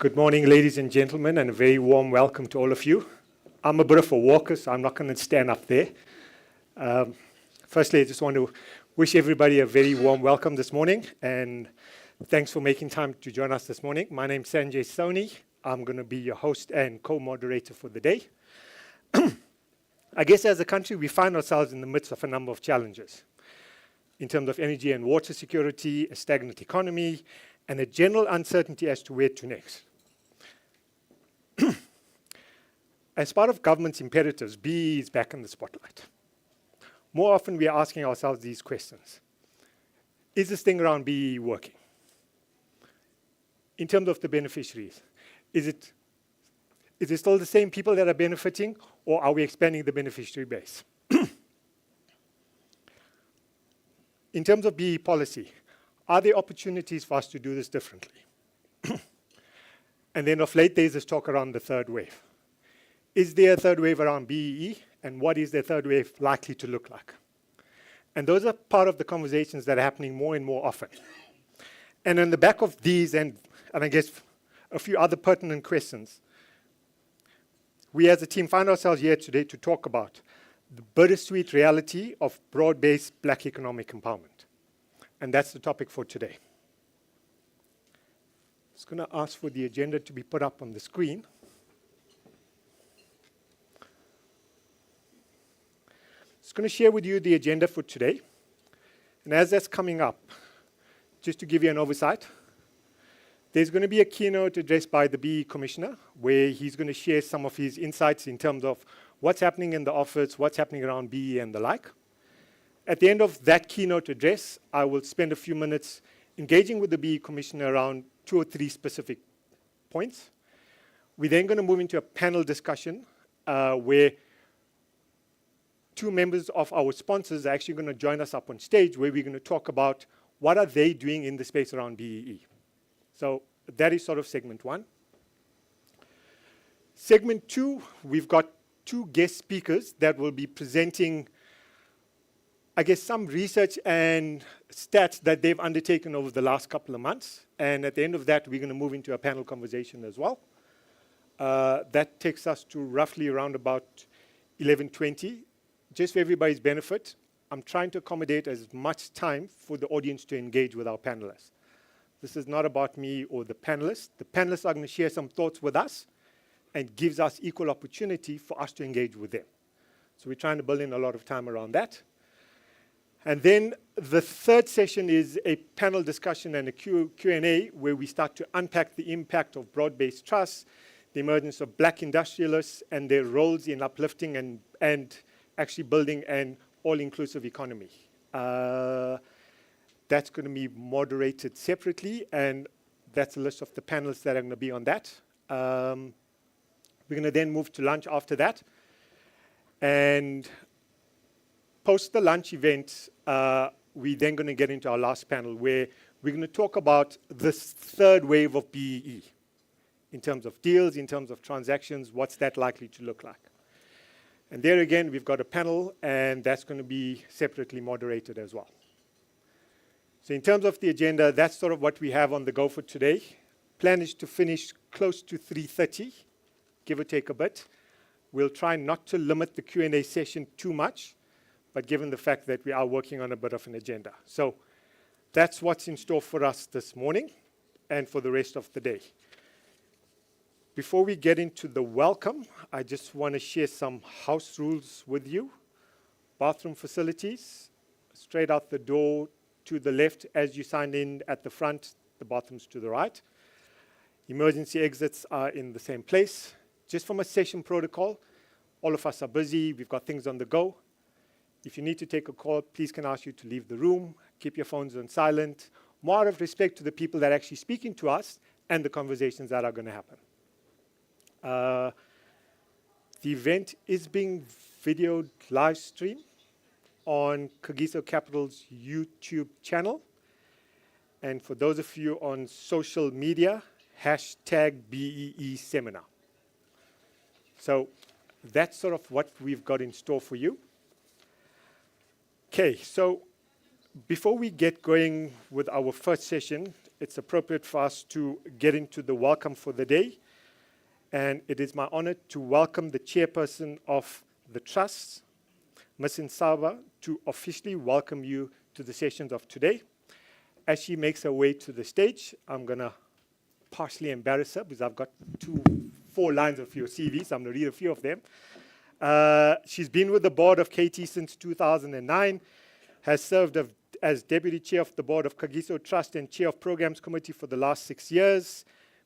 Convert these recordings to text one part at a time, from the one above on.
Good morning, ladies and gentlemen, and a very warm welcome to all of you. I'm a bit of a walker, so I'm not going to stand up there. Firstly, I just want to wish everybody a very warm welcome this morning, and thanks for making time to join us this morning. My name's Sanjay Soni. I'm going to be your host and co-moderator for the day. I guess as a country, we find ourselves in the midst of a number of challenges in terms of energy and water security, a stagnant economy, and a general uncertainty as to where to next. As part of government's imperatives, BEE is back in the spotlight. More often, we are asking ourselves these questions. Is this thing around BEE working? In terms of the beneficiaries, is it still the same people that are benefiting, or are we expanding the beneficiary base? In terms of BEE policy, are there opportunities for us to do this differently? And then of late, there's this talk around the third wave. Is there a third wave around BEE, and what is the third wave likely to look like? And those are part of the conversations that are happening more and more often. And on the back of these, and I guess a few other pertinent questions, we as a team find ourselves here today to talk about the bittersweet reality of broad-based Black economic empowerment. And that's the topic for today. I'm just going to ask for the agenda to be put up on the screen. Just going to share with you the agenda for today. And as that's coming up, just to give you an oversight, there's going to be a keynote address by the BEE Commissioner, where he's going to share some of his insights in terms of what's happening in the office, what's happening around BEE and the like. At the end of that keynote address, I will spend a few minutes engaging with the BEE Commissioner around 2 or 3 specific points. We're then going to move into a panel discussion where 2 members of our sponsors are actually going to join us up on stage, where we're going to talk about what are they doing in the space around BEE. So that is sort of segment 1. Segment 2, we've got 2 guest speakers that will be presenting, I guess, some research and stats that they've undertaken over the last couple of months. And at the end of that, we're going to move into a panel conversation as well. That takes us to roughly around about 11:20. Just for everybody's benefit, I'm trying to accommodate as much time for the audience to engage with our panelists. This is not about me or the panelists. The panelists are going to share some thoughts with us and gives us equal opportunity for us to engage with them. So we're trying to build in a lot of time around that. And then the third session is a panel discussion and a Q&A, where we start to unpack the impact of broad-based trusts, the emergence of Black industrialists, and their roles in uplifting and actually building an all-inclusive economy. That's going to be moderated separately, and that's a list of the panelists that are going to be on that. We're going to then move to lunch after that. And post the lunch event, we're then going to get into our last panel, where we're going to talk about this third wave of BEE in terms of deals, in terms of transactions, what's that likely to look like. And there again, we've got a panel, and that's going to be separately moderated as well. So in terms of the agenda, that's sort of what we have on the go for today. Plan is to finish close to 3:30, give or take a bit. We'll try not to limit the Q&A session too much, but given the fact that we are working on a bit of an agenda. So that's what's in store for us this morning and for the rest of the day. Before we get into the welcome, I just want to share some house rules with you. Bathroom facilities, straight out the door to the left as you sign in at the front, the bathrooms to the right. Emergency exits are in the same place. Just from a session protocol, all of us are busy, we've got things on the go. If you need to take a call, please can I ask you to leave the room, keep your phones on silent, more out of respect to the people that are actually speaking to us and the conversations that are going to happen. The event is being videoed live stream on Kagiso Capital's YouTube channel. And for those of you on social media, #BEE seminar. So that's sort of what we've got in store for you. Okay, so before we get going with our first session, it's appropriate for us to get into the welcome for the day. And it is my honor to welcome the chairperson of the Trust, Ms. Nsaba, to officially welcome you to the sessions of today. As she makes her way to the stage, I'm going to partially embarrass her because I've got 4 lines of your CV, so I'm going to read a few of them. She's been with the board of KT since 2009, has served as deputy chair of the board of Kagiso Trust and chair of programs committee for the last 6 years,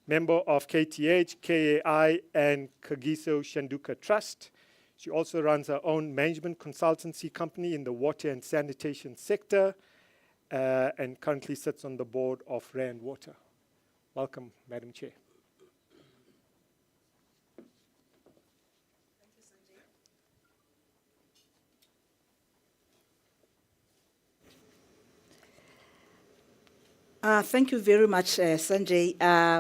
member of KTH, KAI, and Kagiso Shanduka Trust. She also runs her own management consultancy company in the water and sanitation sector, and currently sits on the board of Rand Water. Welcome, Madam Chair. Thank you very much, Sanjay.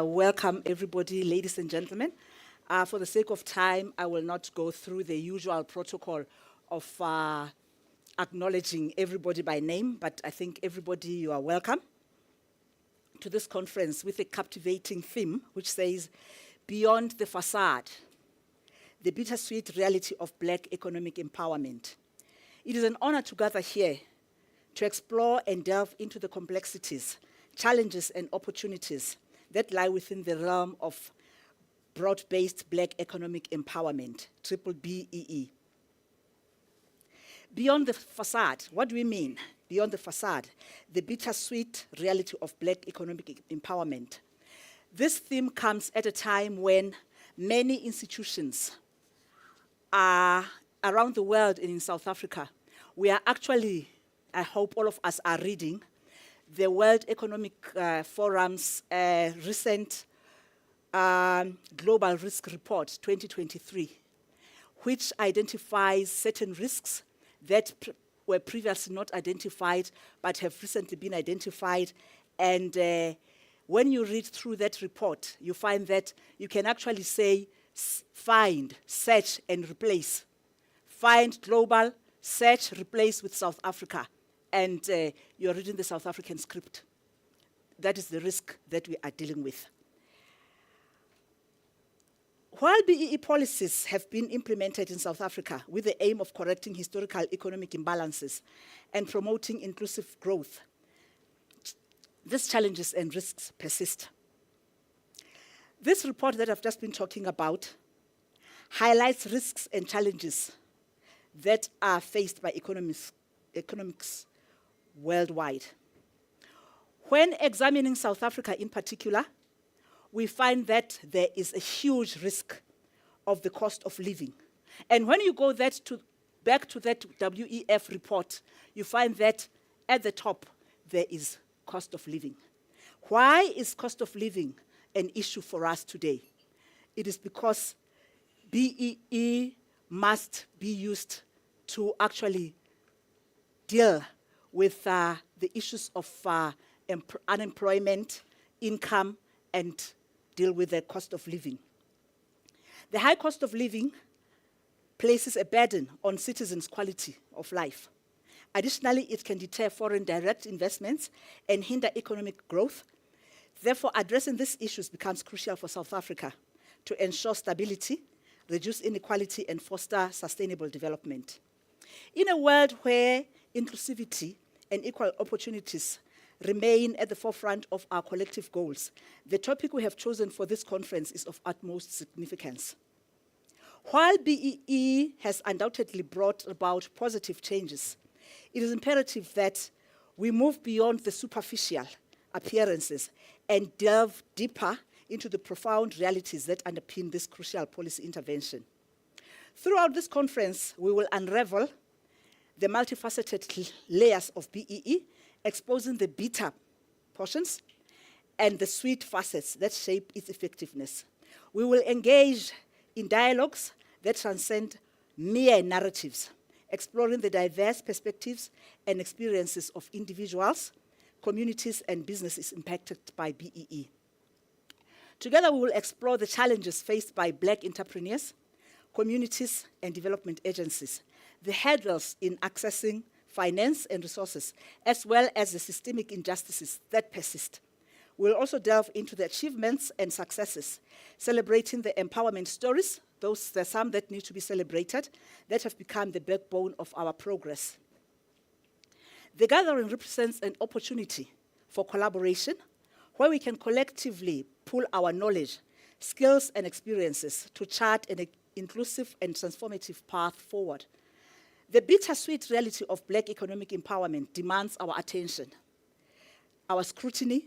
Welcome, everybody, ladies and gentlemen. For the sake of time, I will not go through the usual protocol of acknowledging everybody by name, but I think everybody, you are welcome to this conference with a captivating theme, which says, Beyond the Facade, the Bittersweet Reality of Black Economic Empowerment. It is an honor to gather here to explore and delve into the complexities, challenges, and opportunities that lie within the realm of broad-based Black economic empowerment, BBEE. Beyond the facade, what do we mean? Beyond the facade, the bittersweet reality of Black economic empowerment. This theme comes at a time when many institutions around the world and in South Africa, we are actually, I hope all of us are reading, the World Economic Forum's recent Global Risk Report 2023, which identifies certain risks that were previously not identified but have recently been identified. And when you read through that report, you find that you can actually say find, search, and replace. Find global, search, replace with South Africa. And you're reading the South African script. That is the risk that we are dealing with. While BEE policies have been implemented in South Africa with the aim of correcting historical economic imbalances and promoting inclusive growth, these challenges and risks persist. This report that I've just been talking about highlights risks and challenges that are faced by economics worldwide. When examining South Africa in particular, we find that there is a huge risk of the cost of living. And when you go back to that WEF report, you find that at the top, there is cost of living. Why is cost of living an issue for us today? It is because BEE must be used to actually deal with the issues of unemployment, income, and deal with the cost of living. The high cost of living places a burden on citizens' quality of life. Additionally, it can deter foreign direct investments and hinder economic growth. Therefore, addressing these issues becomes crucial for South Africa to ensure stability, reduce inequality, and foster sustainable development. In a world where inclusivity and equal opportunities remain at the forefront of our collective goals, the topic we have chosen for this conference is of utmost significance. While BEE has undoubtedly brought about positive changes, it is imperative that we move beyond the superficial appearances and delve deeper into the profound realities that underpin this crucial policy intervention. Throughout this conference, we will unravel the multifaceted layers of BEE, exposing the bitter portions and the sweet facets that shape its effectiveness. We will engage in dialogues that transcend mere narratives, exploring the diverse perspectives and experiences of individuals, communities, and businesses impacted by BEE. Together, we will explore the challenges faced by Black entrepreneurs, communities, and development agencies, the hurdles in accessing finance and resources, as well as the systemic injustices that persist. We'll also delve into the achievements and successes, celebrating the empowerment stories. There's some that need to be celebrated, that have become the backbone of our progress. The gathering represents an opportunity for collaboration, where we can collectively pool our knowledge, skills, and experiences to chart an inclusive and transformative path forward. The bittersweet reality of Black economic empowerment demands our attention, our scrutiny,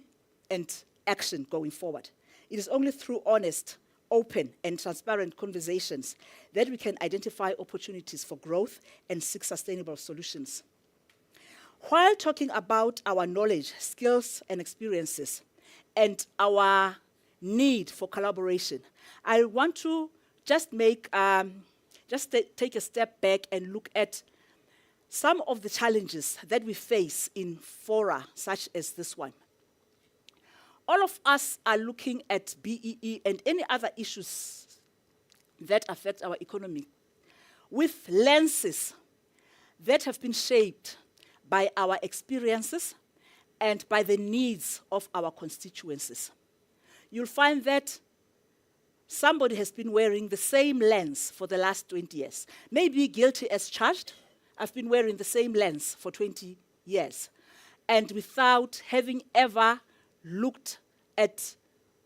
and action going forward. It is only through honest, open, and transparent conversations that we can identify opportunities for growth and seek sustainable solutions. While talking about our knowledge, skills, and experiences, and our need for collaboration, I want to just take a step back and look at some of the challenges that we face in fora such as this one. All of us are looking at BEE and any other issues that affect our economy with lenses that have been shaped by our experiences and by the needs of our constituencies. You'll find that somebody has been wearing the same lens for the last 20 years. Maybe guilty as charged. I've been wearing the same lens for 20 years. And without having ever looked at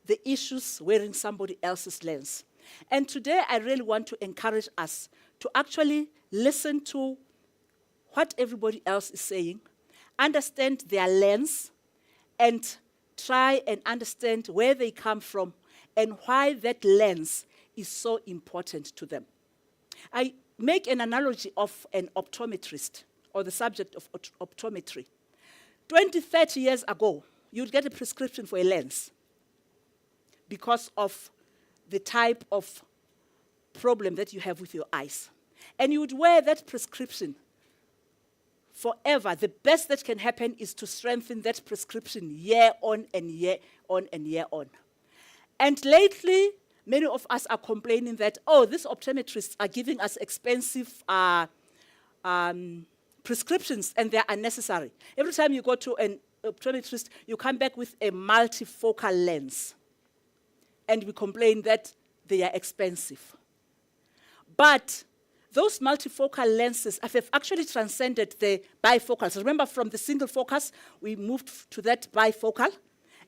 the issues wearing somebody else's lens. And today I really want to encourage us to actually listen to what everybody else is saying, understand their lens, and try and understand where they come from and why that lens is so important to them. I make an analogy of an optometrist, or the subject of optometry. 20, 30 years ago, you'd get a prescription for a lens because of the type of problem that you have with your eyes. And you would wear that prescription forever. The best that can happen is to strengthen that prescription year on and year on and year on. And lately, many of us are complaining that, oh, these optometrists are giving us expensive prescriptions and they're unnecessary. Every time you go to an optometrist, you come back with a multifocal lens. And we complain that they are expensive. But those multifocal lenses have actually transcended the bifocals. Remember, from the single focus, we moved to that bifocal,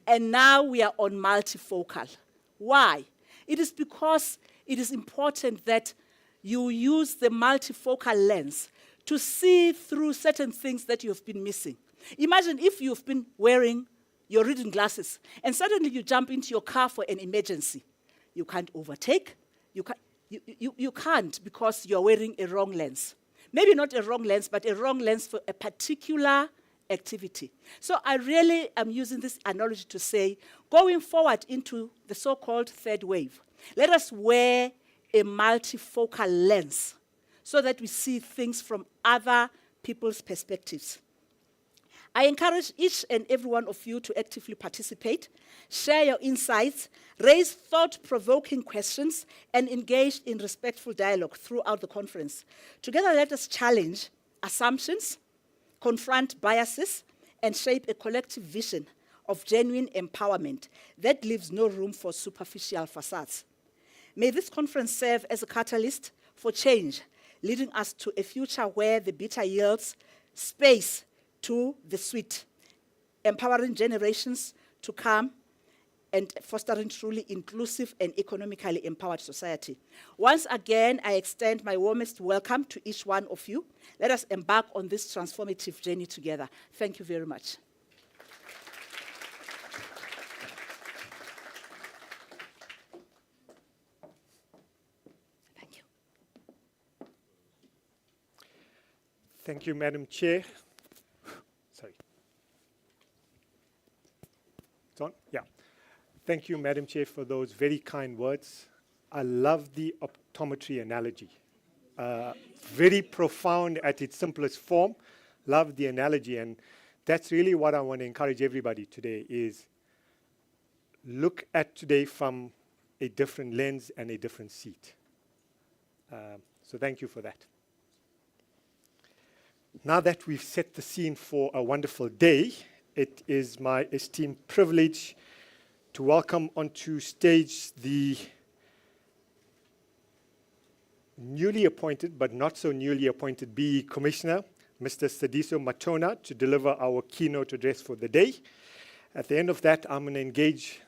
and now we are on multifocal. Why? It is because it is important that you use the multifocal lens to see through certain things that you have been missing. Imagine if you've been wearing your reading glasses, and suddenly you jump into your car for an emergency. You can't overtake. You can't because you're wearing a wrong lens. Maybe not a wrong lens, but a wrong lens for a particular activity. So I really am using this analogy to say, going forward into the so-called third wave, let us wear a multifocal lens so that we see things from other people's perspectives. I encourage each and every one of you to actively participate, share your insights, raise thought-provoking questions, and engage in respectful dialogue throughout the conference. Together, let us challenge assumptions, confront biases, and shape a collective vision of genuine empowerment that leaves no room for superficial facades. May this conference serve as a catalyst for change, leading us to a future where the bitter yields space to the sweet, empowering generations to come and fostering truly inclusive and economically empowered society. Once again, I extend my warmest welcome to each one of you. Let us embark on this transformative journey together. Thank you very much. Thank you. Thank you, Madam Chair. Sorry. It's on? Yeah. Thank you, Madam Chair, for those very kind words. I love the optometry analogy. Very profound at its simplest form. Love the analogy, and that's really what I want to encourage everybody today is look at today from a different lens and a different seat. So thank you for that. Now that we've set the scene for a wonderful day, it is my esteemed privilege to welcome onto stage the newly appointed, but not so newly appointed, BE Commissioner, Mr. Sadiso Matona, to deliver our keynote address for the day. At the end of that, I'm going to engage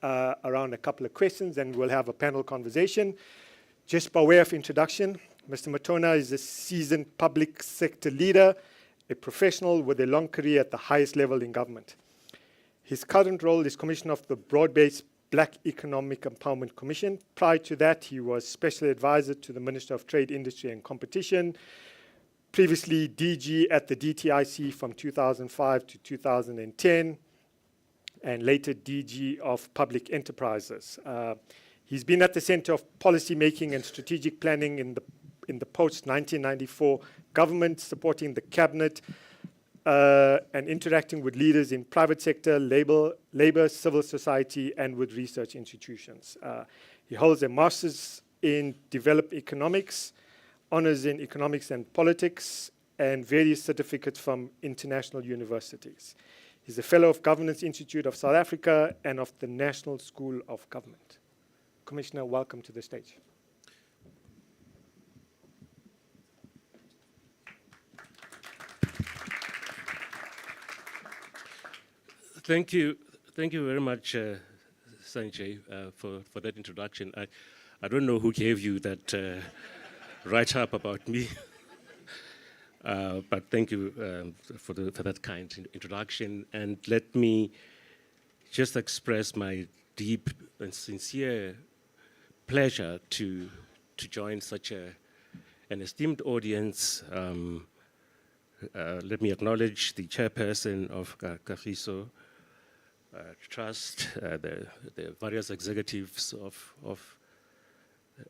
around a couple of questions, and we'll have a panel conversation. Just by way of introduction, Mr. Matona is a seasoned public sector leader, a professional with a long career at the highest level in government. His current role is Commissioner of the Broad-Based Black Economic Empowerment Commission. Prior to that, he was Special Advisor to the Minister of Trade, Industry and Competition, previously DG at the DTIC from 2005 to 2010, and later DG of Public Enterprises. He's been at the center of policy making and strategic planning in the post-1994 government, supporting the cabinet and interacting with leaders in private sector, labor, civil society, and with research institutions. He holds a master's in developed economics, honors in economics and politics, and various certificates from international universities. He's a fellow of Governance Institute of South Africa and of the National School of Government. Commissioner, welcome to the stage. Thank you very much, Sanjay, for that introduction. I don't know who gave you that write-up about me, but thank you for that kind introduction. And let me just express my deep and sincere pleasure to join such an esteemed audience. Let me acknowledge the chairperson of Kagiso Trust, the various executives of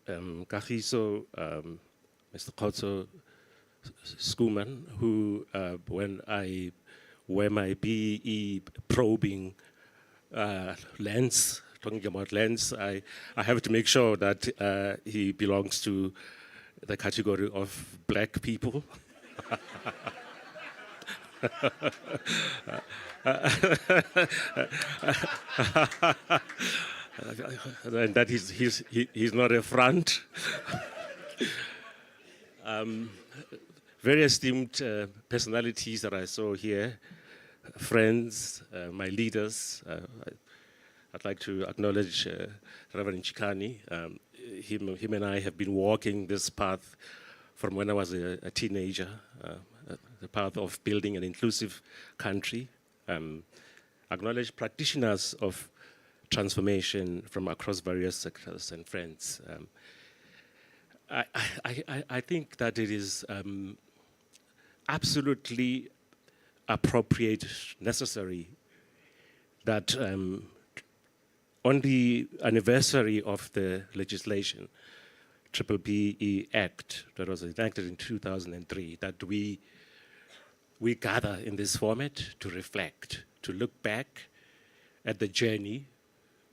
Kagiso, Mr. Kotso Skuman, who, when I wear my BE probing lens, talking about lens, I have to make sure that he belongs to the category of black people. And that he's not a front. Very esteemed personalities that I saw here, friends, my leaders. I'd like to acknowledge Reverend Chikani. Him and I have been walking this path from when I was a teenager, the path of building an inclusive country. Acknowledge practitioners of transformation from across various sectors and friends. I think that it is absolutely appropriate, necessary, that on the anniversary of the legislation, BBBE Act, that was enacted in 2003, that we gather in this format to reflect, to look back at the journey,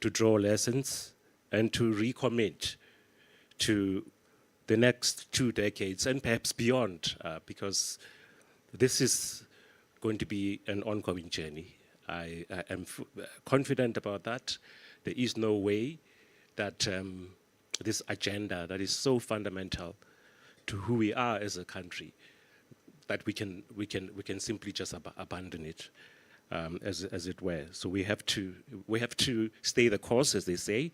to draw lessons, and to recommit to the next 2 decades and perhaps beyond, because this is going to be an ongoing journey. I am confident about that. There is no way that this agenda that is so fundamental to who we are as a country, that we can simply just abandon it, as it were. So we have to stay the course, as they say.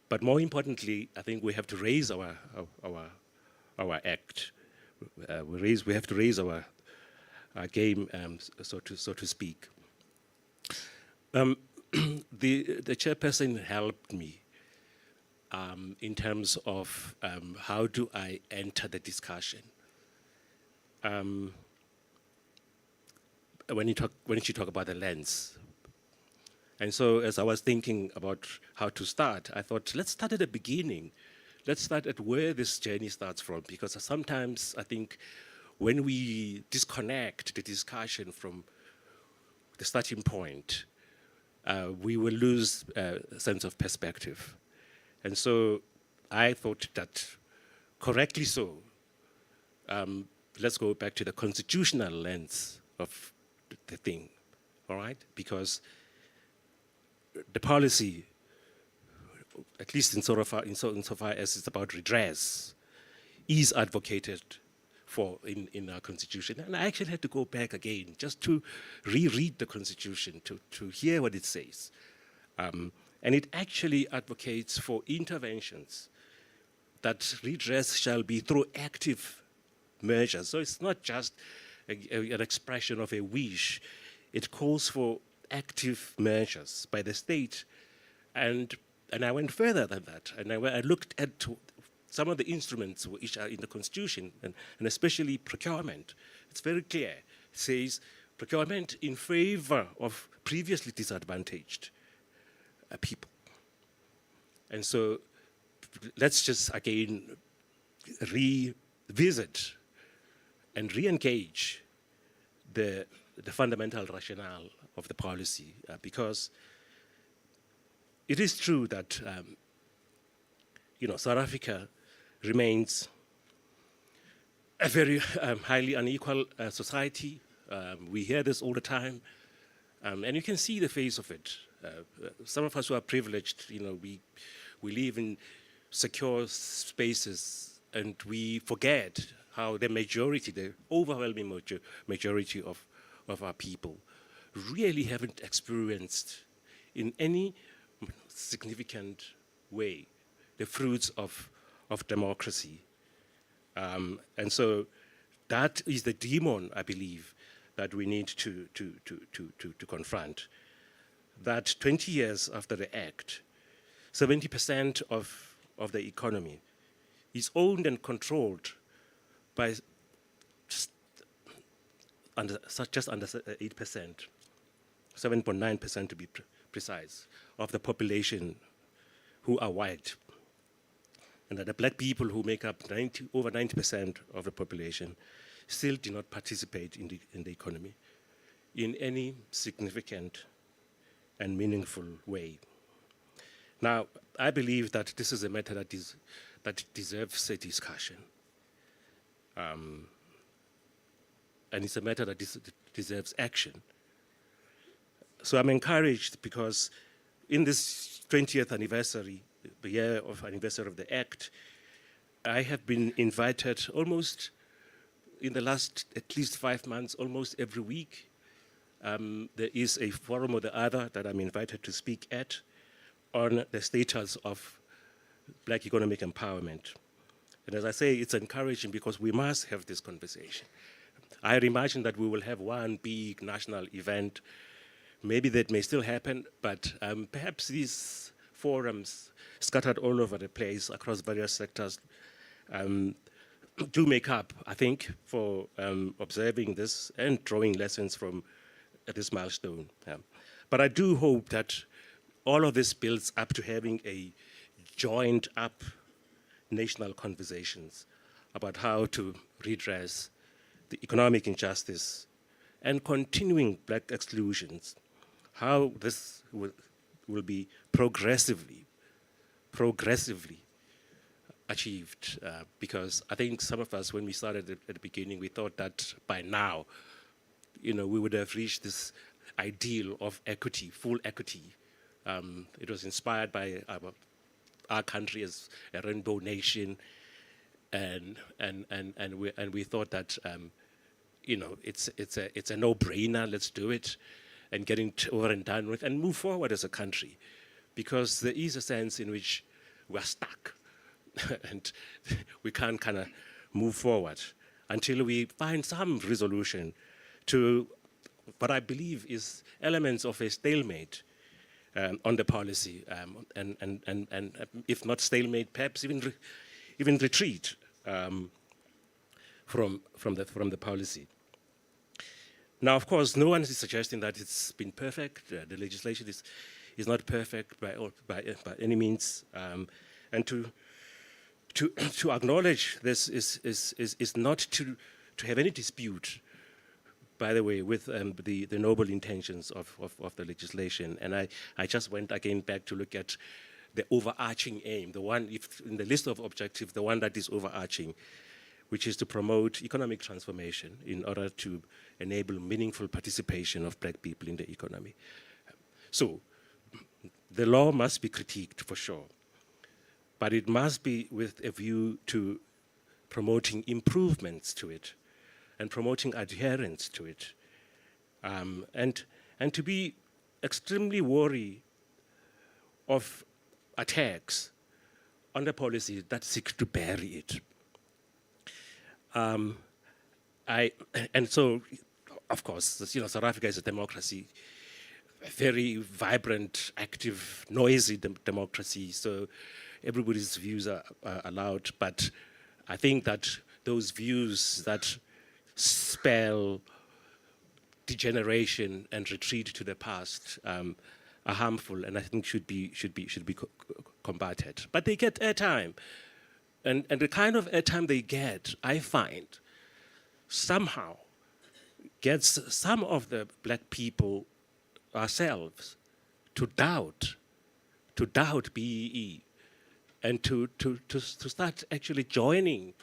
But more importantly, I think we have to raise our act. We have to raise our game, so to speak. The chairperson helped me in terms of how do I enter the discussion. When you talk about the lens. And so as I was thinking about how to start, I thought, let's start at the beginning. Let's start at where this journey starts from, because sometimes I think when we disconnect the discussion from the starting point, we will lose a sense of perspective. And so I thought that, correctly so, let's go back to the constitutional lens of the thing. all right? Because the policy, at least insofar as it's about redress, is advocated for in our constitution. And I actually had to go back again just to reread the constitution, to hear what it says. And it actually advocates for interventions that redress shall be through active measures. So it's not just an expression of a wish. It calls for active measures by the state. And I went further than that. And I looked at some of the instruments which are in the Constitution, and especially procurement. It's very clear. It says procurement in favor of previously disadvantaged people. And so let's just again revisit and re-engage the fundamental rationale of the policy, because it is true that South Africa remains a very highly unequal society. We hear this all the time, and you can see the face of it. Some of us who are privileged, we live in secure spaces, and we forget how the overwhelming majority of our people really haven't experienced in any significant way the fruits of democracy. And so that is the demon, I believe, that we need to confront. That 20 years after the Act, 70% of the economy is owned and controlled by just under 8%, 7.9% to be precise, of the population who are white. And that the black people who make up over 90% of the population still do not participate in the economy in any significant and meaningful way. Now, I believe that this is a matter that deserves a discussion. And it's a matter that deserves action. So I'm encouraged because in this 20th anniversary, the year of anniversary of the Act, I have been invited almost in the last at least 5 months, almost every week. There is a forum or the other that I'm invited to speak at on the status of black economic empowerment. And as I say, it's encouraging because we must have this conversation. I imagine that we will have one big national event. Maybe that may still happen, but perhaps these forums scattered all over the place across various sectors do make up, I think, for observing this and drawing lessons from this milestone. But I do hope that all of this builds up to having a joined up national conversations about how to redress the economic injustice and continuing black exclusions, how this will be progressively achieved. Because I think some of us, when we started at the beginning, we thought that by now, we would have reached this ideal of equity, full equity. It was inspired by our country as a rainbow nation, and we thought that it's a no-brainer. Let's do it and get it over and done with and move forward as a country, because there is a sense in which we're stuck and we can't kind of move forward until we find some resolution to what I believe is elements of a stalemate on the policy, and if not stalemate, perhaps even retreat from the policy. Now, of course, no one is suggesting that it's been perfect. The legislation is not perfect by any means, and to acknowledge this is not to have any dispute, by the way, with the noble intentions of the legislation. And I just went again back to look at the overarching aim, the one, if in the list of objectives, the one that is overarching, which is to promote economic transformation in order to enable meaningful participation of black people in the economy. So the law must be critiqued for sure, but it must be with a view to promoting improvements to it and promoting adherence to it, and to be extremely wary of attacks on the policy that seek to bury it. And so, of course, South Africa is a democracy, a very vibrant, active, noisy democracy. So everybody's views are allowed. But I think that those views that spell degeneration and retreat to the past are harmful, and I think should be combated. But they get airtime, and the kind of airtime they get, I find, somehow gets some of the black people ourselves to doubt BEE, and to start actually joining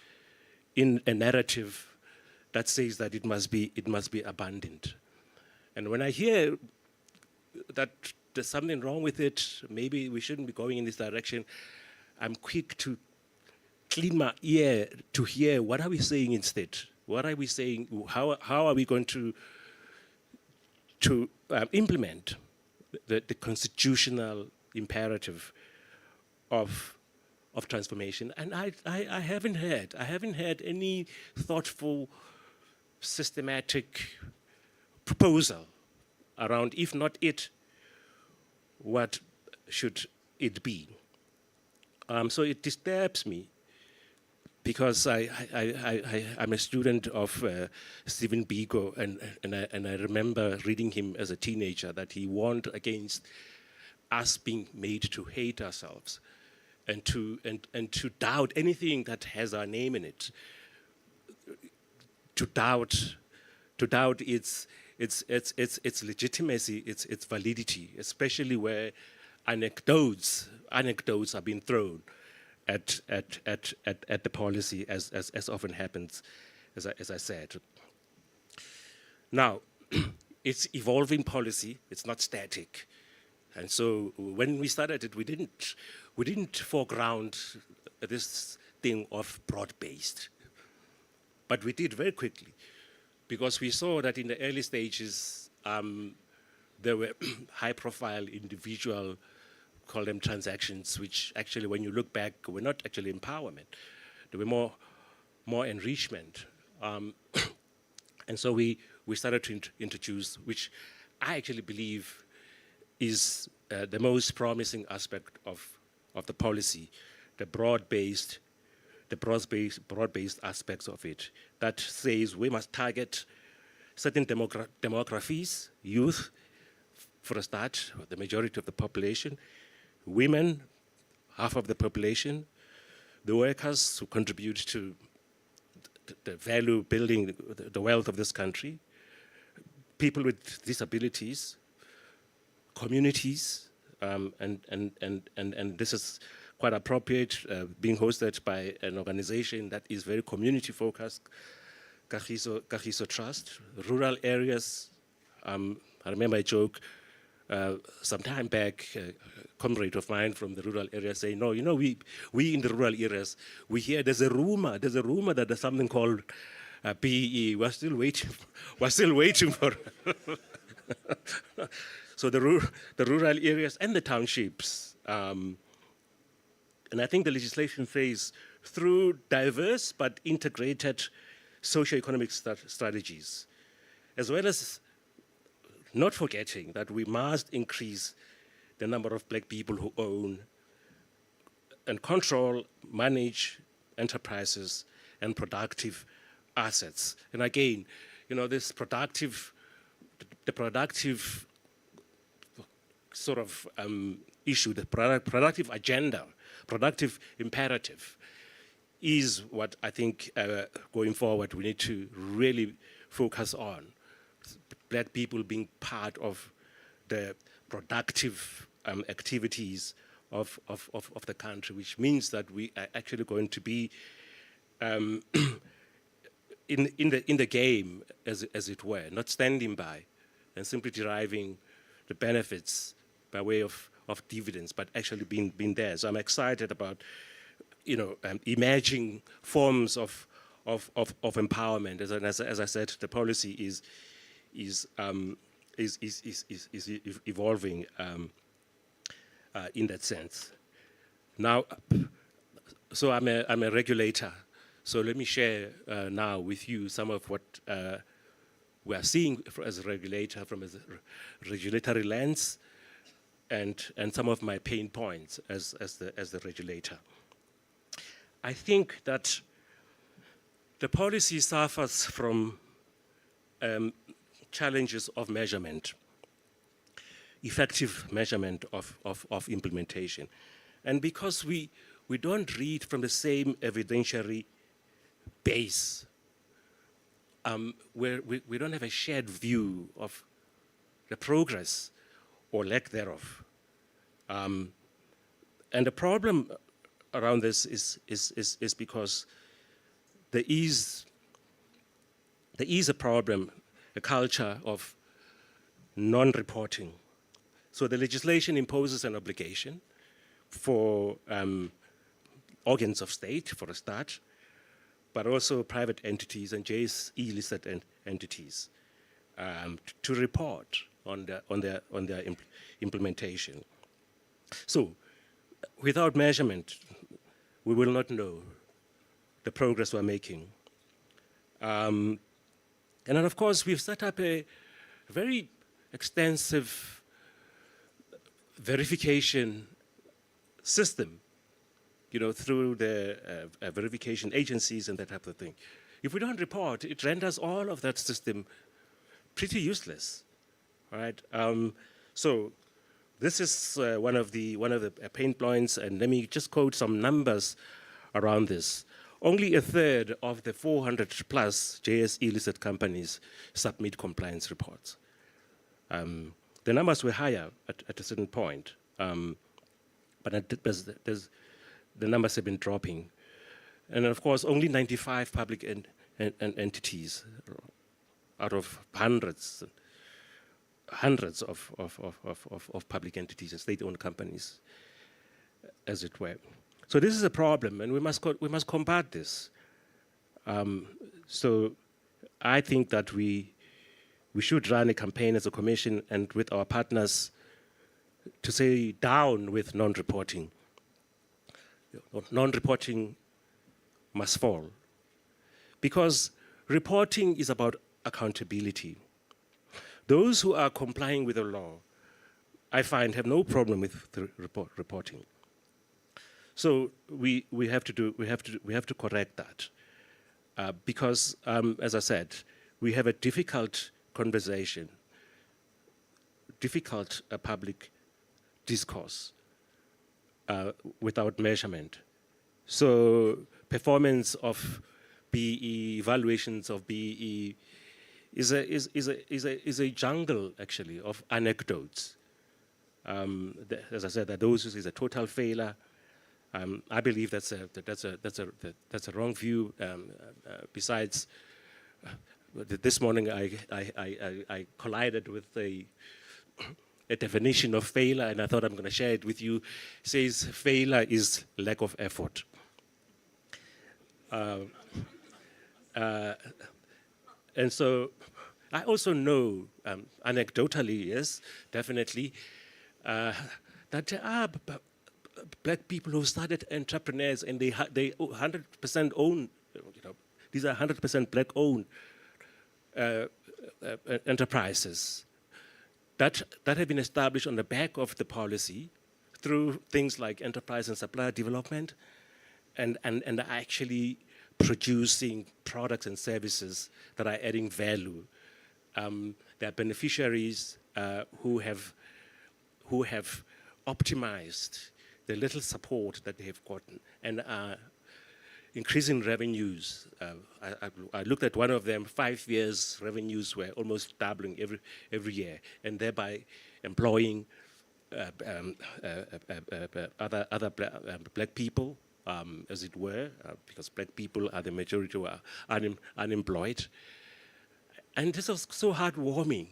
in a narrative that says that it must be abandoned. And when I hear that there's something wrong with it, maybe we shouldn't be going in this direction, I'm quick to clean my ear to hear what are we saying instead. What are we saying? How are we going to implement the constitutional imperative of transformation? And I haven't heard any thoughtful, systematic proposal around, if not it, what should it be? So it disturbs me, because I'm a student of Stephen Biko, and I remember reading him as a teenager, that he warned against us being made to hate ourselves and to doubt anything that has our name in it, to doubt its legitimacy, its validity, especially where anecdotes are being thrown at the policy, as often happens, as I said. Now, it's evolving policy. It's not static, and so when we started it, we didn't foreground this thing of broad-based, but we did very quickly, because we saw that in the early stages there were high-profile individual, call them transactions, which actually, when you look back, were not actually empowerment. They were more enrichment. And so we started to introduce, which I actually believe is the most promising aspect of the policy, the broad-based aspects of it, that says we must target certain demographies, youth, for a start, the majority of the population, women, half of the population, the workers who contribute to the value building, the wealth of this country, people with disabilities, communities, and this is quite appropriate, being hosted by an organization that is very community focused, Kagiso Trust, rural areas. I remember a joke some time back, a comrade of mine from the rural area saying, no, we in the rural areas, we hear there's a rumor that there's something called BEE. We're still waiting for so the rural areas and the townships. And I think the legislation says, through diverse but integrated socio-economic strategies, as well as not forgetting that we must increase the number of black people who own and control, manage enterprises and productive assets. And again, this productive sort of issue, the productive agenda, productive imperative, is what I think going forward we need to really focus on. Black people being part of the productive activities of the country, which means that we are actually going to be in the game, as it were, not standing by and simply deriving the benefits by way of dividends, but actually being there. So I'm excited about, emerging forms of empowerment. As I said, the policy is evolving in that sense. Now, so I'm a regulator. So let me share now with you some of what we are seeing as a regulator from a regulatory lens, and some of my pain points as the regulator. I think that the policy suffers from challenges of measurement, effective measurement of implementation. And because we don't read from the same evidentiary base, where we don't have a shared view of the progress or lack thereof. And the problem around this is because there is a problem, a culture of non-reporting. So the legislation imposes an obligation for organs of state, for a start, but also private entities and JSE-listed entities to report on their implementation. So, without measurement, we will not know the progress we're making. And then, of course, we've set up a very extensive verification system, through the verification agencies and that type of thing. If we don't report, it renders all of that system pretty useless, right? So this is one of the pain points, and let me just quote some numbers around this. Only a third of the 400 plus JSE-listed companies submit compliance reports. The numbers were higher at a certain point, but the numbers have been dropping. And of course, only 95 public entities out of hundreds of public entities and state-owned companies, as it were. So this is a problem, and we must combat this. So I think that we should run a campaign as a commission and with our partners to say down with non-reporting. Non-reporting must fall, because reporting is about accountability. Those who are complying with the law, I find, have no problem with the reporting. So we have to correct that, because as I said, we have a difficult conversation, difficult public discourse without measurement. So performance of BE, evaluations of BE is a jungle, actually, of anecdotes. As I said, that those is a total failure. I believe that's a wrong view. Besides, this morning I collided with a definition of failure, and I thought I'm going to share it with you. It says failure is lack of effort. And so I also know, anecdotally, yes, definitely, that there are black people who started entrepreneurs, and they 100% own, these are 100% black-owned enterprises that have been established on the back of the policy through things like enterprise and supplier development, and are actually producing products and services that are adding value. There are beneficiaries who have optimized the little support that they have gotten and are increasing revenues. I looked at one of them, 5 years revenues were almost doubling every year, and thereby employing other black people as it were, because black people are the majority who are unemployed. And this was so heartwarming,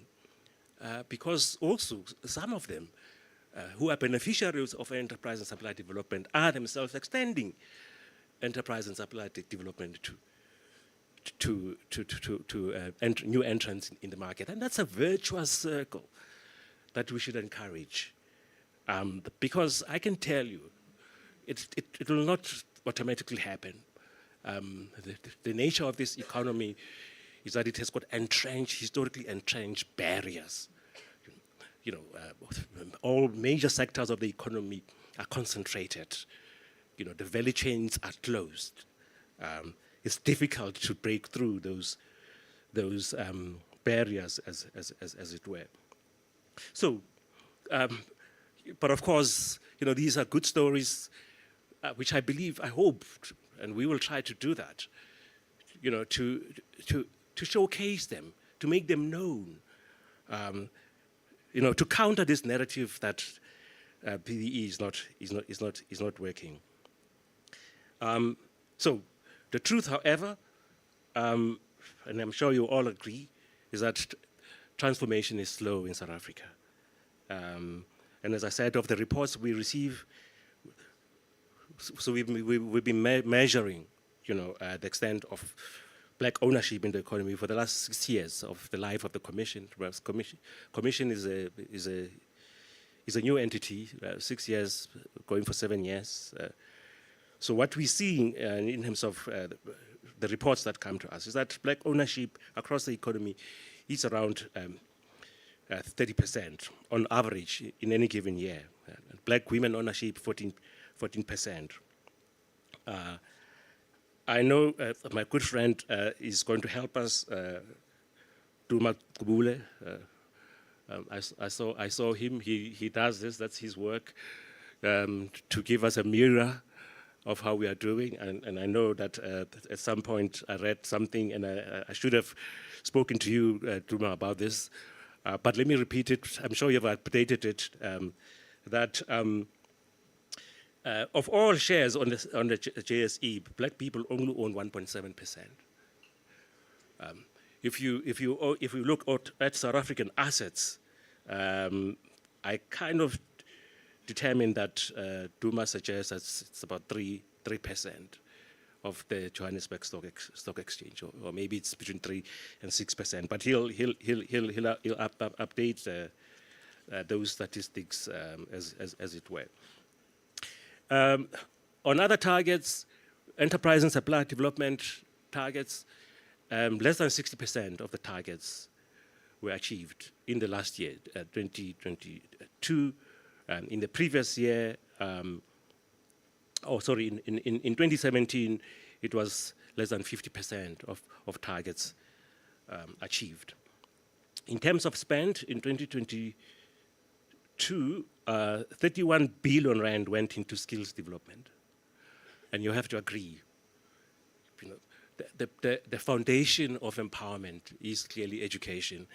because also some of them who are beneficiaries of enterprise and supply development are themselves extending enterprise and supply development to new entrants in the market. And that's a virtuous circle that we should encourage. Because I can tell you, it will not automatically happen. The nature of this economy is that it has got historically entrenched barriers. All major sectors of the economy are concentrated. The value chains are closed. It's difficult to break through those barriers, as it were. So, but of course, these are good stories, which I hope, and we will try to do that. To showcase them, to make them known. To counter this narrative that PDE is not working. So the truth, however, and I'm sure you all agree, is that transformation is slow in South Africa. And as I said, of the reports we receive, so we've been measuring, the extent of black ownership in the economy for the last 6 years of the life of the commission. Commission is a new entity, 6 years, going for 7 years. So what we're seeing in terms of the reports that come to us is that black ownership across the economy is around 30% on average in any given year. Black women ownership, 14%. I know my good friend is going to help us, Duma Kubule. I saw him, he does this, that's his work, to give us a mirror of how we are doing. And I know that at some point I read something, and I should have spoken to you, Duma, about this. But let me repeat it. I'm sure you've updated it, that of all shares on the JSE, black people only own 1.7%. If you look at South African assets, I kind of determined that Duma suggests that it's about 3% of the Johannesburg Stock Exchange, or maybe it's between 3 and 6%. But he'll update those statistics as it were. On other targets, enterprise and supply development targets, less than 60% of the targets were achieved in the last year, 2022. In the previous year, in 2017, it was less than 50% of targets achieved. In terms of spend, in 2022, 31 billion rand went into skills development. And you have to agree, the foundation of empowerment is clearly education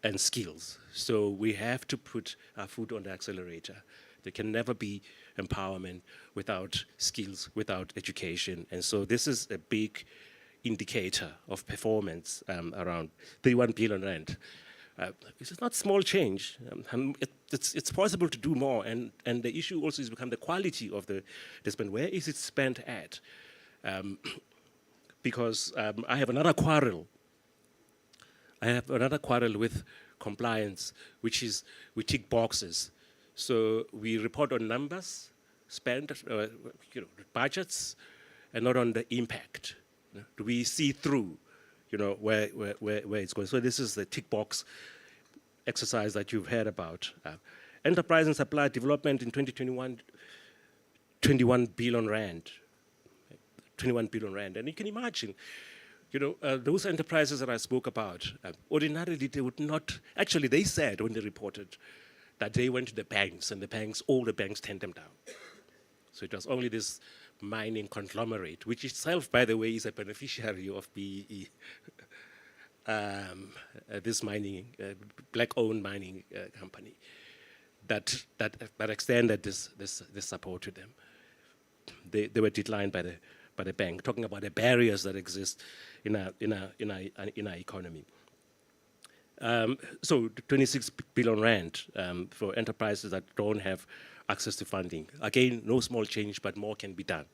and skills. So we have to put our foot on the accelerator. There can never be empowerment without skills, without education. And so this is a big indicator of performance, around 31 billion rand. It's not small change. It's possible to do more. And the issue also has become the quality of the spend. Where is it spent at? Because I have another quarrel. With compliance, which is we tick boxes. So we report on numbers, spend, budgets, and not on the impact. Do we see through, where it's going? So this is the tick box exercise that you've heard about. Enterprise and supply development in 2021, 21 billion rand. 21 billion rand. And you can imagine, those enterprises that I spoke about, ordinarily they would not, actually they said when they reported that they went to the banks, and all the banks turned them down. So it was only this mining conglomerate, which itself, by the way, is a beneficiary of BEE, this mining, black-owned mining company, that extended this support to them. they were declined by the bank, talking about the barriers that exist in our economy. So 26 billion rand for enterprises that don't have access to funding. Again, no small change, but more can be done.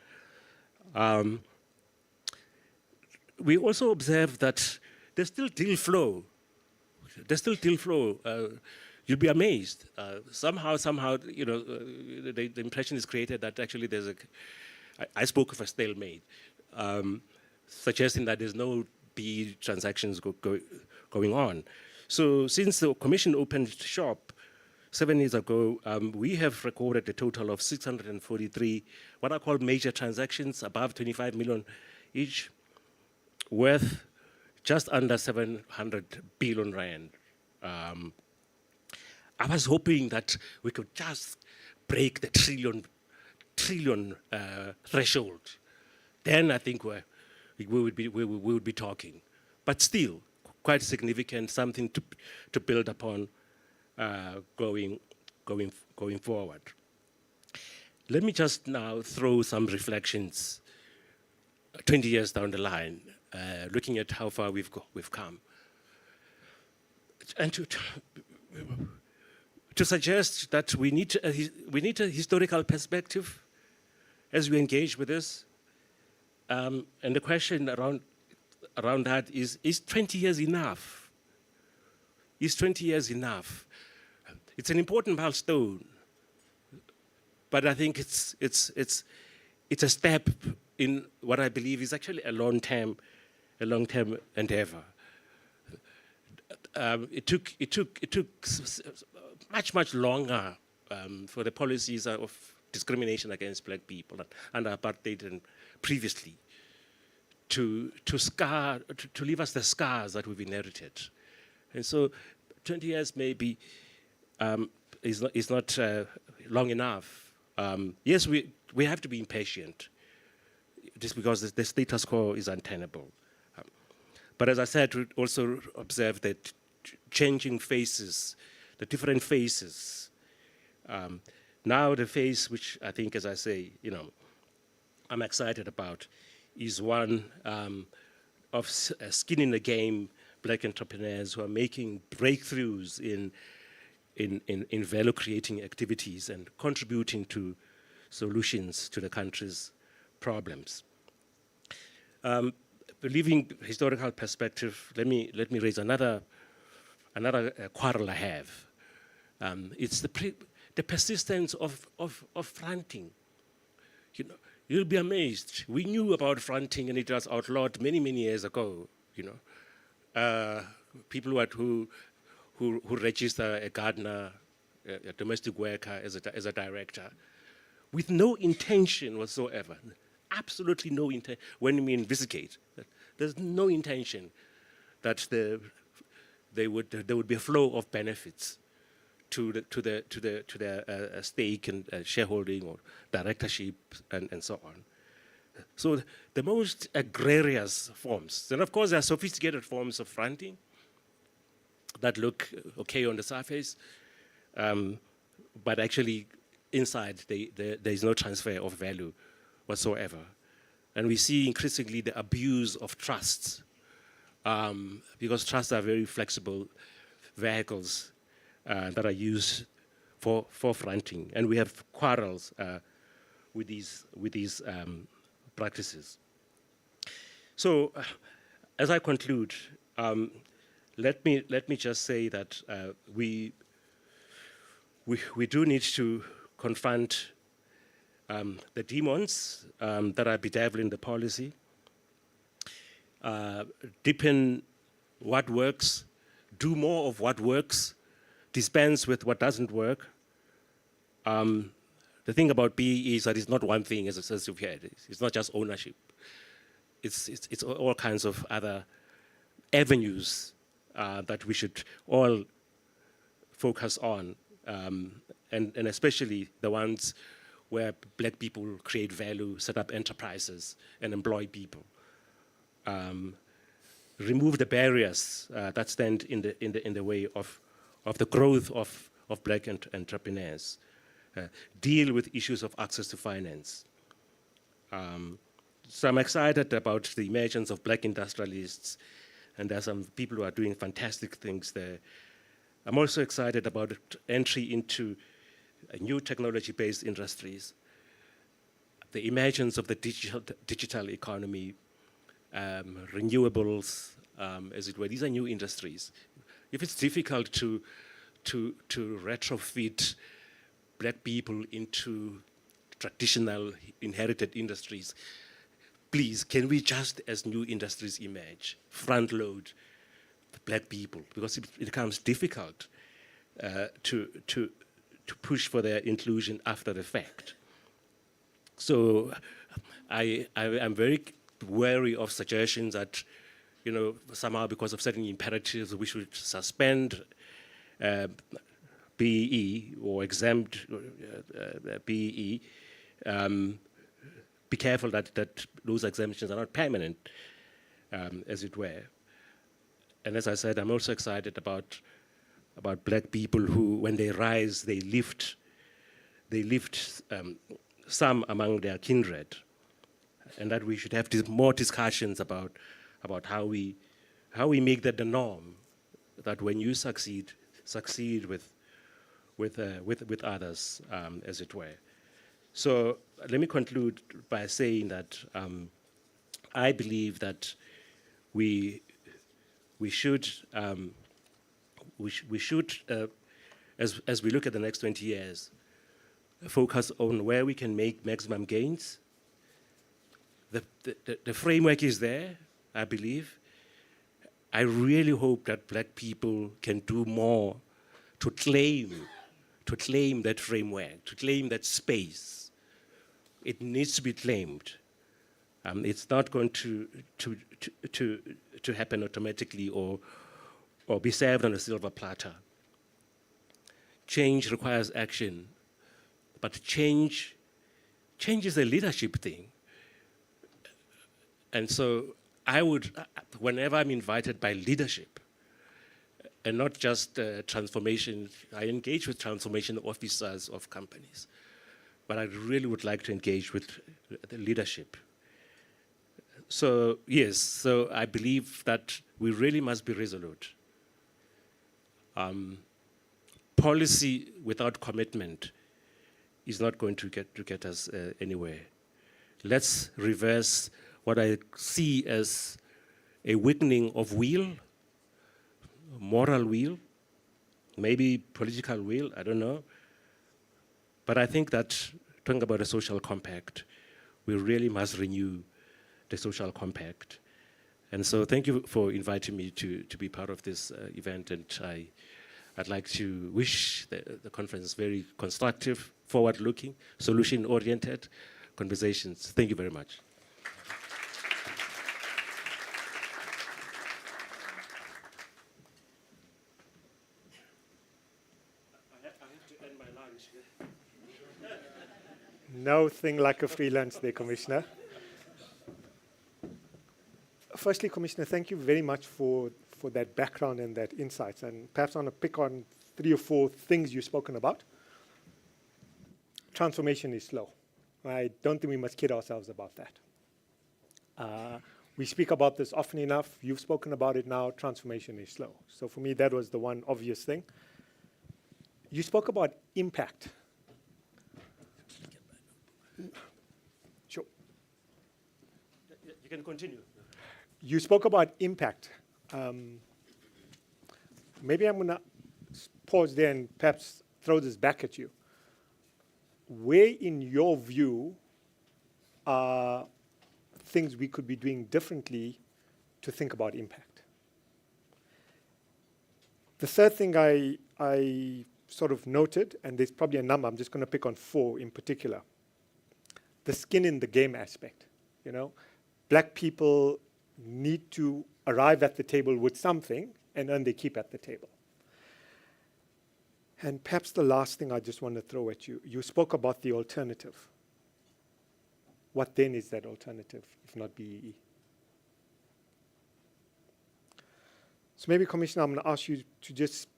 We also observe that there's still deal flow. There's still deal flow. You'll be amazed. Somehow, you know, the impression is created that actually there's a. I spoke of a stalemate, suggesting that there's no BE transactions going on. So since the Commission opened shop 7 years ago, we have recorded a total of 643 what I call major transactions above 25 million each, worth just under 700 billion rand. I was hoping that we could just break the trillion threshold. Then I think we would be talking. But still, quite significant, something to build upon going forward. Let me just now throw some reflections 20 years down the line, looking at how far we've come. And to suggest that we need a historical perspective as we engage with this. And the question around that is 20 years enough? Is 20 years enough? It's an important milestone, but I think it's a step in what I believe is actually a long-term endeavor. It took much longer for the policies of discrimination against black people and apartheid and previously to leave us the scars that we've inherited. And so 20 years maybe is not long enough. Yes, we have to be impatient just because the status quo is untenable. But as I said, we also observe that changing faces, the different faces. Now the face which I think, as I say, you know, I'm excited about is one of skin in the game black entrepreneurs who are making breakthroughs in value creating activities and contributing to solutions to the country's problems. Leaving historical perspective, let me raise another quarrel I have. It's the persistence of fronting. You know, you'll be amazed. We knew about fronting, and it was outlawed many years ago. You know, people who register a gardener, a domestic worker as a director, with no intention whatsoever. Absolutely no intent. When we investigate, there's no intention that there would be a flow of benefits to the stake and shareholding or directorship and so on. So the most egregious forms, and of course there are sophisticated forms of fronting that look okay on the surface, but actually inside there is no transfer of value whatsoever. And we see increasingly the abuse of trusts, because trusts are very flexible vehicles that are used for fronting. And we have quarrels with these practices. So as I conclude, let me just say that we do need to confront the demons that are bedeviling the policy, deepen what works, do more of what works, dispense with what doesn't work. The thing about BE is that it's not one thing, as you've heard. It's not just ownership. It's all kinds of other avenues that we should all focus on, and especially the ones where black people create value, set up enterprises, and employ people. Remove the barriers that stand in the way of the growth of black entrepreneurs. Deal with issues of access to finance. So I'm excited about the emergence of black industrialists, and there are some people who are doing fantastic things there. I'm also excited about entry into new technology-based industries, the emergence of the digital economy, renewables, as it were. These are new industries. If it's difficult to retrofit black people into traditional inherited industries, please, can we just, as new industries emerge, front load the black people? Because it becomes difficult to push for their inclusion after the fact. So I'm very wary of suggestions that, somehow because of certain imperatives, we should suspend BEE or exempt BEE. Be careful that those exemptions are not permanent, as it were. And as I said, I'm also excited about black people who, when they rise, they lift some among their kindred, and that we should have more discussions about how we make that the norm, that when you succeed with others, as it were. So let me conclude by saying that I believe that we should, as we look at the next 20 years, focus on where we can make maximum gains. The framework is there, I believe. I really hope that black people can do more to claim that framework, to claim that space. It needs to be claimed. It's not going to happen automatically or be served on a silver platter. Change requires action, but change is a leadership thing. And so I would, whenever I'm invited by leadership, and not just transformation, I engage with transformation officers of companies, but I really would like to engage with the leadership. So yes, so I believe that we really must be resolute. Policy without commitment is not going to get us anywhere. Let's reverse what I see as a weakening of will, moral will, maybe political will, I don't know. But I think that, talking about a social compact, we really must renew the social compact. And so thank you for inviting me to be part of this event, and I'd like to wish the conference very constructive, forward-looking, solution-oriented conversations. Thank you very much. No thing like a free lunch there, Commissioner. Firstly, Commissioner, thank you very much for that background and that insights. And perhaps I want to pick on 3 or 4 things you've spoken about. Transformation is slow. I don't think we must kid ourselves about that. We speak about this often enough. You've spoken about it now. Transformation is slow. So for me, that was the one obvious thing. You spoke about impact. Sure. You can continue. You spoke about impact. Maybe I'm going to pause there and perhaps throw this back at you. Where, in your view, are things we could be doing differently to think about impact? The third thing I sort of noted, and there's probably a number, I'm just going to pick on 4 in particular. The skin in the game aspect. Black people need to arrive at the table with something and earn their keep at the table. And perhaps the last thing I just want to throw at you, you spoke about the alternative. What then is that alternative, if not BEE? So maybe, Commissioner, I'm going to ask you to just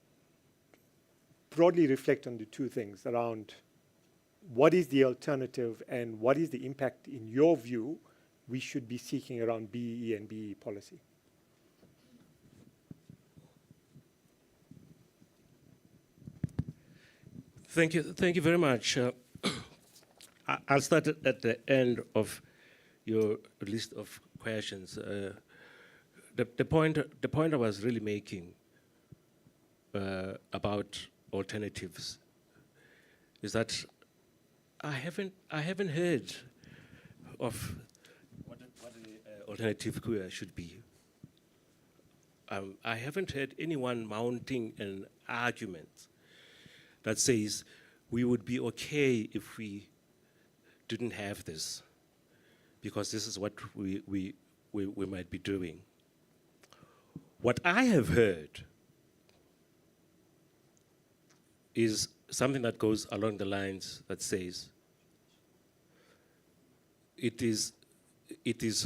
broadly reflect on the 2 things around what is the alternative and what is the impact, in your view, we should be seeking around BEE and BEE policy? Thank you very much. I'll start at the end of your list of questions. The point I was really making about alternatives is that I haven't heard of what the alternative should be. I haven't heard anyone mounting an argument that says we would be okay if we didn't have this, because this is what we might be doing. What I have heard is something that goes along the lines that says it is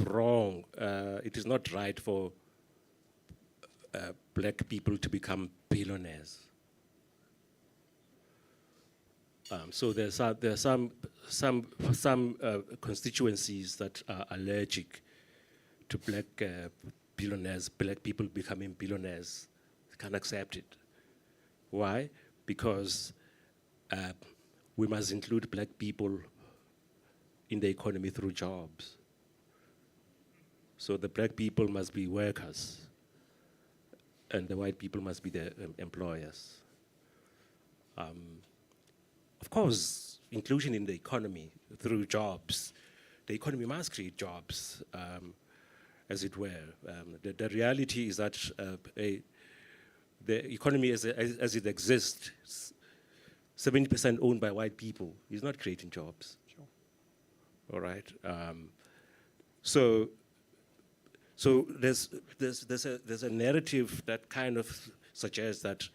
wrong, it is not right for black people to become billionaires. So there are some constituencies that are allergic to black billionaires, black people becoming billionaires. They can't accept it. Why? Because we must include black people in the economy through jobs. So the black people must be workers, and the white people must be the employers. Of course, inclusion in the economy through jobs. The economy must create jobs, as it were. The reality is that the economy as it exists, 70% owned by white people, is not creating jobs. Sure. All right. So there's a narrative that kind of suggests that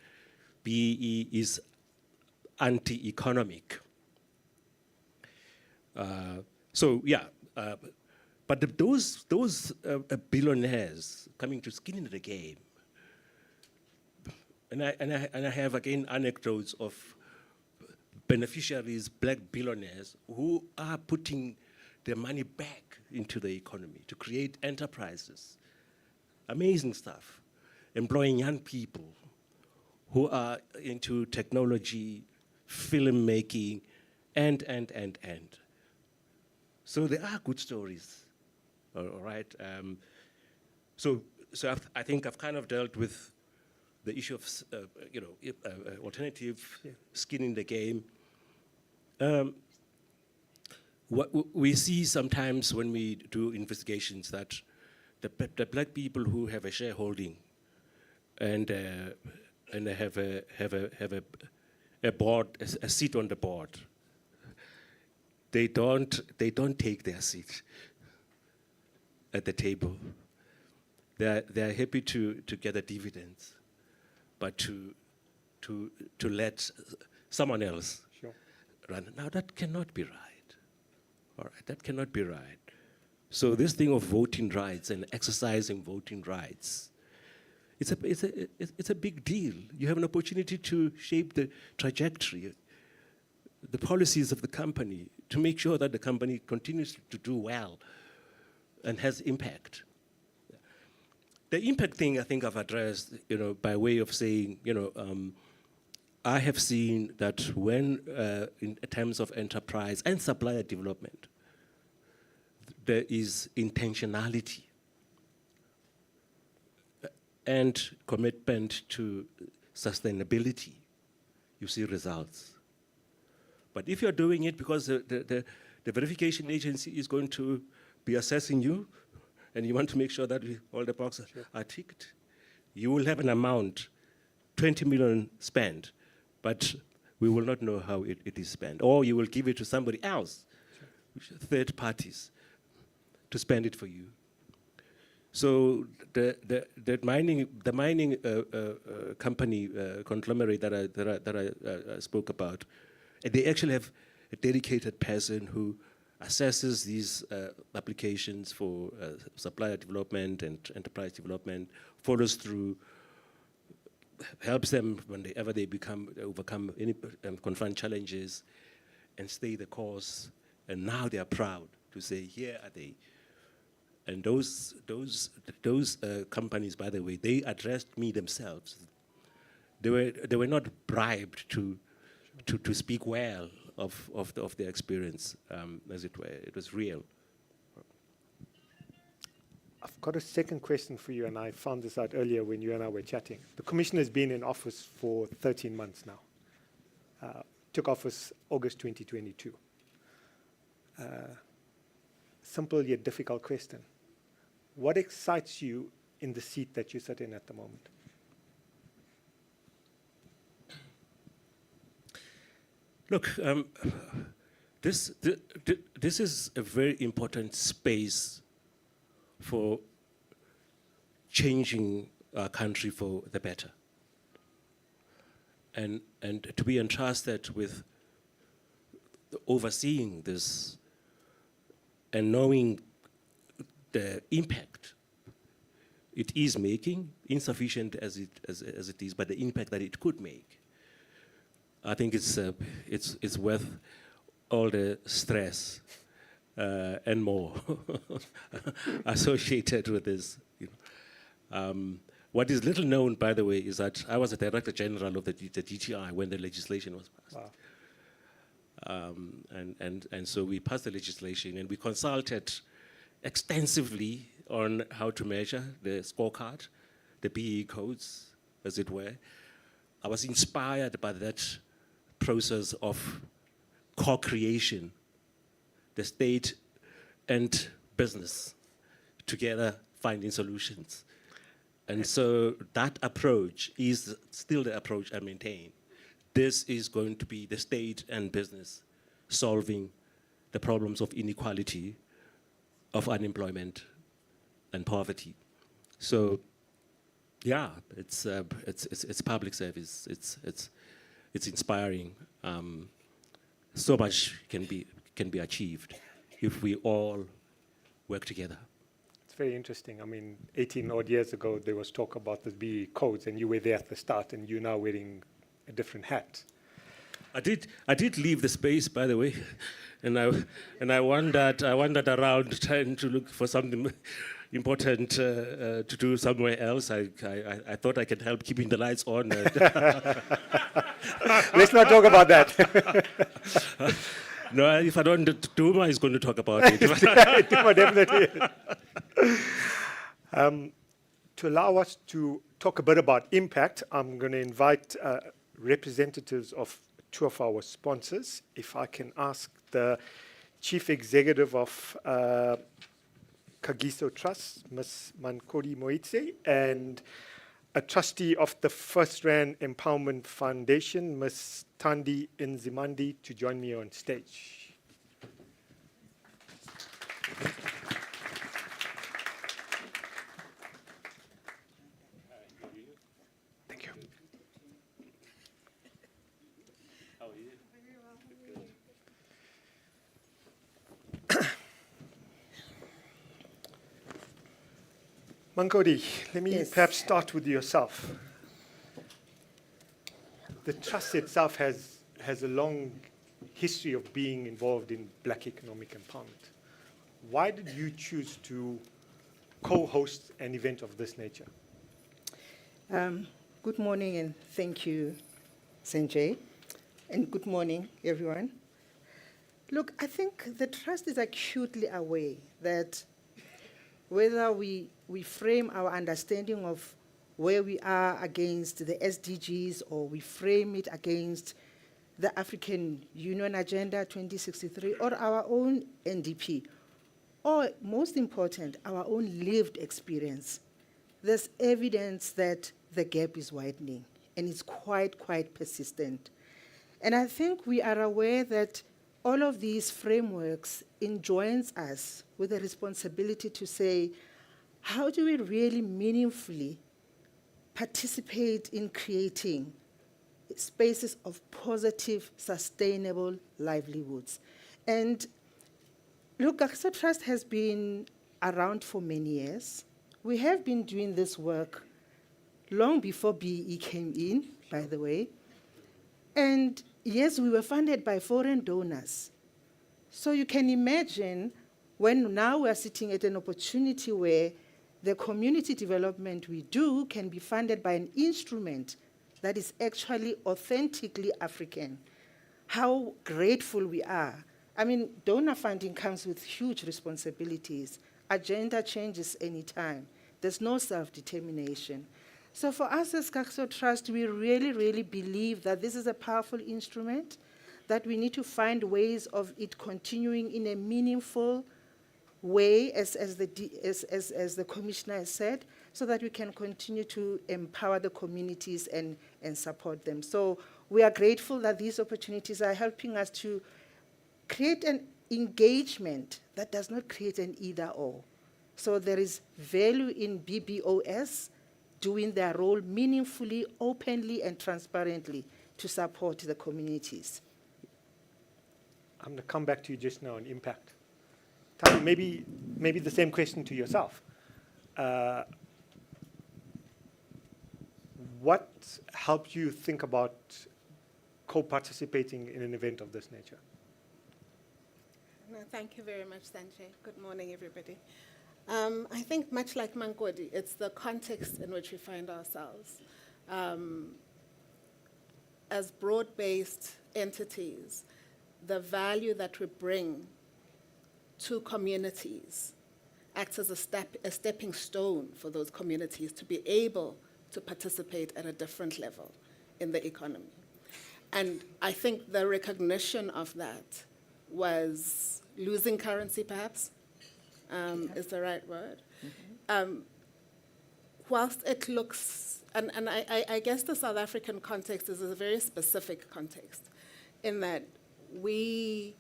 BEE is anti-economic. But those billionaires coming to skin in the game, and I have again anecdotes of beneficiaries, black billionaires, who are putting their money back into the economy to create enterprises. Amazing stuff. Employing young people who are into technology, filmmaking, and. So there are good stories, all right? So I think I've kind of dealt with the issue of, alternative skin in the game. What we see sometimes when we do investigations that the black people who have a shareholding and they have a board, a seat on the board, they don't take their seat at the table. They're happy to get the dividends, but to let someone else run. Now that cannot be right. All right, that cannot be right. So this thing of voting rights and exercising voting rights, it's a big deal. You have an opportunity to shape the trajectory, the policies of the company, to make sure that the company continues to do well and has impact. The impact thing, I think I've addressed, by way of saying, I have seen that when, in terms of enterprise and supplier development, there is intentionality and commitment to sustainability, you see results. But if you're doing it because the verification agency is going to be assessing you, and you want to make sure that all the boxes are ticked, you will have an amount, 20 million spent, but we will not know how it is spent. Or you will give it to somebody else, third parties, to spend it for you. So the mining company conglomerate that I spoke about, they actually have a dedicated person who assesses these applications for supplier development and enterprise development, follows through, helps them whenever they overcome any confront challenges, and stay the course. And now they are proud to say, here are they. And those companies, by the way, they addressed me themselves. They were not bribed to speak well of their experience, as it were. It was real. I've got a second question for you, and I found this out earlier when you and I were chatting. The Commission has been in office for 13 months now. Took office August 2022. Simple yet difficult question. What excites you in the seat that you sit in at the moment? Look, this is a very important space for changing our country for the better. And to be entrusted with overseeing this and knowing the impact it is making, insufficient as it is, but the impact that it could make, I think it's worth all the stress and more associated with this. What is little known, by the way, is that I was the Director General of the DTI when the legislation was passed. Wow. And so we passed the legislation, and we consulted extensively on how to measure the scorecard, the PE codes, as it were. I was inspired by that process of co-creation, the state and business together finding solutions. And so that approach is still the approach I maintain. This is going to be the state and business solving the problems of inequality, of unemployment, and poverty. So, yeah, it's public service. It's inspiring. So much can be achieved if we all work together. It's very interesting. I mean, 18 odd years ago, there was talk about the BE codes, and you were there at the start, and you're now wearing a different hat. I did leave the space, by the way, and I wandered around trying to look for something important to do somewhere else. I thought I could help keeping the lights on. Let's not talk about that. No, if I don't, Duma is going to talk about it. Duma, definitely. To allow us to talk a bit about impact, I'm going to invite representatives of two of our sponsors. If I can ask the Chief Executive of Kagiso Trust, Ms. Mankodi Moitse, and a trustee of the First Rand Empowerment Foundation, Ms. Tandi Nzimandi, to join me on stage. Thank you. How are you? Mankodi, let me Yes. perhaps start with yourself. The trust itself has a long history of being involved in Black economic empowerment. Why did you choose to co-host an event of this nature? Good morning and thank you, Sanjay. And good morning, everyone. Look, I think the trust is acutely aware that whether we frame our understanding of where we are against the SDGs or we frame it against the African Union Agenda 2063 or our own NDP, or most important, our own lived experience, there's evidence that the gap is widening and it's quite persistent. And I think we are aware that all of these frameworks enjoins us with a responsibility to say, how do we really meaningfully participate in creating spaces of positive, sustainable livelihoods? And look, Kagiso Trust has been around for many years. We have been doing this work long before BE came in, by the way. And yes, we were funded by foreign donors. So you can imagine when now we're sitting at an opportunity where the community development we do can be funded by an instrument that is actually authentically African. How grateful we are. I mean, donor funding comes with huge responsibilities. Agenda changes anytime. There's no self-determination. So for us as Kagiso Trust, we really, really believe that this is a powerful instrument, that we need to find ways of it continuing in a meaningful way, as the commissioner has said, so that we can continue to empower the communities and support them. So we are grateful that these opportunities are helping us to create an engagement that does not create an either-or. So there is value in BBOS doing their role meaningfully, openly, and transparently to support the communities. I'm going to come back to you just now on impact. Tami, maybe the same question to yourself. What helped you think about co-participating in an event of this nature? No, thank you very much, Sanjay. Good morning, everybody. I think much like Mankodi, it's the context in which we find ourselves. As broad-based entities, the value that we bring to communities acts as a stepping stone for those communities to be able to participate at a different level in the economy. And I think the recognition of that was losing currency, perhaps, is the right word. Whilst it looks, and I guess the South African context is a very specific context in that we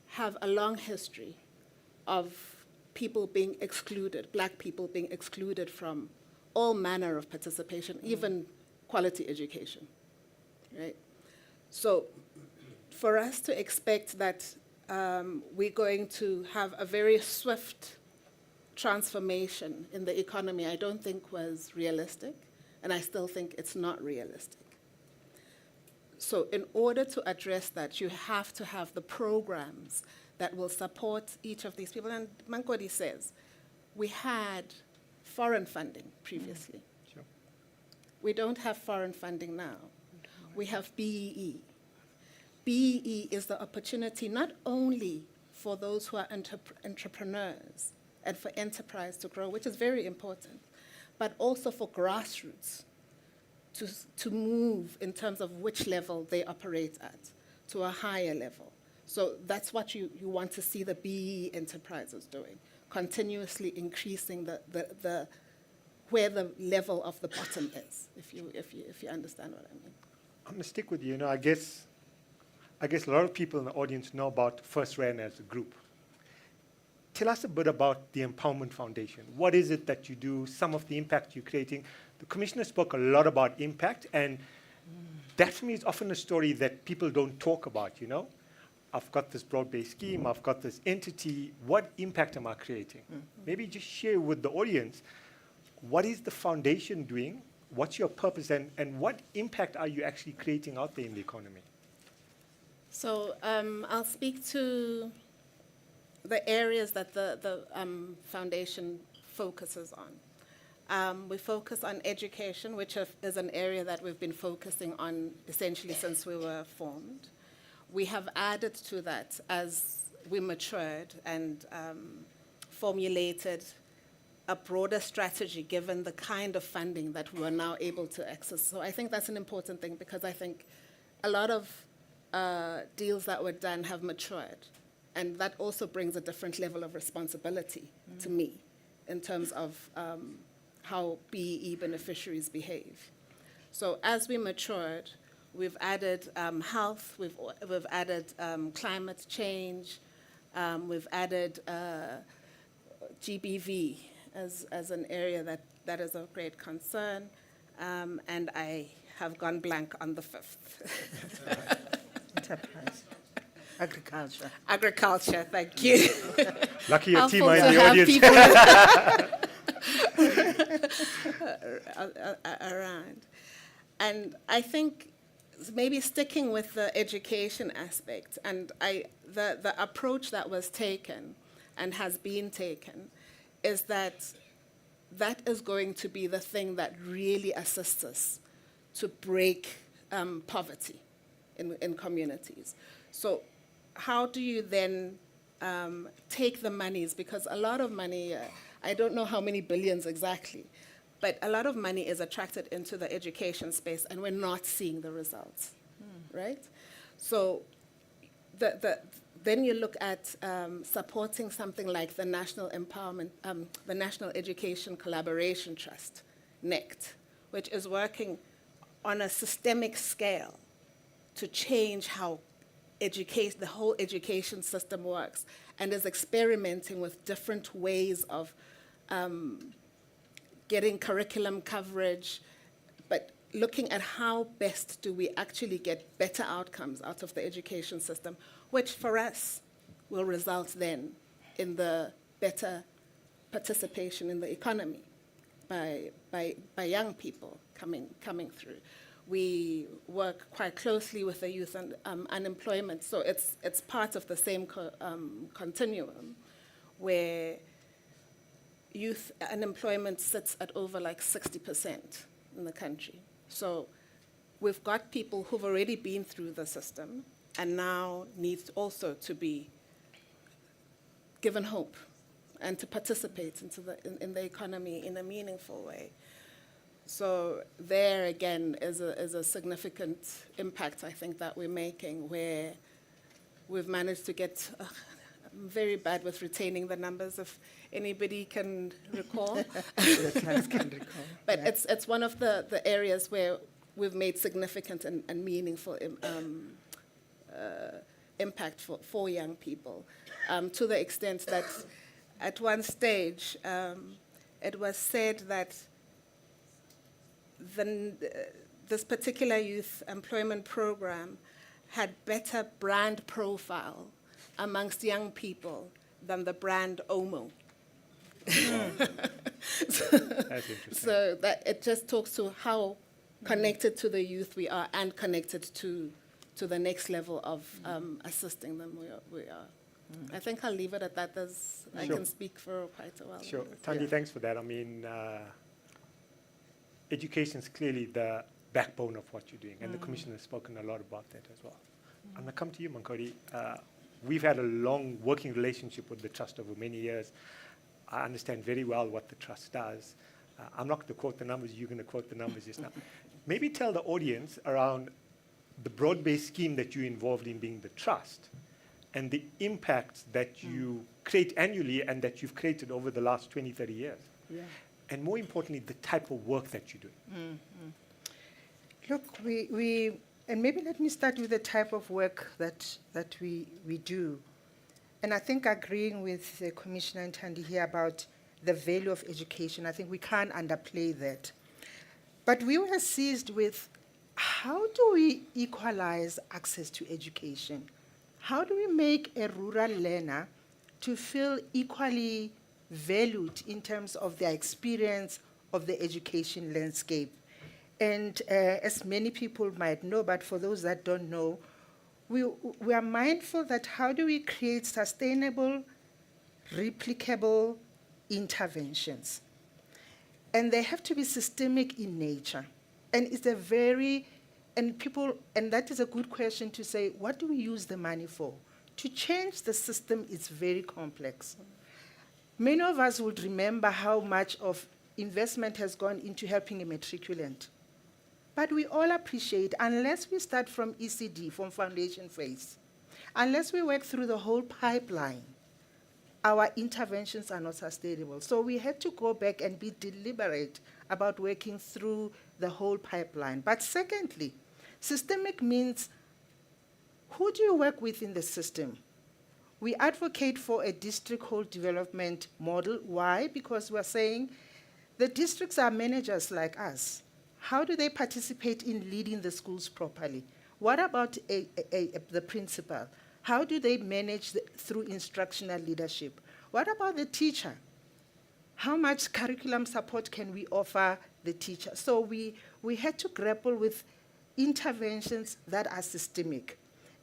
have a long history of people being excluded, black people being excluded from all manner of participation, even quality education, right? So for us to expect that we're going to have a very swift transformation in the economy, I don't think was realistic, and I still think it's not realistic. So in order to address that, you have to have the programs that will support each of these people. And Mankodi says, we had foreign funding previously. Sure. We don't have foreign funding now. We have BEE. BEE is the opportunity not only for those who are entrepreneurs and for enterprise to grow, which is very important, but also for grassroots to move in terms of which level they operate at, to a higher level. So that's what you want to see the BEE enterprises doing, continuously increasing the where the level of the bottom is, if you understand what I mean. I'm going to stick with you. You know, I guess a lot of people in the audience know about First RAN as a group. Tell us a bit about the Empowerment Foundation. What is it that you do, some of the impact you're creating? The Commissioner spoke a lot about impact, and that for me is often a story that people don't talk about, you know? I've got this broad-based scheme, I've got this entity, what impact am I creating? Maybe just share with the audience, what is the foundation doing? What's your purpose, and what impact are you actually creating out there in the economy? So I'll speak to the areas that the foundation focuses on. We focus on education, which is an area that we've been focusing on essentially since we were formed. We have added to that as we matured and formulated a broader strategy given the kind of funding that we are now able to access. So I think that's an important thing, because I think a lot of deals that were done have matured. And that also brings a different level of responsibility to me in terms of how BEE beneficiaries behave. So as we matured, we've added health, we've added climate change, we've added GBV as an area that is of great concern, and I have gone blank on the fifth. Enterprise. Agriculture. Agriculture, thank you. Lucky your team Helpful are in to the have audience. people around. And I think maybe sticking with the education aspect, and the approach that was taken and has been taken is that is going to be the thing that really assists us to break poverty in communities. So how do you then take the monies, because a lot of money, I don't know how many billions exactly, but a lot of money is attracted into the education space and we're not seeing the results, right? So then you look at supporting something like the National Empowerment, the National Education Collaboration Trust, NECT, which is working on a systemic scale to change how the whole education system works, and is experimenting with different ways of getting curriculum coverage, but looking at how best do we actually get better outcomes out of the education system, which for us will result then in the better participation in the economy by young people coming through. We work quite closely with the youth and unemployment, so it's part of the same continuum, where youth unemployment sits at over like 60% in the country. So we've got people who've already been through the system and now need also to be given hope and to participate in the economy in a meaningful way. So there again is a significant impact, I think, that we're making, where we've managed to get, I'm very bad with retaining the numbers, if anybody can recall. The class can recall. But Yeah. it's one of the areas where we've made significant and meaningful impact for young people, to the extent that at one stage it was said that this particular youth employment program had better brand profile amongst young people than the brand Omo. That's interesting. So that it just talks to how connected to the youth we are, and connected to the next level of assisting them we are. I think I'll leave it at that. I Sure. can speak for quite a while. on Sure. this. Thandi, thanks for that. I mean, education is clearly the backbone of what you're doing, and the Commissioner has spoken a lot about that as well. I'm going to come to you, Mankodi. We've had a long working relationship with the Trust over many years. I understand very well what the Trust does. I'm not going to quote the numbers. You're going to quote the numbers just now. Maybe tell the audience around the broad-based scheme that you're involved in, being the Trust, and the impact that you create annually and that you've created over the last 20, 30 years. Yeah. And more importantly, the type of work that you're doing. Look, and maybe let me start with the type of work that we do. And I think agreeing with the Commissioner and Thandi here about the value of education, I think we can't underplay that. But we were seized with, how do we equalize access to education? How do we make a rural learner to feel equally valued in terms of their experience of the education landscape? And as many people might know, but for those that don't know, we are mindful that how do we create sustainable, replicable interventions? And they have to be systemic in nature. And it's a very, and that is a good question to say, what do we use the money for? To change the system is very complex. Many of us would remember how much of investment has gone into helping a matriculant. But we all appreciate, unless we start from ECD, from foundation phase, unless we work through the whole pipeline, our interventions are not sustainable. So we had to go back and be deliberate about working through the whole pipeline. But secondly, systemic means, who do you work with in the system? We advocate for a district whole development model. Why? Because we're saying the districts are managers like us. How do they participate in leading the schools properly? What about the principal? How do they manage through instructional leadership? What about the teacher? How much curriculum support can we offer the teacher? So we had to grapple with interventions that are systemic.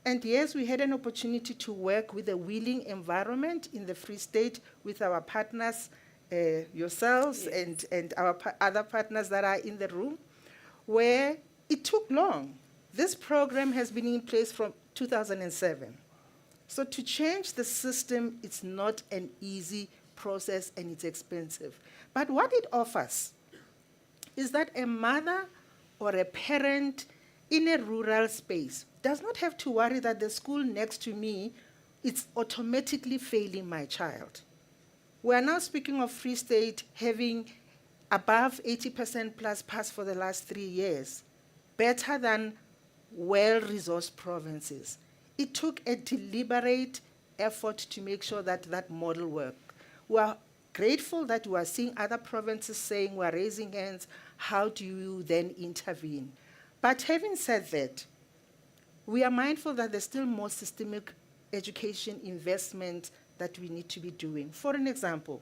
And yes, we had an opportunity to work with a willing environment in the Free State with our partners, yourselves, and our other partners that are in the room, where it took long. This program has been in place from 2007. So to change the system, it's not an easy process and it's expensive. But what it offers is that a mother or a parent in a rural space does not have to worry that the school next to me is automatically failing my child. We are now speaking of Free State having above 80% plus pass for the last 3 years, better than well-resourced provinces. It took a deliberate effort to make sure that that model worked. We are grateful that we are seeing other provinces saying we are raising hands. How do you then intervene? But having said that, we are mindful that there's still more systemic education investment that we need to be doing. For an example,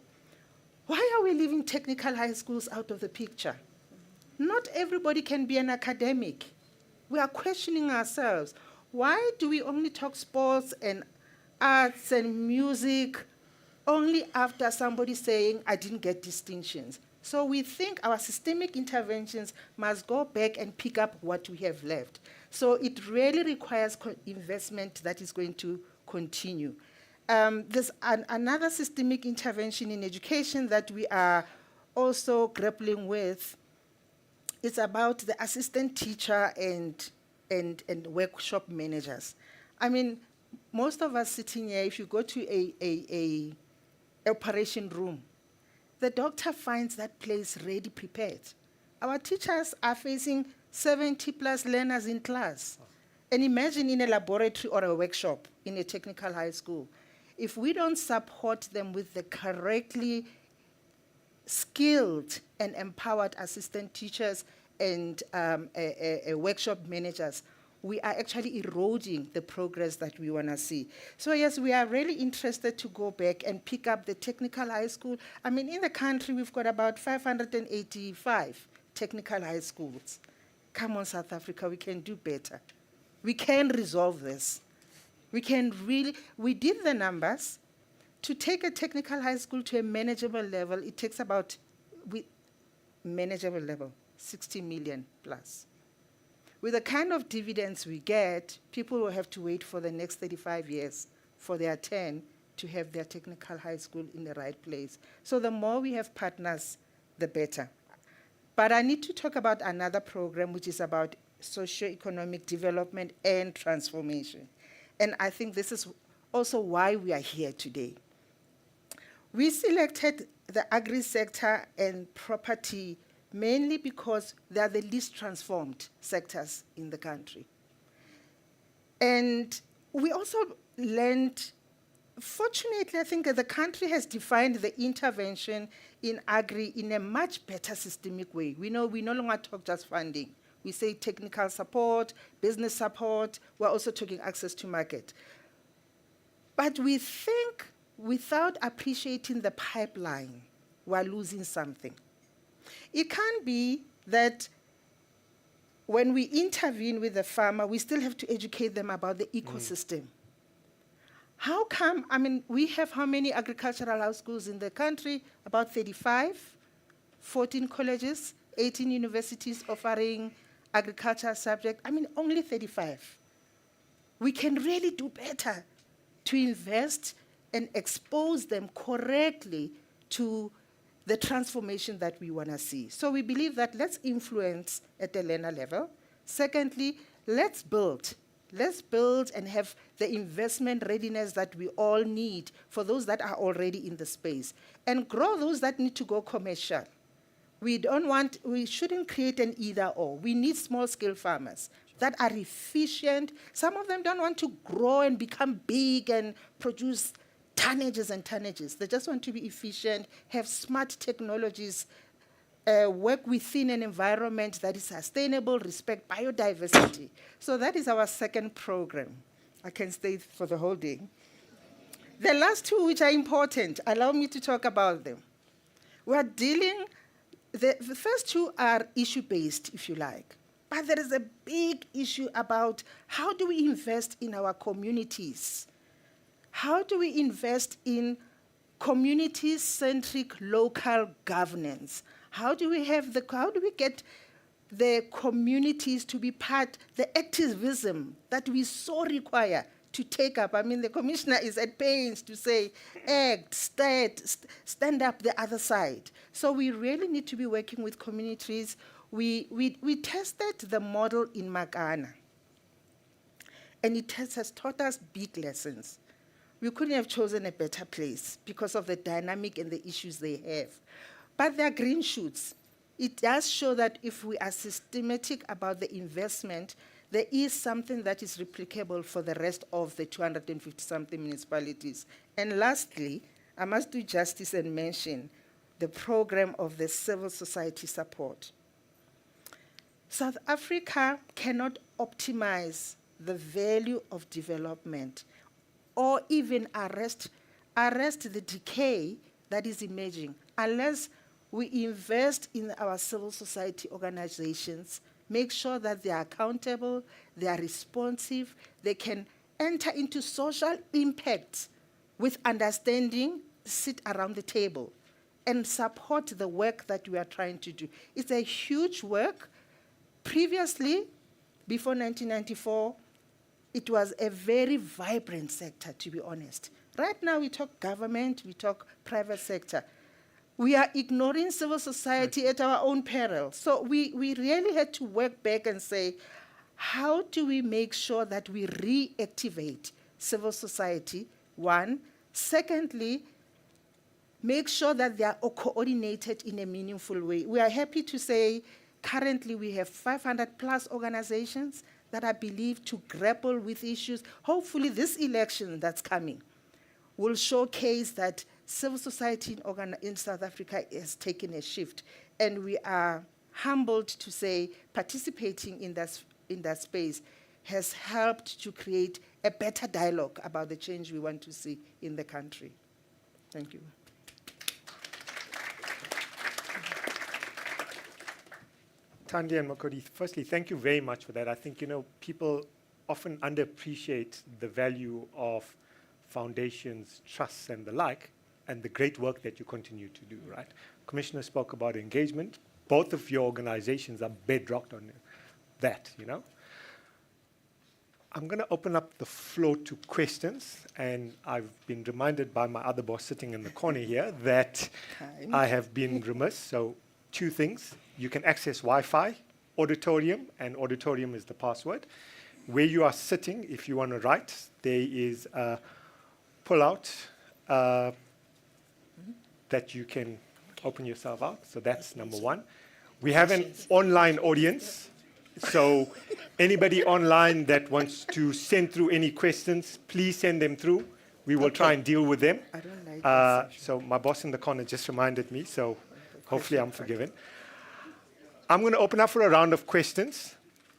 why are we leaving technical high schools out of the picture? Not everybody can be an academic. We are questioning ourselves. Why do we only talk sports and arts and music only after somebody saying, I didn't get distinctions? So we think our systemic interventions must go back and pick up what we have left. So it really requires investment that is going to continue. There's another systemic intervention in education that we are also grappling with. It's about the assistant teacher and workshop managers. I mean, most of us sitting here, if you go to a operation room, the doctor finds that place ready prepared. Our teachers are facing 70 plus learners in class. And imagine in a laboratory or a workshop in a technical high school, if we don't support them with the correctly skilled and empowered assistant teachers and workshop managers, we are actually eroding the progress that we want to see. So yes, we are really interested to go back and pick up the technical high school. I mean, in the country, we've got about 585 technical high schools. Come on, South Africa, we can do better. We can resolve this. We can really, we did the numbers. To take a technical high school to a manageable level, it takes about, manageable level, 60 million plus. With the kind of dividends we get, people will have to wait for the next 35 years for their turn to have their technical high school in the right place. So the more we have partners, the better. But I need to talk about another program which is about socio-economic development and transformation. And I think this is also why we are here today. We selected the agri-sector and property mainly because they are the least transformed sectors in the country. And we also learned, fortunately, I think that the country has defined the intervention in agri in a much better systemic way. We no longer talk just funding. We say technical support, business support. We're also talking access to market. But we think without appreciating the pipeline, we're losing something. It can't be that when we intervene with the farmer, we still have to educate them about the ecosystem. How come, I mean, we have how many agricultural house schools in the country? About 35, 14 colleges, 18 universities offering agricultural subject. I mean, only 35. We can really do better to invest and expose them correctly to the transformation that we want to see. So we believe that let's influence at the learner level. Secondly, let's build and have the investment readiness that we all need for those that are already in the space, and grow those that need to go commercial. We shouldn't create an either or. We need small-scale farmers that are efficient. Some of them don't want to grow and become big and produce tonnages and tonnages. They just want to be efficient, have smart technologies, work within an environment that is sustainable, respect biodiversity. So that is our second program. I can stay for the whole day. The last two, which are important, allow me to talk about them. We are dealing, the first two are issue-based, if you like. But there is a big issue about how do we invest in our communities? How do we invest in community-centric local governance? How do we get the communities to be part, the activism that we so require to take up? I mean, the commissioner is at pains to say, act, stand up the other side. So we really need to be working with communities. We tested the model in Makana, and it has taught us big lessons. We couldn't have chosen a better place because of the dynamic and the issues they have. But there are green shoots. It does show that if we are systematic about the investment, there is something that is replicable for the rest of the 250-something municipalities. And lastly, I must do justice and mention the program of the civil society support. South Africa cannot optimize the value of development or even arrest the decay that is emerging unless we invest in our civil society organizations, make sure that they are accountable, they are responsive, they can enter into social impact with understanding, sit around the table, and support the work that we are trying to do. It's a huge work. Previously, before 1994, it was a very vibrant sector, to be honest. Right now, we talk government, we talk private sector. We are ignoring civil society at our own peril. So we really had to work back and say, how do we make sure that we reactivate civil society, one? Secondly, make sure that they are coordinated in a meaningful way. We are happy to say currently we have 500 plus organizations that are believed to grapple with issues. Hopefully this election that's coming will showcase that civil society in South Africa has taken a shift, and we are humbled to say participating in that space has helped to create a better dialogue about the change we want to see in the country. Thank you. Thandi and Makodi, firstly, thank you very much for that. I think, people often underappreciate the value of foundations, trusts, and the like, and the great work that you continue to do, right? Commissioner spoke about engagement. Both of your organizations are bedrocked on that, I'm going to open up the floor to questions, and I've been reminded by my other boss sitting in the corner here that I have been remiss. So 2 things. You can access Wi-Fi, auditorium, and auditorium is the password. Where you are sitting, if you want to write, there is a pull-out that you can open yourself out. So that's number 1. We have an online audience. So anybody online that wants to send through any questions, please send them through. We will try and deal with them. I don't like this session. So my boss in the corner just reminded me, so hopefully I'm forgiven. I'm going to open up for a round of questions.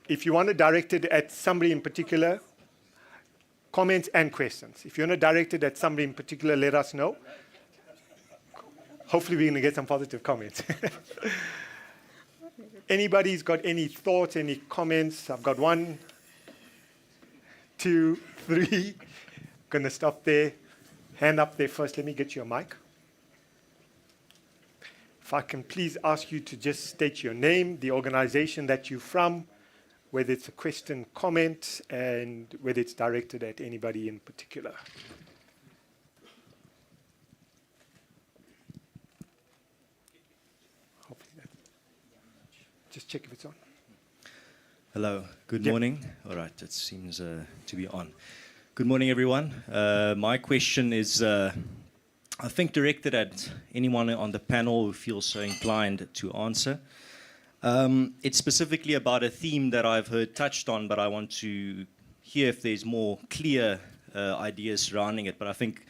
If you want to direct it at somebody in particular, comments and questions. If you want to direct it at somebody in particular, let us know. Hopefully we're going to get some positive comments. Anybody's got any thoughts, any comments? I've got 1, 2, 3. Going to stop there. Hand up there first. Let me get you a mic. If I can please ask you to just state your name, the organization that you're from, whether it's a question, comment, and whether it's directed at anybody in particular. Just check if it's on. Hello, good morning. All right, it seems to be on. Good morning, everyone. My question is, I think, directed at anyone on the panel who feels so inclined to answer. It's specifically about a theme that I've heard touched on, but I want to hear if there's more clear ideas surrounding it. But I think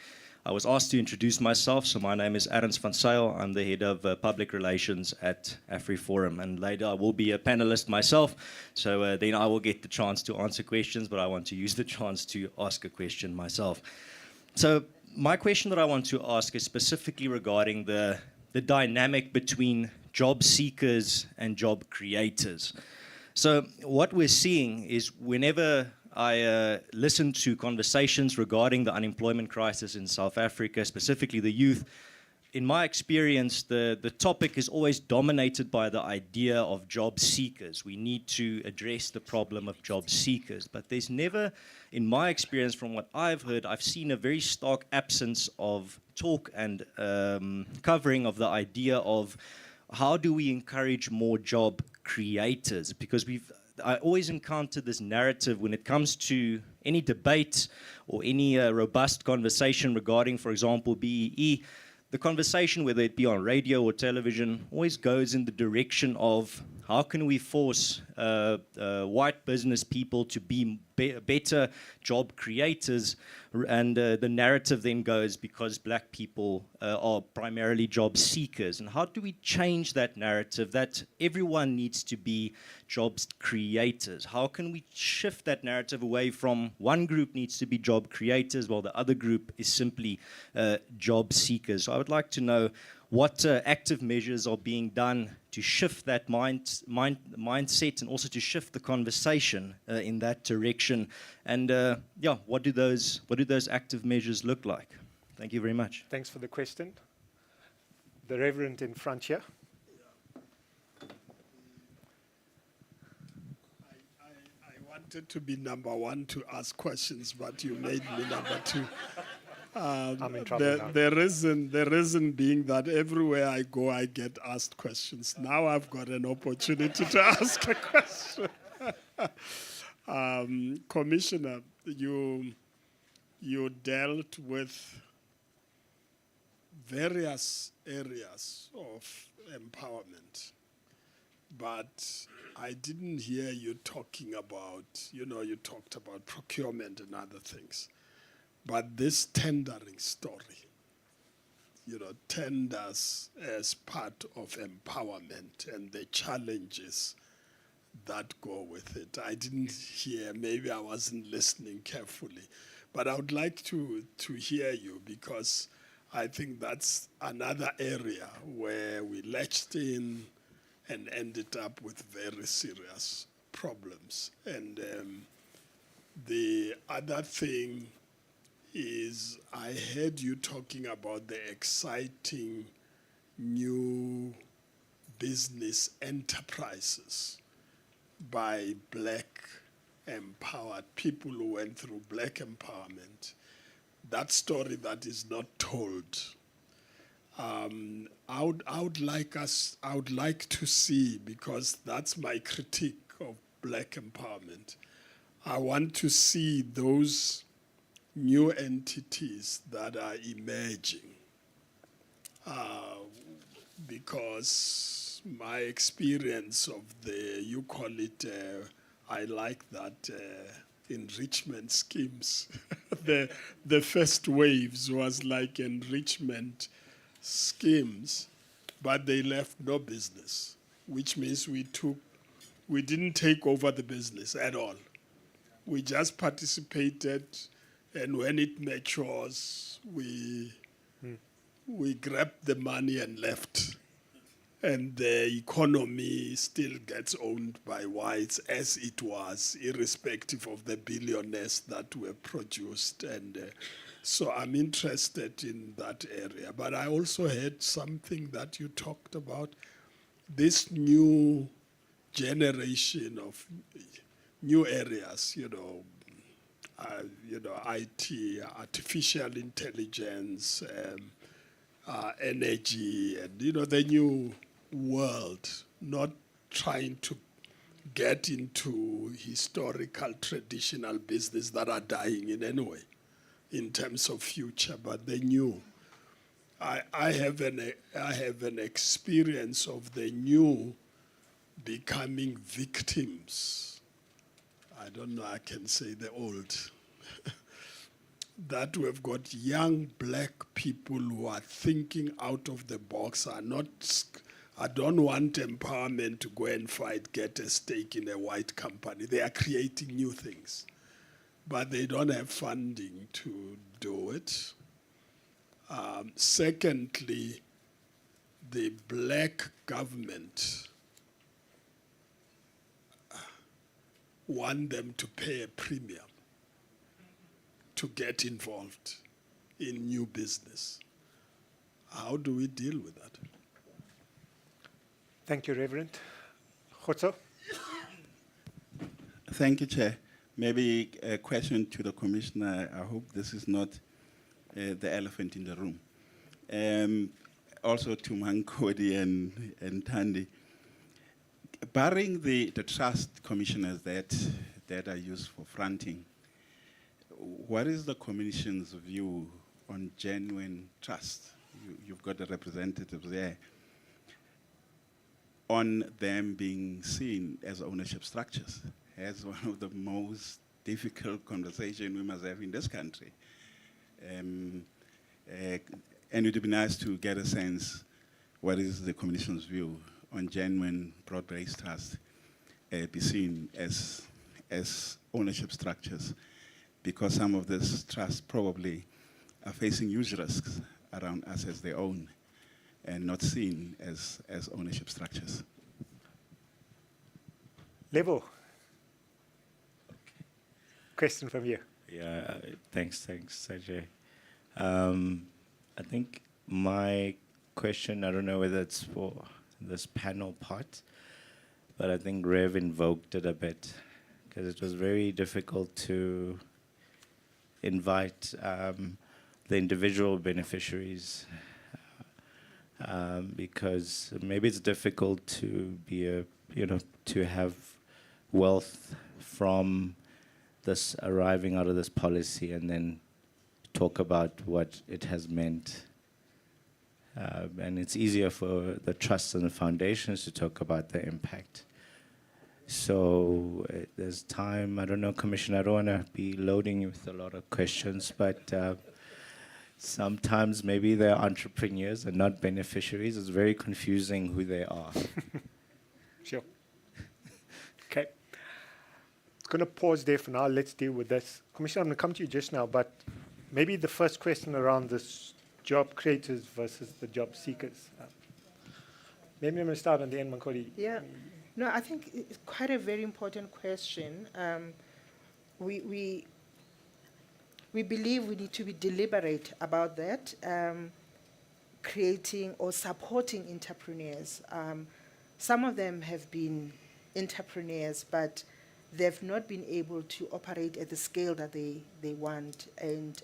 I was asked to introduce myself, so my name is Arends van Zyl. I'm the head of public relations at AfriForum, and later I will be a panelist myself, so then I will get the chance to answer questions, but I want to use the chance to ask a question myself. So my question that I want to ask is specifically regarding the dynamic between job seekers and job creators. So what we're seeing is whenever I listen to conversations regarding the unemployment crisis in South Africa, specifically the youth, in my experience, the topic is always dominated by the idea of job seekers. We need to address the problem of job seekers. But there's never, in my experience, from what I've heard, I've seen a very stark absence of talk and covering of the idea of how do we encourage more job creators? Because I always encounter this narrative when it comes to any debate or any robust conversation regarding, for example, BEE. The conversation, whether it be on radio or television, always goes in the direction of how can we force white business people to be better job creators, and the narrative then goes because black people are primarily job seekers. And how do we change that narrative that everyone needs to be job creators? How can we shift that narrative away from one group needs to be job creators while the other group is simply job seekers? So I would like to know what active measures are being done to shift that mindset and also to shift the conversation in that direction. And what do those active measures look like? Thank you very much. Thanks for the question. The Reverend in front here. I wanted to be number one to ask questions, but you made me number two. I'm in trouble now. The reason being that everywhere I go, I get asked questions. Now I've got an opportunity to ask a question. Commissioner, you dealt with various areas of empowerment, but I didn't hear you talking about, you talked about procurement and other things. But this tendering story, tenders as part of empowerment and the challenges that go with it. I didn't hear, maybe I wasn't listening carefully, but I would like to hear you, because I think that's another area where we latched in and ended up with very serious problems. And the other thing is, I heard you talking about the exciting new business enterprises by black empowered people who went through black empowerment. That story that is not told. I would like to see, because that's my critique of black empowerment. I want to see those new entities that are emerging, because my experience of you call it, I like that, enrichment schemes. the first waves was like enrichment schemes, but they left no business, which means we didn't take over the business at all. We just participated. And when it matures, we grabbed the money and left. And the economy still gets owned by whites as it was, irrespective of the billionaires that were produced. And so I'm interested in that area. But I also heard something that you talked about, this new generation of new areas, IT, artificial intelligence, energy, and the new world, not trying to get into historical, traditional business that are dying in any way, in terms of future, but the new. I have an experience of the new becoming victims. I don't know, I can say the old. That we've got young black people who are thinking out of the box, I don't want empowerment to go and fight, get a stake in a white company. They are creating new things, but they don't have funding to do it. Secondly, the black government want them to pay a premium to get involved in new business. How do we deal with that? Thank you, Reverend. Khotso? Thank you, Chair. Maybe a question to the Commissioner. I hope this is not the elephant in the room. Also to Mankodi and Tandi. Barring the trust commissioners that are used for fronting, what is the Commission's view on genuine trust? You've got the representatives there. On them being seen as ownership structures, as one of the most difficult conversations we must have in this country. And it would be nice to get a sense what is the Commission's view on genuine broad-based trust be seen as ownership structures, because some of this trust probably are facing huge risks around assets they own and not seen as ownership structures. Lebo? Question from you. Yeah, thanks, Sanjay. I think my question, I don't know whether it's for this panel part, but I think Rev invoked it a bit, because it was very difficult to invite the individual beneficiaries, because maybe it's difficult to be to have wealth from this arriving out of this policy and then talk about what it has meant. And it's easier for the trusts and the foundations to talk about the impact. So there's time, I don't know, Commissioner, I don't want to be loading you with a lot of questions, but sometimes maybe they're entrepreneurs and not beneficiaries. It's very confusing who they are. Sure. Okay. Going to pause there for now. Let's deal with this. Commissioner, I'm going to come to you just now, but maybe the first question around this job creators versus the job seekers. Maybe I'm going to start on the end, Mankodi. Yeah. No, I think it's quite a very important question. We believe we need to be deliberate about that, creating or supporting entrepreneurs. Some of them have been entrepreneurs, but they've not been able to operate at the scale that they want. And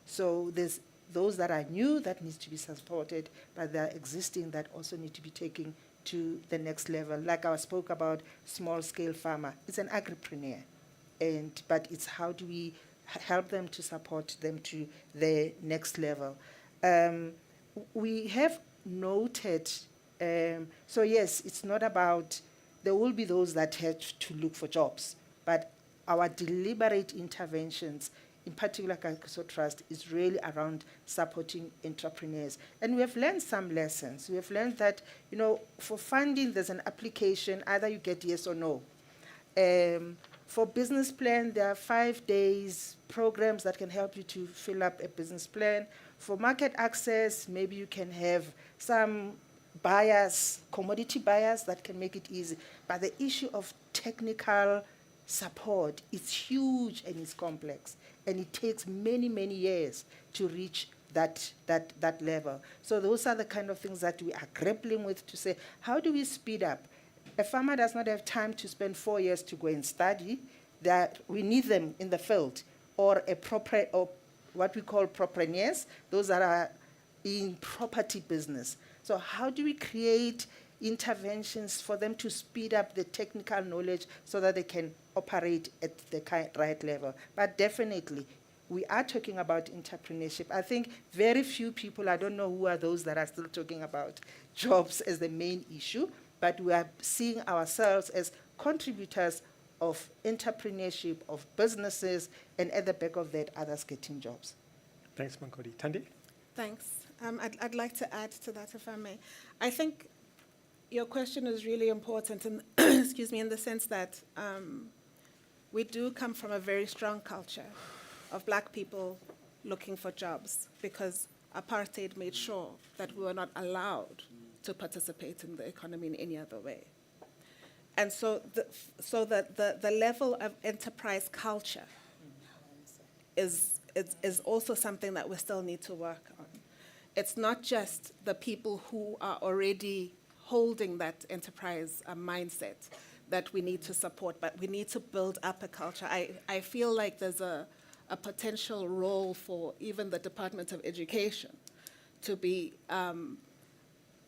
so there's those that are new that needs to be supported, but there are existing that also need to be taken to the next level. Like I spoke about small-scale farmer. It's an agripreneur, but it's how do we help them to support them to the next level. We have noted, so yes, it's not about, there will be those that have to look for jobs, but our deliberate interventions, in particular Kagiso Trust, is really around supporting entrepreneurs. And we have learned some lessons. We have learned that, for funding, there's an application, either you get yes or no. For business plan, there are 5 days programs that can help you to fill up a business plan. For market access, maybe you can have some buyers, commodity buyers that can make it easy. But the issue of technical support, it's huge and it's complex. And it takes many, many years to reach that level. So those are the kind of things that we are grappling with to say, how do we speed up? A farmer does not have time to spend 4 years to go and study. That we need them in the field, or what we call propreneurs, those that are in property business. So how do we create interventions for them to speed up the technical knowledge so that they can operate at the right level? But definitely, we are talking about entrepreneurship. I think very few people, I don't know who are those that are still talking about jobs as the main issue, but we are seeing ourselves as contributors of entrepreneurship, of businesses, and at the back of that, others getting jobs. Thanks, Mankodi. Tandi? Thanks. I'd like to add to that, if I may. I think your question is really important, in, excuse me, in the sense that we do come from a very strong culture of black people looking for jobs, because apartheid made sure that we were not allowed to participate in the economy in any other way. And so the level of enterprise culture is also something that we still need to work on. It's not just the people who are already holding that enterprise mindset that we need to support, but we need to build up a culture. I feel like there's a potential role for even the Department of Education to be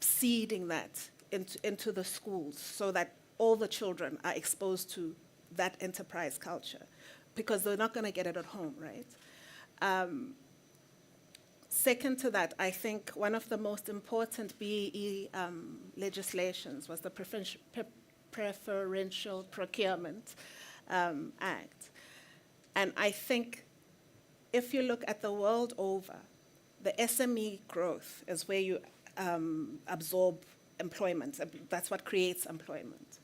seeding that into the schools so that all the children are exposed to that enterprise culture, because they're not going to get it at home, right? Second to that, I think one of the most important BEE legislations was the Preferential Procurement Act. And I think if you look at the world over, the SME growth is where you absorb employment. That's what creates employment.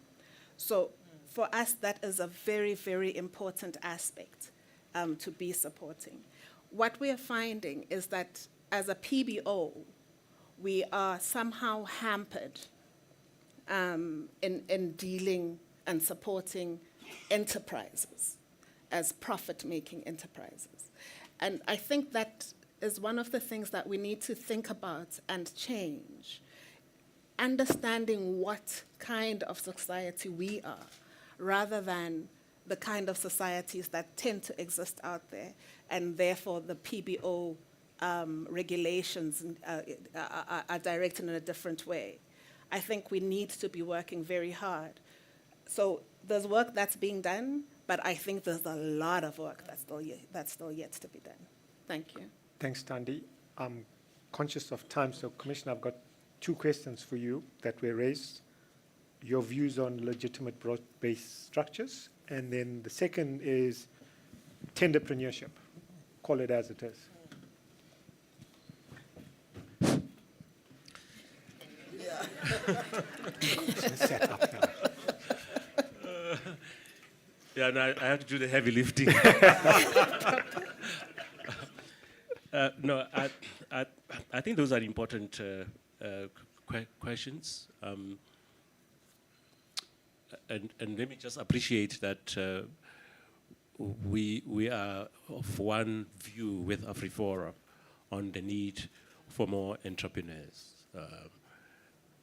So for us, that is a very, very important aspect to be supporting. What we are finding is that as a PBO, we are somehow hampered in dealing and supporting enterprises as profit-making enterprises. And I think that is one of the things that we need to think about and change. Understanding what kind of society we are, rather than the kind of societies that tend to exist out there, and therefore the PBO regulations are directed in a different way. I think we need to be working very hard. So there's work that's being done, but I think there's a lot of work that's still yet to be done. Thank you. Thanks, Tandi. I'm conscious of time, so Commissioner, I've got 2 questions for you that were raised. Your views on legitimate broad-based structures, and then the second is tenderpreneurship. Call it as it is. Set up now. Yeah, no, I have to do the heavy lifting. No, I think those are important questions. And let me just appreciate that we are of one view with AfriForum on the need for more entrepreneurs.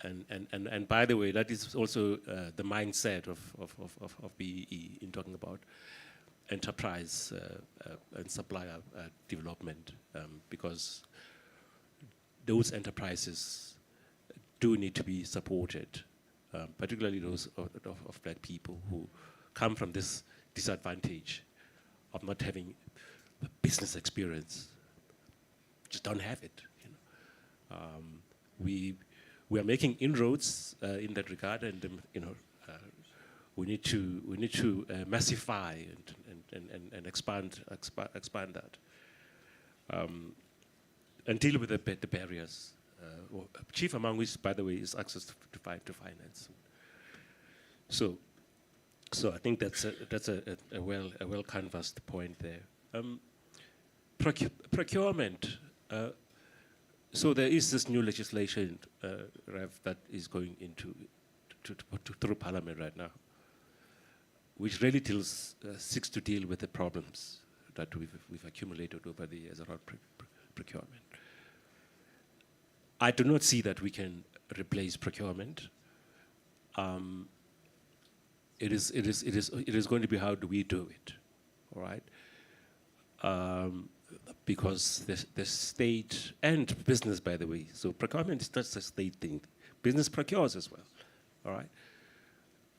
And by the way, that is also the mindset of BEE in talking about enterprise and supplier development, because those enterprises do need to be supported, particularly those of black people who come from this disadvantage of not having a business experience, just don't have it. You know. We are making inroads in that regard, and we need to massify and expand that, and deal with the barriers. Chief among which, by the way, is access to finance. So I think that's a well canvassed point there. Procurement. So there is this new legislation, Rev, that is going through Parliament right now, which really seeks to deal with the problems that we've accumulated over the years around procurement. I do not see that we can replace procurement. It is going to be how do we do it, all right? Because the state and business, by the way, so procurement is not a state thing. Business procures as well, all right?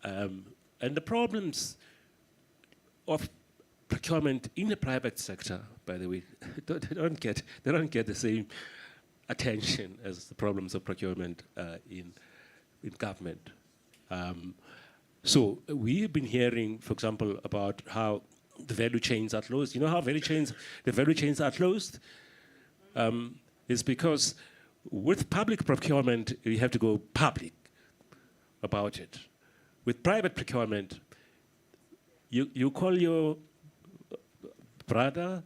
And the problems of procurement in the private sector, by the way, they don't get the same attention as the problems of procurement in government. So we've been hearing, for example, about how the value chains are closed. You know how the value chains are closed? It's because with public procurement, you have to go public about it. With private procurement, you call your brother,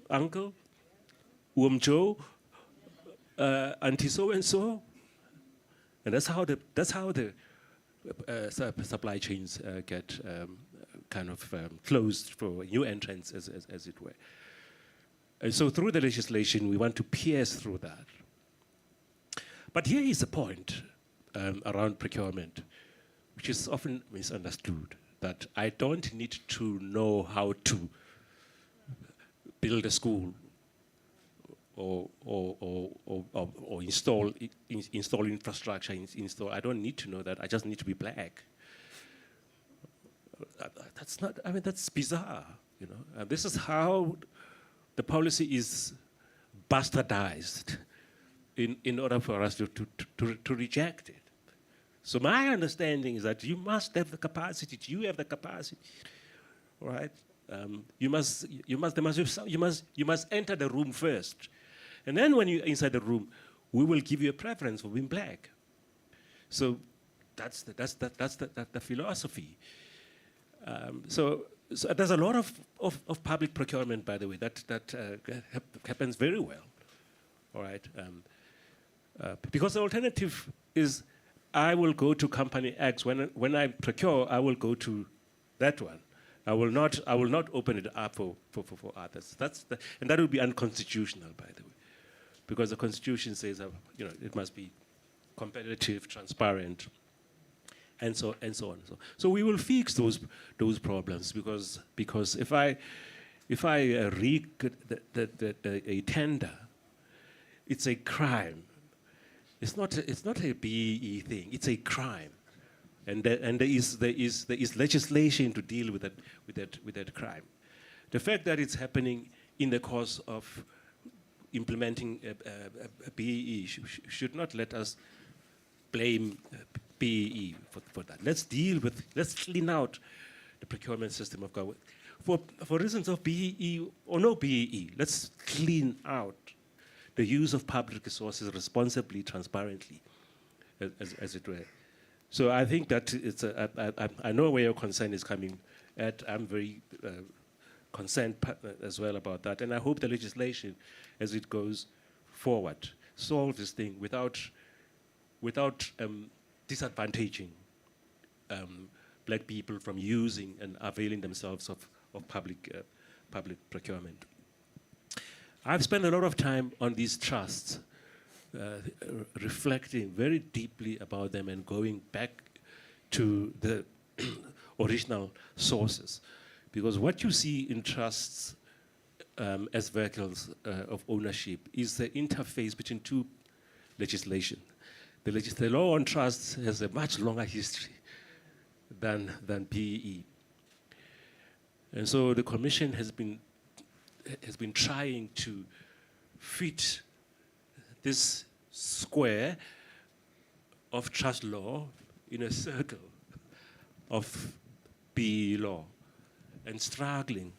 uncle, Joe, auntie so and so, and that's how the supply chains get kind of closed for new entrants, as it were. And so through the legislation, we want to pierce through that. But here is a point around procurement, which is often misunderstood, that I don't need to know how to build a school or install infrastructure. I don't need to know that. I just need to be black. That's not. I mean, that's bizarre. You know, and this is how the policy is bastardized in order for us to reject it. So my understanding is that you must have the capacity. You have the capacity, right? You must enter the room first, and then when you're inside the room, we will give you a preference for being black. So that's the philosophy. So there's a lot of public procurement, by the way, that happens very well. All right, because the alternative is I will go to company X when I procure. I will go to that one. I will not open it up for others. And that would be unconstitutional, by the way, because the Constitution says it must be competitive, transparent, and so on. So we will fix those problems because if I read a tender, it's a crime. It's not a BEE thing. It's a crime. And there is legislation to deal with that crime. The fact that it's happening in the course of implementing a BEE should not let us blame BEE for that. Let's clean out the procurement system of government. For reasons of BEE or no BEE, let's clean out the use of public resources responsibly, transparently, as it were. So I think that I know where your concern is coming at. I'm very concerned as well about that. And I hope the legislation, as it goes forward, solve this thing without disadvantaging black people from using and availing themselves of public procurement. I've spent a lot of time on these trusts, reflecting very deeply about them and going back to the original sources. Because what you see in trusts as vehicles of ownership is the interface between two legislation. The law on trusts has a much longer history than BEE. And so the Commission has been trying to fit this square of trust law in a circle of BEE law, and struggling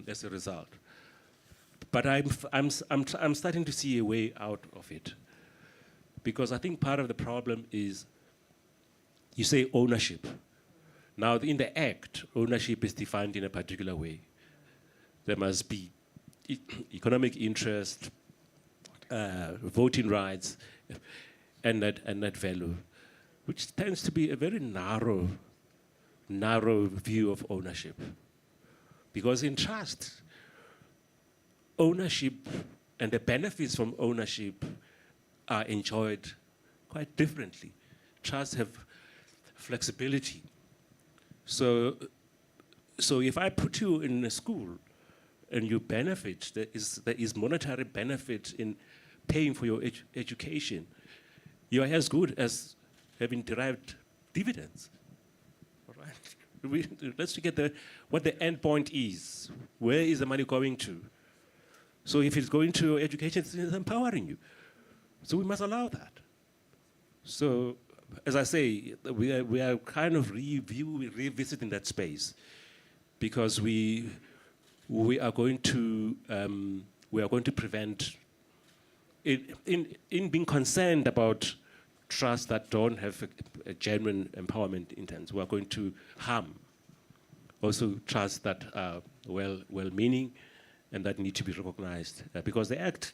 as a result. But I'm starting to see a way out of it, because I think part of the problem is you say ownership. Now in the Act, ownership is defined in a particular way. There must be economic interest, voting rights, and net value, which tends to be a very narrow view of ownership. Because in trust, ownership and the benefits from ownership are enjoyed quite differently. Trusts have flexibility. So if I put you in a school and you benefit, there is monetary benefit in paying for your education, you are as good as having derived dividends. All right? Let's look at what the end point is. Where is the money going to? So if it's going to education, it's empowering you. So we must allow that. So, as I say, we are kind of revisiting that space, because we are going to prevent it in being concerned about trusts that don't have a genuine empowerment intent. We are going to harm also trusts that are well-meaning and that need to be recognized, because the Act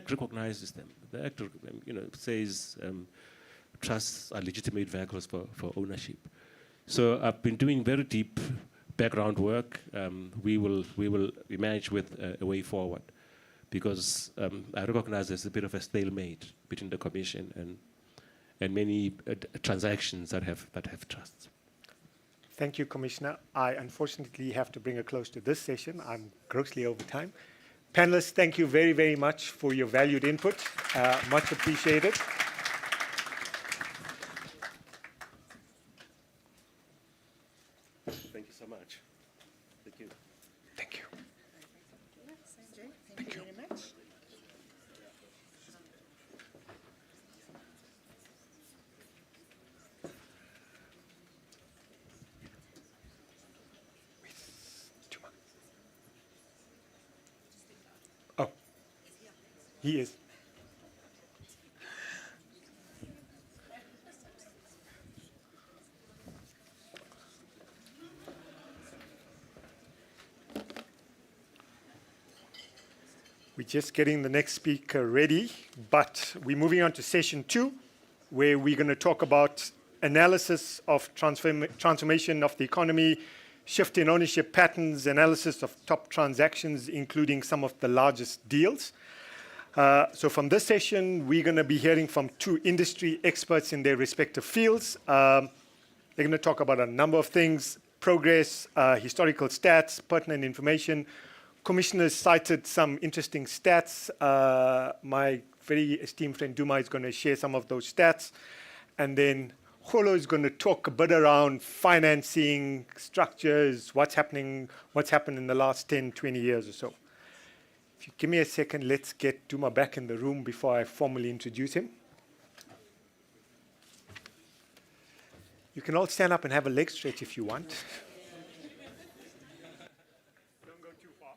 recognizes them. The Act, says trusts are legitimate vehicles for ownership. So I've been doing very deep background work. We manage with a way forward, because I recognize there's a bit of a stalemate between the Commission and many transactions that have trusts. Thank you, Commissioner. I unfortunately have to bring a close to this session. I'm grossly over time. Panelists, thank you very, very much for your valued input. Much appreciated. Thank you so much. Thank you. Thank you. Sanjay, thank you very much. Oh, he is. We're just getting the next speaker ready, but we're moving on to session 2, where we're going to talk about analysis of transformation of the economy, shift in ownership patterns, analysis of top transactions, including some of the largest deals. So from this session, we're going to be hearing from 2 industry experts in their respective fields. They're going to talk about a number of things: progress, historical stats, pertinent information. Commissioners cited some interesting stats. My very esteemed friend Duma is going to share some of those stats. And then Kholo is going to talk a bit around financing, structures, what's happened in the last 10, 20 years or so. If you give me a second, let's get Duma back in the room before I formally introduce him. You can all stand up and have a leg stretch if you want. Don't go too far.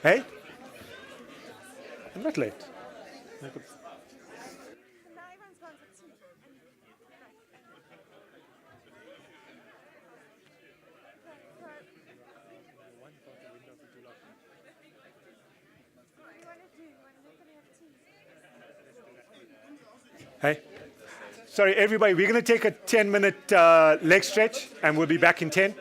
Hey? I'm not late. Hey? Sorry, everybody, we're going to take a 10-minute leg stretch, and we'll be back in 10.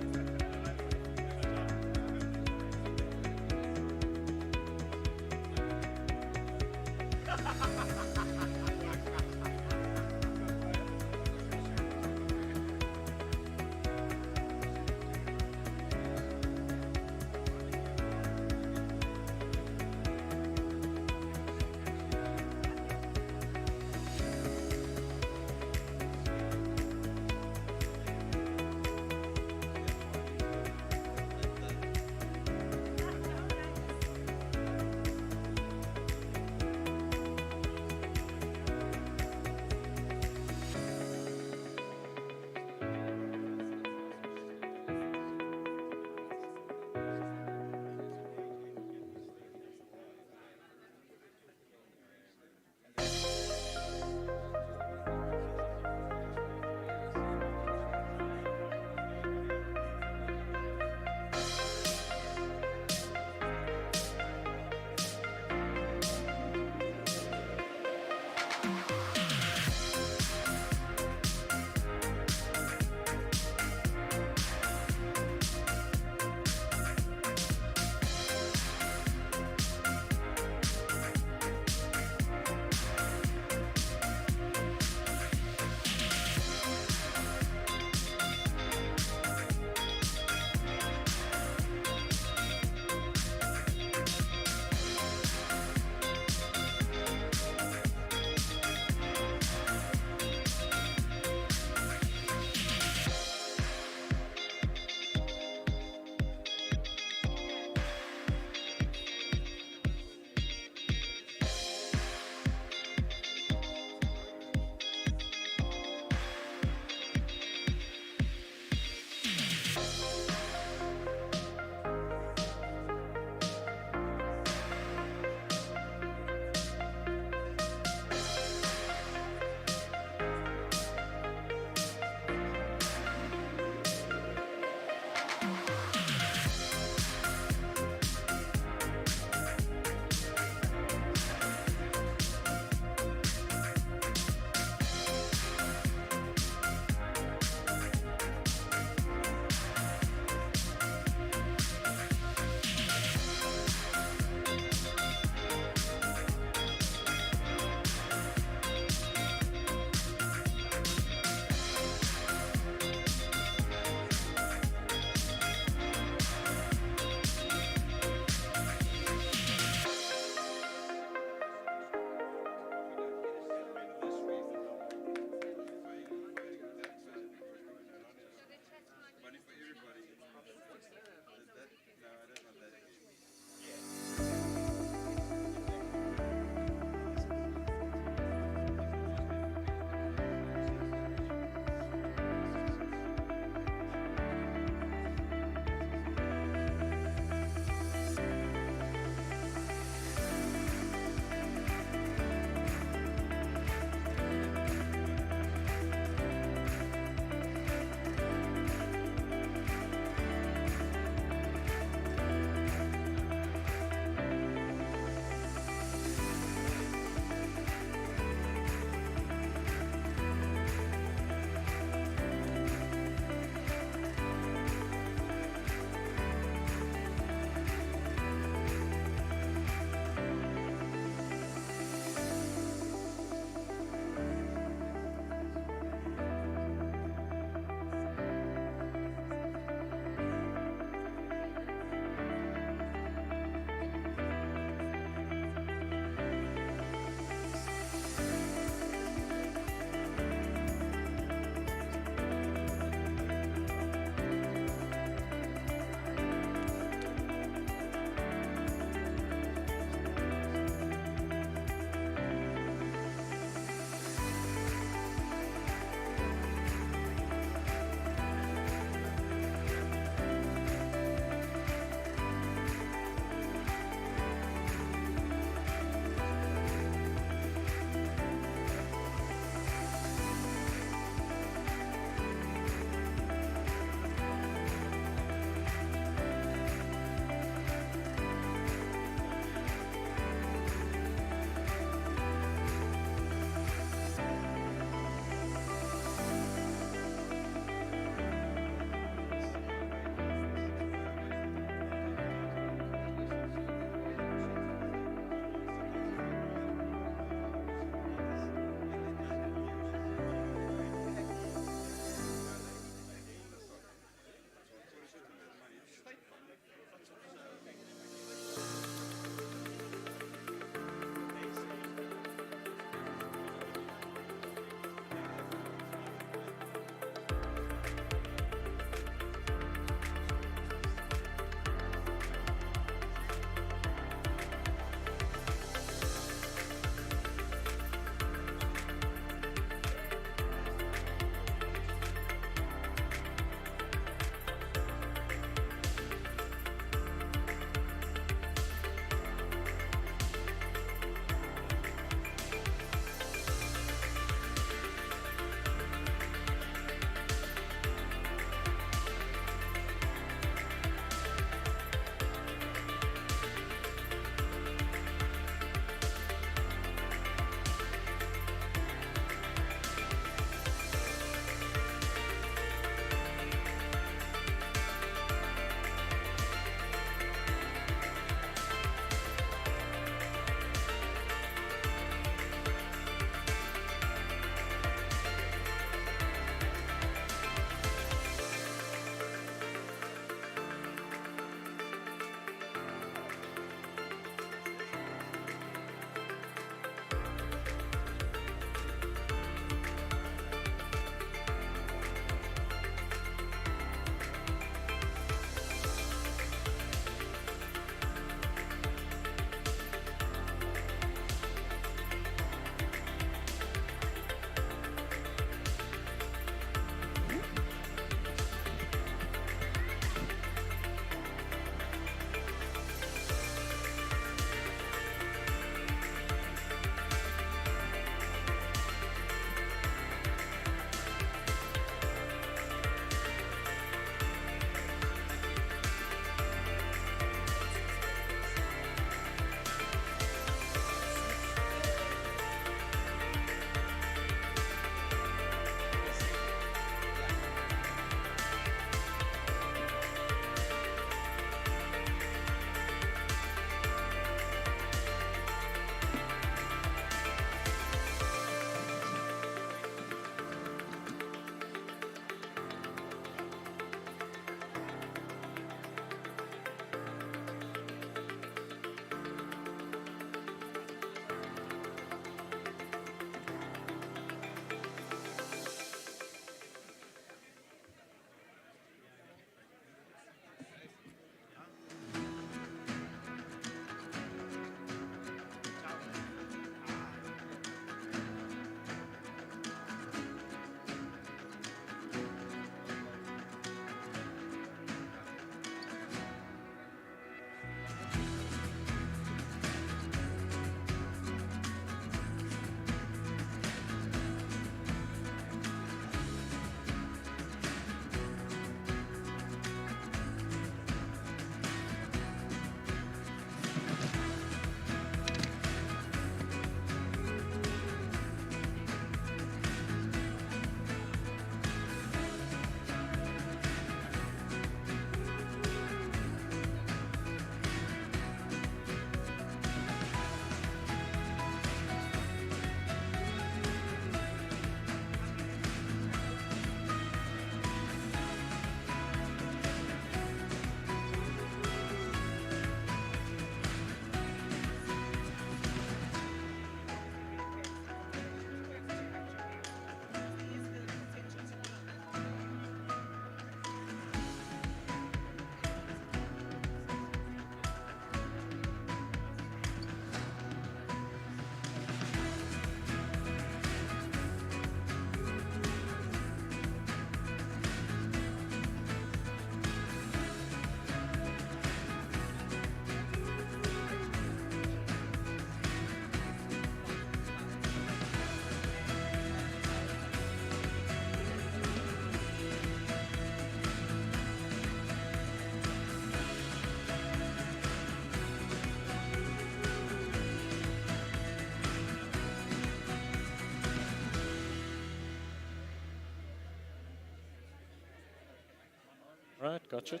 Right, gotcha.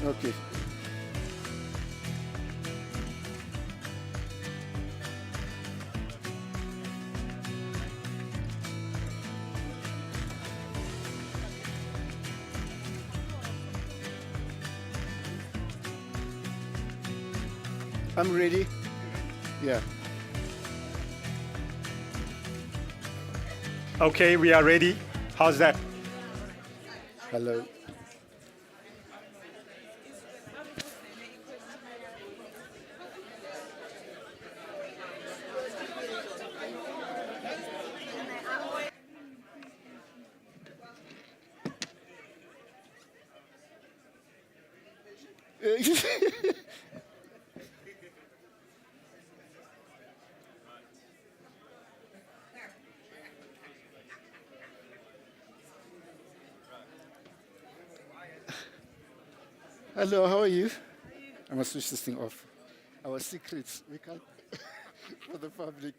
Okay. I'm ready. Yeah. Okay, we are ready. How's that? Hello. Hello, how are you? I must switch this thing off. Our secrets, we can't, for the public.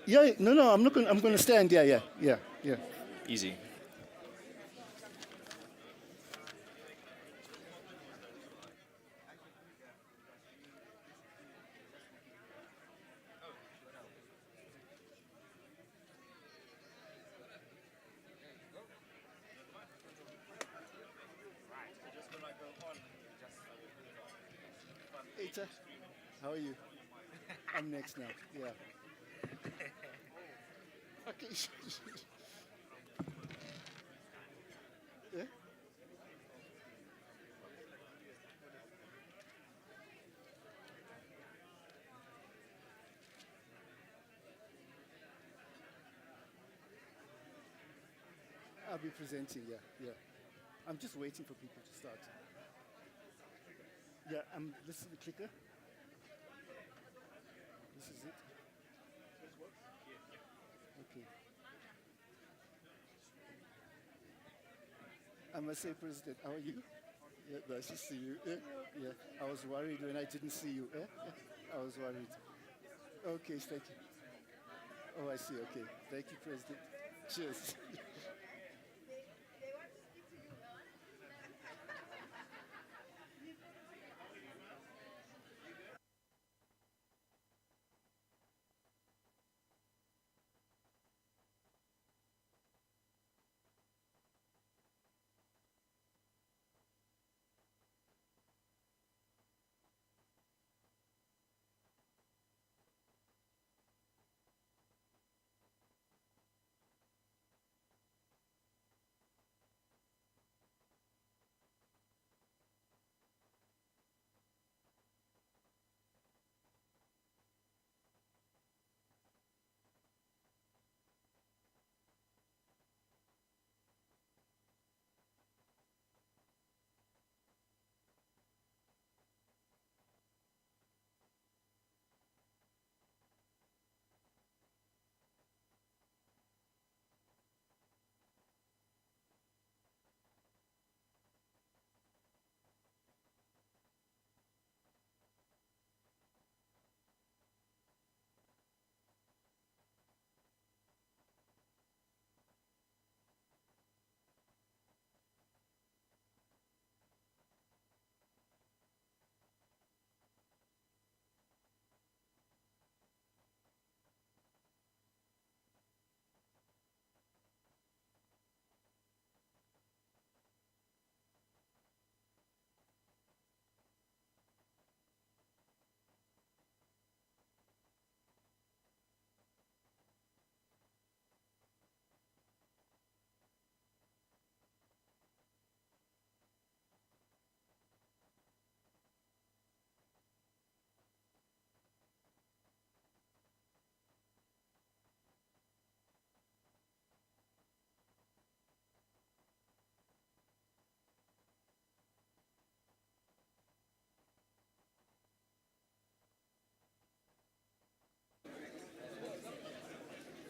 Yeah, no, I'm not going. I'm going to stand. Yeah. Easy. Eta, how are you? I'm next now. Yeah. Okay. Yeah? I'll be presenting. Yeah. I'm just waiting for people to start. Yeah. This is the clicker. This is it. Okay. I must say, President, how are you? Yeah, nice to see you. Yeah. I was worried when I didn't see you. I was worried. Okay, thank you. Oh, I see. Okay. Thank you, President. Cheers.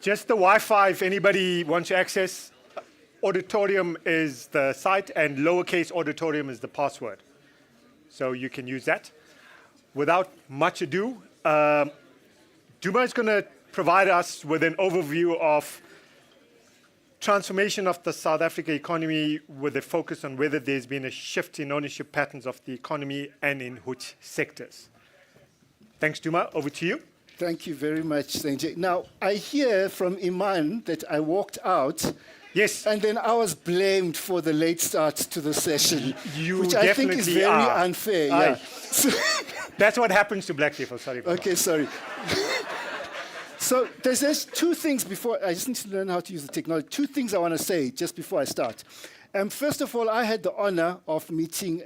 Just the Wi-Fi, if anybody wants to access. Auditorium is the site, and lowercase auditorium is the password. So you can use that. Without much ado, Duma is going to provide us with an overview of transformation of the South Africa economy with a focus on whether there's been a shift in ownership patterns of the economy and in which sectors. Thanks, Duma. Over to you. Thank you very much, Sanjay. Now, I hear from Iman that I walked out. Yes. And then I was blamed for the late start to the session, You which I think is definitely very are. unfair. Aye. Yeah. So That's what happens to black people. Sorry. okay, sorry. So there's two things before, I just need to learn how to use the technology. Two things I want to say just before I start. First of all, I had the honor of meeting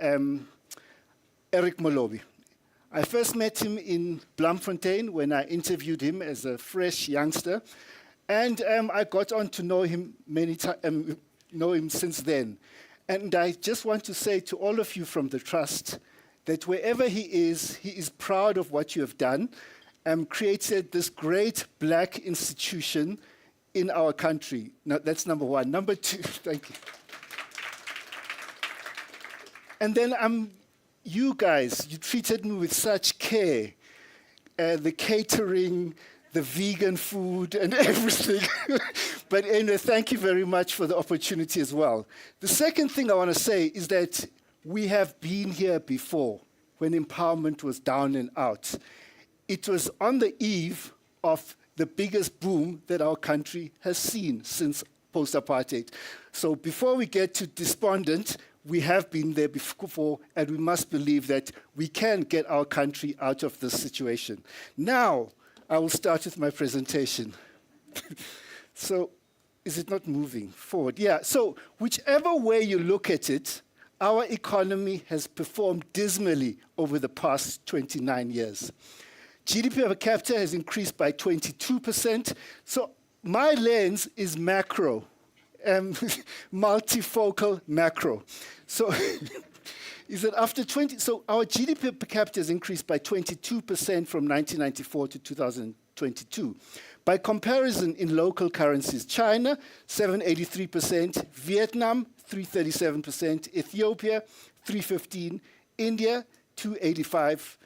Eric Molobi. I first met him in Bloemfontein when I interviewed him as a fresh youngster. And I got on to know him know him since then. And I just want to say to all of you from the Trust that wherever he is proud of what you have done, created this great black institution in our country. Now, that's number one. Number two, thank you. And then you guys, you treated me with such care. The catering, the vegan food and everything. But anyway, thank you very much for the opportunity as well. The second thing I want to say is that we have been here before when empowerment was down and out. It was on the eve of the biggest boom that our country has seen since post-apartheid. So before we get to despondent, we have been there before, and we must believe that we can get our country out of this situation. Now, I will start with my presentation. So, is it not moving forward? Yeah, so whichever way you look at it, our economy has performed dismally over the past 29 years. GDP per capita has increased by 22%. So my lens is macro, multifocal macro. So is that after 20, so our GDP per capita has increased by 22% from 1994 to 2022. By comparison, in local currencies, China, 783%, Vietnam, 337%, Ethiopia, 315%, India, 285%,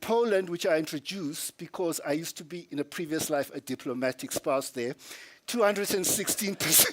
Poland, which I introduced because I used to be in a previous life a diplomatic spouse there, 216%.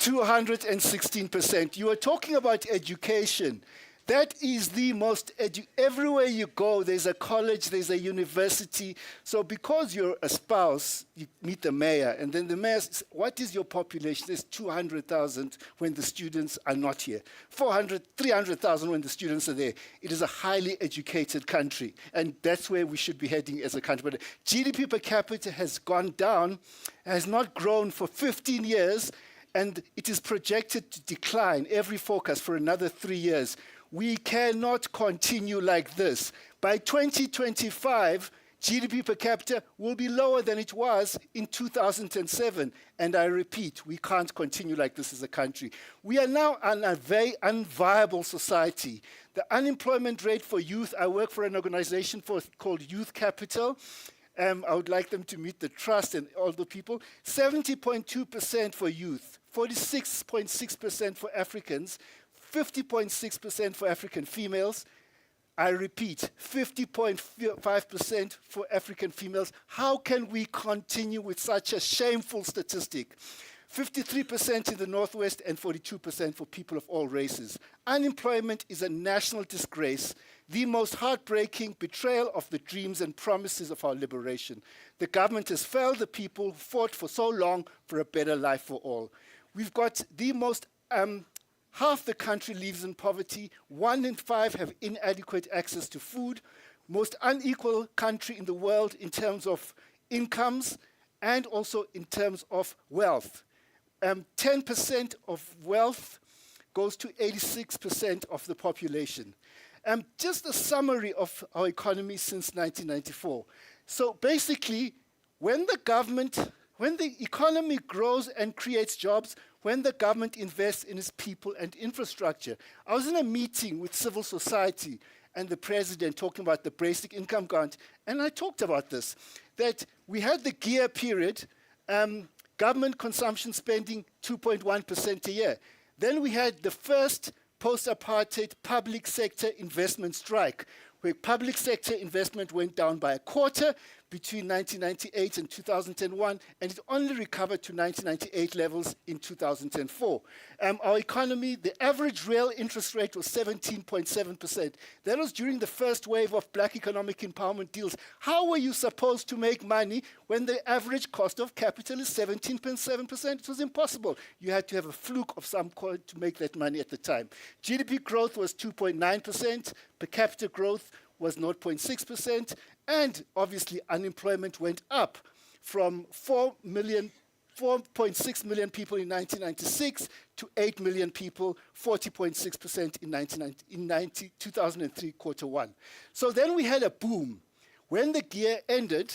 216%. You are talking about education. That is the most, everywhere you go, there's a college, there's a university. So because you're a spouse, you meet the mayor, and then the mayor says, what is your population? There's 200,000 when the students are not here. 300,000 when the students are there. It is a highly educated country, and that's where we should be heading as a country. But GDP per capita has gone down, has not grown for 15 years, and it is projected to decline every forecast for another 3 years. We cannot continue like this. By 2025, GDP per capita will be lower than it was in 2007. And I repeat, we can't continue like this as a country. We are now in a very unviable society. The unemployment rate for youth, I work for an organization called Youth Capital. I would like them to meet the Trust and all the people. 70.2% for youth, 46.6% for Africans, 50.6% for African females. I repeat, 50.5% for African females. How can we continue with such a shameful statistic? 53% in the Northwest and 42% for people of all races. Unemployment is a national disgrace, the most heartbreaking betrayal of the dreams and promises of our liberation. The government has failed the people who fought for so long for a better life for all. We've got the most half the country lives in poverty. 1 in 5 have inadequate access to food. Most unequal country in the world in terms of incomes and also in terms of wealth. 10% of wealth goes to 86% of the population. Just a summary of our economy since 1994. So basically, when the economy grows and creates jobs, when the government invests in its people and infrastructure. I was in a meeting with civil society, and the president talking about the basic income grant, and I talked about this, that we had the gear period, government consumption spending 2.1% a year. Then we had the first post-apartheid public sector investment strike, where public sector investment went down by a quarter between 1998 and 2001, and it only recovered to 1998 levels in 2004. Our economy, the average real interest rate was 17.7%. That was during the first wave of black economic empowerment deals. How were you supposed to make money when the average cost of capital is 17.7%? It was impossible. You had to have a fluke of some kind to make that money at the time. GDP growth was 2.9%, per capita growth was 0.6%, and obviously unemployment went up from 4.6 million people in 1996 to 8 million people, 40.6% in 2003 quarter one. So then we had a boom. When the gear ended,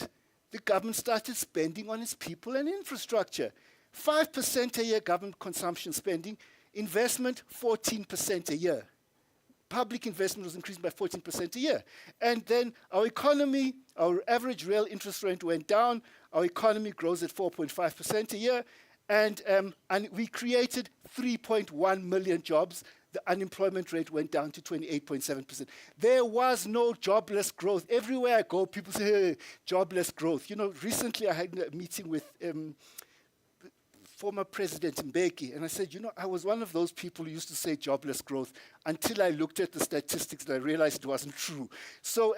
the government started spending on its people and infrastructure. 5% a year government consumption spending, investment 14% a year. Public investment was increasing by 14% a year. And then our economy, our average real interest rate went down. Our economy grows at 4.5% a year. And we created 3.1 million jobs. The unemployment rate went down to 28.7%. There was no jobless growth. Everywhere I go, people say, hey, jobless growth. You know, recently I had a meeting with former President Mbeki, and I said, you know, I was one of those people who used to say jobless growth until I looked at the statistics and I realized it wasn't true. So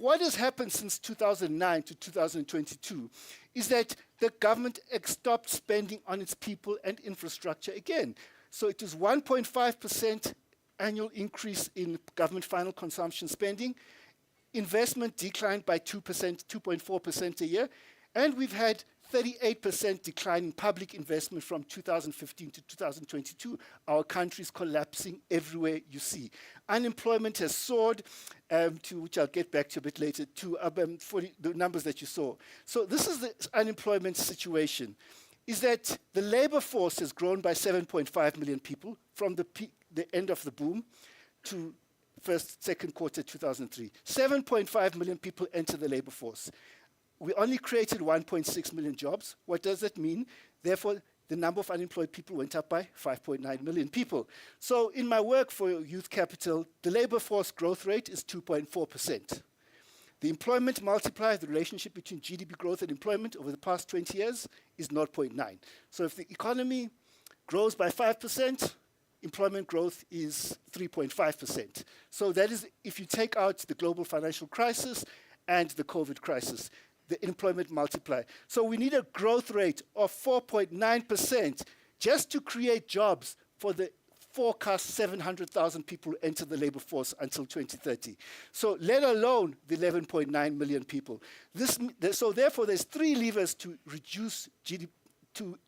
what has happened since 2009 to 2022 is that the government stopped spending on its people and infrastructure again. So it was 1.5% annual increase in government final consumption spending. Investment declined by 2%, 2.4% a year, and we've had 38% decline in public investment from 2015 to 2022. Our country is collapsing everywhere you see. Unemployment has soared, to which I'll get back to a bit later, to the numbers that you saw. So this is the unemployment situation, is that the labor force has grown by 7.5 million people from the end of the boom to second quarter 2003. 7.5 million people enter the labor force. We only created 1.6 million jobs. What does that mean? Therefore, the number of unemployed people went up by 5.9 million people. So in my work for Youth Capital, the labor force growth rate is 2.4%. The employment multiplier, the relationship between GDP growth and employment over the past 20 years is 0.9. So if the economy grows by 5%, employment growth is 3.5%. So that is, if you take out the global financial crisis and the COVID crisis, the employment multiplier. So we need a growth rate of 4.9% just to create jobs for the forecast 700,000 people who enter the labor force until 2030. So let alone the 11.9 million people. So therefore, there's three levers to reduce GDP, to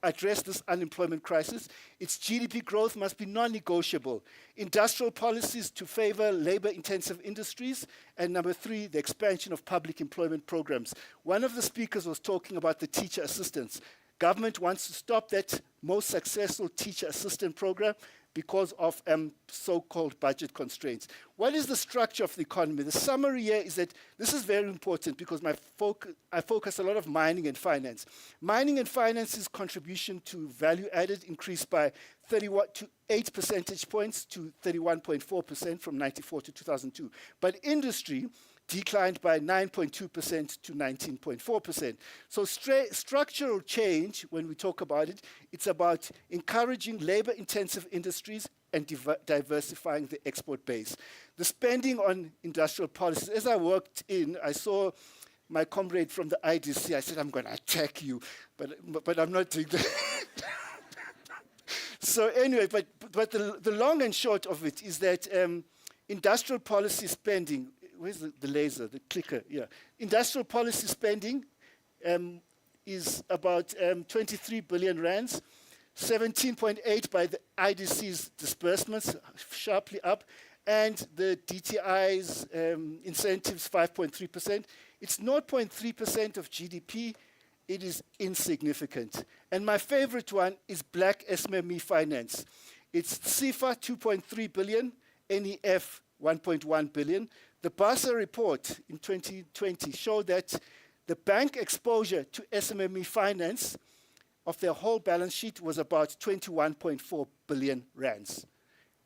address this unemployment crisis. Its GDP growth must be non-negotiable. Industrial policies to favor labor-intensive industries. And number three, the expansion of public employment programs. One of the speakers was talking about the teacher assistants. Government wants to stop that most successful teacher assistant program because of so-called budget constraints. What is the structure of the economy? The summary here is that this is very important because I focus a lot of mining and finance. Mining and finance's contribution to value added increased by 8 percentage points to 31.4% from 94 to 2002. But industry declined by 9.2% to 19.4%. So structural change, when we talk about it, it's about encouraging labor-intensive industries and diversifying the export base. The spending on industrial policies, as I worked in, I saw my comrade from the IDC, I said, I'm going to attack you, but I'm not doing that. So anyway, but the long and short of it is that industrial policy spending, where's the laser, the clicker? Yeah. Industrial policy spending is about 23 billion rands, 17.8 by the IDC's disbursements, sharply up, and the DTI's incentives, 5.3%. It's 0.3% of GDP. It is insignificant. And my favorite one is Black SMME Finance. It's CFA 2.3 billion, NEF 1.1 billion. The BASA report in 2020 showed that the bank exposure to SMME finance of their whole balance sheet was about 21.4 billion rands.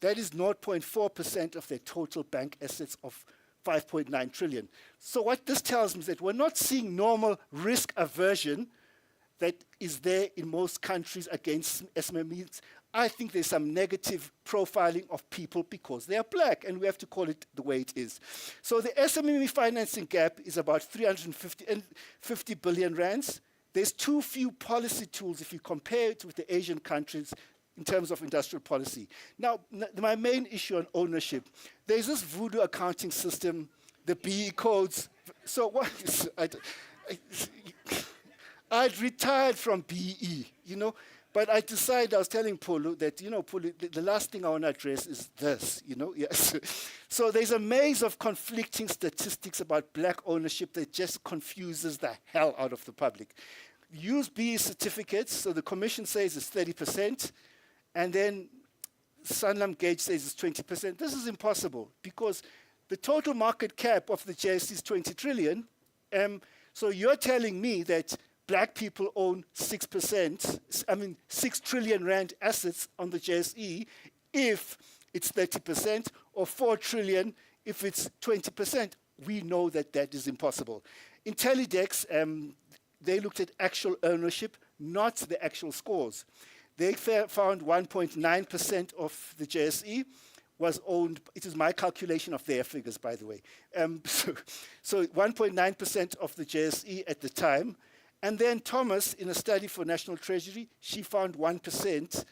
That is 0.4% of their total bank assets of 5.9 trillion. So what this tells me is that we're not seeing normal risk aversion that is there in most countries against SMMEs. I think there's some negative profiling of people because they are black, and we have to call it the way it is. So the SMME financing gap is about 350 billion rands. There's too few policy tools if you compare it with the Asian countries in terms of industrial policy. Now, my main issue on ownership, there's this voodoo accounting system, the BE codes. So what is, I'd retired from BE, you know, but I decided, I was telling Pulu that, you know, Pulu, the last thing I want to address is this, you know, yes. So there's a maze of conflicting statistics about black ownership that just confuses the hell out of the public. Use BE certificates, so the commission says it's 30%, and then Sanlam Gauge says it's 20%. This is impossible because the total market cap of the JSE is 20 trillion. So you're telling me that black people own 6%, 6 trillion rand assets on the JSE if it's 30%, or 4 trillion if it's 20%. We know that that is impossible. Intellidex, they looked at actual ownership, not the actual scores. They found 1.9% of the JSE was owned. It is my calculation of their figures, by the way. So 1.9% of the JSE at the time. And then Thomas, in a study for National Treasury, she found 1%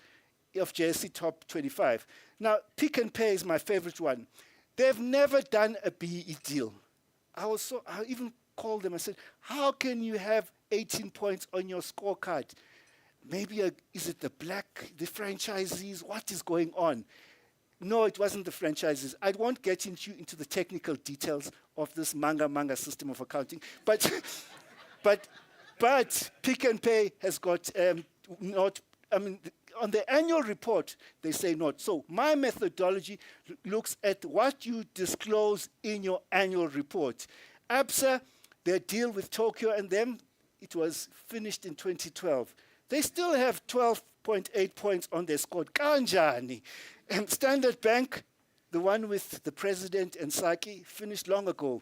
of JSE top 25. Now, Pick n Pay is my favorite one. They've never done a BE deal. I even called them and said, how can you have 18 points on your scorecard? Maybe, is it the franchisees? What is going on? No, it wasn't the franchises. I won't get into the technical details of this manga system of accounting, but Pick n Pay has got on the annual report, they say not. So my methodology looks at what you disclose in your annual report. ABSA, their deal with Tokyo and them, it was finished in 2012. They still have 12.8 points on their score. Kanjani. And Standard Bank, the one with the president and Saki, finished long ago.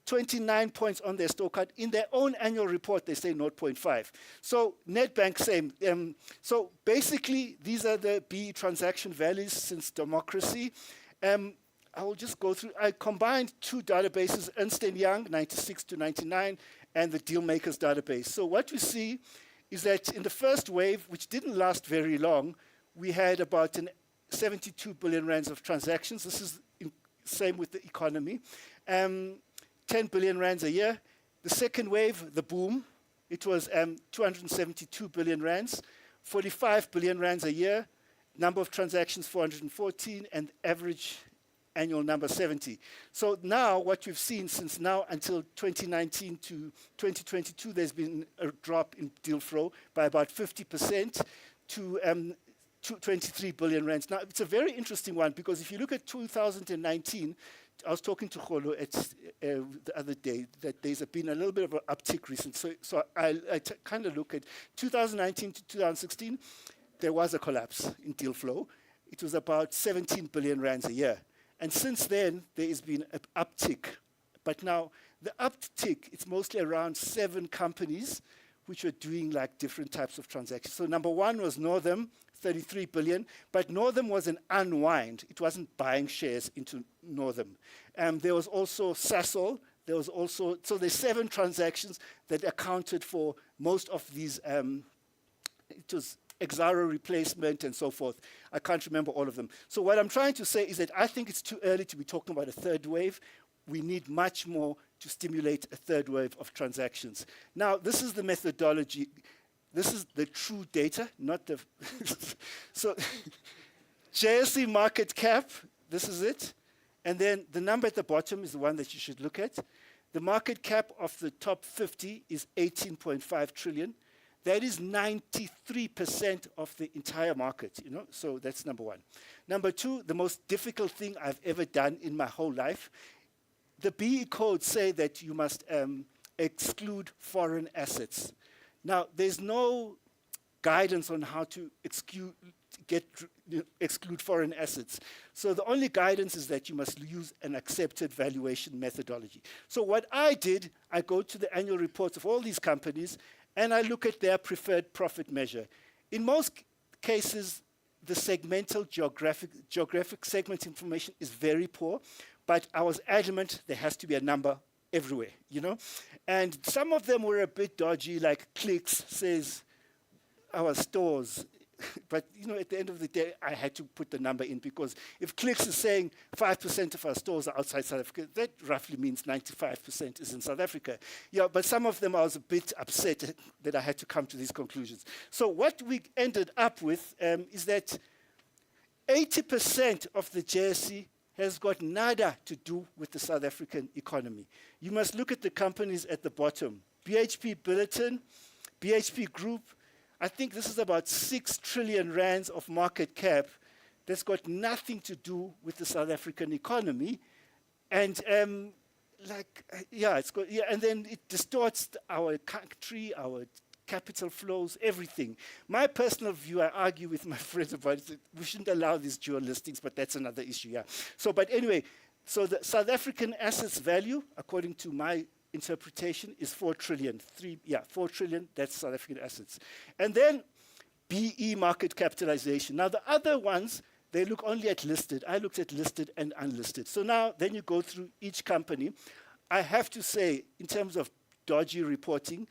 29 points on their scorecard. In their own annual report, they say 0.5. So Nedbank, same. So basically, these are the BE transaction values since democracy. I will just go through. I combined two databases, Ernst & Young, 96 to 99, and the Dealmakers database. So what we see is that in the first wave, which didn't last very long, we had about 72 billion rands of transactions. This is same with the economy. 10 billion rands a year. The second wave, the boom, it was 272 billion rands, 45 billion rands a year, number of transactions 414, and average annual number 70. So now what we've seen since now until 2019 to 2022, there's been a drop in deal flow by about 50% to 23 billion rands. Now, it's a very interesting one because if you look at 2019, I was talking to Kholo the other day that there's been a little bit of an uptick recently. So I kind of look at 2019 to 2016, there was a collapse in deal flow. It was about 17 billion rands a year. And since then, there has been an uptick. But now, the uptick, it's mostly around 7 companies which are doing like different types of transactions. So number one was Northam, 33 billion, but Northam was an unwind. It wasn't buying shares into Northam. There was also Sasol. There was also, so there's 7 transactions that accounted for most of these, it was Exaro replacement and so forth. I can't remember all of them. So what I'm trying to say is that I think it's too early to be talking about a third wave. We need much more to stimulate a third wave of transactions. Now, this is the methodology. This is the true data, not the... So JSE market cap, this is it. And then the number at the bottom is the one that you should look at. The market cap of the top 50 is 18.5 trillion. That is 93% of the entire market, you know, so that's number one. Number two, the most difficult thing I've ever done in my whole life, the BE codes say that you must exclude foreign assets. Now, there's no guidance on how to exclude foreign assets. So the only guidance is that you must use an accepted valuation methodology. So what I did, I go to the annual reports of all these companies and I look at their preferred profit measure. In most cases, the segmental geographic segment information is very poor, but I was adamant there has to be a number everywhere, you know? And some of them were a bit dodgy, like Clicks says our stores. But, you know, at the end of the day, I had to put the number in because if Clicks is saying 5% of our stores are outside South Africa, that roughly means 95% is in South Africa. Yeah, but some of them I was a bit upset that I had to come to these conclusions. So what we ended up with is that 80% of the JSE has got nada to do with the South African economy. You must look at the companies at the bottom. BHP Billiton, BHP Group, I think this is about 6 trillion rands of market cap that's got nothing to do with the South African economy. And and then it distorts our country, our capital flows, everything. My personal view, I argue with my friends about it, we shouldn't allow these dual listings, but that's another issue, yeah. So, but anyway, so the South African assets value, according to my interpretation, is 4 trillion. 4 trillion, that's South African assets. And then BE market capitalization. Now the other ones, they look only at listed. I looked at listed and unlisted. So now, then you go through each company. I have to say, in terms of dodgy reporting,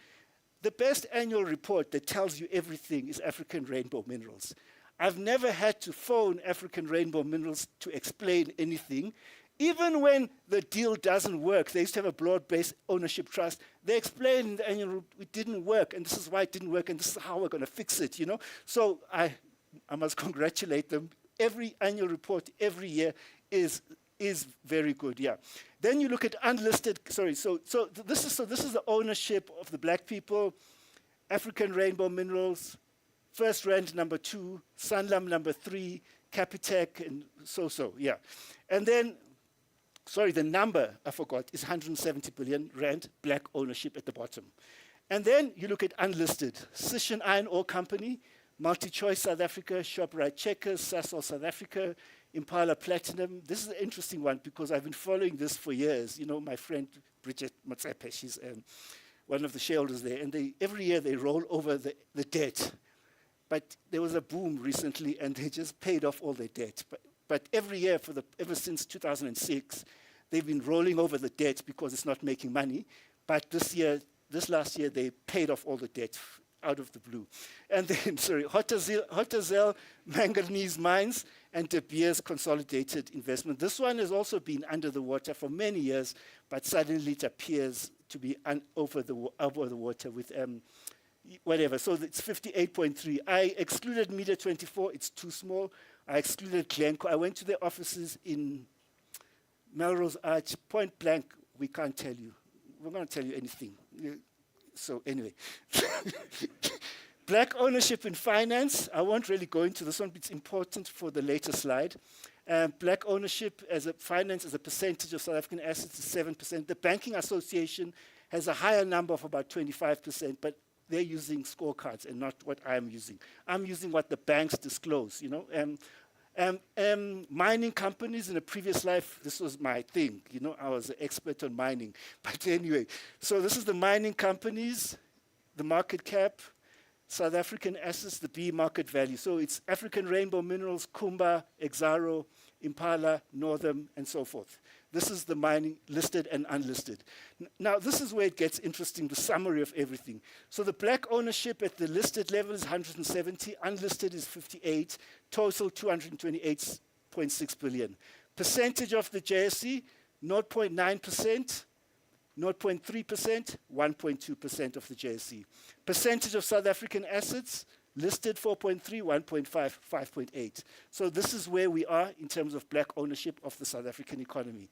the best annual report that tells you everything is African Rainbow Minerals. I've never had to phone African Rainbow Minerals to explain anything. Even when the deal doesn't work, they used to have a broad-based ownership trust. They explain in the annual report it didn't work, and this is why it didn't work, and this is how we're going to fix it, you know? So I must congratulate them. Every annual report, every year, is very good, yeah. Then you look at unlisted, this is the ownership of the black people, African Rainbow Minerals, First Rand number 2, Sanlam number 3, Capitec, and yeah. And then, the number I forgot is 170 billion rand black ownership at the bottom. And then you look at unlisted, Sishen Iron Ore Company, MultiChoice South Africa, ShopRite Checkers, Sasol South Africa, Impala Platinum. This is an interesting one because I've been following this for years. You know, my friend Bridget Motsepe, she's one of the shareholders there, and every year they roll over the debt. But there was a boom recently, and they just paid off all their debt. But every year, ever since 2006, they've been rolling over the debt because it's not making money. But this last year, they paid off all the debt out of the blue. And then, Hotazel Manganese Mines and De Beers Consolidated Investment. This one has also been under the water for many years, but suddenly it appears to be over the water with whatever. So it's 58.3. I excluded Media 24. It's too small. I excluded Glencore. I went to their offices in Melrose Arch. Point blank, we can't tell you. We're going to tell you anything. So anyway. Black ownership in finance. I won't really go into this one, but it's important for the later slide. Black ownership as a finance as a percentage of South African assets is 7%. The Banking Association has a higher number of about 25%, but they're using scorecards and not what I'm using. I'm using what the banks disclose, you know. Mining companies, in a previous life, this was my thing. You know, I was an expert on mining. But anyway, so this is the mining companies, the market cap, South African assets, the B market value. So it's African Rainbow Minerals, Kumba, Exxaro, Impala, Northam, and so forth. This is the mining listed and unlisted. Now, this is where it gets interesting, the summary of everything. So the black ownership at the listed level is 170, unlisted is 58, total 228.6 billion. Percentage of the JSE, 0.9%, 0.3%, 1.2% of the JSE. Percentage of South African assets, listed 4.3, 1.5, 5.8. So this is where we are in terms of black ownership of the South African economy.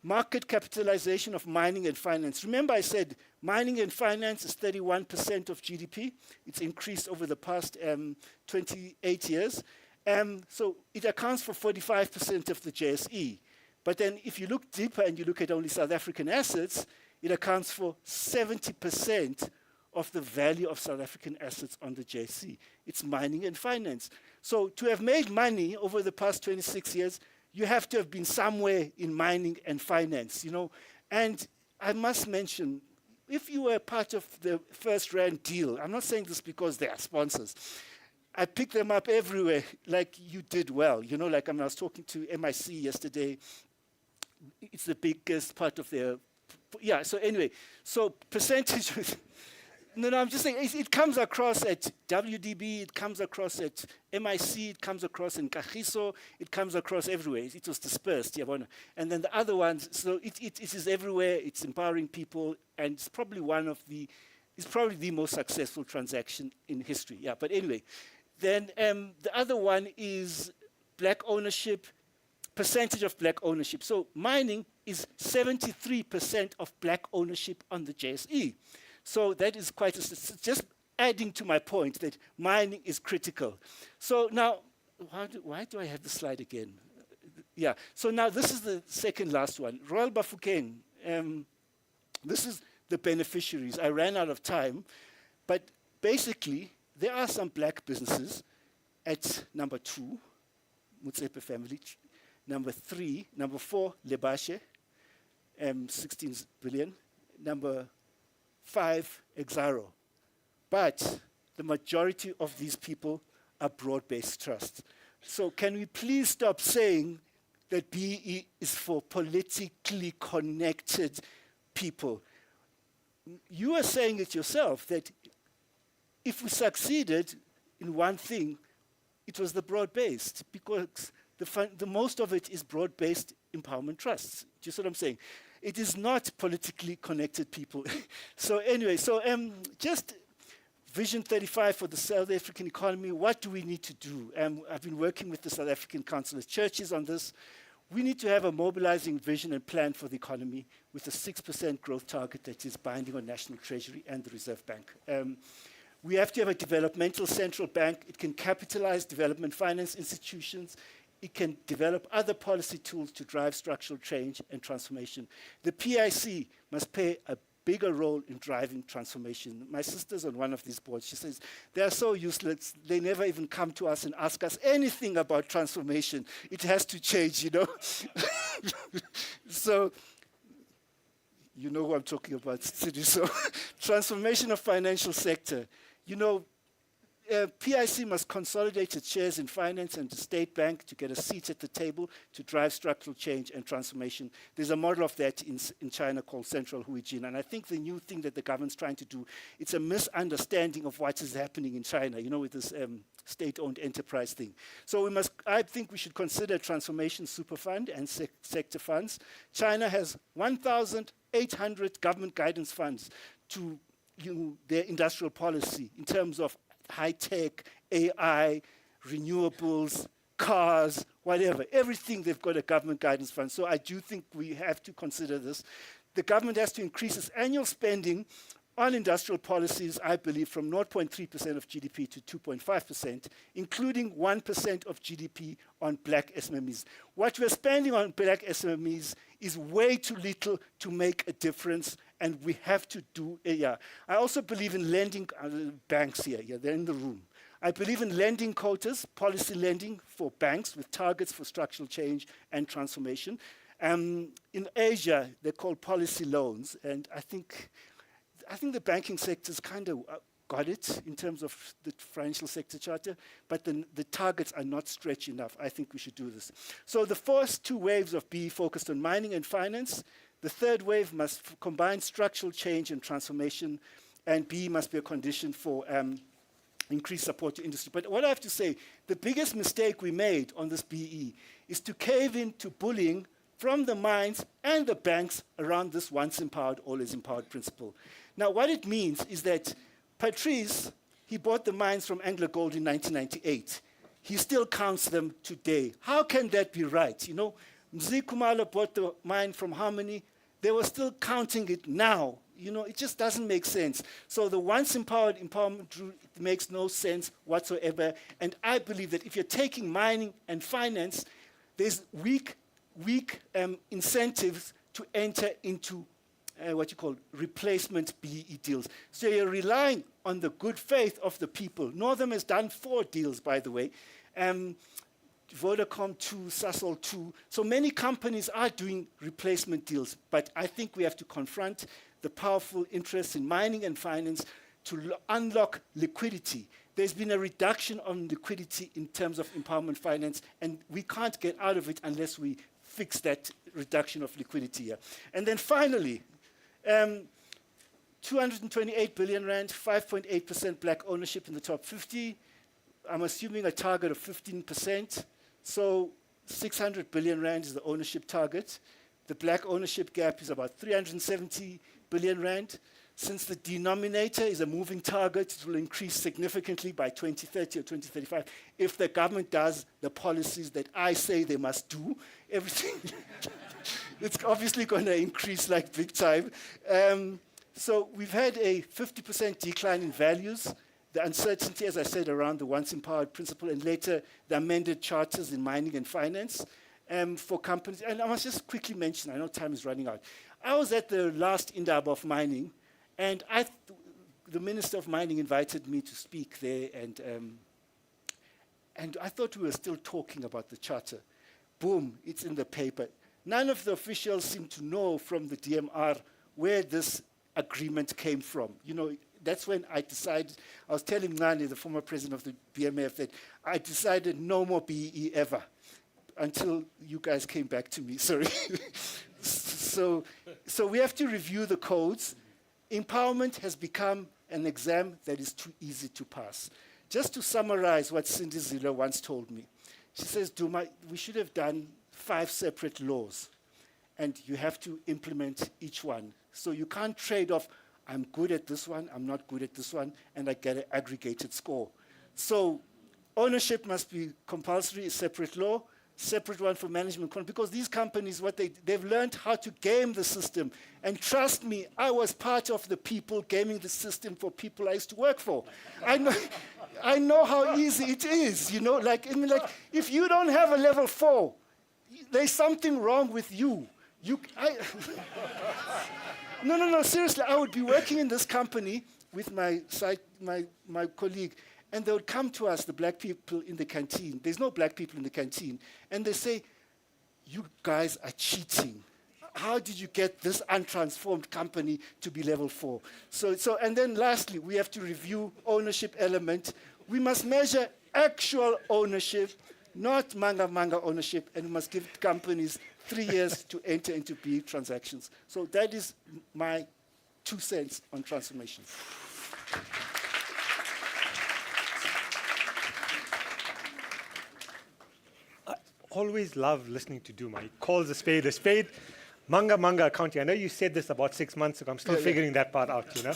market capitalization of mining and finance. Remember I said mining and finance is 31% of GDP. It's increased over the past 28 years. So it accounts for 45% of the JSE. But then if you look deeper and you look at only South African assets, it accounts for 70% of the value of South African assets on the JSE. It's mining and finance. So to have made money over the past 26 years, you have to have been somewhere in mining and finance, you know. And I must mention, if you were part of the First Rand deal, I'm not saying this because they are sponsors, I picked them up everywhere, like you did well. You know, like I was talking to MIC yesterday, it's the biggest part of their, yeah, so anyway, so percentage, no, I'm just saying, it comes across at WDB, it comes across at MIC, it comes across in Kagiso, it comes across everywhere. It was dispersed, yeah, and then the other ones, so it is everywhere, it's empowering people, and it's probably it's probably the most successful transaction in history, yeah, but anyway. Then the other one is black ownership, percentage of black ownership. So mining is 73% of black ownership on the JSE. So that is quite just adding to my point that mining is critical. So now, why do I have the slide again? Yeah, so now this is the second last one. Royal Bafokeng, this is the beneficiaries. I ran out of time, but basically, there are some black businesses at number 2, Mutsepe family, number 4, Lebashe, 16 billion, number 5, Exaro. But the majority of these people are broad-based trusts. So can we please stop saying that BEE is for politically connected people? You are saying it yourself, that if we succeeded in one thing, it was the broad-based, because the most of it is broad-based empowerment trusts. Do you see what I'm saying? It is not politically connected people. So anyway, so just Vision 35 for the South African economy, what do we need to do? I've been working with the South African Council of Churches on this. We need to have a mobilizing vision and plan for the economy with a 6% growth target that is binding on National Treasury and the Reserve Bank. We have to have a developmental central bank. It can capitalize development finance institutions. It can develop other policy tools to drive structural change and transformation. The PIC must play a bigger role in driving transformation. My sister's on one of these boards. She says, they are so useless. They never even come to us and ask us anything about transformation. It has to change, you know. So, you know who I'm talking about, Sidi. So, transformation of financial sector. You know, PIC must consolidate its shares in finance and the state bank to get a seat at the table to drive structural change and transformation. There's a model of that in China called Central Huijin. And I think the new thing that the government's trying to do, it's a misunderstanding of what is happening in China, you know, with this state-owned enterprise thing. So I think we should consider transformation super fund and sector funds. China has 1,800 government guidance funds to their industrial policy in terms of high-tech, AI, renewables, cars, whatever. Everything, they've got a government guidance fund. So I do think we have to consider this. The government has to increase its annual spending on industrial policies, I believe, from 0.3% of GDP to 2.5%, including 1% of GDP on black SMMEs. What we're spending on black SMMEs is way too little to make a difference, and we have to do it. Yeah. I also believe in lending banks here. Yeah, they're in the room. I believe in lending quotas, policy lending for banks with targets for structural change and transformation. In Asia, they're called policy loans, and I think the banking sector's kind of got it in terms of the financial sector charter, but the targets are not stretched enough. I think we should do this. So the first two waves of BE focused on mining and finance. The third wave must combine structural change and transformation, and BE must be a condition for increased support to industry. But what I have to say, the biggest mistake we made on this BE is to cave into bullying from the mines and the banks around this once empowered, always empowered principle. Now, what it means is that Patrice, he bought the mines from Anglo Gold in 1998. He still counts them today. How can that be right? You know, Mzee Kumalo bought the mine from Harmony. They were still counting it now. You know, it just doesn't make sense. So the once empowered empowerment route makes no sense whatsoever. And I believe that if you're taking mining and finance, there's weak incentives to enter into what you call replacement BEE deals. So you're relying on the good faith of the people. Northam has done 4 deals, by the way. Vodacom 2, Sasol 2. So many companies are doing replacement deals, but I think we have to confront the powerful interests in mining and finance to unlock liquidity. There's been a reduction on liquidity in terms of empowerment finance, and we can't get out of it unless we fix that reduction of liquidity here. And then finally, 228 billion rand, 5.8% black ownership in the top 50. I'm assuming a target of 15%. So 600 billion rand is the ownership target. The black ownership gap is about 370 billion rand. Since the denominator is a moving target, it will increase significantly by 2030 or 2035 if the government does the policies that I say they must do. Everything, it's obviously going to increase like big time. So we've had a 50% decline in values. The uncertainty, as I said, around the once empowered principle and later the amended charters in mining and finance for companies. And I must just quickly mention, I know time is running out. I was at the last Indaba of mining, and the Minister of Mining invited me to speak there, and I thought we were still talking about the charter. Boom, it's in the paper. None of the officials seem to know from the DMR where this agreement came from. You know, that's when I decided, I was telling Nani, the former president of the BMF, that I decided no more BEE ever until you guys came back to me, sorry. So we have to review the codes. Empowerment has become an exam that is too easy to pass. Just to summarize what Cindy Ziller once told me, she says, Duma, we should have done 5 separate laws, and you have to implement each one. So you can't trade off, I'm good at this one, I'm not good at this one, and I get an aggregated score. So ownership must be compulsory, a separate law, separate one for management control, because these companies, they've learned how to game the system. And trust me, I was part of the people gaming the system for people I used to work for. I know how easy it is, you know, like if you don't have a level 4, there's something wrong with you. No, seriously, I would be working in this company with my colleague, and they would come to us, the black people in the canteen. There's no black people in the canteen. And they say, you guys are cheating. How did you get this untransformed company to be level 4? And then lastly, we have to review ownership element. We must measure actual ownership, not manga ownership, and we must give companies 3 years to enter into BEE transactions. So that is my 2 cents on transformation. Always love listening to Duma. He calls a spade a spade. Manga accounting. I know you said this about 6 months ago. I'm still figuring that part out, you know.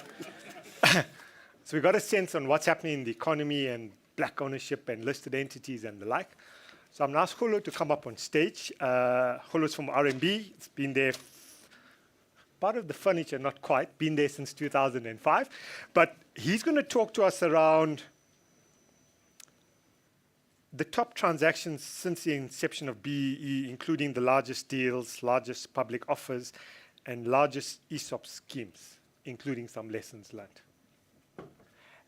So we got a sense on what's happening in the economy and black ownership and listed entities and the like. So I'm going to ask Hulu to come up on stage. Hulu's from RMB. It's been there, part of the furniture, not quite, been there since 2005. But he's going to talk to us around the top transactions since the inception of BEE, including the largest deals, largest public offers, and largest ESOP schemes, including some lessons learned.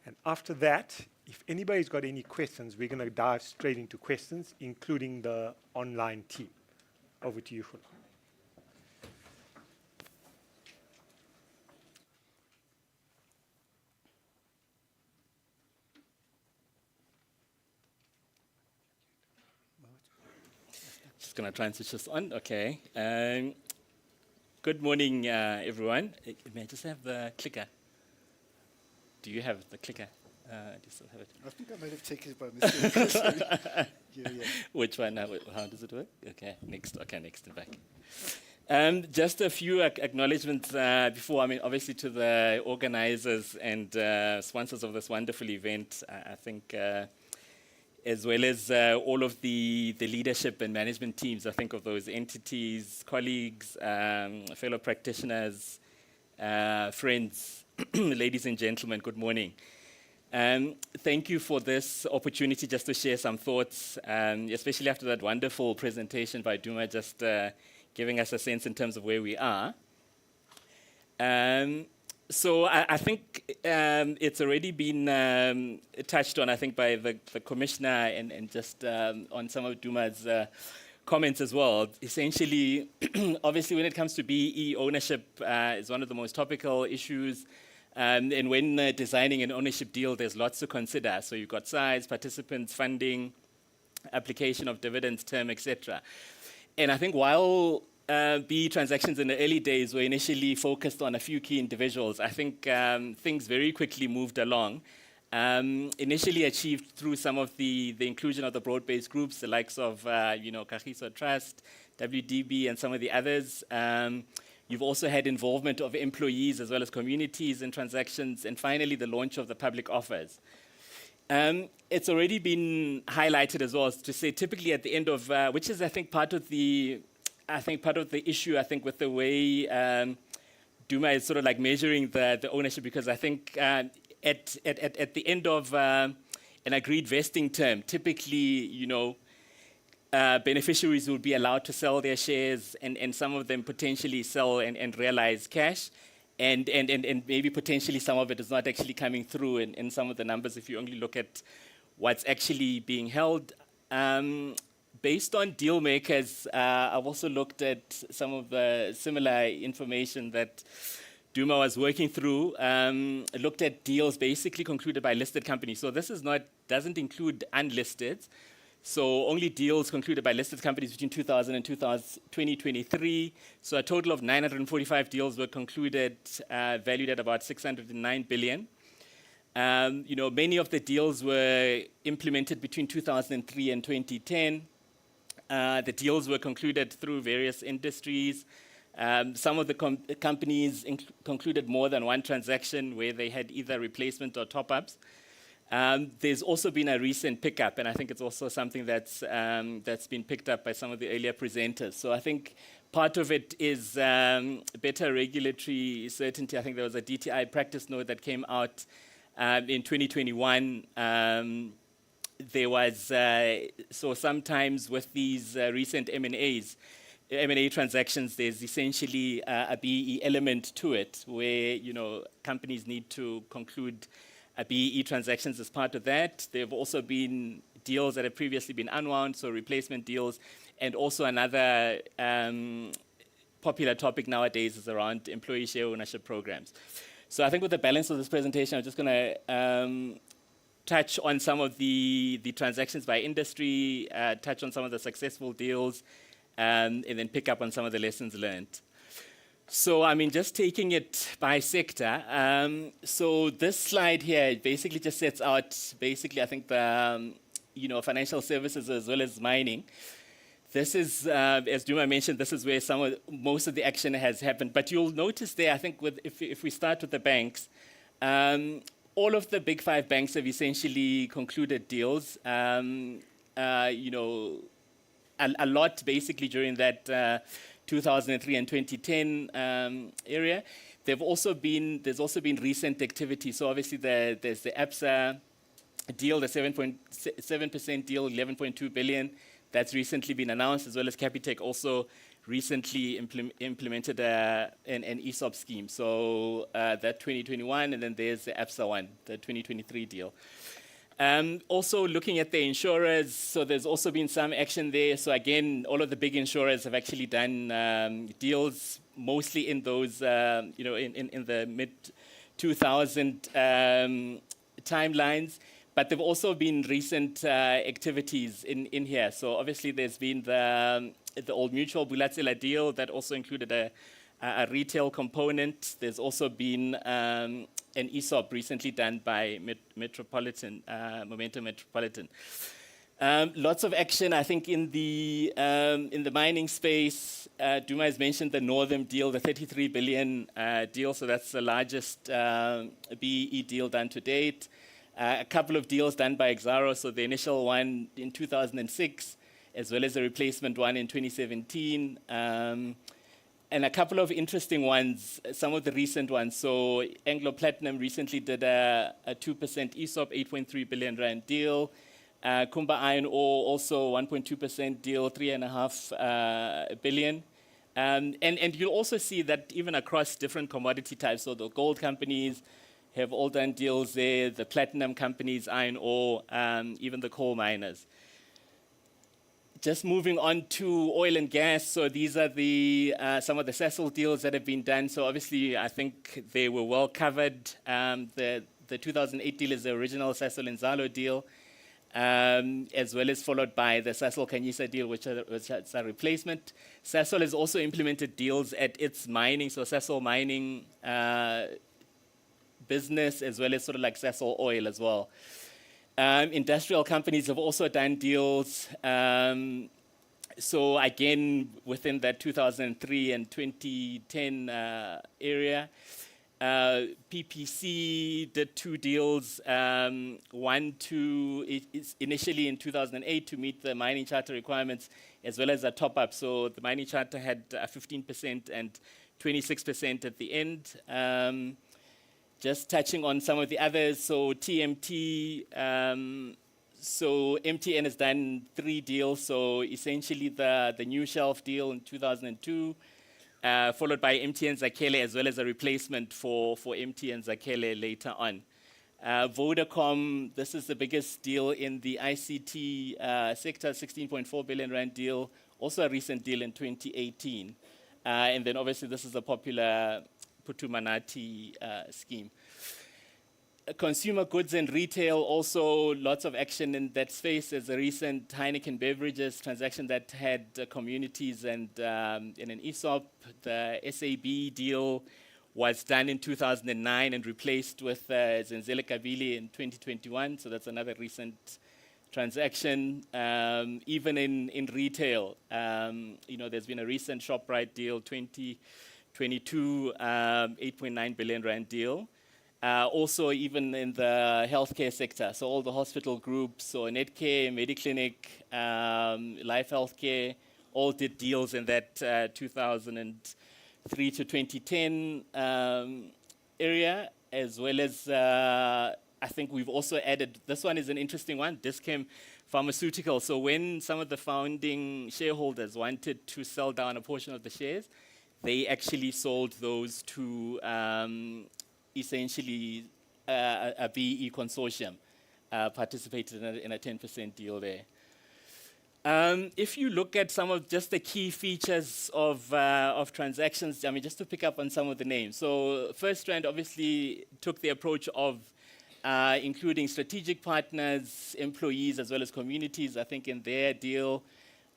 And after that, if anybody's got any questions, we're going to dive straight into questions, including the online team. Over to you, Hulu. Just going to try and switch this on. Okay. Good morning, everyone. May I just have the clicker? Do you have the clicker? Do you still have it? I think I might have taken it by mistake. Yeah. Which one? How does it work? Okay, next. Okay, next and back. Just a few acknowledgements before. I mean, obviously to the organizers and sponsors of this wonderful event. I think as well as all of the leadership and management teams, I think, of those entities, colleagues, fellow practitioners, friends, ladies and gentlemen, good morning. Thank you for this opportunity just to share some thoughts, especially after that wonderful presentation by Duma, just giving us a sense in terms of where we are. So I think it's already been touched on, I think, by the Commissioner and just on some of Duma's comments as well. Essentially, obviously, when it comes to BEE, ownership is one of the most topical issues. And when designing an ownership deal, there's lots to consider. So you've got size, participants, funding, application of dividends, term, etc. And I think while BEE transactions in the early days were initially focused on a few key individuals, I think things very quickly moved along. Initially achieved through some of the inclusion of the broad-based groups, the likes of Kagiso Trust, WDB, and some of the others. You've also had involvement of employees as well as communities in transactions, and finally the launch of the public offers. It's already been highlighted as well to say typically at the end of, which is I think part of the issue with the way Duma is sort of like measuring the ownership, because I think at the end of an agreed vesting term, typically beneficiaries will be allowed to sell their shares, and some of them potentially sell and realize cash, and maybe potentially some of it is not actually coming through in some of the numbers if you only look at what's actually being held. Based on deal makers, I've also looked at some of the similar information that Duma was working through, looked at deals basically concluded by listed companies. So this doesn't include unlisted. So only deals concluded by listed companies between 2000 and 2023. So a total of 945 deals were concluded, valued at about 609 billion. Many of the deals were implemented between 2003 and 2010. The deals were concluded through various industries. Some of the companies concluded more than one transaction where they had either replacement or top-ups. There's also been a recent pickup, and I think it's also something that's been picked up by some of the earlier presenters. So I think part of it is better regulatory certainty. I think there was a DTI practice note that came out in 2021. There was, so sometimes with these recent M&A transactions, there's essentially a BEE element to it where, companies need to conclude BEE transactions as part of that. There have also been deals that have previously been unwound, so replacement deals, and also another popular topic nowadays is around employee share ownership programs. So I think with the balance of this presentation, I'm just going to touch on some of the transactions by industry, touch on some of the successful deals, and then pick up on some of the lessons learned. So, just taking it by sector. So this slide here basically just sets out, I think the, financial services as well as mining. This is, as Duma mentioned, this is where most of the action has happened. But you'll notice there, I think, if we start with the banks, all of the big five banks have essentially concluded deals. A lot basically during that 2003 and 2010 area. There's also been recent activity. So obviously there's the ABSA deal, the 7.7% deal, 11.2 billion. That's recently been announced, as well as Capitec also recently implemented an ESOP scheme. So that 2021, and then there's the ABSA one, the 2023 deal. Also looking at the insurers, so there's also been some action there. So again, all of the big insurers have actually done deals, mostly in those, in the mid-2000 timelines. But there've also been recent activities in here. So obviously there's been the Old Mutual Bulatsela deal that also included a retail component. There's also been an ESOP recently done by Metropolitan, Momentum Metropolitan. Lots of action, I think, in the mining space. Duma has mentioned the Northam deal, the 33 billion deal. So that's the largest BEE deal done to date. A couple of deals done by Exaro, so the initial one in 2006, as well as a replacement one in 2017. And a couple of interesting ones, some of the recent ones. So Anglo Platinum recently did a 2% ESOP, 8.3 billion rand deal. Kumba Iron Ore also 1.2% deal, 3.5 billion. And you'll also see that even across different commodity types, so the gold companies have all done deals there, the platinum companies, iron ore, even the coal miners. Just moving on to oil and gas. So these are the some of the Sasol deals that have been done. So obviously, I think they were well covered. The 2008 deal is the original Sasol and Zalo deal, as well as followed by the Sasol Kanyisa deal, which is a replacement. Sasol has also implemented deals at its mining, so Sasol mining business, as well as sort of like Sasol oil as well. Industrial companies have also done deals. So again, within that 2003 and 2010 area, PPC did 2 deals. One is initially in 2008 to meet the mining charter requirements, as well as a top-up. So the mining charter had 15% and 26% at the end. Just touching on some of the others, so TMT, so MTN has done 3 deals, so essentially the new shelf deal in 2002, followed by MTN Zakhele, as well as a replacement for MTN Zakhele later on. Vodacom, this is the biggest deal in the ICT sector, 16.4 billion rand deal, also a recent deal in 2018. And then obviously this is a popular Putumanati scheme. Consumer goods and retail, also lots of action in that space. There's a recent Heineken Beverages transaction that had communities and in an ESOP. The SAB deal was done in 2009 and replaced with Zenzele Kabili in 2021. So that's another recent transaction. Even in retail, there's been a recent ShopRite deal, 2022, 8.9 billion rand deal. Also, even in the healthcare sector, so all the hospital groups, so Netcare, Mediclinic, Life Healthcare, all did deals in that 2003 to 2010 area, as well as I think we've also added, this one is an interesting one, Dischem Pharmaceuticals. So when some of the founding shareholders wanted to sell down a portion of the shares, they actually sold those to essentially a BE consortium, participated in a 10% deal there. If you look at some of just the key features of transactions, I mean, just to pick up on some of the names. So First Strand obviously took the approach of including strategic partners, employees, as well as communities, I think, in their deal.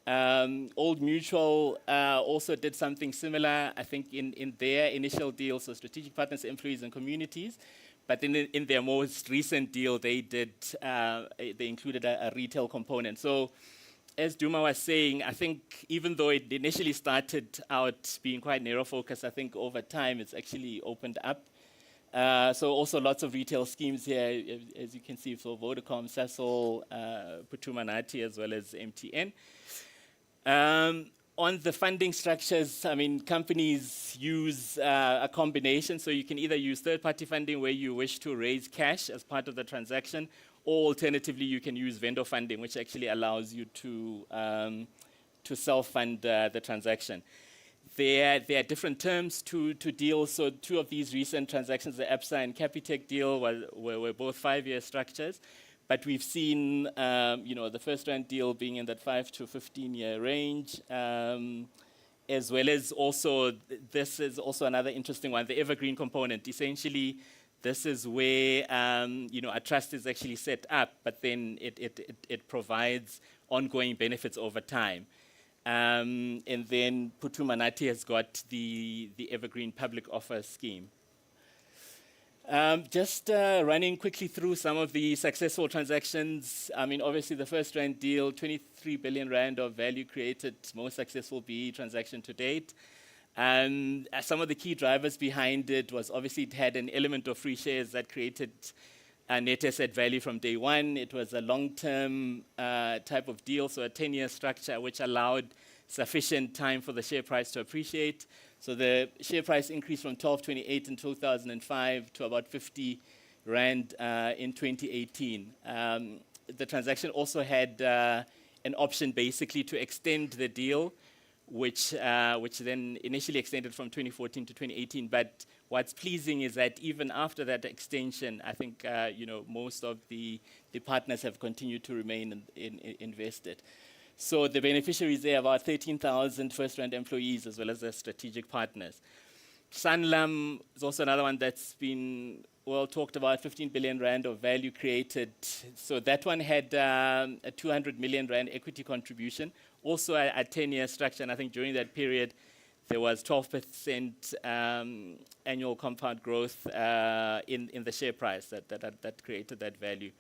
Old Mutual also did something similar, I think, in their initial deal, so strategic partners, employees, and communities. But then in their most recent deal, they included a retail component. So as Duma was saying, I think even though it initially started out being quite narrow focus, I think over time it's actually opened up. So also lots of retail schemes here, as you can see, so Vodacom, Sasol, Putumanati, as well as MTN. On the funding structures, I mean, companies use a combination. So you can either use third-party funding where you wish to raise cash as part of the transaction, or alternatively, you can use vendor funding, which actually allows you to self-fund the transaction. There are different terms to deals. So 2 of these recent transactions, the ABSA and Capitec deal, were both 5-year structures. But we've seen, the First Strand deal being in that 5 to 15-year range, as well as also, this is also another interesting one, the evergreen component. Essentially, this is where, a trust is actually set up, but then it provides ongoing benefits over time. And then Putumanati has got the evergreen public offer scheme. Just running quickly through some of the successful transactions. I mean, obviously the First Strand deal, 23 billion rand of value created, most successful BE transaction to date. Some of the key drivers behind it was obviously it had an element of free shares that created net asset value from day one. It was a long-term type of deal, so a 10-year structure, which allowed sufficient time for the share price to appreciate. So the share price increased from 12.28 in 2005 to about 50 Rand in 2018. The transaction also had an option basically to extend the deal, which then initially extended from 2014 to 2018. But what's pleasing is that even after that extension, I think most of the partners have continued to remain invested. So the beneficiaries there are about 13,000 first-round employees as well as their strategic partners. Sanlam is also another one that's been well talked about, 15 billion Rand of value created. So that one had a 200 million Rand equity contribution, also a 10-year structure. And I think during that period, there was 12% annual compound growth in the share price that created that value.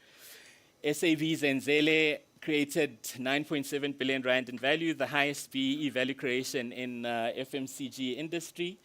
SAV Zenzele created 9.7 billion Rand in value, the highest BEE value creation in FMCG industry.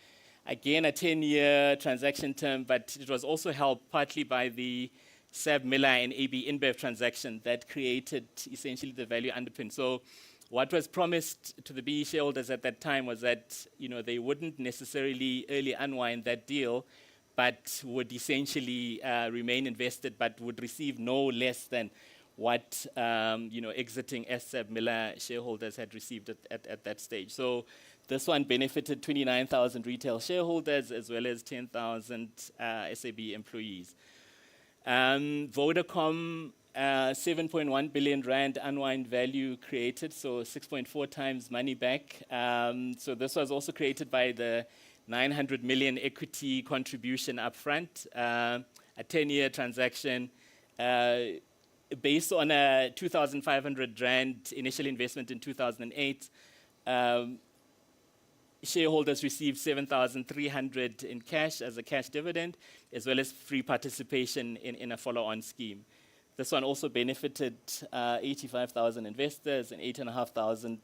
Again, a 10-year transaction term, but it was also helped partly by the SAB Miller and AB InBev transaction that created essentially the value underpin. So what was promised to the BEE shareholders at that time was that they wouldn't necessarily early unwind that deal, but would essentially remain invested, but would receive no less than what exiting SAB Miller shareholders had received at that stage. So this one benefited 29,000 retail shareholders as well as 10,000 SAB employees. Vodacom, 7.1 billion Rand unwind value created, so 6.4 times money back. So this was also created by the 900 million equity contribution upfront, a 10-year transaction based on a 2,500 Rand initial investment in 2008. Shareholders received 7,300 in cash as a cash dividend, as well as free participation in a follow-on scheme. This one also benefited 85,000 investors and 8,500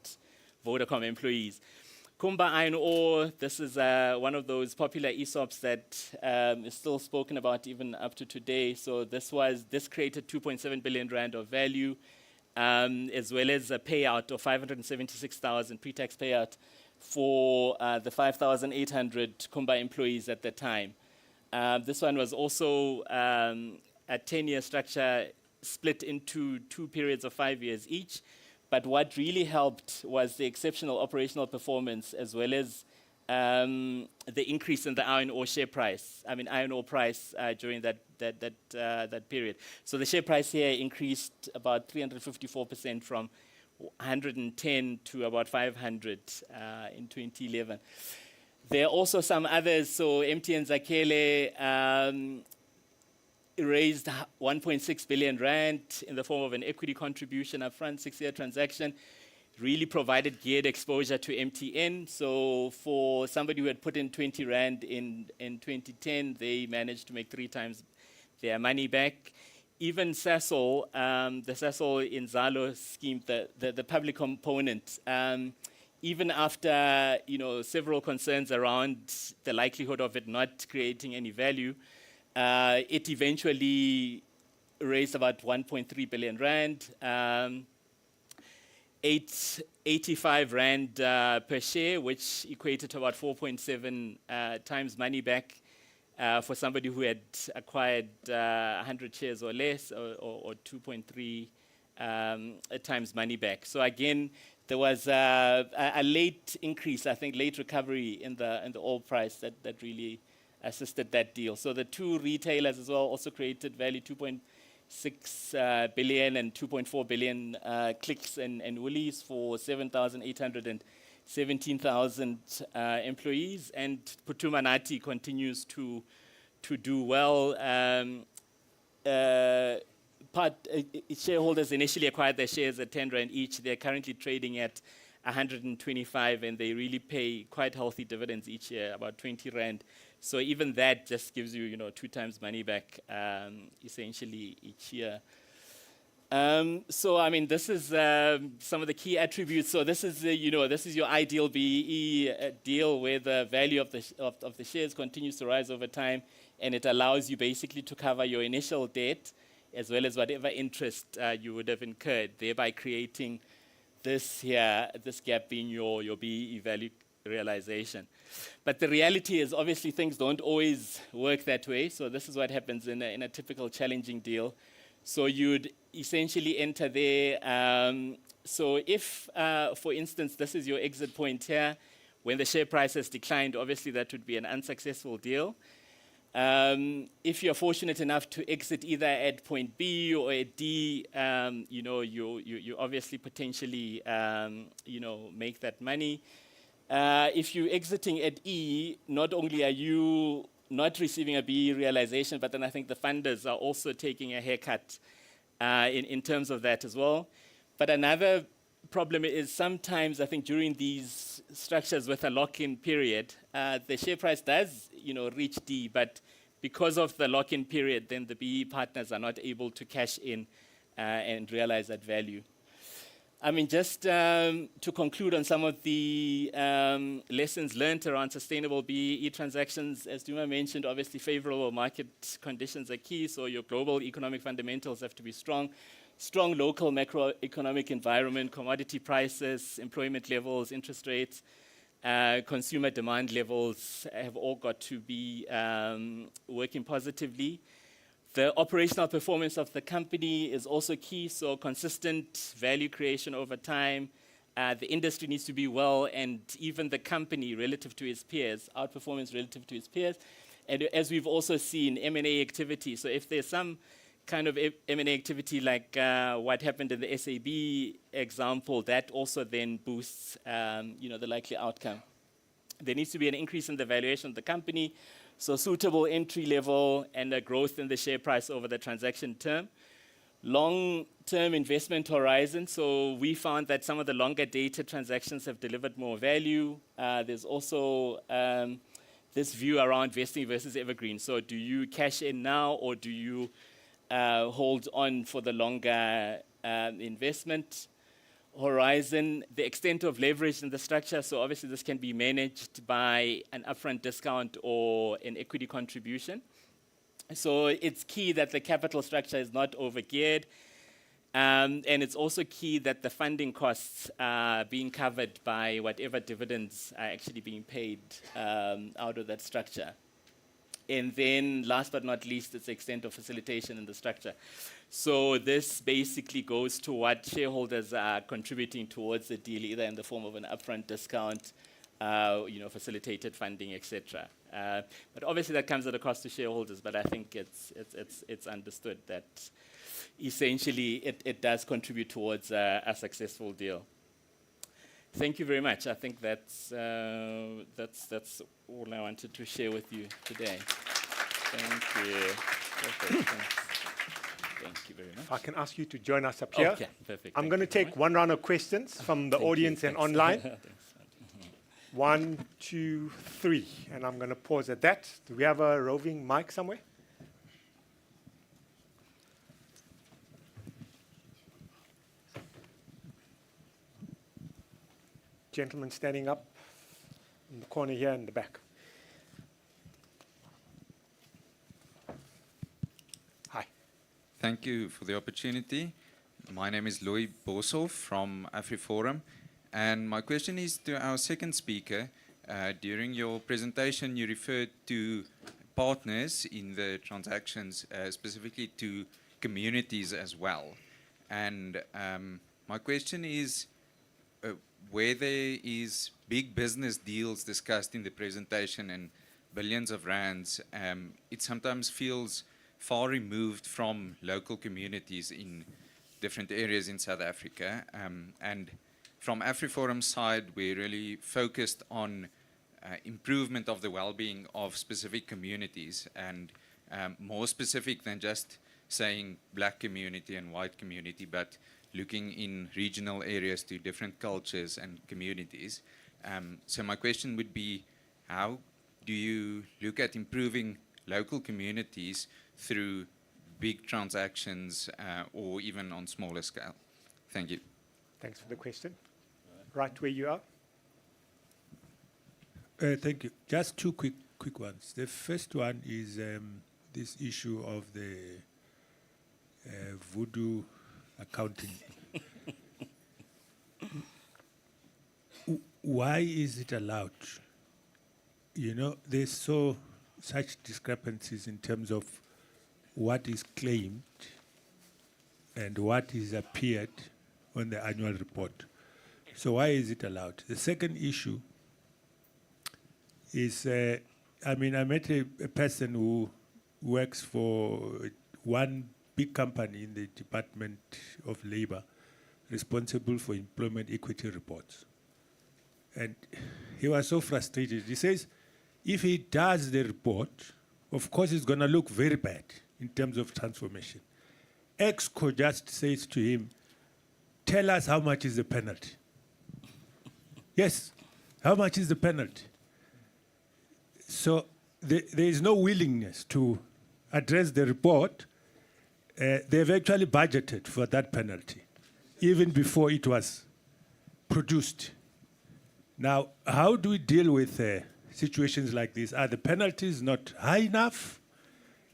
Vodacom employees. Kumba Iron Ore, this is one of those popular ESOPs that is still spoken about even up to today. So this created 2.7 billion Rand of value, as well as a payout of 576,000 pre-tax payout for the 5,800 Kumba employees at the time. This one was also a 10-year structure split into 2 periods of 5 years each. But what really helped was the exceptional operational performance as well as the increase in the iron ore share price. Iron ore price during that period. So the share price here increased about 354% from 110 to about 500 in 2011. There are also some others. So MTN Zakhele raised 1.6 billion Rand in the form of an equity contribution upfront, 6-year transaction. Really provided geared exposure to MTN. So for somebody who had put in 20 Rand in 2010, they managed to make 3 times their money back. Even Sasol, the Sasol Inzalo scheme, the public component, even after several concerns around the likelihood of it not creating any value, it eventually raised about 1.3 billion Rand, 85 Rand per share, which equated to about 4.7 times money back for somebody who had acquired 100 shares or less, or 2.3 times money back. So again, there was a late increase, I think late recovery in the oil price that really assisted that deal. So the 2 retailers as well also created value, 2.6 billion and 2.4 billion Clicks and Woolies for 7,800 and 17,000 employees. And Putumanati continues to do well. Shareholders initially acquired their shares at 10 Rand each. They're currently trading at 125, and they really pay quite healthy dividends each year, about 20 Rand. So even that just gives you, 2 times money back, essentially each year. So, I mean, this is some of the key attributes. So, this is this is your ideal BEE deal where the value of the shares continues to rise over time, and it allows you basically to cover your initial debt as well as whatever interest you would have incurred, thereby creating this gap being your BEE value realization. But the reality is, obviously, things don't always work that way. So, this is what happens in a typical challenging deal. So you'd essentially enter there. So if, for instance, this is your exit point here, when the share price has declined, obviously that would be an unsuccessful deal. If you're fortunate enough to exit either at point B or at D, you obviously potentially, make that money. If you're exiting at E, not only are you not receiving a BE realization, but then I think the funders are also taking a haircut in terms of that as well. But another problem is sometimes I think during these structures with a lock-in period, the share price does reach D, but because of the lock-in period, then the BE partners are not able to cash in and realize that value. I mean, just to conclude on some of the lessons learned around sustainable BEE transactions, as Duma mentioned, obviously favorable market conditions are key, so your global economic fundamentals have to be strong. Strong local macroeconomic environment, commodity prices, employment levels, interest rates, consumer demand levels have all got to be working positively. The operational performance of the company is also key, so consistent value creation over time. The industry needs to be well, and even the company relative to its peers, outperformance relative to its peers. And as we've also seen, M&A activity. So if there's some kind of M&A activity like what happened in the SAB example, that also then boosts the likely outcome. There needs to be an increase in the valuation of the company, so suitable entry level and a growth in the share price over the transaction term. Long-term investment horizon, so we found that some of the longer dated transactions have delivered more value. There's also this view around vesting versus evergreen. So do you cash in now or do you hold on for the longer investment horizon? The extent of leverage in the structure, so obviously this can be managed by an upfront discount or an equity contribution. So it's key that the capital structure is not overgeared, and it's also key that the funding costs are being covered by whatever dividends are actually being paid out of that structure. And then last but not least, it's the extent of facilitation in the structure. So this basically goes to what shareholders are contributing towards the deal, either in the form of an upfront discount, facilitated funding, etc. But obviously that comes at a cost to shareholders, but I think it's understood that essentially it does contribute towards a successful deal. Thank you very much. I think that's all I wanted to share with you today. Thank you. Perfect. Thank you very much. If I can ask you to join us up here. Okay, perfect. I'm going to take one round of questions from the audience and online. Thanks. 1, 2, 3. And I'm going to pause at that. Do we have a roving mic somewhere? Gentleman standing up in the corner here in the back. Hi. Thank you for the opportunity. My name is Louis Boshoff from AfriForum. And my question is to our second speaker. During your presentation, you referred to partners in the transactions, specifically to communities as well. And my question is, where there is big business deals discussed in the presentation and billions of rands, it sometimes feels far removed from local communities in different areas in South Africa. And from AfriForum's side, we're really focused on improvement of the well-being of specific communities, and more specific than just saying black community and white community, but looking in regional areas to different cultures and communities. So my question would be, how do you look at improving local communities through big transactions or even on smaller scale? Thank you. Thanks for the question. Right where you are. Thank you. Just two quick ones. The first one is this issue of the voodoo accounting. Why is it allowed? You know, there's such discrepancies in terms of what is claimed and what is appeared on the annual report. So why is it allowed? The second issue is, I met a person who works for one big company in the Department of Labor, responsible for employment equity reports. And he was so frustrated. He says, if he does the report, of course it's going to look very bad in terms of transformation. Exco just says to him, tell us how much is the penalty. Yes, how much is the penalty? So there is no willingness to address the report. They've actually budgeted for that penalty, even before it was produced. Now, how do we deal with situations like this? Are the penalties not high enough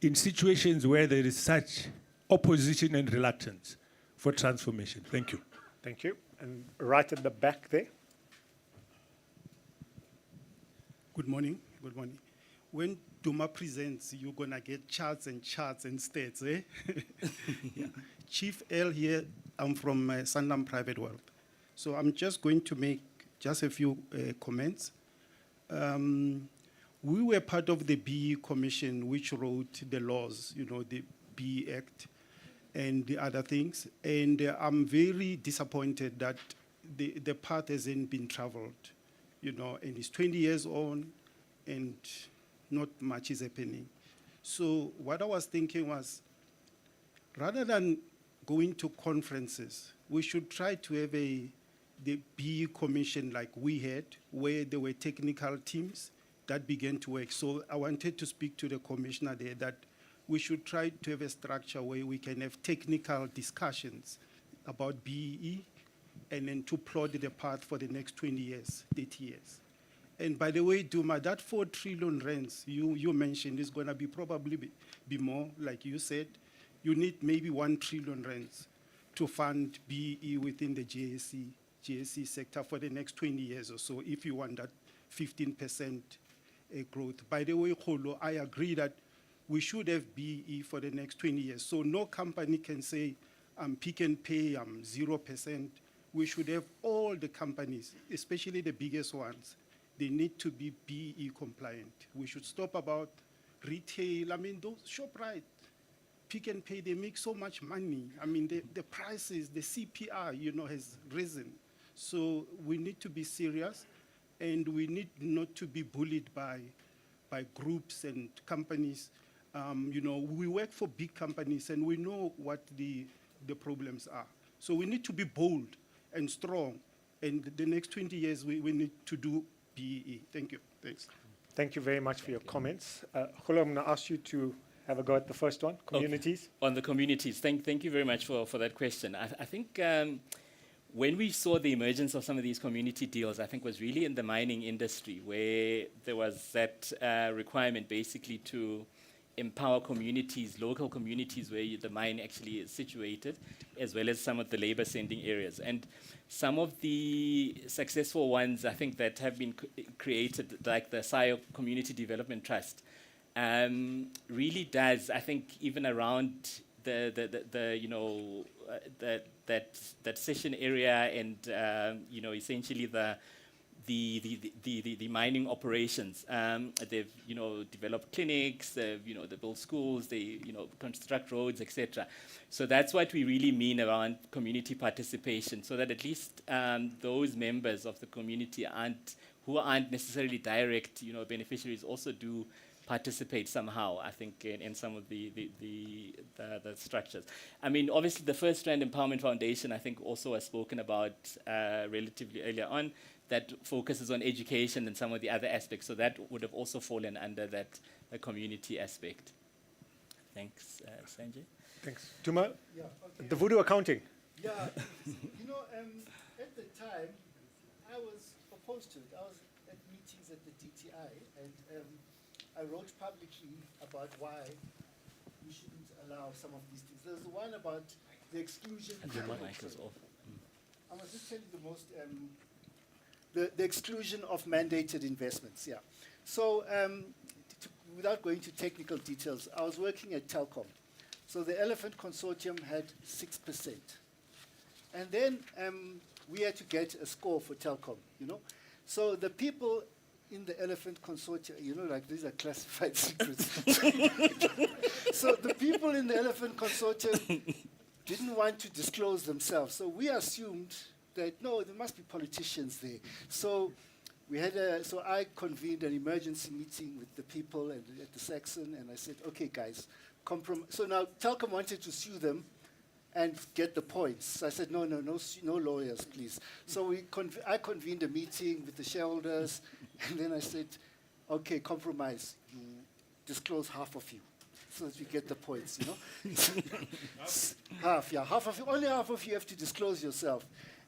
in situations where there is such opposition and reluctance for transformation? Thank you. Thank you. And right at the back there. Good morning. Good morning. When Duma presents, you're going to get charts and stats, eh? Yeah. Chief L here, I'm from Sanlam Private Wealth. So I'm just going to make just a few comments. We were part of the BE Commission, which wrote the laws, you know, the BE Act and the other things. And I'm very disappointed that the path hasn't been traveled, you know, and it's 20 years on and not much is happening. So what I was thinking was, rather than going to conferences, we should try to have the BE Commission like we had, where there were technical teams that began to work. So I wanted to speak to the commissioner there that we should try to have a structure where we can have technical discussions about BEE and then to plot the path for the next 20 years, 30 years. And by the way, Duma, that 4 trillion rands you mentioned is going to be probably be more, like you said. You need maybe 1 trillion rands to fund BEE within the GSC sector for the next 20 years or so, if you want that 15% growth. By the way, Kholo, I agree that we should have BEE for the next 20 years. So no company can say, I'm Pick and Pay, I'm 0%. We should have all the companies, especially the biggest ones, they need to be BEE compliant. We should stop about retail. I mean, those ShopRite, Pick and Pay, they make so much money. I mean, the prices, the CPR, you know, has risen. So we need to be serious, and we need not to be bullied by groups and companies. You know, we work for big companies, and we know what the problems are. So we need to be bold and strong. And the next 20 years, we need to do BEE. Thank you. Thanks. Thank you very much for your comments. Kholo, I'm going to ask you to have a go at the first one, communities. Okay. On the communities, thank you very much for that question. I think when we saw the emergence of some of these community deals, I think was really in the mining industry, where there was that requirement basically to empower communities, local communities where the mine actually is situated, as well as some of the labor sending areas. And some of the successful ones, I think, that have been created, like the SIO Community Development Trust, really does, I think, even around that session area and essentially the mining operations. They've developed clinics, they build schools, they construct roads, etc. So that's what we really mean around community participation, so that at least those members of the community who aren't necessarily direct beneficiaries also do participate somehow, I think, in some of the structures. I mean, obviously, the First Strand Empowerment Foundation, I think, also has spoken about relatively earlier on, that focuses on education and some of the other aspects. So that would have also fallen under the community aspect. Thanks, Sanjay. Thanks. Tuma, Yeah, okay. the voodoo accounting. Yeah, you know, at the time, I was opposed to it. I was at meetings at the DTI, and I wrote publicly about why we shouldn't allow some of these things. There's the one about the exclusion. And your mic is off. I must just tell you the most, the exclusion of mandated investments, yeah. So, without going to technical details, I was working at Telkom. So the Elephant Consortium had 6%. And then we had to get a score for Telkom, you know. So the people in the Elephant Consortium, you know, like these are classified secrets. So the people in the Elephant Consortium didn't want to disclose themselves. So we assumed that, no, there must be politicians there. So we had so I convened an emergency meeting with the people at the Saxon, and I said, okay, guys, so now Telkom wanted to sue them and get the points. So I said, no lawyers, please. So I convened a meeting with the shareholders, and then I said, okay, compromise. You disclose half of you, so that we get the points, you know? Half of you. Only half of you have to disclose yourself.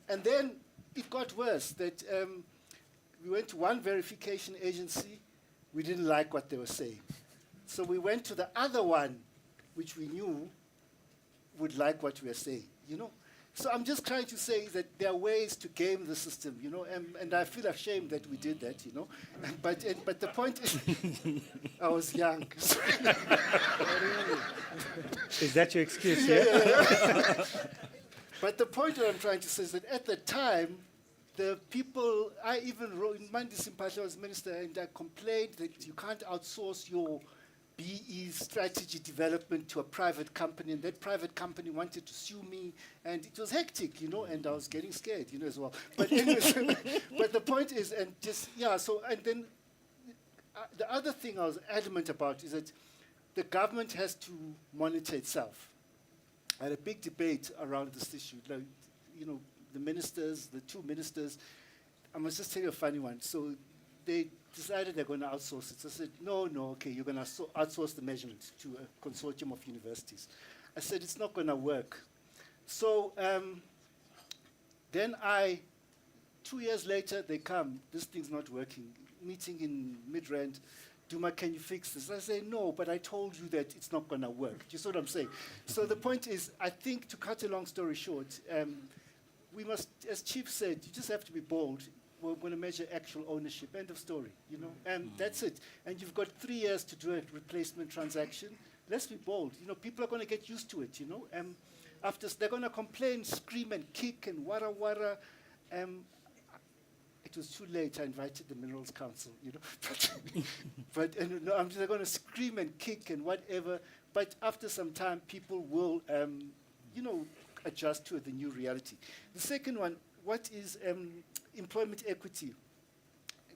And then it got worse, that we went to one verification agency. We didn't like what they were saying. So we went to the other one, which we knew would like what we were saying, you know? So I'm just trying to say that there are ways to game the system, you know, and I feel ashamed that we did that, you know? But the point is, I was young. Is that your excuse? Yeah. But the point that I'm trying to say is that at the time, the people, I even wrote, in Mandi Simpasha, I was minister, and I complained that you can't outsource your BE strategy development to a private company, and that private company wanted to sue me, and it was hectic, you know, and I was getting scared, you know, as well. But anyways, but the point is, and just, yeah, so, and then the other thing I was adamant about is that the government has to monitor itself. I had a big debate around this issue, like, you know, the ministers, the two ministers. I must just tell you a funny one. So they decided they're going to outsource it. So I said, no, okay, you're going to outsource the measurement to a consortium of universities. I said, it's not going to work. So then 2 years later, they come, this thing's not working. Meeting in Midrand, Duma, can you fix this? I say, no, but I told you that it's not going to work. Do you see what I'm saying? So the point is, I think, to cut a long story short, we must, as Chief said, you just have to be bold. We're going to measure actual ownership. End of story, you know, and that's it. And you've got 3 years to do a replacement transaction. Let's be bold. You know, people are going to get used to it, you know. After they're going to complain, scream and kick and wara. It was too late. I invited the Minerals Council, you know. But no, they're going to scream and kick and whatever. But after some time, people will, you know, adjust to the new reality. The second one, what is employment equity?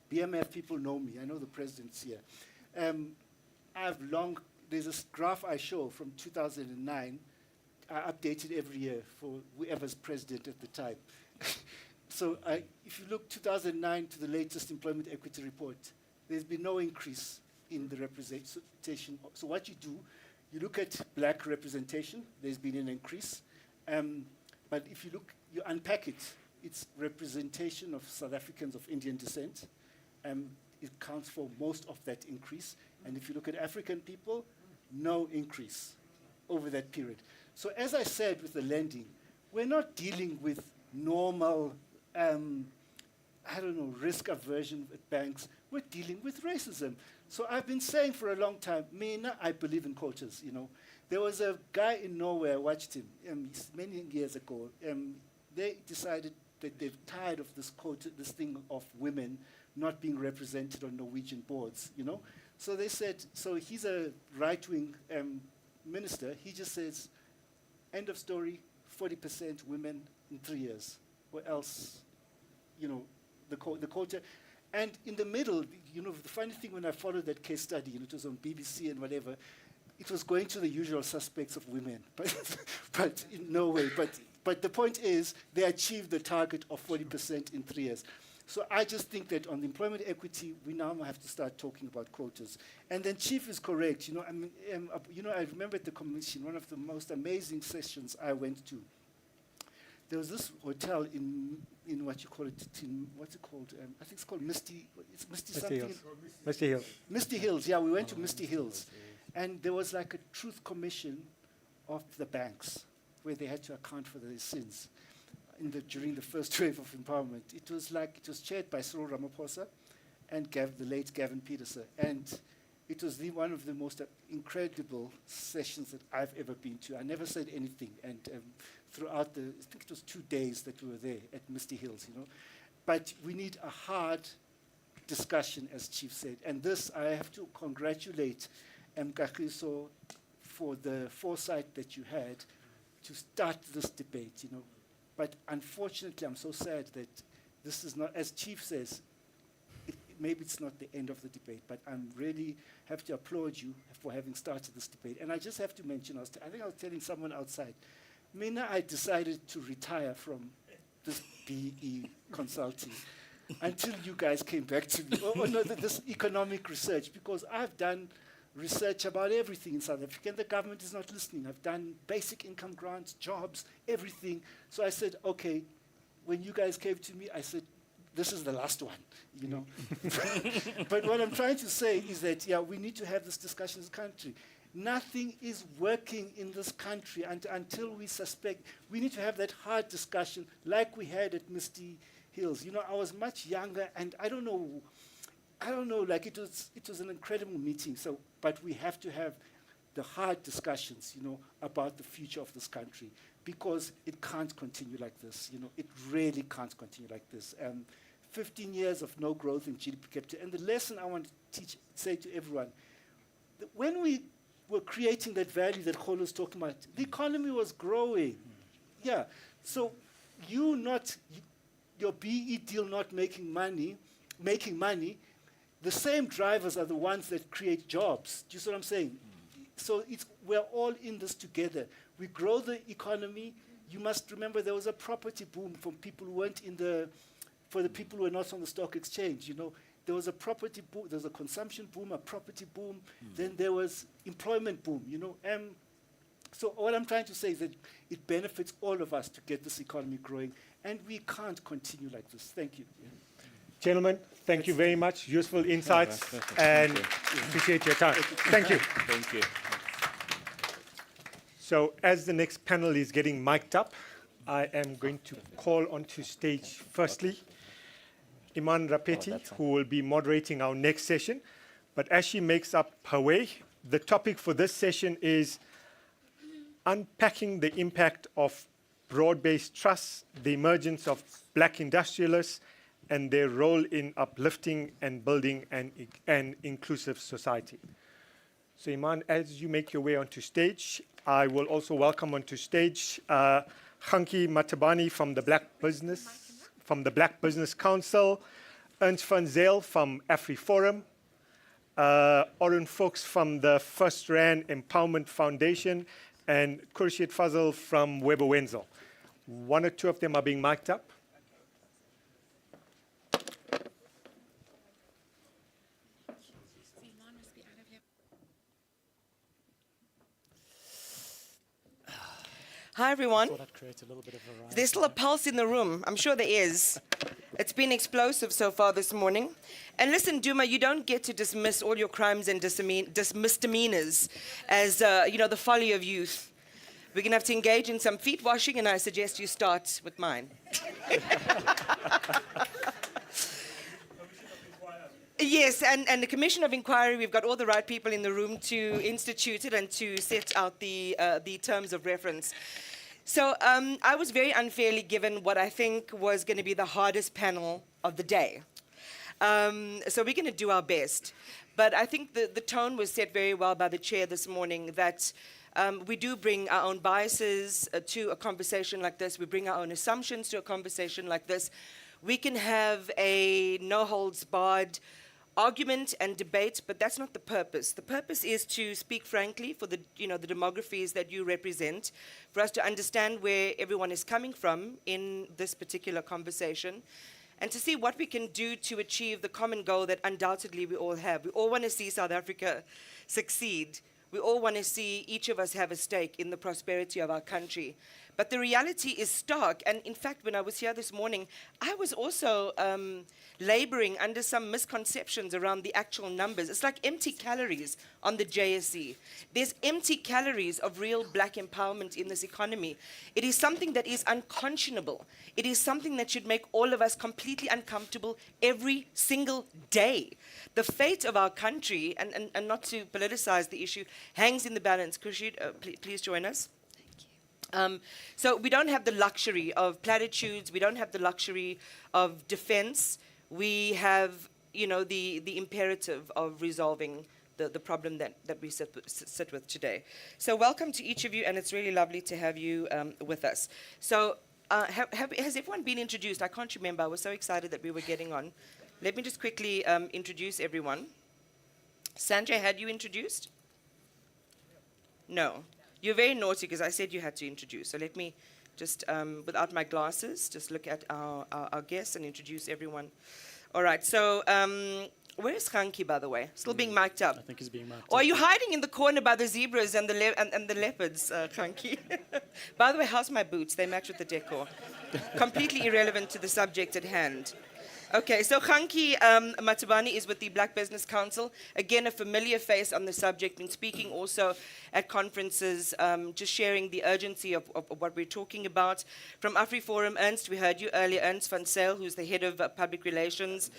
BMF people know me. I know the president's here. There's this graph I show from 2009. I update it every year for whoever's president at the time. So if you look 2009 to the latest employment equity report, there's been no increase in the representation. So what you do, you look at black representation, there's been an increase. But if you look, you unpack it, it's representation of South Africans of Indian descent. It counts for most of that increase. And if you look at African people, no increase over that period. So as I said with the lending, we're not dealing with normal, risk aversion at banks. We're dealing with racism. So I've been saying for a long time, I believe in quotas, you know. There was a guy in Norway, I watched him many years ago. They decided that they're tired of this thing of women not being represented on Norwegian boards, you know. So they said, so he's a right-wing minister. He just says, end of story, 40% women in 3 years. Or else, you know, the quota. And in the middle, you know, the funny thing when I followed that case study, you know, it was on BBC and whatever, it was going to the usual suspects of women, but in no way. But the point is, they achieved the target of 40% in 3 years. So I just think that on the employment equity, we now have to start talking about quotas. And then Chief is correct. I mean, I remember at the commission, one of the most amazing sessions I went to. There was this hotel in what you call it, what's it called? I think it's called Misty. It's Misty something. Hills. Misty Hills. Misty Hills. Yeah, we went to Misty Hills, and there was like a truth commission of the banks, where they had to account for their sins during the first wave of empowerment. It was chaired by Cyril Ramaphosa and the late Gavin Peterson, and it was one of the most incredible sessions that I've ever been to. I never said anything, and throughout I think it was 2 days that we were there at Misty Hills, But we need a hard discussion, as Chief said. And this, I have to congratulate Kagiso for the foresight that you had to start this debate, But unfortunately, I'm so sad that this is not, as Chief says, maybe it's not the end of the debate, but I really have to applaud you for having started this debate. And I just have to mention, I think I was telling someone outside, Mina, I decided to retire from this BE consulting until you guys came back to me. This economic research, because I've done research about everything in South Africa, and the government is not listening. I've done basic income grants, jobs, everything. So I said, okay, when you guys came to me, I said, this is the last one, But what I'm trying to say is that, we need to have this discussion in this country. Nothing is working in this country until we suspect. We need to have that hard discussion like we had at Misty Hills. I was much younger, and I don't know, like it was an incredible meeting. So, but we have to have the hard discussions, about the future of this country, because it can't continue like this. It really can't continue like this. 15 years of no growth in GDP per capita. And the lesson I want to say to everyone, that when we were creating that value that Kholo was talking about, the economy was growing. Yeah. So your BE deal not making money, the same drivers are the ones that create jobs. Do you see what I'm saying? So we're all in this together. We grow the economy. You must remember there was a property boom from people who weren't for the people who were not on the stock exchange. There was a property boom, there was a consumption boom, a property boom, then there was employment boom, So what I'm trying to say is that it benefits all of us to get this economy growing, and we can't continue like this. Thank you. Gentlemen, thank you very much. Useful insights, and appreciate your time. Thank you. Thank you. So as the next panel is getting mic'd up, I am going to call onto stage firstly Iman Rapeti, who will be moderating our next session. But as she makes up her way, the topic for this session is unpacking the impact of broad-based trusts, the emergence of black industrialists, and their role in uplifting and building an inclusive society. So Iman, as you make your way onto stage, I will also welcome onto stage Hanki Matabani from the Black Business Council, Ernst van Zyl from AfriForum, Oren Fuchs from the First Rand Empowerment Foundation, and Khurshid Fazal from Weber Wenzel. One or two of them are being mic'd up. Hi, everyone. There's still a pulse in the room. I'm sure there is. It's been explosive so far this morning. And listen, Duma, you don't get to dismiss all your crimes and misdemeanors as, the folly of youth. We're going to have to engage in some feet washing, and I suggest you start with mine. Yes, and the Commission of Inquiry, we've got all the right people in the room to institute it and to set out the terms of reference. So I was very unfairly given what I think was going to be the hardest panel of the day. So we're going to do our best. But I think the tone was set very well by the chair this morning that we do bring our own biases to a conversation like this. We bring our own assumptions to a conversation like this. We can have a no-holds-barred argument and debate, but that's not the purpose. The purpose is to speak frankly for the demographies that you represent, for us to understand where everyone is coming from in this particular conversation, and to see what we can do to achieve the common goal that undoubtedly we all have. We all want to see South Africa succeed. We all want to see each of us have a stake in the prosperity of our country. But the reality is stark. And in fact, when I was here this morning, I was also laboring under some misconceptions around the actual numbers. It's like empty calories on the JSE. There's empty calories of real black empowerment in this economy. It is something that is unconscionable. It is something that should make all of us completely uncomfortable every single day. The fate of our country, and not to politicize the issue, hangs in the balance. Khurshid, please join us. So we don't have the luxury of platitudes. We don't have the luxury of defense. We have, the imperative of resolving the problem that we sit with today. So welcome to each of you, and it's really lovely to have you with us. So has everyone been introduced? I can't remember. I was so excited that we were getting on. Let me just quickly introduce everyone. Sanjay, had you introduced? No. You're very naughty because I said you had to introduce. So let me just, without my glasses, just look at our guests and introduce everyone. All right, so where is Khanki, by the way? Still being mic'd up? I think he's being mic'd up. Or are you hiding in the corner by the zebras and the leopards, Khanki? By the way, how's my boots? They match with the decor. Completely irrelevant to the subject at hand. Okay, so Khanki Matabane is with the Black Business Council. Again, a familiar face on the subject, and speaking also at conferences, just sharing the urgency of what we're talking about. From AfriForum, Ernst, we heard you earlier, Ernst van Zyl, who's the head of public relations,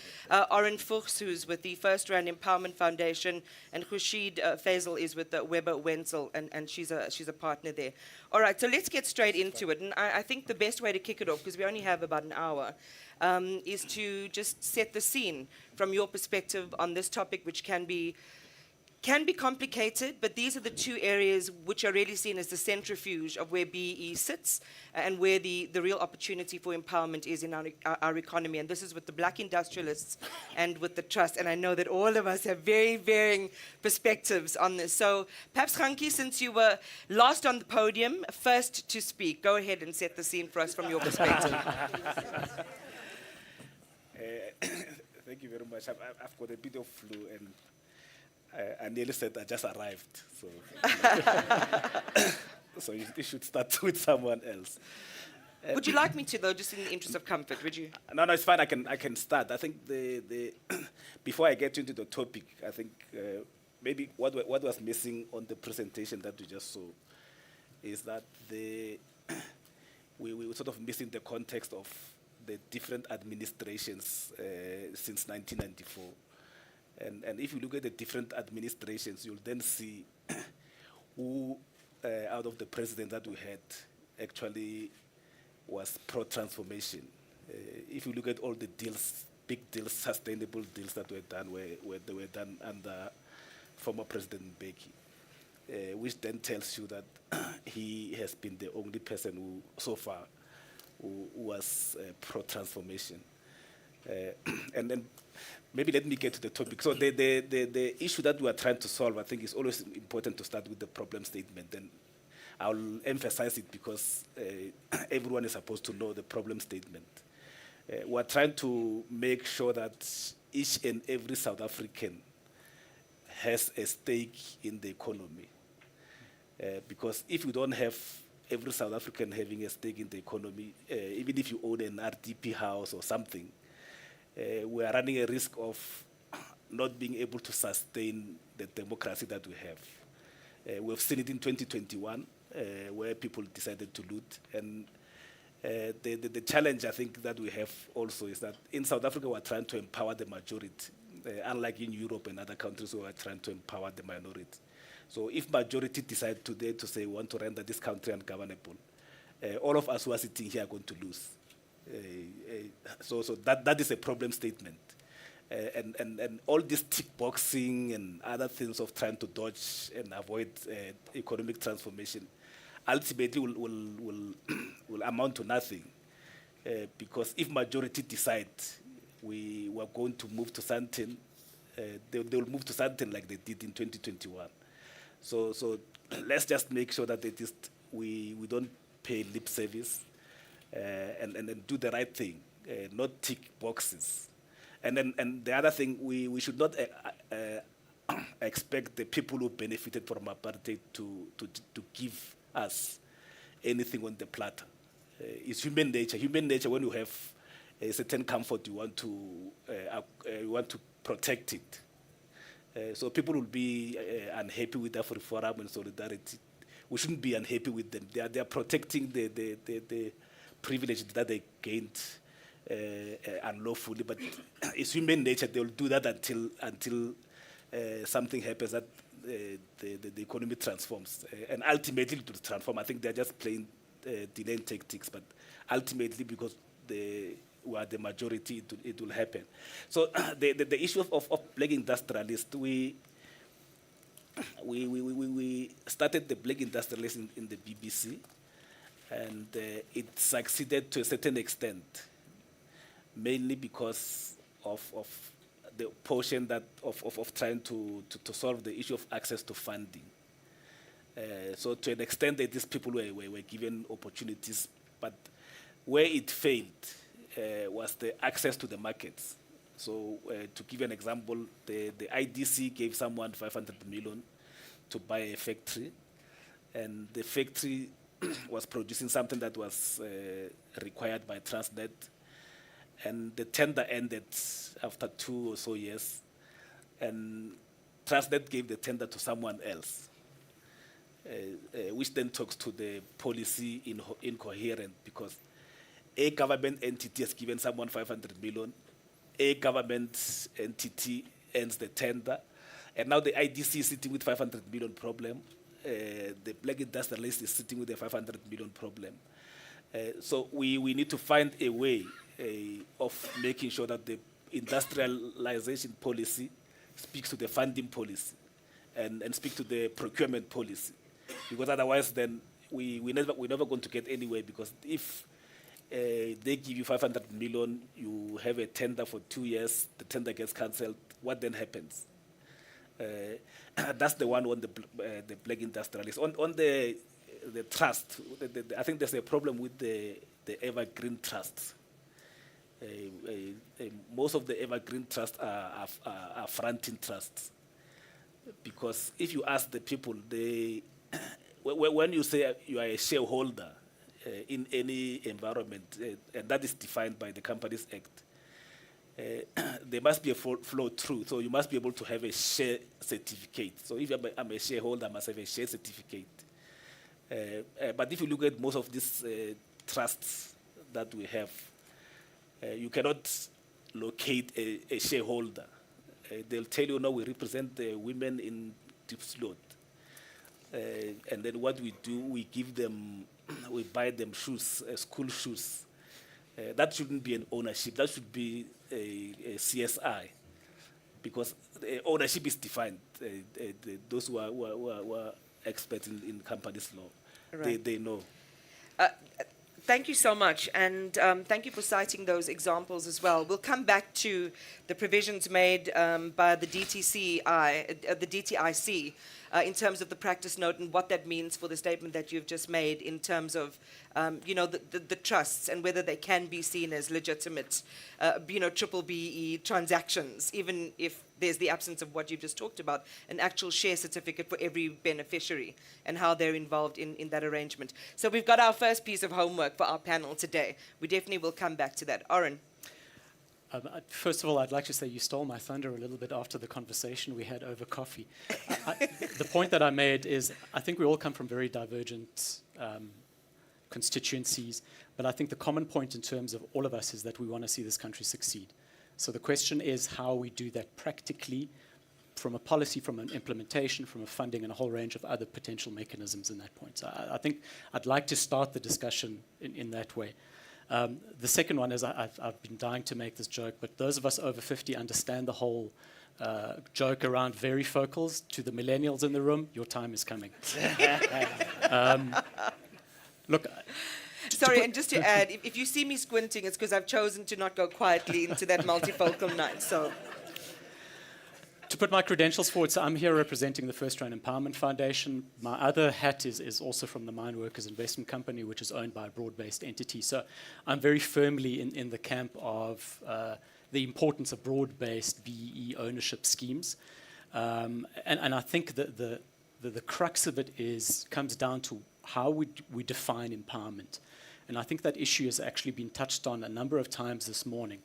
Oren Fuchs, who's with the First Rand Empowerment Foundation, and Khurshid Faisal is with the Weber Wenzel, and she's a partner there. All right, so let's get straight into it. And I think the best way to kick it off, because we only have about an hour, is to just set the scene from your perspective on this topic, which can be complicated, but these are the two areas which are really seen as the centrifuge of where BEE sits and where the real opportunity for empowerment is in our economy. And this is with the black industrialists and with the trust. And I know that all of us have very varying perspectives on this. So perhaps, Khanki, since you were last on the podium, first to speak, go ahead and set the scene for us from your perspective. Thank you very much. I've got a bit of flu, and I nearly said I just arrived. So, so you should start with someone else. Would you like me to, though, just in the interest of comfort? Would you? No, it's fine. I can start. I think before I get into the topic, I think maybe what was missing on the presentation that we just saw is that we were sort of missing the context of the different administrations since 1994. And if you look at the different administrations, you'll then see who, out of the president that we had, actually was pro-transformation. If you look at all the deals, big deals, sustainable deals that were done, where they were done under former President Mbeki, which then tells you that he has been the only person who, so far, who was pro-transformation. And then maybe let me get to the topic. So the issue that we are trying to solve, I think, is always important to start with the problem statement. And I'll emphasize it because everyone is supposed to know the problem statement. We're trying to make sure that each and every South African has a stake in the economy. Because if you don't have every South African having a stake in the economy, even if you own an RDP house or something, we are running a risk of not being able to sustain the democracy that we have. We've seen it in 2021, where people decided to loot. And the challenge, I think, that we have also is that in South Africa, we're trying to empower the majority. Unlike in Europe and other countries, we are trying to empower the minority. So if majority decide today to say we want to render this country ungovernable, all of us who are sitting here are going to lose. So that is a problem statement. And all this tick boxing and other things of trying to dodge and avoid economic transformation ultimately will amount to nothing. Because if majority decide we were going to move to something, they will move to something like they did in 2021. So let's just make sure that we don't pay lip service and do the right thing. not tick boxes. And the other thing, we should not expect the people who benefited from apartheid to give us anything on the platter. It's human nature. Human nature, when you have a certain comfort, you want to protect it. So people will be unhappy with AfriForum and Solidarity. We shouldn't be unhappy with them. They are protecting the privilege that they gained unlawfully. But it's human nature. They will do that until something happens that the economy transforms. And ultimately it will transform. I think they're just playing delaying tactics. But ultimately, because we are the majority, it will happen. So the issue of black industrialists, we started the black industrialists in the BBC, and it succeeded to a certain extent, mainly because of the portion that of trying to solve the issue of access to funding. So to an extent that these people were given opportunities, but where it failed was the access to the markets. So to give you an example, the IDC gave someone 500 million to buy a factory, and the factory was producing something that was required by Transnet, and the tender ended after 2 or so years, and Transnet gave the tender to someone else, which then talks to the policy incoherent, because a government entity has given someone 500 million, a government entity ends the tender, and now the IDC is sitting with 500 million problem, the black industrialist is sitting with a 500 million problem. So we need to find a way of making sure that the industrialization policy speaks to the funding policy and speak to the procurement policy, because otherwise then we're never going to get anywhere, because if they give you 500 million, you have a tender for 2 years, the tender gets cancelled, what then happens? That's the one on the black industrialists. On the trust, I think there's a problem with the evergreen trusts. Most of the evergreen trusts are fronting trusts, because if you ask the people, when you say you are a shareholder in any environment, and that is defined by the Companies Act, there must be a flow through. So you must be able to have a share certificate. So if I'm a shareholder, I must have a share certificate. But if you look at most of these trusts that we have, you cannot locate a shareholder. They'll tell you, no, we represent the women in Diepsloot. And then what we do, we give them, we buy them shoes, school shoes. That shouldn't be an ownership. That should be a CSI, because ownership is defined. Those who are experts in companies law, right, they know. Thank you so much, and thank you for citing those examples as well. We'll come back to the provisions made by the DTIC in terms of the practice note and what that means for the statement that you've just made in terms of, the trusts and whether they can be seen as legitimate, triple BE transactions, even if there's the absence of what you've just talked about, an actual share certificate for every beneficiary and how they're involved in that arrangement. So we've got our first piece of homework for our panel today. We definitely will come back to that. Oren. First of all, I'd like to say you stole my thunder a little bit after the conversation we had over coffee. The point that I made is I think we all come from very divergent constituencies, but I think the common point in terms of all of us is that we want to see this country succeed. So the question is how we do that practically, from a policy, from an implementation, from a funding, and a whole range of other potential mechanisms in that point. So I think I'd like to start the discussion in that way. The second one is I've been dying to make this joke, but those of us over 50 understand the whole joke around varifocals. To the millennials in the room, your time is coming. Look. Sorry, and just to add, if you see me squinting, it's because I've chosen to not go quietly into that multifocal night. So, To put my credentials forward, so I'm here representing the First Rand Empowerment Foundation. My other hat is also from the Mine Workers Investment Company, which is owned by a broad-based entity. So I'm very firmly in the camp of the importance of broad-based BEE ownership schemes. And I think that the crux of it comes down to how we define empowerment. And I think that issue has actually been touched on a number of times this morning.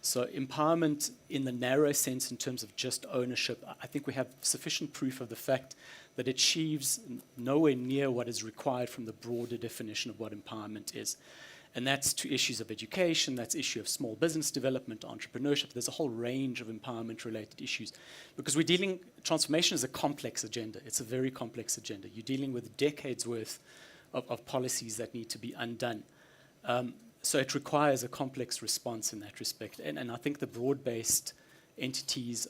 So empowerment in the narrow sense in terms of just ownership, I think we have sufficient proof of the fact that it achieves nowhere near what is required from the broader definition of what empowerment is. And that's to issues of education, that's issue of small business development, entrepreneurship. There's a whole range of empowerment-related issues. Because transformation is a complex agenda. It's a very complex agenda. You're dealing with decades worth of policies that need to be undone. So it requires a complex response in that respect. And I think the broad-based entities,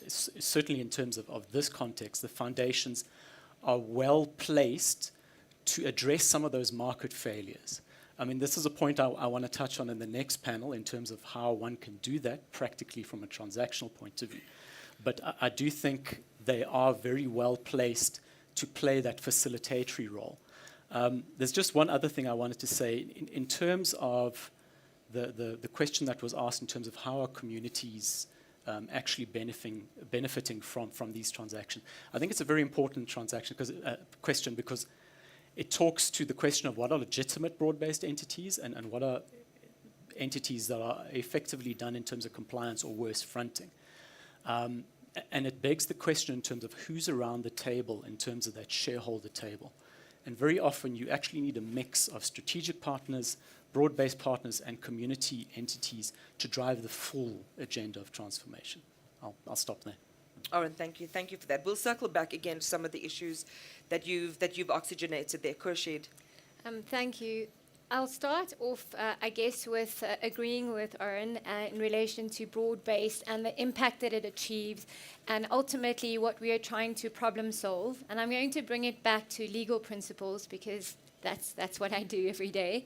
certainly in terms of this context, the foundations are well placed to address some of those market failures. I mean, this is a point I want to touch on in the next panel in terms of how one can do that practically from a transactional point of view. But I do think they are very well placed to play that facilitatory role. There's just one other thing I wanted to say in terms of the question that was asked in terms of how are communities actually benefiting from these transactions. I think it's a very important question because it talks to the question of what are legitimate broad-based entities and what are entities that are effectively done in terms of compliance or worse, fronting. And it begs the question in terms of who's around the table in terms of that shareholder table. And very often you actually need a mix of strategic partners, broad-based partners, and community entities to drive the full agenda of transformation. I'll stop there. Oren, thank you. Thank you for that. We'll circle back again to some of the issues that you've oxygenated there. Khurshid. Thank you. I'll start off, I guess, with agreeing with Oren in relation to broad-based and the impact that it achieves and ultimately what we are trying to problem solve. And I'm going to bring it back to legal principles because that's what I do every day.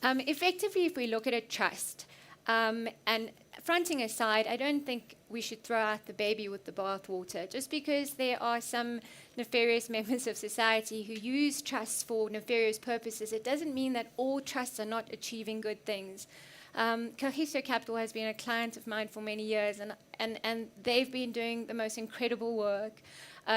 Effectively, if we look at a trust, and fronting aside, I don't think we should throw out the baby with the bathwater. Just because there are some nefarious members of society who use trusts for nefarious purposes, it doesn't mean that all trusts are not achieving good things. Kagiso Capital has been a client of mine for many years, and they've been doing the most incredible work.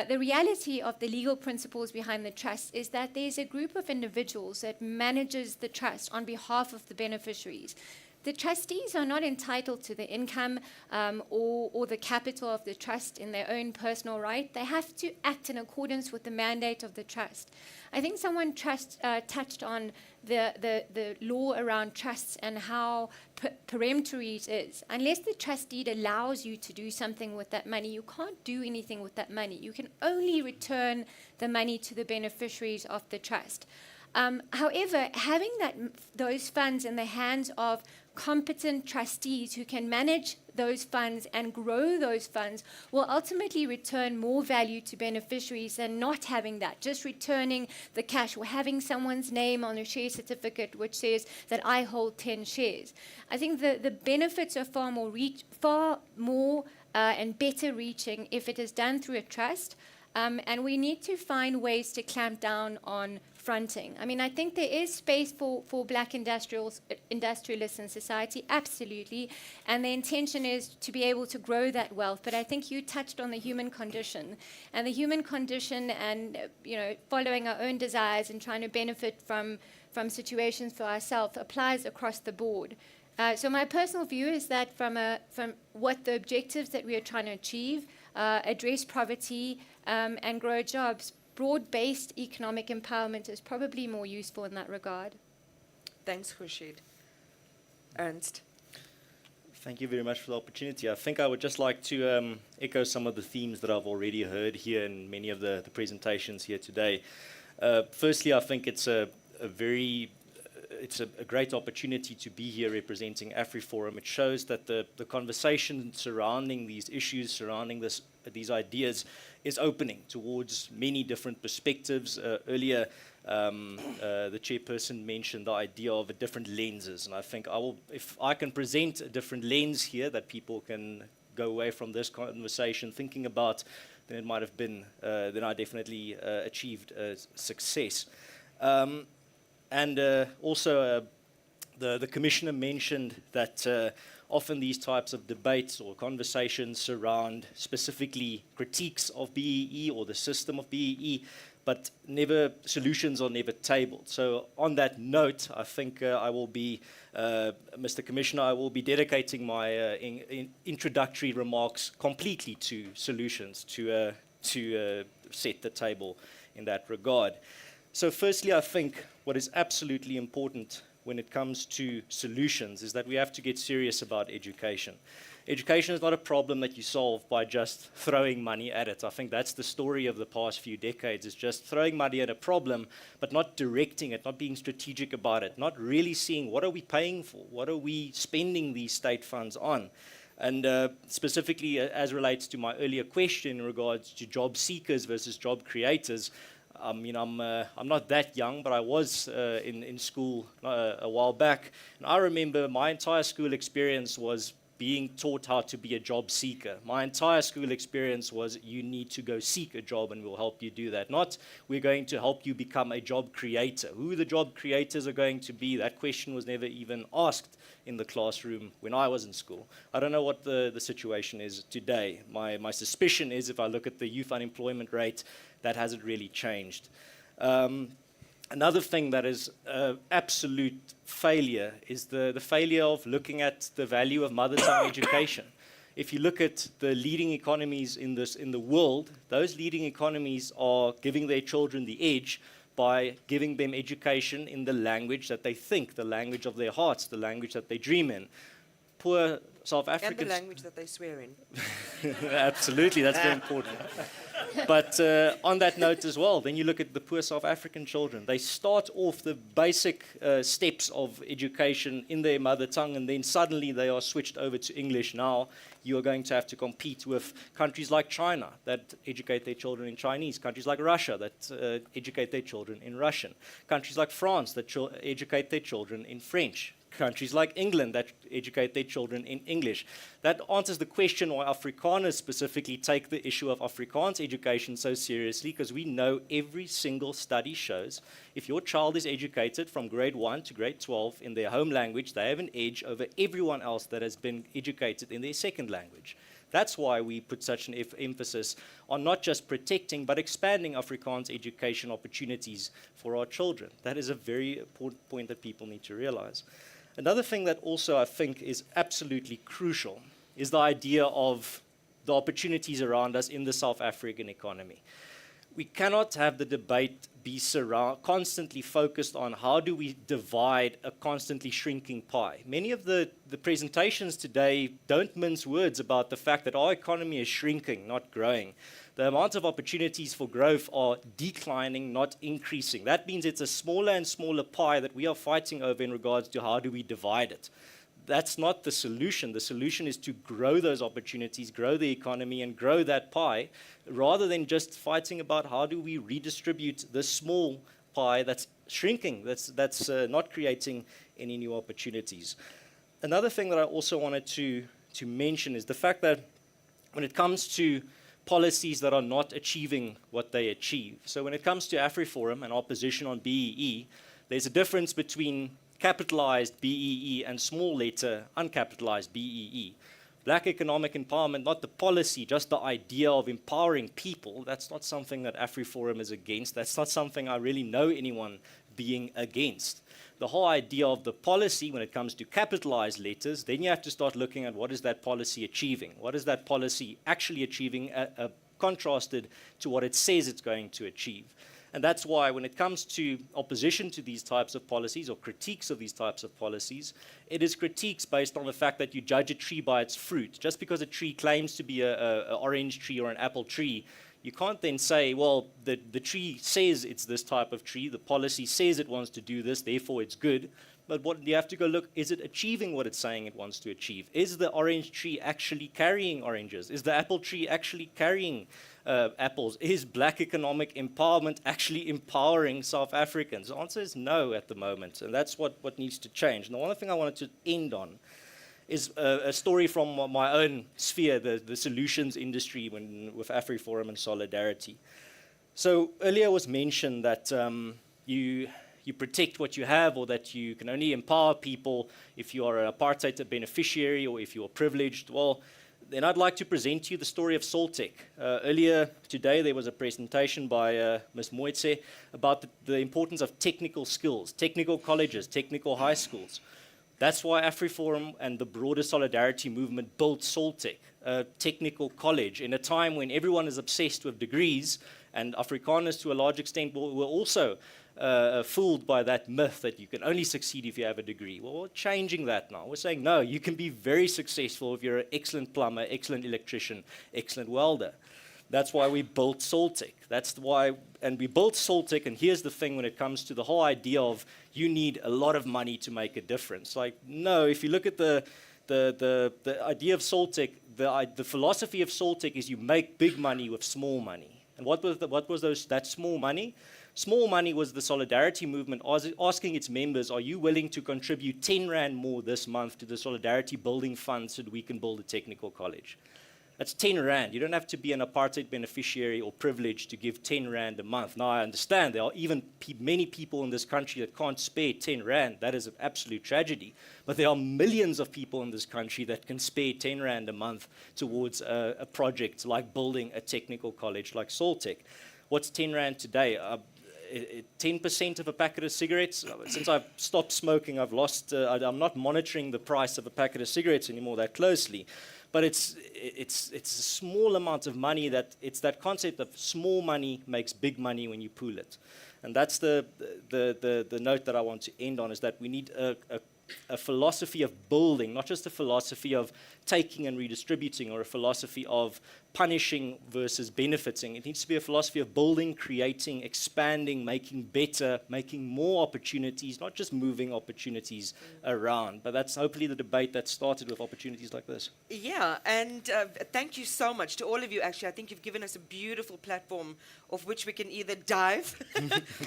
The reality of the legal principles behind the trust is that there's a group of individuals that manages the trust on behalf of the beneficiaries. The trustees are not entitled to the income or the capital of the trust in their own personal right. They have to act in accordance with the mandate of the trust. I think someone touched on the law around trusts and how peremptory it is. Unless the trust deed allows you to do something with that money, you can't do anything with that money. You can only return the money to the beneficiaries of the trust. However, having those funds in the hands of competent trustees who can manage those funds and grow those funds will ultimately return more value to beneficiaries than not having that, just returning the cash or having someone's name on a share certificate which says that I hold 10 shares. I think the benefits are far more and better reaching if it is done through a trust. And we need to find ways to clamp down on fronting. I mean, I think there is space for black industrialists in society, absolutely. And the intention is to be able to grow that wealth. But I think you touched on the human condition. And the human condition and, following our own desires and trying to benefit from situations for ourselves applies across the board. So my personal view is that from what the objectives that we are trying to achieve, address poverty and grow jobs, broad-based economic empowerment is probably more useful in that regard. Thanks, Khurshid. Ernst. Thank you very much for the opportunity. I think I would just like to echo some of the themes that I've already heard here in many of the presentations here today. Firstly, I think it's a great opportunity to be here representing AfriForum. It shows that the conversation surrounding these issues, surrounding these ideas, is opening towards many different perspectives. Earlier, the chairperson mentioned the idea of different lenses, and I think if I can present a different lens here that people can go away from this conversation thinking about, then it might have been, then I definitely achieved success. Also, the Commissioner mentioned that often these types of debates or conversations surround specifically critiques of BEE or the system of BEE, but solutions are never tabled. So on that note, I think I will be, Mr. Commissioner, I will be dedicating my introductory remarks completely to solutions, to set the table in that regard. So firstly, I think what is absolutely important when it comes to solutions is that we have to get serious about education. Education is not a problem that you solve by just throwing money at it. I think that's the story of the past few decades, is just throwing money at a problem, but not directing it, not being strategic about it, not really seeing what are we paying for, what are we spending these state funds on. And specifically, as relates to my earlier question in regards to job seekers versus job creators, I'm not that young, but I was in school a while back. And I remember my entire school experience was being taught how to be a job seeker. My entire school experience was you need to go seek a job and we'll help you do that. Not we're going to help you become a job creator. Who the job creators are going to be, that question was never even asked in the classroom when I was in school. I don't know what the situation is today. My suspicion is if I look at the youth unemployment rate, that hasn't really changed. Another thing that is absolute failure is the failure of looking at the value of mother tongue education. If you look at the leading economies in the world, those leading economies are giving their children the edge by giving them education in the language that they think, the language of their hearts, the language that they dream in. Poor South Africans... And the language that they swear in. Absolutely, that's very important. But on that note as well, then you look at the poor South African children. They start off the basic steps of education in their mother tongue, and then suddenly they are switched over to English. Now you are going to have to compete with countries like China that educate their children in Chinese, countries like Russia that educate their children in Russian, countries like France that educate their children in French, countries like England that educate their children in English. That answers the question why Afrikaners specifically take the issue of Afrikaans education so seriously, because we know every single study shows if your child is educated from grade 1 to grade 12 in their home language, they have an edge over everyone else that has been educated in their second language. That's why we put such an emphasis on not just protecting, but expanding Afrikaans education opportunities for our children. That is a very important point that people need to realize. Another thing that also I think is absolutely crucial is the idea of the opportunities around us in the South African economy. We cannot have the debate be constantly focused on how do we divide a constantly shrinking pie. Many of the presentations today don't mince words about the fact that our economy is shrinking, not growing. The amount of opportunities for growth are declining, not increasing. That means it's a smaller and smaller pie that we are fighting over in regards to how do we divide it. That's not the solution. The solution is to grow those opportunities, grow the economy, and grow that pie, rather than just fighting about how do we redistribute the small pie that's shrinking, that's not creating any new opportunities. Another thing that I also wanted to mention is the fact that when it comes to policies that are not achieving what they achieve. So when it comes to AfriForum and our position on BEE, there's a difference between capitalized BEE and small letter uncapitalized BEE. Black economic empowerment, not the policy, just the idea of empowering people, that's not something that AfriForum is against. That's not something I really know anyone being against. The whole idea of the policy when it comes to capitalized letters, then you have to start looking at what is that policy achieving? What is that policy actually achieving contrasted to what it says it's going to achieve? And that's why when it comes to opposition to these types of policies or critiques of these types of policies, it is critiques based on the fact that you judge a tree by its fruit. Just because a tree claims to be an orange tree or an apple tree, you can't then say, well, the tree says it's this type of tree, the policy says it wants to do this, therefore it's good. But what you have to go look, is it achieving what it's saying it wants to achieve? Is the orange tree actually carrying oranges? Is the apple tree actually carrying apples? Is black economic empowerment actually empowering South Africans? The answer is no at the moment, and that's what needs to change. And the one thing I wanted to end on is a story from my own sphere, the solutions industry with AfriForum and Solidarity. So earlier was mentioned that you protect what you have, or that you can only empower people if you are an apartheid beneficiary or if you are privileged. Well, then I'd like to present to you the story of Soltech. Earlier today there was a presentation by Ms. Moetse about the importance of technical skills, technical colleges, technical high schools. That's why AfriForum and the broader Solidarity movement built Soltech, a technical college, in a time when everyone is obsessed with degrees, and Afrikaners to a large extent were also fooled by that myth that you can only succeed if you have a degree. Well, we're changing that now. We're saying, no, you can be very successful if you're an excellent plumber, excellent electrician, excellent welder. That's why we built Soltech. That's why, and we built Soltech, and here's the thing when it comes to the whole idea of you need a lot of money to make a difference. Like, no, if you look at the idea of Soltech, the philosophy of Soltech is you make big money with small money. And what was that small money? Small money was the Solidarity movement asking its members, are you willing to contribute 10 Rand more this month to the Solidarity Building Fund so that we can build a technical college? That's 10 Rand. You don't have to be an apartheid beneficiary or privileged to give 10 Rand a month. Now, I understand there are even many people in this country that can't spare 10 Rand. That is an absolute tragedy. But there are millions of people in this country that can spare 10 Rand a month towards a project like building a technical college like Soltech. What's 10 Rand today? 10% of a packet of cigarettes. Since I've stopped smoking, I've lost. I'm not monitoring the price of a packet of cigarettes anymore that closely, but it's a small amount of money. It's that concept of small money makes big money when you pool it, and that's the note that I want to end on, is that we need a philosophy of building, not just a philosophy of taking and redistributing, or a philosophy of punishing versus benefiting. It needs to be a philosophy of building, creating, expanding, making better, making more opportunities, not just moving opportunities around. But that's hopefully the debate that started with opportunities like this. Yeah, and thank you so much to all of you. Actually, I think you've given us a beautiful platform of which we can either dive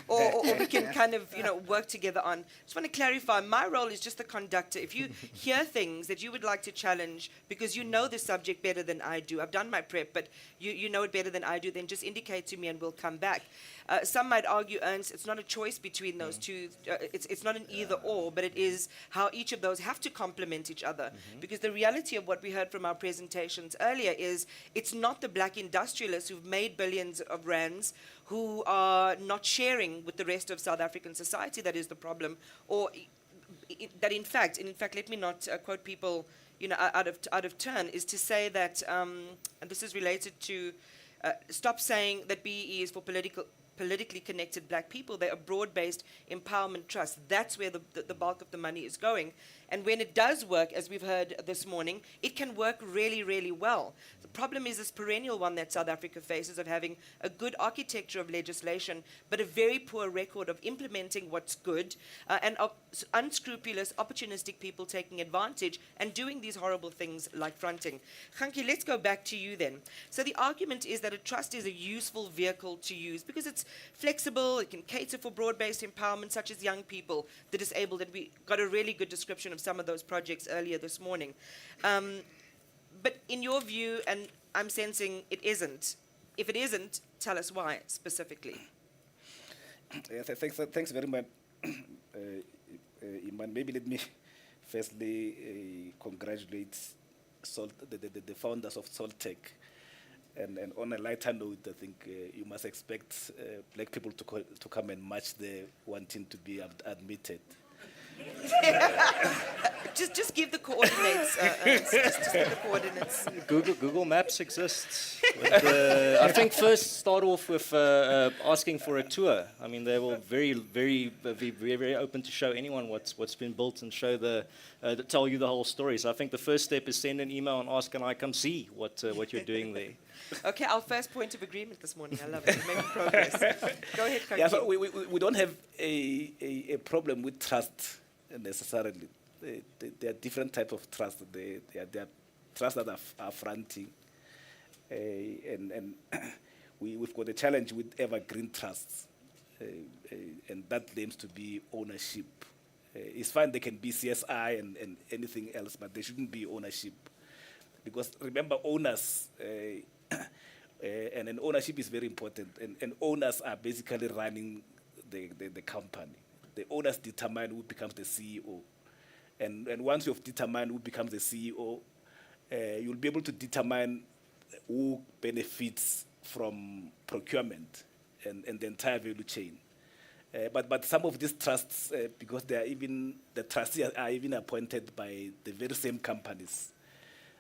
or we can kind of, work together on. Just want to clarify, my role is just the conductor. If you hear things that you would like to challenge because you know the subject better than I do, I've done my prep, but you know it better than I do, then just indicate to me and we'll come back. Some might argue, Ernst, it's not a choice between those two. It's not an either or, but it is how each of those have to complement each other. Because the reality of what we heard from our presentations earlier is it's not the black industrialists who've made billions of rands who are not sharing with the rest of South African society that is the problem, or that in fact, let me not quote people out of turn, is to say that, and this is related to, stop saying that BEE is for politically connected black people. They're a broad-based empowerment trust. That's where the bulk of the money is going. And when it does work, as we've heard this morning, it can work really, really well. The problem is this perennial one that South Africa faces of having a good architecture of legislation, but a very poor record of implementing what's good, and unscrupulous, opportunistic people taking advantage and doing these horrible things like fronting. Hanki, let's go back to you then. So the argument is that a trust is a useful vehicle to use because it's flexible, it can cater for broad-based empowerment such as young people, the disabled, and we got a really good description of some of those projects earlier this morning. But in your view, and I'm sensing it isn't, if it isn't, tell us why specifically. Yes, thanks very much, Iman. Maybe let me firstly congratulate the founders of Soltech. And on a lighter note, I think you must expect black people to come and march there wanting to be admitted. Just give the coordinates. Just give the coordinates. Google Maps exists. I think first start off with asking for a tour. I mean, they will be very open to show anyone what's been built and show tell you the whole story. So I think the first step is send an email and ask, can I come see what you're doing there? Okay, our first point of agreement this morning. I love it. We're making progress. Go ahead, Kaki. Yeah, so we don't have a problem with trust necessarily. There are different types of trust. There are trusts that are fronting, and we've got a challenge with evergreen trusts, and that claims to be ownership It's fine, they can be CSI and anything else, but there shouldn't be ownership. Because remember, owners, and an ownership is very important, and owners are basically running the company. The owners determine who becomes the CEO. And once you've determined who becomes the CEO, you'll be able to determine who benefits from procurement and the entire value chain. But some of these trusts, because they are even, the trustees are even appointed by the very same companies.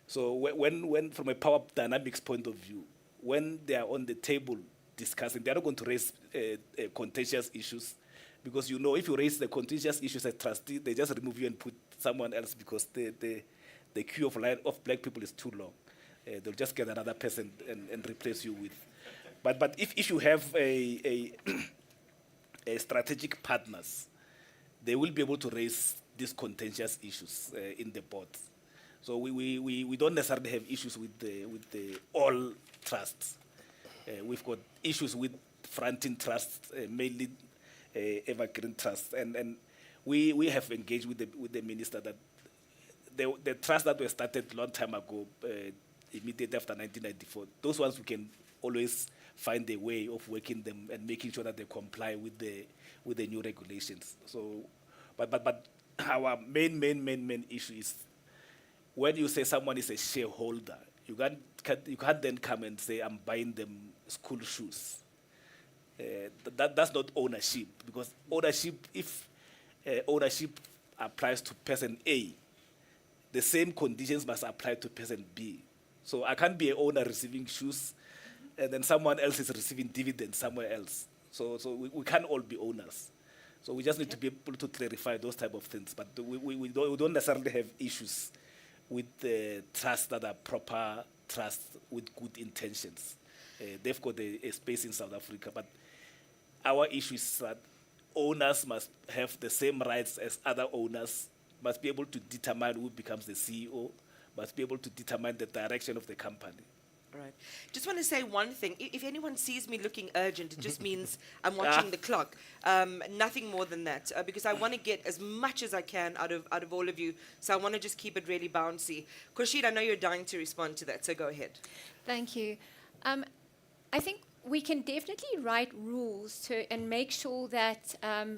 So when from a power dynamics point of view, when they are on the table discussing, they're not going to raise contentious issues, because you know if you raise the contentious issues as trustee, they just remove you and put someone else, because the queue of black people is too long. They'll just get another person and replace you with. But if you have a strategic partners, they will be able to raise these contentious issues in the board. So we don't necessarily have issues with the all trusts. We've got issues with fronting trusts, mainly evergreen trusts, and we have engaged with the minister that the trusts that were started a long time ago, immediately after 1994, those ones we can always find a way of working them and making sure that they comply with the new regulations. So, but our main issue is when you say someone is a shareholder, you can't then come and say I'm buying them school shoes. That's not ownership, because ownership, if ownership applies to person A, the same conditions must apply to person B. So I can't be an owner receiving shoes and then someone else is receiving dividends somewhere else. So we can't all be owners. So we just need to be able to clarify those type of things. But we don't necessarily have issues with the trusts that are proper trusts with good intentions. They've got a space in South Africa, but our issue is that owners must have the same rights as other owners, must be able to determine who becomes the CEO, must be able to determine the direction of the company. All right. Just want to say one thing. If anyone sees me looking urgent, it just means I'm watching the clock. Nothing more than that, because I want to get as much as I can out of all of you. So I want to just keep it really bouncy. Khurshid, I know you're dying to respond to that, so go ahead. Thank you. I think we can definitely write rules and make sure that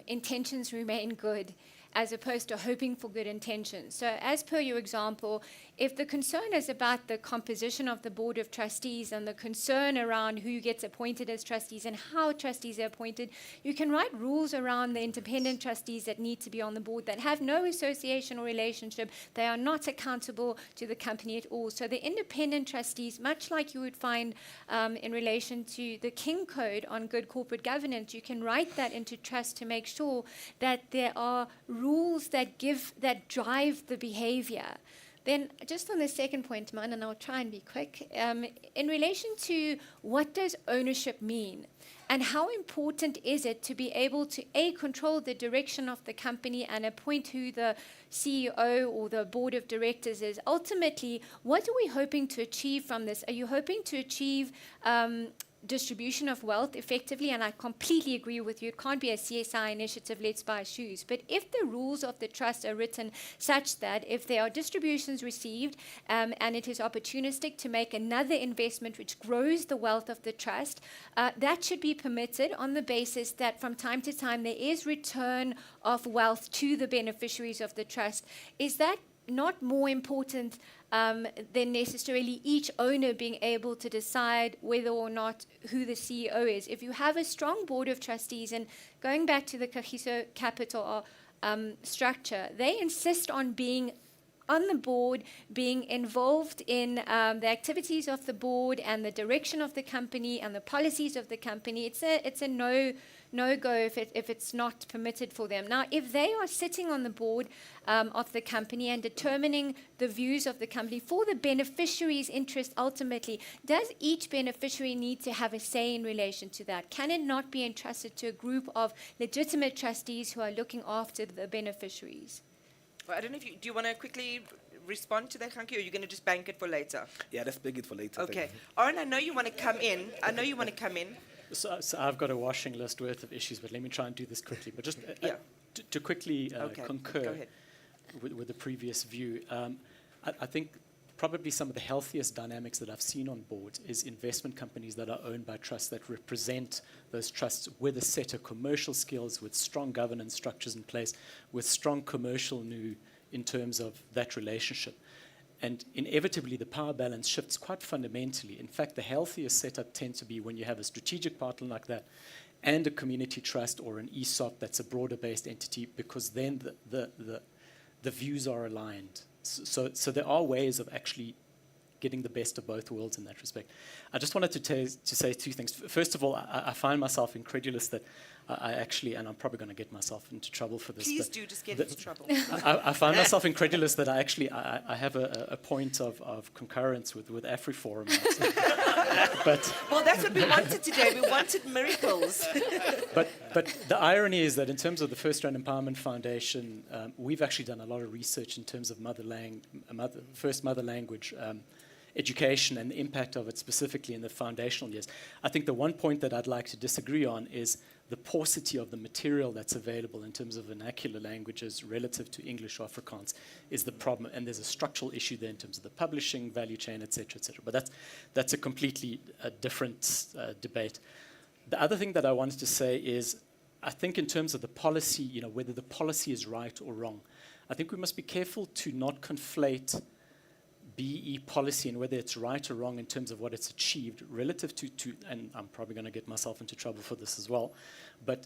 intentions remain good, as opposed to hoping for good intentions. So as per your example, if the concern is about the composition of the Board of Trustees and the concern around who gets appointed as trustees and how trustees are appointed, you can write rules around the independent trustees that need to be on the board that have no association or relationship. They are not accountable to the company at all. So the independent trustees, much like you would find in relation to the King Code on good corporate governance, you can write that into trust to make sure that there are rules that drive the behavior. Then just on the second point, Man, and I'll try and be quick, in relation to what does ownership mean and how important is it to be able to, A, control the direction of the company and appoint who the CEO or the board of directors is. Ultimately, what are we hoping to achieve from this? Are you hoping to achieve distribution of wealth effectively? And I completely agree with you. It can't be a CSI initiative, let's buy shoes. But if the rules of the trust are written such that if there are distributions received and it is opportunistic to make another investment which grows the wealth of the trust, that should be permitted on the basis that from time to time there is return of wealth to the beneficiaries of the trust. Is that not more important than necessarily each owner being able to decide whether or not who the CEO is? If you have a strong board of trustees, and going back to the Kagiso Capital structure, they insist on being on the board, being involved in the activities of the board and the direction of the company and the policies of the company. It's a no-go if it's not permitted for them. Now, if they are sitting on the board of the company and determining the views of the company for the beneficiary's interest ultimately, does each beneficiary need to have a say in relation to that? Can it not be entrusted to a group of legitimate trustees who are looking after the beneficiaries? Well, I don't know if do you want to quickly respond to that, Hanky, or are you going to just bank it for later? Yeah, let's bank it for later. Okay. Oren, I know you want to come in. So I've got a washing list worth of issues, but let me try and do this quickly. But just To quickly Okay, go concur ahead. with the previous view, I think probably some of the healthiest dynamics that I've seen on board is investment companies that are owned by trusts that represent those trusts with a set of commercial skills, with strong governance structures in place, with strong commercial new in terms of that relationship. And inevitably, the power balance shifts quite fundamentally. In fact, the healthiest setup tends to be when you have a strategic partner like that and a community trust or an ESOP that's a broader-based entity, because then the views are aligned. So there are ways of actually getting the best of both worlds in that respect. I just wanted to say two things. First of all, I find myself incredulous that I actually, and I'm probably going to get myself into trouble for this. Please do, just get into trouble. I find myself incredulous that I have a point of concurrence with AfriForum. But well, that's what we wanted today. We wanted miracles. but the irony is that in terms of the First Round Empowerment Foundation, we've actually done a lot of research in terms of first mother language education and the impact of it specifically in the foundational years. I think the one point that I'd like to disagree on is the paucity of the material that's available in terms of vernacular languages relative to English or Afrikaans is the problem, and there's a structural issue there in terms of the publishing value chain, et cetera, et cetera. But that's a completely different debate. The other thing that I wanted to say is, I think in terms of the policy, whether the policy is right or wrong, I think we must be careful to not conflate BE policy and whether it's right or wrong in terms of what it's achieved relative to and I'm probably going to get myself into trouble for this as well, but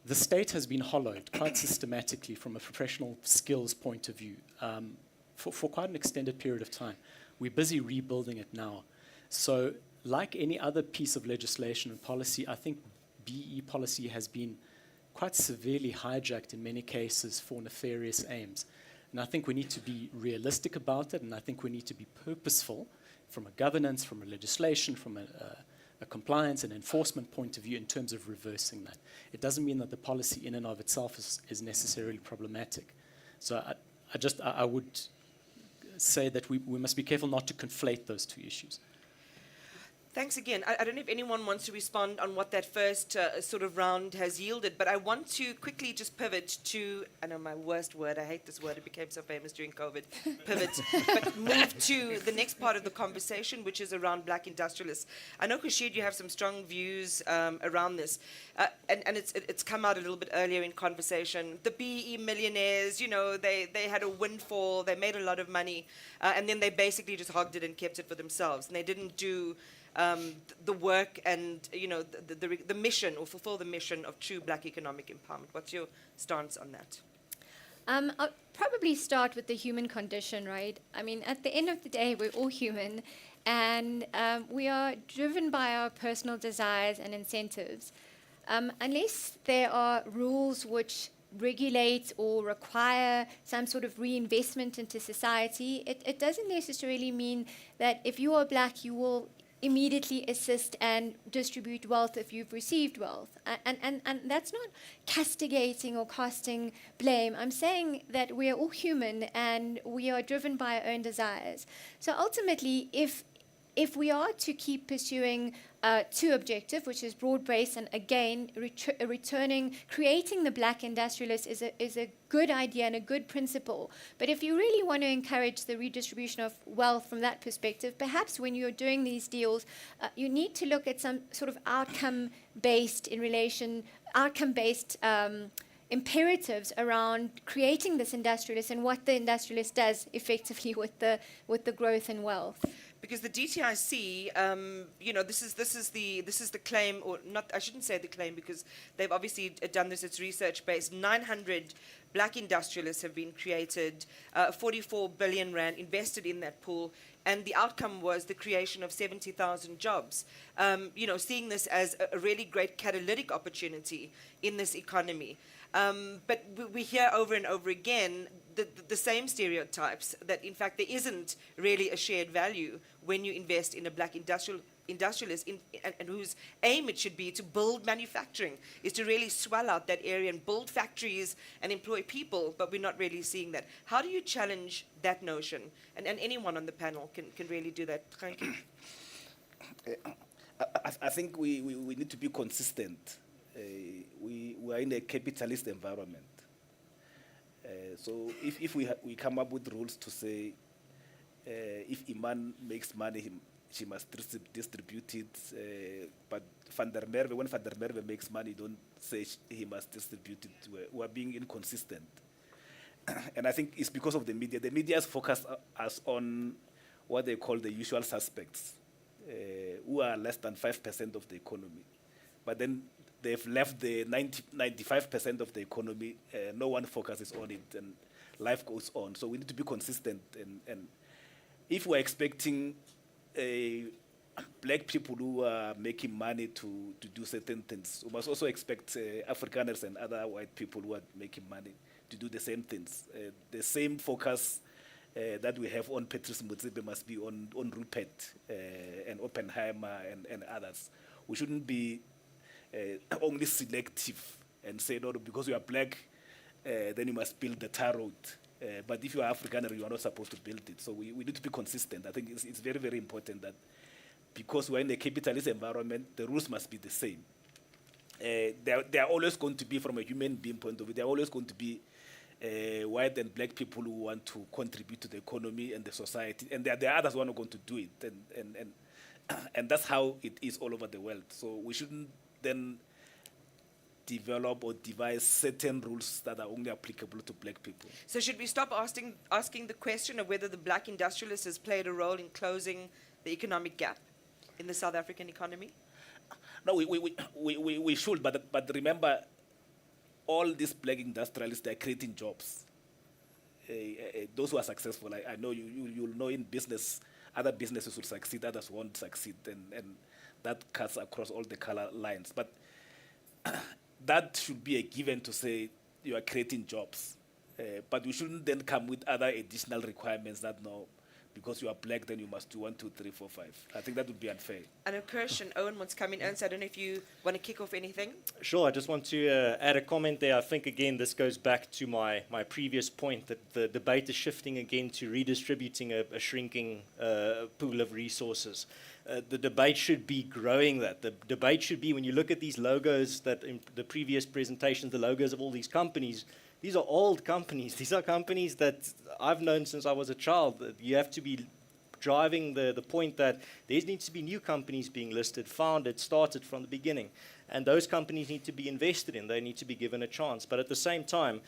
the state has been hollowed quite systematically from a professional skills point of view for quite an extended period of time. We're busy rebuilding it now. So like any other piece of legislation and policy, I think BE policy has been quite severely hijacked in many cases for nefarious aims. And I think we need to be realistic about it, and I think we need to be purposeful from a governance, from a legislation, from a compliance and enforcement point of view in terms of reversing that. It doesn't mean that the policy in and of itself is necessarily problematic. So I would say that we must be careful not to conflate those two issues. Thanks again. I don't know if anyone wants to respond on what that first sort of round has yielded, but I want to quickly just pivot to, I know my worst word, I hate this word, it became so famous during COVID, pivot, but move to the next part of the conversation, which is around black industrialists. I know, Kashid, you have some strong views around this, and it's come out a little bit earlier in conversation. The BE millionaires, they had a windfall, they made a lot of money, and then they basically just hogged it and kept it for themselves, and they didn't do the work and the mission, or fulfill the mission of true black economic empowerment. What's your stance on that? I'll probably start with the human condition, right? I mean, at the end of the day, we're all human, and we are driven by our personal desires and incentives. Unless there are rules which regulate or require some sort of reinvestment into society, it doesn't necessarily mean that if you are black, you will immediately assist and distribute wealth if you've received wealth. And that's not castigating or casting blame. I'm saying that we are all human and we are driven by our own desires. So ultimately, if we are to keep pursuing two objectives, which is broad-based and again creating the black industrialist is a good idea and a good principle. But if you really want to encourage the redistribution of wealth from that perspective, perhaps when you're doing these deals, you need to look at some sort of outcome-based imperatives around creating this industrialist and what the industrialist does effectively with the growth and wealth. Because the DTIC, this is the claim, or not, I shouldn't say the claim, because they've obviously done this, it's research-based. 900 black industrialists have been created, 44 billion rand invested in that pool, and the outcome was the creation of 70,000 jobs. Seeing this as a really great catalytic opportunity in this economy. But we hear over and over again the same stereotypes, that in fact there isn't really a shared value when you invest in a black industrialist and whose aim it should be to build manufacturing, is to really swell out that area and build factories and employ people, but we're not really seeing that. How do you challenge that notion? And anyone on the panel can really do that. Thank you. I think we need to be consistent. We are in a capitalist environment. So if we come up with rules to say if Iman makes money, she must distribute it. But when Van der Merwe makes money, don't say he must distribute it. We're being inconsistent. And I think it's because of the media. The media has focused us on what they call the usual suspects, who are less than 5% of the economy. But then they've left the 95% of the economy. No one focuses on it, and life goes on. So we need to be consistent. And if we're expecting black people who are making money to do certain things, we must also expect Afrikaners and other white people who are making money to do the same things. The same focus that we have on Patrice Motsepe must be on Rupert and Oppenheimer and others. We shouldn't be only selective and say, no, because you are black, then you must build the tar road. But if you are Afrikaner, you are not supposed to build it. So we need to be consistent. I think it's very, very important that because we're in a capitalist environment, the rules must be the same. There are always going to be, from a human being point of view, there are always going to be white and black people who want to contribute to the economy and the society, and there are others who are not going to do it, and that's how it is all over the world. So we shouldn't then develop or devise certain rules that are only applicable to black people. So should we stop asking the question of whether the black industrialist has played a role in closing the economic gap in the South African economy? No, we should, but remember, all these black industrialists, they're creating jobs. Those who are successful, I know you'll know in business, other businesses will succeed, others won't succeed, and that cuts across all the color lines. But that should be a given to say you are creating jobs. But we shouldn't then come with other additional requirements that no, because you are black, then you must do 1, 2, 3, 4, 5. I think that would be unfair. And a question, Owen wants to come in. Ernst, I don't know if you want to kick off anything. Sure, I just want to add a comment there. I think, again, this goes back to my previous point that the debate is shifting again to redistributing a shrinking pool of resources. The debate should be growing that. The debate should be, when you look at these logos that in the previous presentations, the logos of all these companies, these are old companies. These are companies that I've known since I was a child. You have to be driving the point that there needs to be new companies being listed, founded, started from the beginning. And those companies need to be invested in. They need to be given a chance. But at the same time,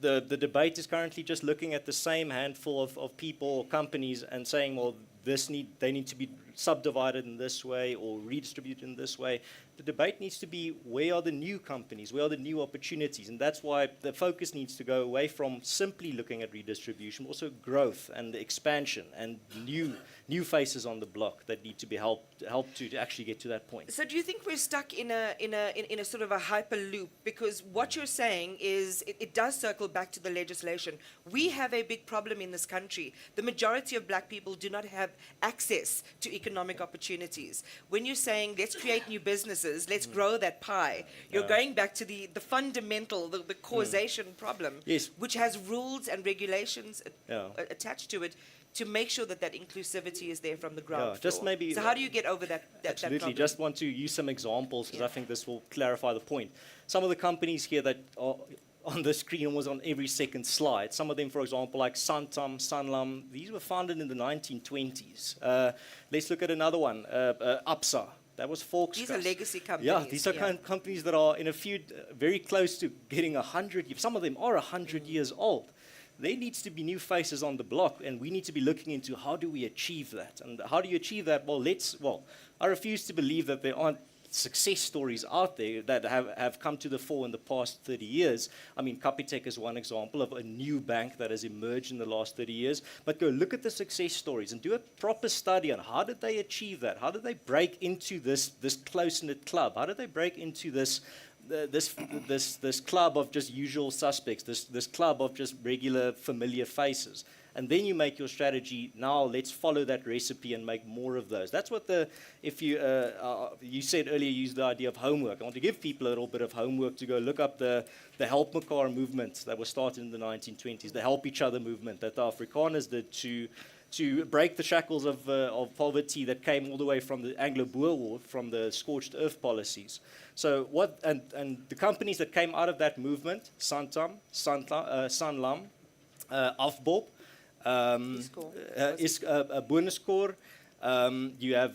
the debate is currently just looking at the same handful of people or companies and saying, well, they need to be subdivided in this way or redistributed in this way. The debate needs to be, where are the new companies? Where are the new opportunities? And that's why the focus needs to go away from simply looking at redistribution, but also growth and expansion and new faces on the block that need to be helped to actually get to that point. So do you think we're stuck in a sort of a hyper loop? Because what you're saying is it does circle back to the legislation. We have a big problem in this country. The majority of black people do not have access to economic opportunities. When you're saying let's create new businesses, let's grow that pie, you're going back to the fundamental, the causation problem, yes, which has rules and regulations attached to it, to make sure that inclusivity is there from the ground floor. Just maybe. So how do you get over that Absolutely. problem? Just want to use some examples because I think this will clarify the point. Some of the companies here that are on the screen, almost on every second slide. Some of them, for example, like Santam, Sanlam, these were founded in the 1920s. Let's look at another one, Absa. That was Volkswagen. These are legacy companies. Yeah, these are companies that are in a few, very close to getting 100 years. Some of them are 100 years old. There needs to be new faces on the block, and we need to be looking into how do we achieve that. And how do you achieve that? Well, I refuse to believe that there aren't success stories out there that have come to the fore in the past 30 years. I mean, Capitec is one example of a new bank that has emerged in the last 30 years. But go look at the success stories and do a proper study on how did they achieve that? How did they break into this close-knit club? How did they break into this club of just usual suspects, this club of just regular familiar faces? And then you make your strategy, now let's follow that recipe and make more of those. That's what if you said earlier, use the idea of homework. I want to give people a little bit of homework to go look up the Help Mekaar movement that was started in the 1920s, the Help Each Other movement that the Afrikaners did to to break the shackles of poverty that came all the way from the Anglo-Boer War, from the scorched earth policies. So and the companies that came out of that movement, Sanlam, Afbob, Booneskor. You have,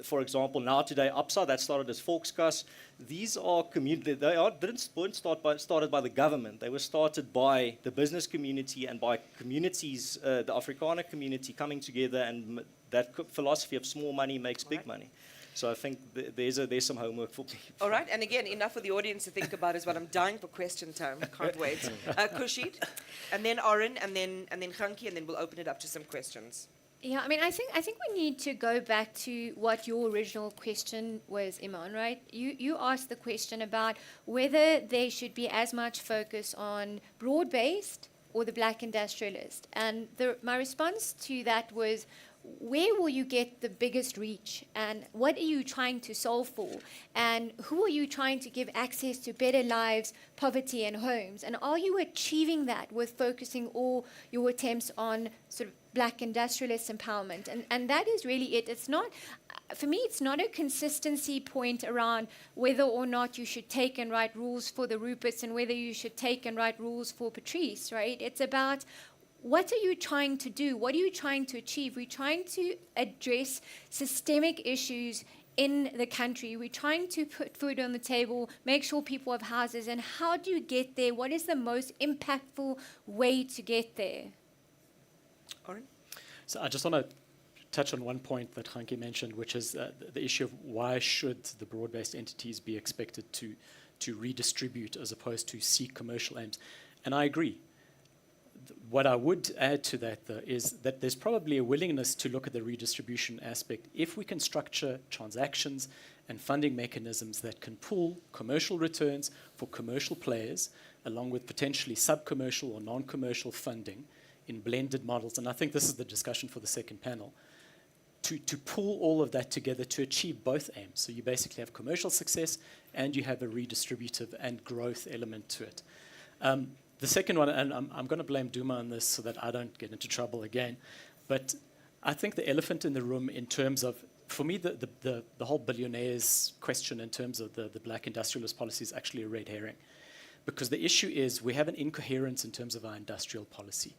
for example, now today, Absa, that started as Volkskas. These are community. Weren't started by the government. They were started by the business community and by communities, the Afrikaner community coming together, and that philosophy of small money makes big money. So I think there's some homework for me. All right, and again, enough for the audience to think about as well. I'm dying for question time. Can't wait. Khushid, and then Oren, and then Khanki, and then we'll open it up to some questions. Yeah, I mean, I think we need to go back to what your original question was, Iman, right? You asked the question about whether there should be as much focus on broad-based or the black industrialist. And my response to that was, where will you get the biggest reach, and what are you trying to solve for, and who are you trying to give access to better lives, poverty, and homes, and are you achieving that with focusing all your attempts on sort of black industrialist empowerment? And that is really it. It's not, for me, it's not a consistency point around whether or not you should take and write rules for the Ruperts and whether you should take and write rules for Patrice, right? It's about, what are you trying to do? What are you trying to achieve? We're trying to address systemic issues in the country. We're trying to put food on the table, make sure people have houses. And how do you get there? What is the most impactful way to get there? Oren? So I just want to touch on one point that Khanki mentioned, which is the issue of why should the broad-based entities be expected to redistribute as opposed to seek commercial aims. And I agree. What I would add to that, though, is that there's probably a willingness to look at the redistribution aspect if we can structure transactions and funding mechanisms that can pool commercial returns for commercial players, along with potentially sub-commercial or non-commercial funding in blended models. And I think this is the discussion for the second panel, to pool all of that together to achieve both aims. So you basically have commercial success and you have a redistributive and growth element to it. The second one, and I'm going to blame Duma on this so that I don't get into trouble again, but I think the elephant in the room in terms of, for me, the whole billionaires question in terms of the black industrialist policy is actually a red herring. Because the issue is we have an incoherence in terms of our industrial policy.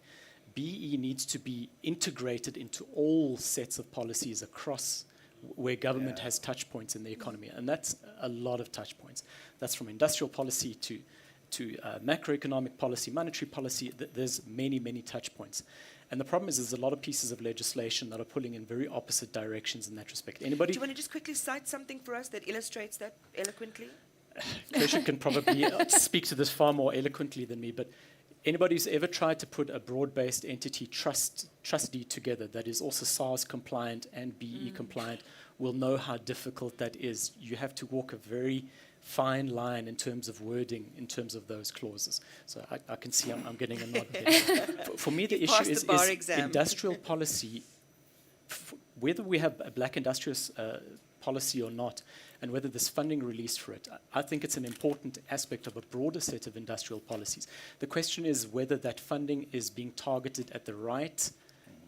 BE needs to be integrated into all sets of policies across where government has touch points in the economy. And that's a lot of touch points. That's from industrial policy to macroeconomic policy, monetary policy. There's many, many touch points. And the problem is there's a lot of pieces of legislation that are pulling in very opposite directions in that respect. Anybody? Do you want to just quickly cite something for us that illustrates that eloquently? Kesha can probably speak to this far more eloquently than me, but anybody who's ever tried to put a broad-based entity trustee together that is also SARS compliant and BE compliant will know how difficult that is. You have to walk a very fine line in terms of wording, in terms of those clauses. So I can see I'm getting a nod there. For me, the issue is industrial policy, whether we have a black industrialist policy or not, and whether there's funding released for it. I think it's an important aspect of a broader set of industrial policies. The question is whether that funding is being targeted at the right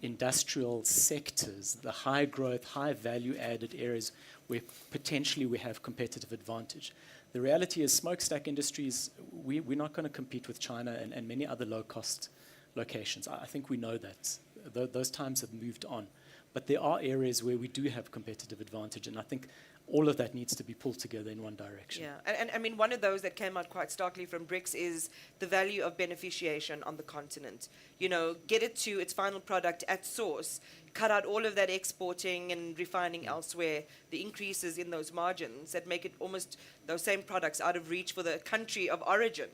industrial sectors, the high growth, high value added areas where potentially we have competitive advantage. The reality is smokestack industries, we're not going to compete with China and many other low cost locations. I think we know that. Those times have moved on. But there are areas where we do have competitive advantage, and I think all of that needs to be pulled together in one direction. Yeah, and I mean, one of those that came out quite starkly from BRICS is the value of beneficiation on the continent. You know, get it to its final product at source, cut out all of that exporting and refining elsewhere, the increases in those margins that make it almost those same products out of reach for the country of origin.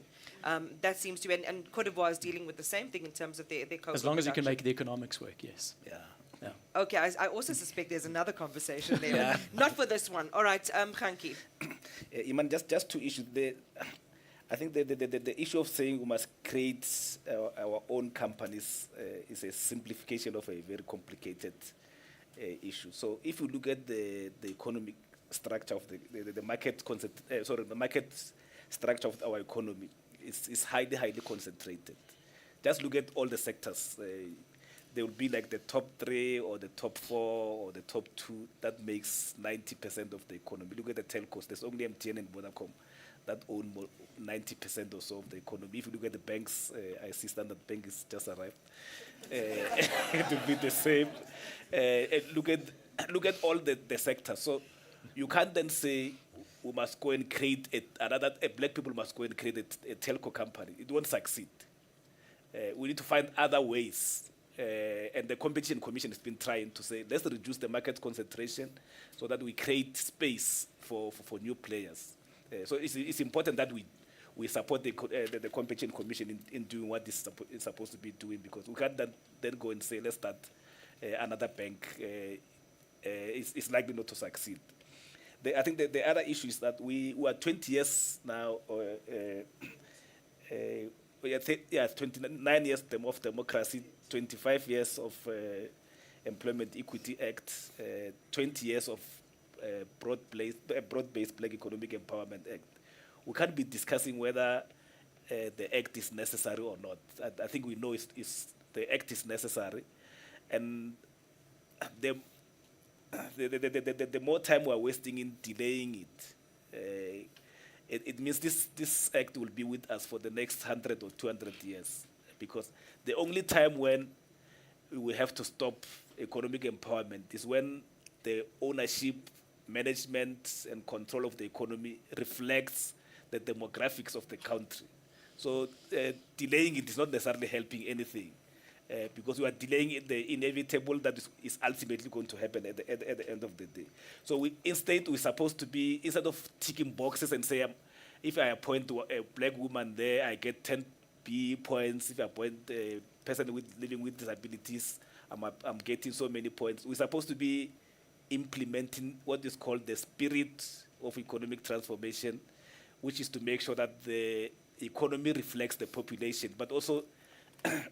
That seems to be, and Cote d'Ivoire is dealing with the same thing in terms of their cocoa As long as you can production. make the economics work, yes. Yeah. Yeah. Okay, I also suspect there's another conversation there. But not for this one. All right, Khanki. Iman, just two issues. I think the issue of saying we must create our own companies is a simplification of a very complicated issue. So if you look at the economic structure of the market the market structure of our economy, it's highly concentrated. Just look at all the sectors. there will be like the top 3 or the top 4 or the top 2 that makes 90% of the economy. Look at the telcos. There's only MTN and Vodacom that own 90% or so of the economy. If you look at the banks, I see Standard Bank is just arrived. It will be the same. And look at all the sectors. So you can't then say we must go and create black people must go and create a telco company. It won't succeed. We need to find other ways. And the Competition Commission has been trying to say, let's reduce the market concentration so that we create space for new players. So it's important that we support the Competition Commission in doing what it's supposed to be doing, because we can't then go and say, let's start another bank. It's likely not to succeed. I think the other issue is that we are 20 years now, 29 years of democracy, 25 years of Employment Equity Act, 20 years of broad-based Black Economic Empowerment Act. We can't be discussing whether the act is necessary or not. I think we know the act is necessary, and the more time we're wasting in delaying it, it means this act will be with us for the next 100 or 200 years, because the only time when we have to stop economic empowerment is when the ownership, management, and control of the economy reflects the demographics of the country. So delaying it is not necessarily helping anything, because we are delaying the inevitable that is ultimately going to happen at the end of the day. So instead, we're supposed to be, instead of ticking boxes and say, if I appoint a black woman there, I get 10 BE points. If I appoint a person living with disabilities, I'm getting so many points. We're supposed to be implementing what is called the spirit of economic transformation, which is to make sure that the economy reflects the population, but also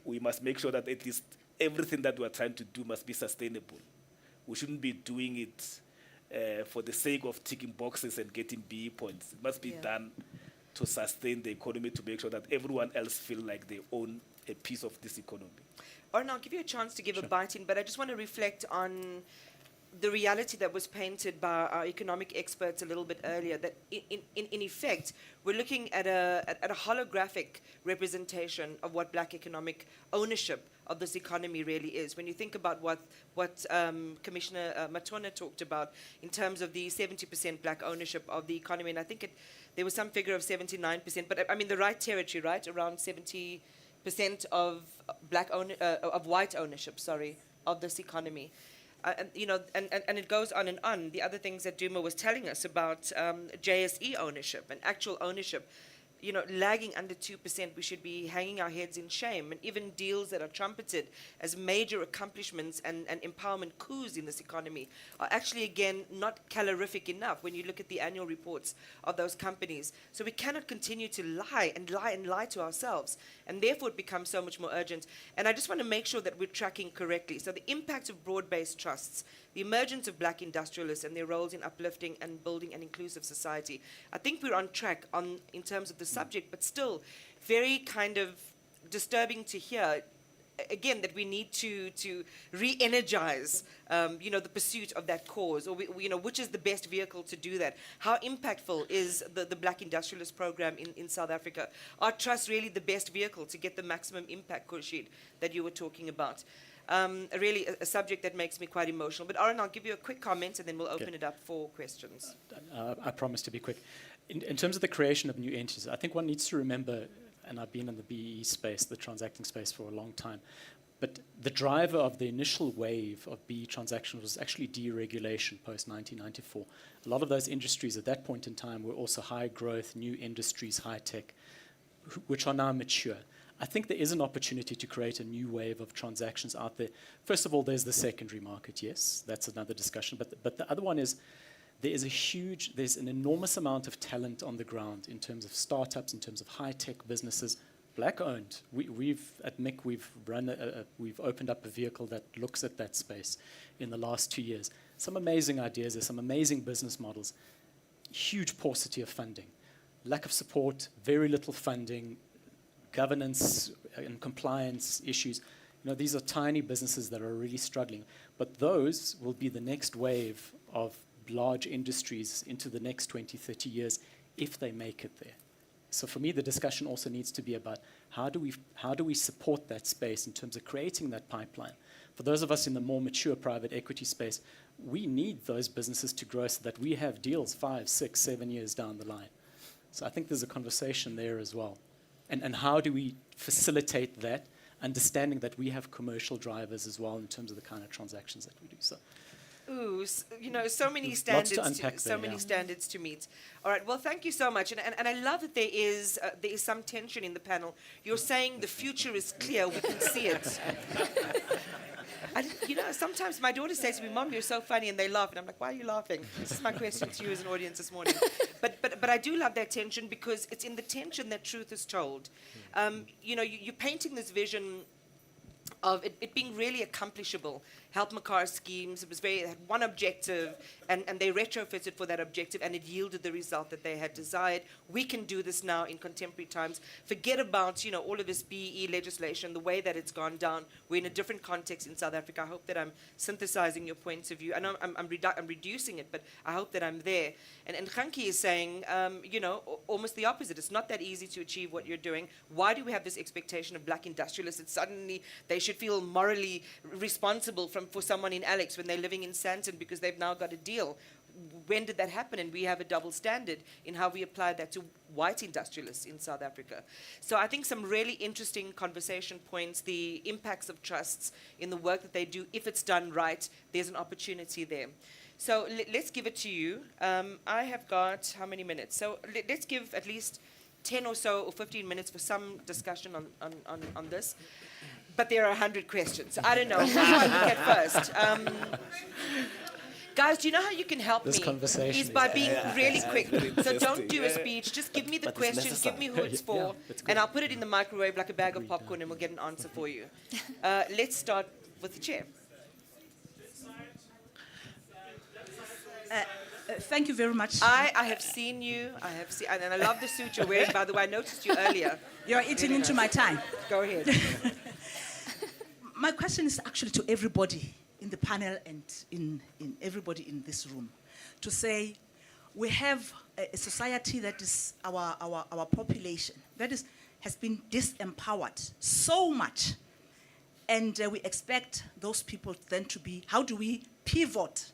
we must make sure that at least everything that we're trying to do must be sustainable. We shouldn't be doing it for the sake of ticking boxes and getting BE points. It must be done to sustain the economy, to make sure that everyone else feel like they own a piece of this economy. Oren, I'll give you a chance to give a bite in, but I just want to reflect on the reality that was painted by our economic experts a little bit earlier, that in effect, we're looking at a holographic representation of what black economic ownership of this economy really is. When you think about what Commissioner Matona talked about in terms of the 70% black ownership of the economy, and I think there was some figure of 79%, but I mean the right territory, right? Around 70% of white ownership, of this economy. And it goes on and on. The other things that Duma was telling us about JSE ownership and actual ownership, lagging under 2%, we should be hanging our heads in shame. And even deals that are trumpeted as major accomplishments and empowerment coups in this economy are actually, again, not calorific enough when you look at the annual reports of those companies. So we cannot continue to lie and lie and lie to ourselves. And therefore it becomes so much more urgent. And I just want to make sure that we're tracking correctly. So the impact of broad-based trusts, the emergence of black industrialists and their roles in uplifting and building an inclusive society. I think we're on track in terms of the subject, but still very kind of disturbing to hear, again, that we need to re-energize, the pursuit of that cause, or which is the best vehicle to do that. How impactful is the Black Industrialist Program in South Africa? Are trusts really the best vehicle to get the maximum impact, Khurshid, that you were talking about? Really a subject that makes me quite emotional. But Oren, I'll give you a quick comment and then we'll open it up for questions. I promise to be quick. In terms of the creation of new entities, I think one needs to remember, and I've been in the BEE space, the transacting space, for a long time, but the driver of the initial wave of BEE transactions was actually deregulation post-1994. A lot of those industries at that point in time were also high growth, new industries, high tech, which are now mature. I think there is an opportunity to create a new wave of transactions out there. First of all, there's the secondary market, yes, that's another discussion. But the other one is there's an enormous amount of talent on the ground in terms of startups, in terms of high-tech businesses, black-owned. At MIC, we've opened up a vehicle that looks at that space in the last 2 years. Some amazing ideas, there's some amazing business models, huge paucity of funding, lack of support, very little funding, governance and compliance issues. You know, these are tiny businesses that are really struggling, but those will be the next wave of large industries into the next 20, 30 years if they make it there. So for me, the discussion also needs to be about how do we support that space in terms of creating that pipeline. For those of us in the more mature private equity space, we need those businesses to grow so that we have deals 5, 6, 7 years down the line. So I think there's a conversation there as well. And how do we facilitate that, understanding that we have commercial drivers as well in terms of the kind of transactions that we do. So. Ooh, you know, so many Lots standards, to unpack there, yeah. standards to meet. All right, well, thank you so much, and I love that there is some tension in the panel. You're saying the future is clear; we can see it. You know, sometimes my daughter says to me, "Mom, you're so funny," and they laugh, and I'm like, "Why are you laughing?" This is my question to you as an audience this morning. But I do love that tension because it's in the tension that truth is told. You know, you're painting this vision of it being really accomplishable. Help Makar schemes, it had one objective, and they retrofitted for that objective, and it yielded the result that they had desired. We can do this now in contemporary times. Forget about, you know, all of this BEE legislation, the way that it's gone down. We're in a different context in South Africa. I hope that I'm synthesizing your points of view. I know I'm reducing it, but I hope that I'm there. And Khanki is saying, you know, almost the opposite. It's not that easy to achieve what you're doing. Why do we have this expectation of black industrialists that suddenly they should feel morally responsible for someone in Alex when they're living in Sandton because they've now got a deal? When did that happen? And we have a double standard in how we apply that to white industrialists in South Africa. So I think some really interesting conversation points, the impacts of trusts in the work that they do. If it's done right, there's an opportunity there. So let's give it to you. I have got how many minutes? So let's give at least 10 or so or 15 minutes for some discussion on this. But there are 100 questions. So I don't know. Who do I look at first? Guys, do you know how you can help this me? Conversation is by being really quick. So don't do a speech. Just give me the question, give me who it's for, and I'll put it in the microwave like a bag of popcorn, and we'll get an answer for you. Let's start with the chair. Thank you very much. I have seen you. And I love the suit you're wearing. By the way, I noticed you earlier. You're eating into my time. Go ahead. My question is actually to everybody in the panel and in everybody in this room, to say we have a society that is our population that has been disempowered so much, and we expect those people then to be, how do we pivot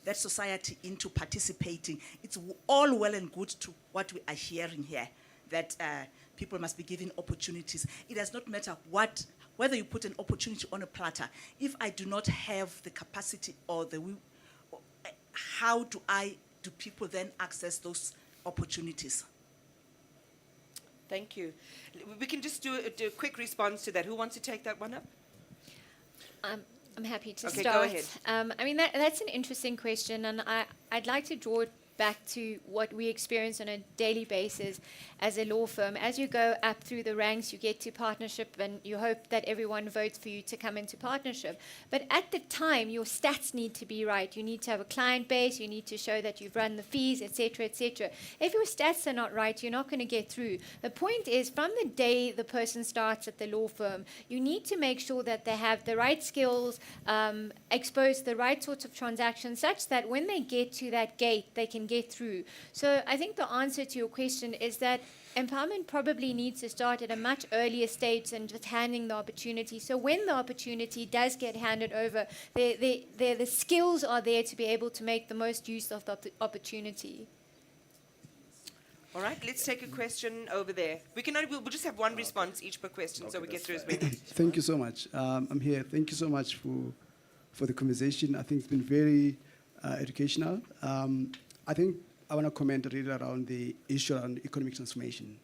that society into participating? It's all well and good to what we are hearing here, that people must be given opportunities. It does not matter whether you put an opportunity on a platter. If I do not have the capacity or the will, how do people then access those opportunities? Thank you. We can just do a quick response to that. Who wants to take that one up? I'm happy to Okay, start. go ahead. I mean, that's an interesting question, and I'd like to draw it back to what we experience on a daily basis as a law firm. As you go up through the ranks, you get to partnership, and you hope that everyone votes for you to come into partnership. But at the time, your stats need to be right. You need to have a client base. You need to show that you've run the fees, etc., etc. If your stats are not right, you're not going to get through. The point is, from the day the person starts at the law firm, you need to make sure that they have the right skills, expose the right sorts of transactions, such that when they get to that gate, they can get through. So I think the answer to your question is that empowerment probably needs to start at a much earlier stage than just handing the opportunity. So when the opportunity does get handed over, the skills are there to be able to make the most use of the opportunity. All right, let's take a question over there. We'll just have one response each per question, so we get through as many. Thank you so much. I'm here. Thank you so much for the conversation. I think it's been very educational. I think I want to comment really around the issue on economic transformation.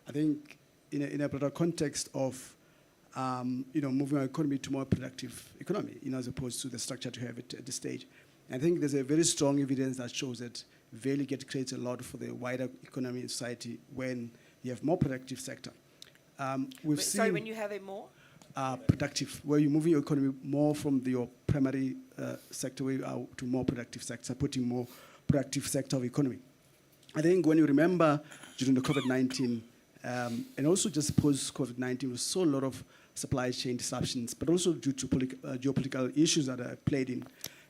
I think in a broader context of moving our economy to more productive economy, as opposed to the structure to have it at this stage. I think there's a very strong evidence that shows that value creates a lot for the wider economy and society when you have more productive sector. Sorry, when you have a more? Productive, where you're moving your economy more from your primary sector to more productive sector, supporting more productive sector of economy. I think when you remember during the COVID-19, and also just post-COVID-19, we saw a lot of supply chain disruptions, but also due to geopolitical issues that are played in.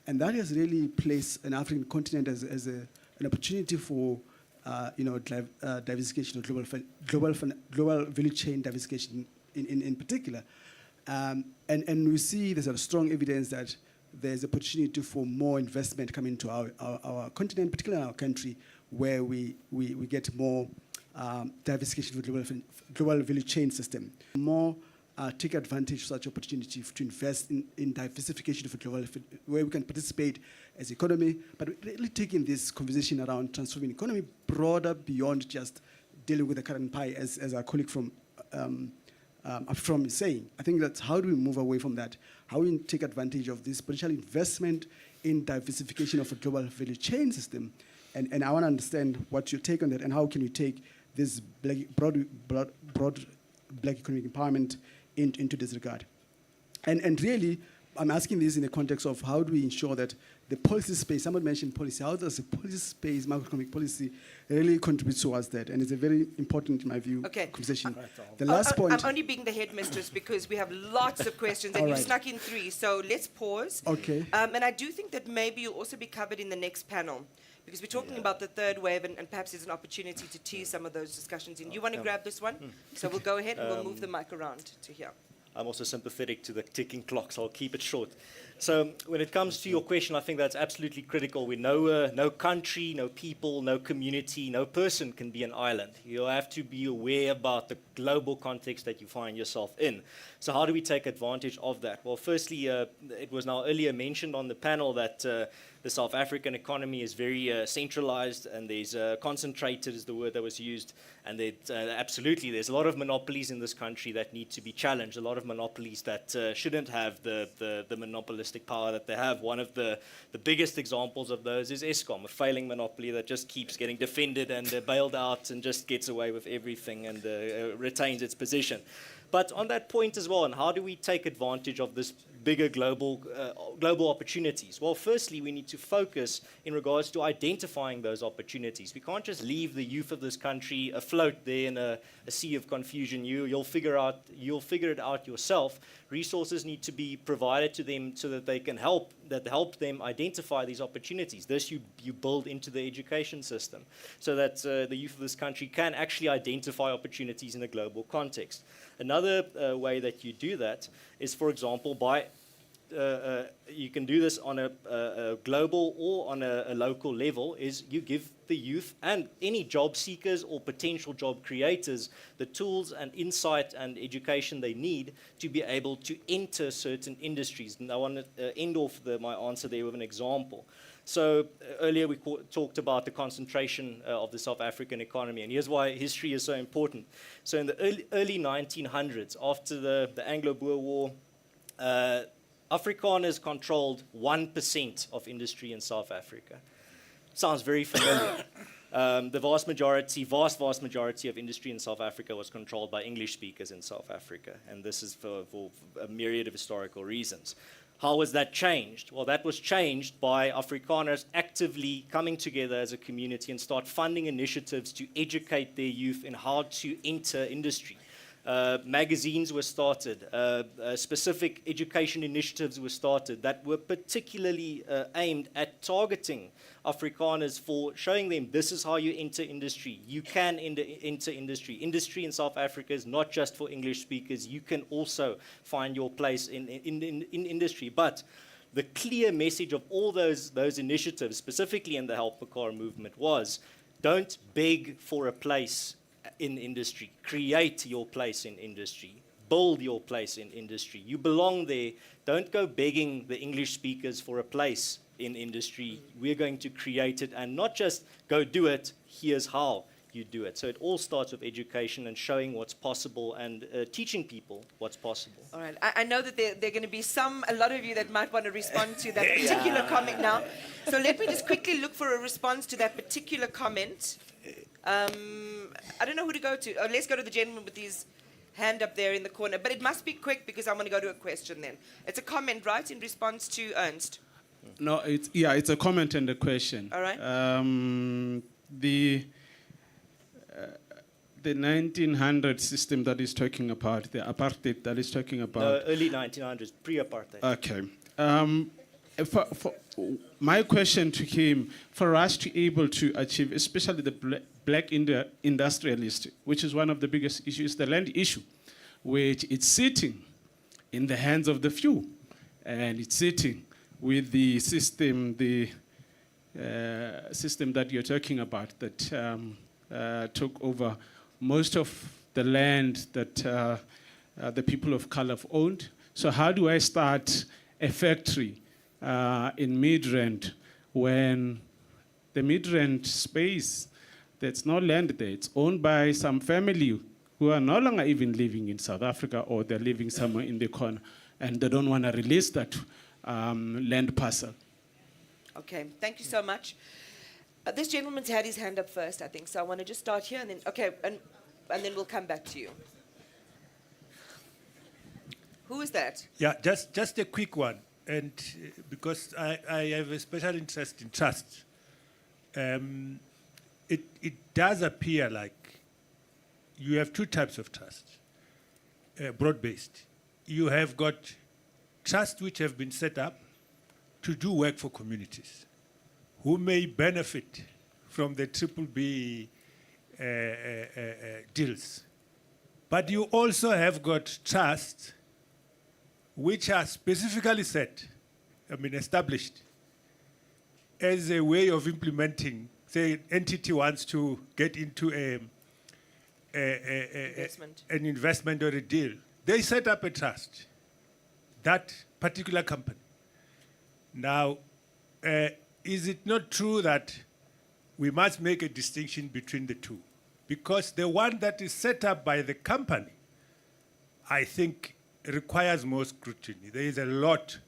And that has really placed an African continent as an opportunity for diversification of global value chain diversification in particular. And we see there's a strong evidence that there's opportunity for more investment coming to our continent, particularly in our country, where we get more diversification of the global value chain system. More take advantage of such opportunity to invest in diversification of the global, where we can participate as economy, but really taking this conversation around transforming economy broader beyond just dealing with the current pie, as our colleague from is saying. I think that's how do we move away from that? How we take advantage of this potential investment in diversification of a global value chain system? And I want to understand what your take on that, and how can you take this broad black economic empowerment into this regard. And really, I'm asking this in the context of how do we ensure that the policy space, someone mentioned policy, how does the policy space, macroeconomic policy, really contribute towards that? And it's a very important, in my view, conversation. The last point... I'm only being the headmistress because we have lots of questions and you've snuck in 3, so let's pause. Okay. And I do think that maybe you'll also be covered in the next panel, because we're talking about the third wave, and perhaps there's an opportunity to tease some of those discussions in. You want to grab this one? So we'll go ahead and we'll move the mic around to here. I'm also sympathetic to the ticking clock, so I'll keep it short. So when it comes to your question, I think that's absolutely critical. We know no country, no people, no community, no person can be an island. You have to be aware about the global context that you find yourself in. So how do we take advantage of that? Well, firstly, it was now earlier mentioned on the panel that the South African economy is very centralized, and there's concentrated is the word that was used, and absolutely there's a lot of monopolies in this country that need to be challenged, a lot of monopolies that shouldn't have the monopolistic power that they have. One of the biggest examples of those is Eskom, a failing monopoly that just keeps getting defended and bailed out and just gets away with everything and retains its position. But on that point as well, and how do we take advantage of this bigger global opportunities? Well, firstly, we need to focus in regards to identifying those opportunities. We can't just leave the youth of this country afloat there in a sea of confusion. You'll figure it out yourself. Resources need to be provided to them so that they can help them identify these opportunities. This you build into the education system so that the youth of this country can actually identify opportunities in a global context. Another way that you do that is, for example, by you can do this on a global or on a local level, is you give the youth and any job seekers or potential job creators the tools and insight and education they need to be able to enter certain industries. And I want to end off my answer there with an example. So earlier we talked about the concentration of the South African economy, and here's why history is so important. So in the early 1900s, after the Anglo-Boer War, Afrikaners controlled 1% of industry in South Africa. Sounds very familiar. The vast majority of industry in South Africa was controlled by English speakers in South Africa, and this is for a myriad of historical reasons. How was that changed? Well, that was changed by Afrikaners actively coming together as a community and start funding initiatives to educate their youth in how to enter industry. Magazines were started, specific education initiatives were started that were particularly aimed at targeting Afrikaners for showing them this is how you enter industry. You can enter industry. Industry in South Africa is not just for English speakers. You can also find your place in industry. But the clear message of all those initiatives, specifically in the Help Mekar movement, was don't beg for a place in industry. Create your place in industry. Build your place in industry. You belong there. Don't go begging the English speakers for a place in industry. We're going to create it, and not just go do it. Here's how you do it. So it all starts with education and showing what's possible and teaching people what's possible. All right. I know that there are going to be a lot of you that might want to respond to that particular comment now. So let me just quickly look for a response to that particular comment. I don't know who to go to. Let's go to the gentleman with his hand up there in the corner. But it must be quick because I want to go to a question then. It's a comment, right, in response to Ernst? No, it's a comment and a the the 1900 system that he's talking about, the apartheid that he's talking about? No, early 1900s, pre-apartheid. Okay. My question to him, for us to be able to achieve, especially the black industrialist, which is one of the biggest issues, the land issue, which it's sitting in the hands of the few, and it's sitting with the system, system that you're talking about that took over most of the land that the people of color have owned. So how do I start a factory in Midrand when the Midrand space, there's no land there, it's owned by some family who are no longer even living in South Africa, or they're living somewhere in the corner, and they don't want to release that land parcel. Okay, thank you so much. This gentleman's had his hand up first, I think, so I want to just start here and then, okay, and then we'll come back to you. Who is that? Yeah, just a quick one, and because I have a special interest in trust. It does appear like you have two types of trust, broad-based. You have got trust which have been set up to do work for communities who may benefit from the BBB deals. But you also have got trust which are specifically set, established as a way of implementing, say, an entity wants to get into an investment or a deal. They set up a trust, that particular company. Now, is it not true that we must make a distinction between the two? Because the one that is set up by the company, I think, requires more scrutiny. There is a lot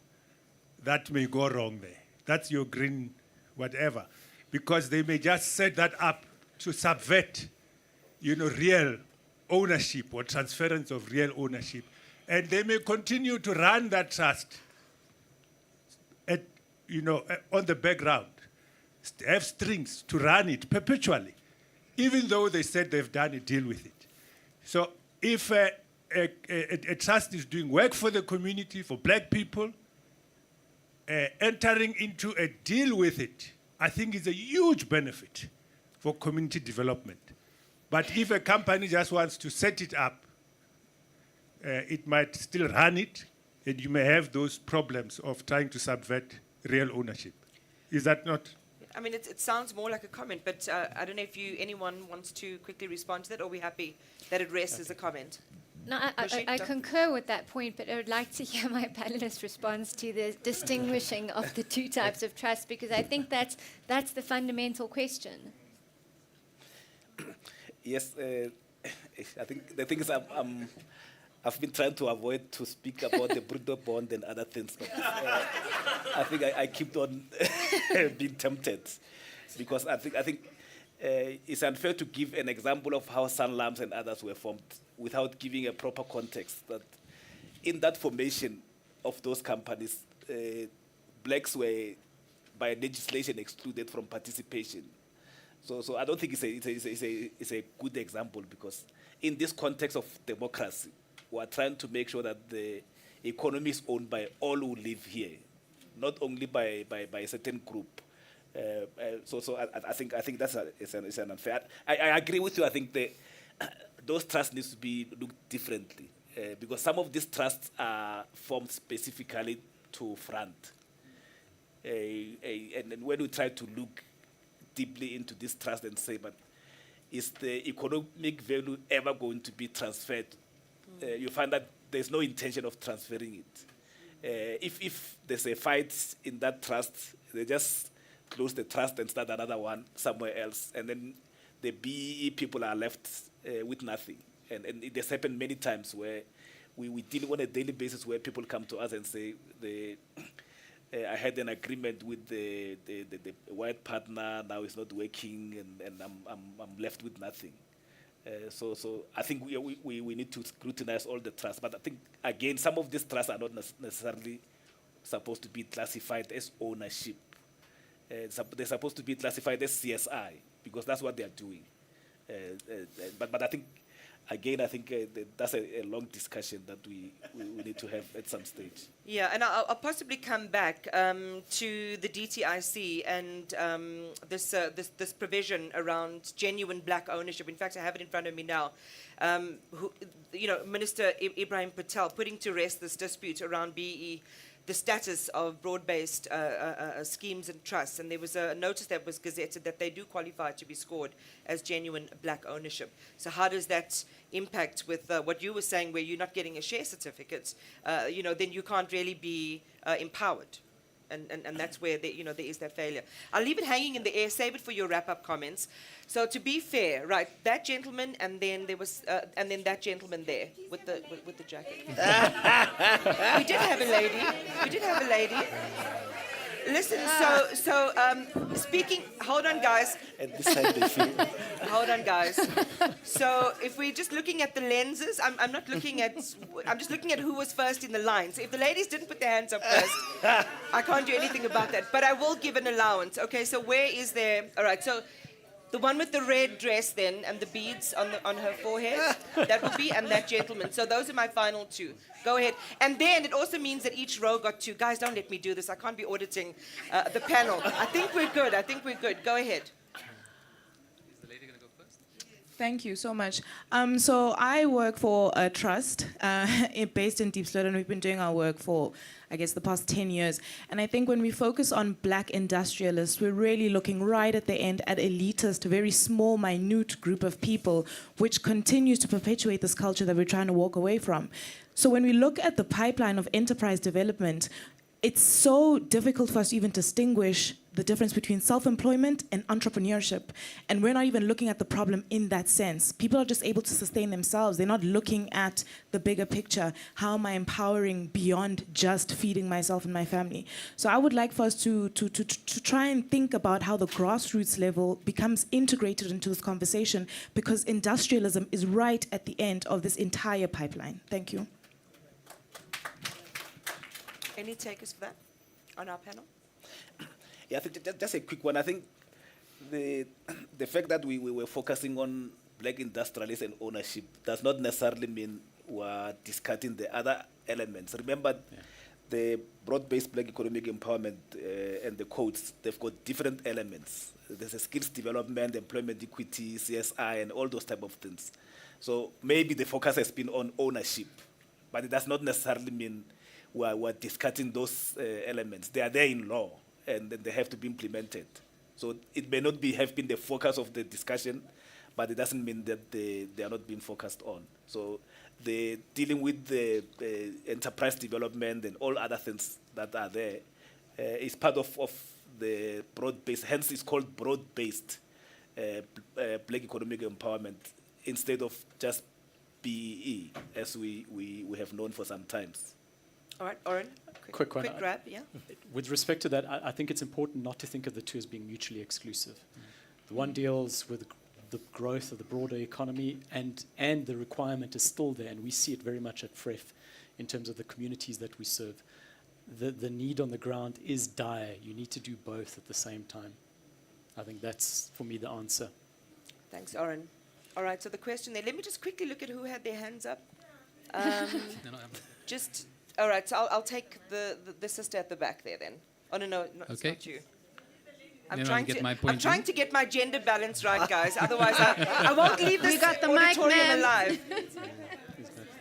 that may go wrong there. That's your green whatever. Because they may just set that up to subvert, real ownership or transference of real ownership. And they may continue to run that trust on the background, have strings to run it perpetually, even though they said they've done a deal with it. So if a trust is doing work for the community, for black people, entering into a deal with it, I think is a huge benefit for community development. But if a company just wants to set it up, it might still run it, and you may have those problems of trying to subvert real ownership. Is that not? I mean, it sounds more like a comment, but I don't know if anyone wants to quickly respond to that, or are we happy that it rests as a comment? No, I concur with that point, but I would like to hear my panelist's response to the distinguishing of the two types of trust, because I think that's the fundamental question. Yes, I think the thing is I've been trying to avoid to speak about the Brutto bond and other things. But, I think I keep on being tempted, because I think it's unfair to give an example of how Sanlams and others were formed without giving a proper context. That in that formation of those companies, blacks were by legislation excluded from participation. So I don't think it's a good example, because in this context of democracy, we are trying to make sure that the economy is owned by all who live here, not only by a certain group. So I think that's it's an unfair. I agree with you. I think those trusts need to be looked differently, because some of these trusts are formed specifically to front. And when we try to look deeply into this trust and say, but is the economic value ever going to be transferred? You find that there's no intention of transferring it. If there's a fight in that trust, they just close the trust and start another one somewhere else, and then the BEE people are left with nothing. And it has happened many times where we deal on a daily basis where people come to us and say, I had an agreement with the white partner, now it's not working, and I'm left with nothing. So I think we need to scrutinize all the trusts. But I think, again, some of these trusts are not necessarily supposed to be classified as ownership. They're supposed to be classified as CSI, because that's what they're doing. But I think, again, I think that's a long discussion that we need to have at some stage. Yeah, and I'll possibly come back to the DTIC and this provision around genuine black ownership. In fact, I have it in front of me now. Minister Ibrahim Patel putting to rest this dispute around BE, the status of broad-based schemes and trusts, and there was a notice that was gazetted that they do qualify to be scored as genuine black ownership. So how does that impact with what you were saying, where you're not getting a share certificate? Then you can't really be empowered. And that's where there is that failure. I'll leave it hanging in the air, save it for your wrap-up comments. So to be fair, right, that gentleman, and then there was, and then that gentleman there with the jacket. We did have a lady. We did have a lady. Listen, so speaking, hold on, guys. At this time they feel. Hold on, guys. So if we're just looking at the lenses, I'm not looking at, I'm just looking at who was first in the line. So if the ladies didn't put their hands up first, I can't do anything about that. But I will give an allowance. Okay, so where is there, all right, so the one with the red dress then and the beads on her forehead, that will be, and that gentleman. So those are my final two. Go ahead. And then it also means that each row got two. Guys, don't let me do this. I can't be auditing the panel. I think we're good. I think we're good. Go ahead. Thank you so much. So I work for a trust based in Diepsloot, and we've been doing our work for, I guess, the past 10 years. And I think when we focus on black industrialists, we're really looking right at the end at elitist, a very small, minute group of people, which continues to perpetuate this culture that we're trying to walk away from. So when we look at the pipeline of enterprise development, it's so difficult for us to even distinguish the difference between self-employment and entrepreneurship. And we're not even looking at the problem in that sense. People are just able to sustain themselves. They're not looking at the bigger picture. How am I empowering beyond just feeding myself and my family? So I would like for us to try and think about how the grassroots level becomes integrated into this conversation, because industrialism is right at the end of this entire pipeline. Thank you. Any takers for that on our panel? Yeah, I think just a quick one. I think the fact that we were focusing on black industrialists and ownership does not necessarily mean we're discarding the other elements. Remember, the broad-based black economic empowerment and the codes, they've got different elements. There's a skills development, employment equity, CSI, and all those type of things. So maybe the focus has been on ownership, but it does not necessarily mean we're discarding those elements. They are there in law, and then they have to be implemented. So it may not have been the focus of the discussion, but it doesn't mean that they are not being focused on. So the dealing with the enterprise development and all other things that are there is part of the broad-based, hence it's called broad-based black economic empowerment instead of just BEE, as we have known for some times. All right, Oren, quick grab, yeah. With respect to that, I think it's important not to think of the two as being mutually exclusive. The one deals with the growth of the broader economy, and the requirement is still there, and we see it very much at FREF in terms of the communities that we serve. The need on the ground is dire. You need to do both at the same time. I think that's, for me, the answer. Thanks, Oren. All right, so the question there, let me just quickly look at who had their hands up. Just... All right, so I'll take the sister at the back there then. Oh, no, it's not you. I'm trying to get my gender balance right, guys. Otherwise, I won't leave this auditorium alive.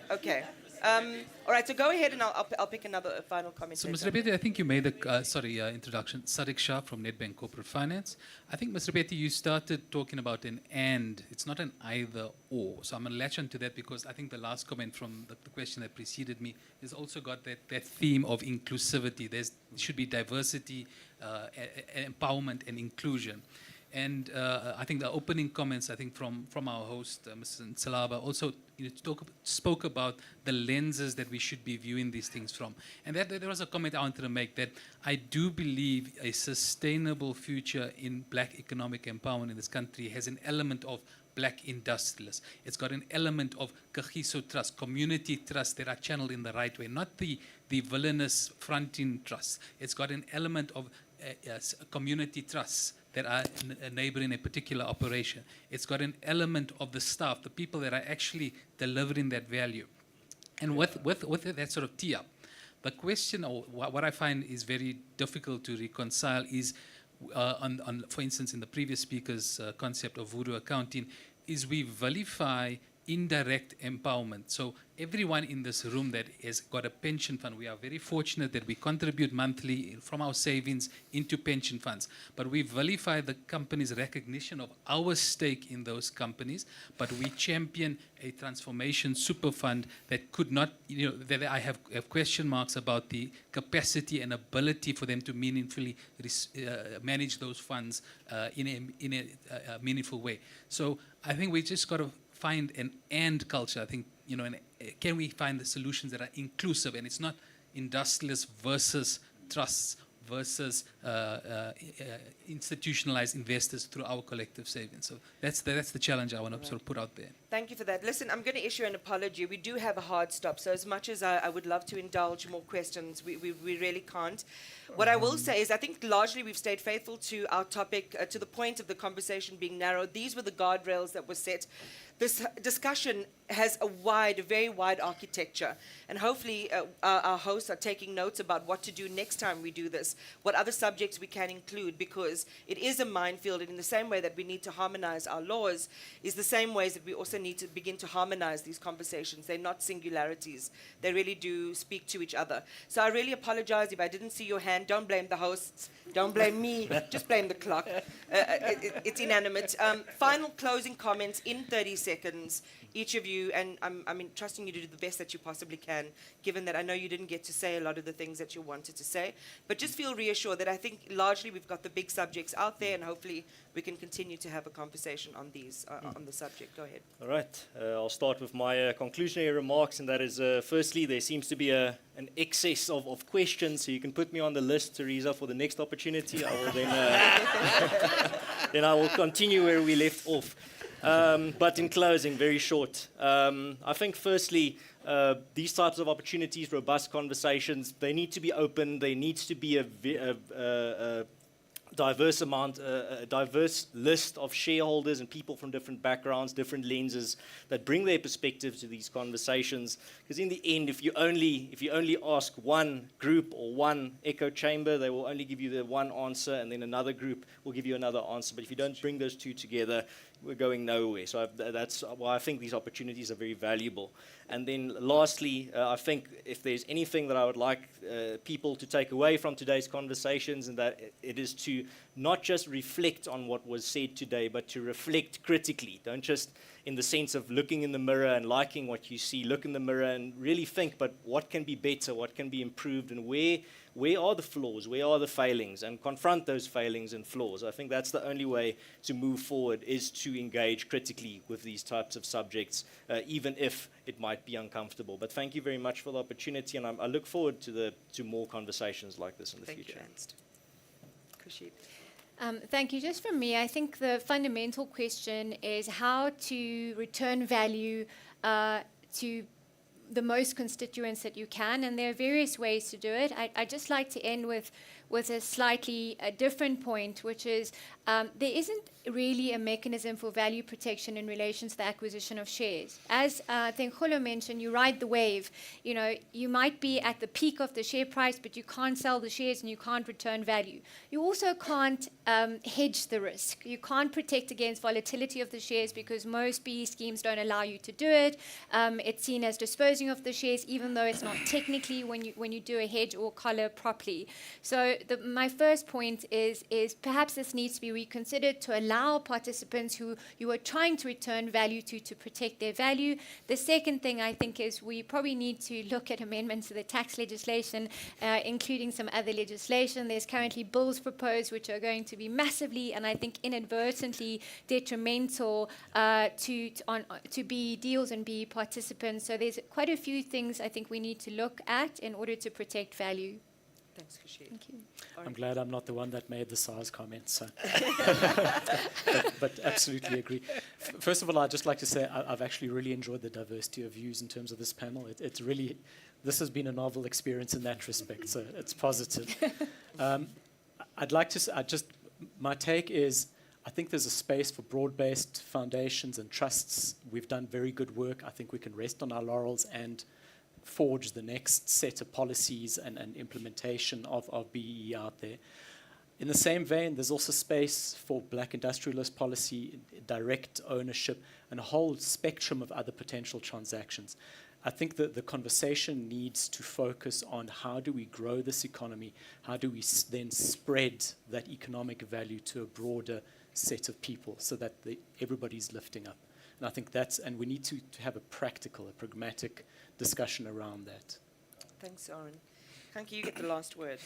Okay. All right, so go ahead and I'll pick another final comment. So, Mr. Beti, I think you made the introduction. Sadiq Shah from Nedbank Corporate Finance. I think, Mr. Beti, you started talking about an and. It's not an either or. So I'm going to latch onto that because I think the last comment from the question that preceded me has also got that theme of inclusivity. There should be diversity, empowerment, and inclusion. And I think the opening comments, I think from our host, Mr. Nsalaba, also spoke about the lenses that we should be viewing these things from. And there was a comment I wanted to make that I do believe a sustainable future in black economic empowerment in this country has an element of black industrialists. It's got an element of kagiso trust, community trust that are channeled in the right way, not the villainous fronting trust. It's got an element of community trusts that are neighboring a particular operation. It's got an element of the staff, the people that are actually delivering that value. And with that sort of tee up, the question, or what I find is very difficult to reconcile is, for instance, in the previous speaker's concept of voodoo accounting, is we vilify indirect empowerment. So everyone in this room that has got a pension fund, we are very fortunate that we contribute monthly from our savings into pension funds. But we vilify the company's recognition of our stake in those companies, but we champion a transformation super fund that could not, that I have question marks about the capacity and ability for them to meaningfully manage those funds in a meaningful way. So I think we just got to find an and culture. I think, can we find the solutions that are inclusive, and it's not industrialists versus trusts versus institutionalized investors through our collective savings. So that's the challenge I want to sort of put out there. Thank you for that. Listen, I'm going to issue an apology. We do have a hard stop, so as much as I would love to indulge more questions, we really can't. What I will say is I think largely we've stayed faithful to our topic, to the point of the conversation being narrow. These were the guardrails that were set. This discussion has a very wide architecture, and hopefully our hosts are taking notes about what to do next time we do this, what other subjects we can include, because it is a minefield, and in the same way that we need to harmonize our laws is the same ways that we also need to begin to harmonize these conversations. They're not singularities. They really do speak to each other. So I really apologize if I didn't see your hand. Don't blame the hosts. Don't blame me. Just blame the clock. It's inanimate. Final closing comments in 30 seconds, each of you, and I'm trusting you to do the best that you possibly can, given that I know you didn't get to say a lot of the things that you wanted to say. But just feel reassured that I think largely we've got the big subjects out there, and hopefully we can continue to have a conversation on these, on the subject. Go ahead. All right. I'll start with my conclusionary remarks, and that is, firstly, there seems to be an excess of questions, so you can put me on the list, Teresa, for the next opportunity. I will then I will continue where we left off. But in closing, very short, I think firstly, these types of opportunities, robust conversations, they need to be open. There needs to be a diverse list of shareholders and people from different backgrounds, different lenses that bring their perspectives to these conversations. Because in the end, if you only ask one group or one echo chamber, they will only give you the one answer, and then another group will give you another answer. But if you don't bring those two together, we're going nowhere. So that's why I think these opportunities are very valuable. And then lastly, I think if there's anything that I would like people to take away from today's conversations, and that it is to not just reflect on what was said today, but to reflect critically. Don't just in the sense of looking in the mirror and liking what you see, look in the mirror and really think, but what can be better, what can be improved, and where are the flaws, where are the failings, and confront those failings and flaws. I think that's the only way to move forward, is to engage critically with these types of subjects, even if it might be uncomfortable. But thank you very much for the opportunity, and I look forward to more conversations like this in the future. Thank you, Ernst. Khushit. Thank you. Just from me, I think the fundamental question is how to return value to the most constituents that you can, and there are various ways to do it. I'd just like to end with a slightly different point, which is there isn't really a mechanism for value protection in relation to the acquisition of shares. As I think Kholo mentioned, you ride the wave. You might be at the peak of the share price, but you can't sell the shares and you can't return value. You also can't hedge the risk. You can't protect against volatility of the shares because most PE schemes don't allow you to do it. It's seen as disposing of the shares, even though it's not technically when you do a hedge or collar properly. So my first point is perhaps this needs to be reconsidered to allow participants who you are trying to return value to protect their value. The second thing I think is we probably need to look at amendments to the tax legislation, including some other legislation. There's currently bills proposed which are going to be massively and I think inadvertently detrimental to BE deals and BE participants. So there's quite a few things I think we need to look at in order to protect value. Thanks, Khushit. Thank you. I'm glad I'm not the one that made the SARS comment. So. but absolutely agree. First of all, I'd just like to say I've actually really enjoyed the diversity of views in terms of this panel. It's really, this has been a novel experience in that respect, so it's positive. I'd like to my take is, I think there's a space for broad-based foundations and trusts. We've done very good work. I think we can rest on our laurels and forge the next set of policies and implementation of BEE out there. In the same vein, there's also space for black industrialist policy, direct ownership, and a whole spectrum of other potential transactions. I think that the conversation needs to focus on how do we grow this economy, how do we then spread that economic value to a broader set of people so that everybody's lifting up. And I think and we need to have a practical, a pragmatic discussion around that. Thanks, Aaron. Thank you. You get the last word.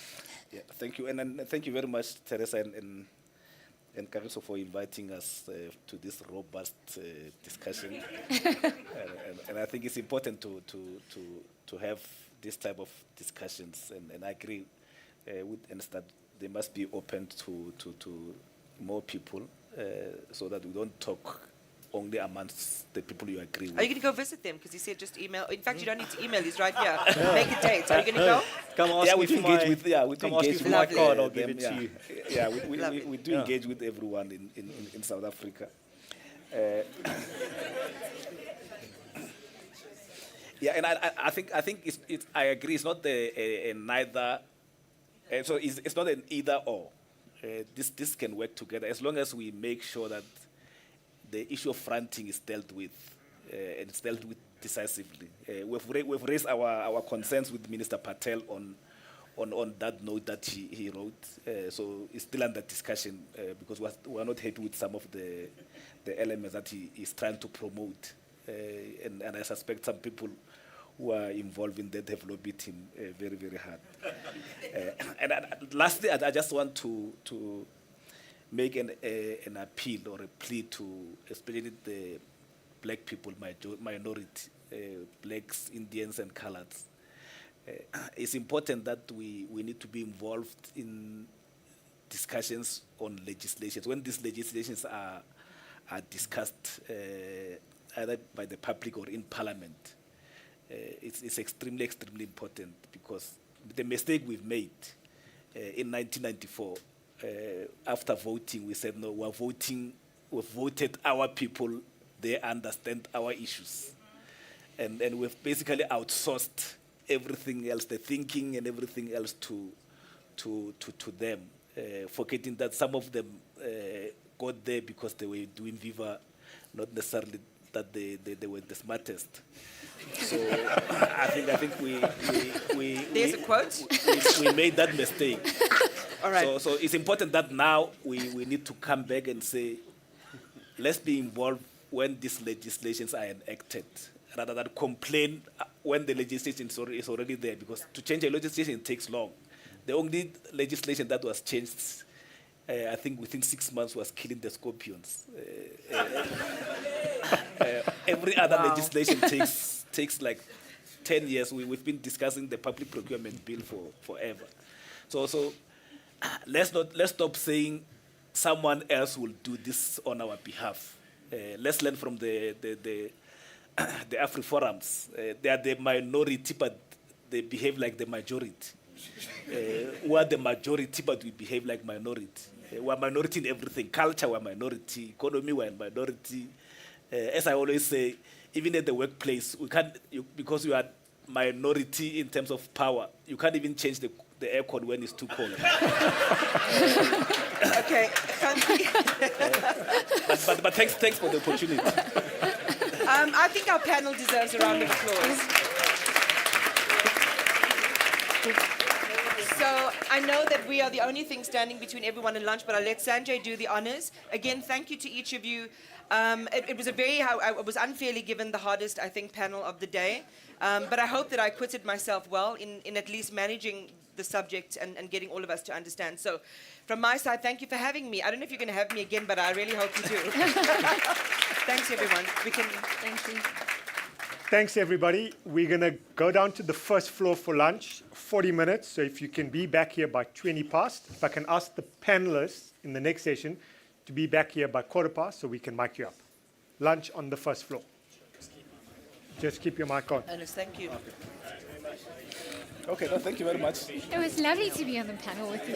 Yeah, thank you. And thank you very much, Teresa and Caruso, for inviting us to this robust discussion. and I think it's important to have this type of discussions. And I agree with Ernst that they must be open to more people so that we don't talk only amongst the people you agree with. Are you going to go visit them? Because you said just email. In fact, you don't need to email. He's right here. Make a date. Are you going to go? Come ask me for my, come ask me for my card. I'll give it to you. Yeah, we do engage with everyone in South Africa. Yeah, and I think it's I agree. It's not a neither. So it's not an either or. This can work together as long as we make sure that the issue of fronting is dealt with, and it's dealt with decisively. We've raised our concerns with Minister Patel on that note that he wrote. So it's still under discussion because we're not happy with some of the elements that he is trying to promote. And I suspect some people who are involved in that have lobbied him very, very hard. And lastly, I just want to make an appeal or a plea to especially the black people, minority, blacks, Indians, and coloreds. It's important that we need to be involved in discussions on legislations. When these legislations are discussed either by the public or in parliament, it's extremely, extremely important because the mistake we've made in 1994, after voting, we said, no, we've voted our people, they understand our issues. And we've basically outsourced everything else, the thinking and everything else to them, forgetting that some of them got there because they were doing Viva, not necessarily that they were the smartest. So I think There's a quote. we made that mistake. All right. So it's important that now we need to come back and say, let's be involved when these legislations are enacted, rather than complain when the legislation is already there, because to change a legislation takes long. The only legislation that was changed, I think within 6 months, was killing the scorpions. Every other legislation takes like 10 years. We've been discussing the public procurement bill forever. So let's stop saying someone else will do this on our behalf. Let's learn from the Afri-Forums. They are the minority, but they behave like the majority. We are the majority, but we behave like minority. We're minority in everything. Culture, we're minority. Economy, we're minority. As I always say, even at the workplace, we can't, because you are minority in terms of power, you can't even change the aircon when it's too cold. Okay, but thanks for the opportunity. I think our panel deserves a round of applause. So I know that we are the only thing standing between everyone and lunch, but I'll let Sanjay do the honors. Again, thank you to each of you. It was I was unfairly given the hardest, I think, panel of the day. But I hope that I acquitted myself well in at least managing the subject and getting all of us to understand. So from my side, thank you for having me. I don't know if you're going to have me again, but I really hope you do. Thanks, everyone. Thank you. Thanks, everybody. We're going to go down to the first floor for lunch, 40 minutes. So if you can be back here by 20 past, if I can ask the panelists in the next session to be back here by quarter past so we can mic you up. Lunch on the first floor. Just keep your mic on. Ernest, thank you. Okay, no, thank you very much. It was lovely to be on the panel with you.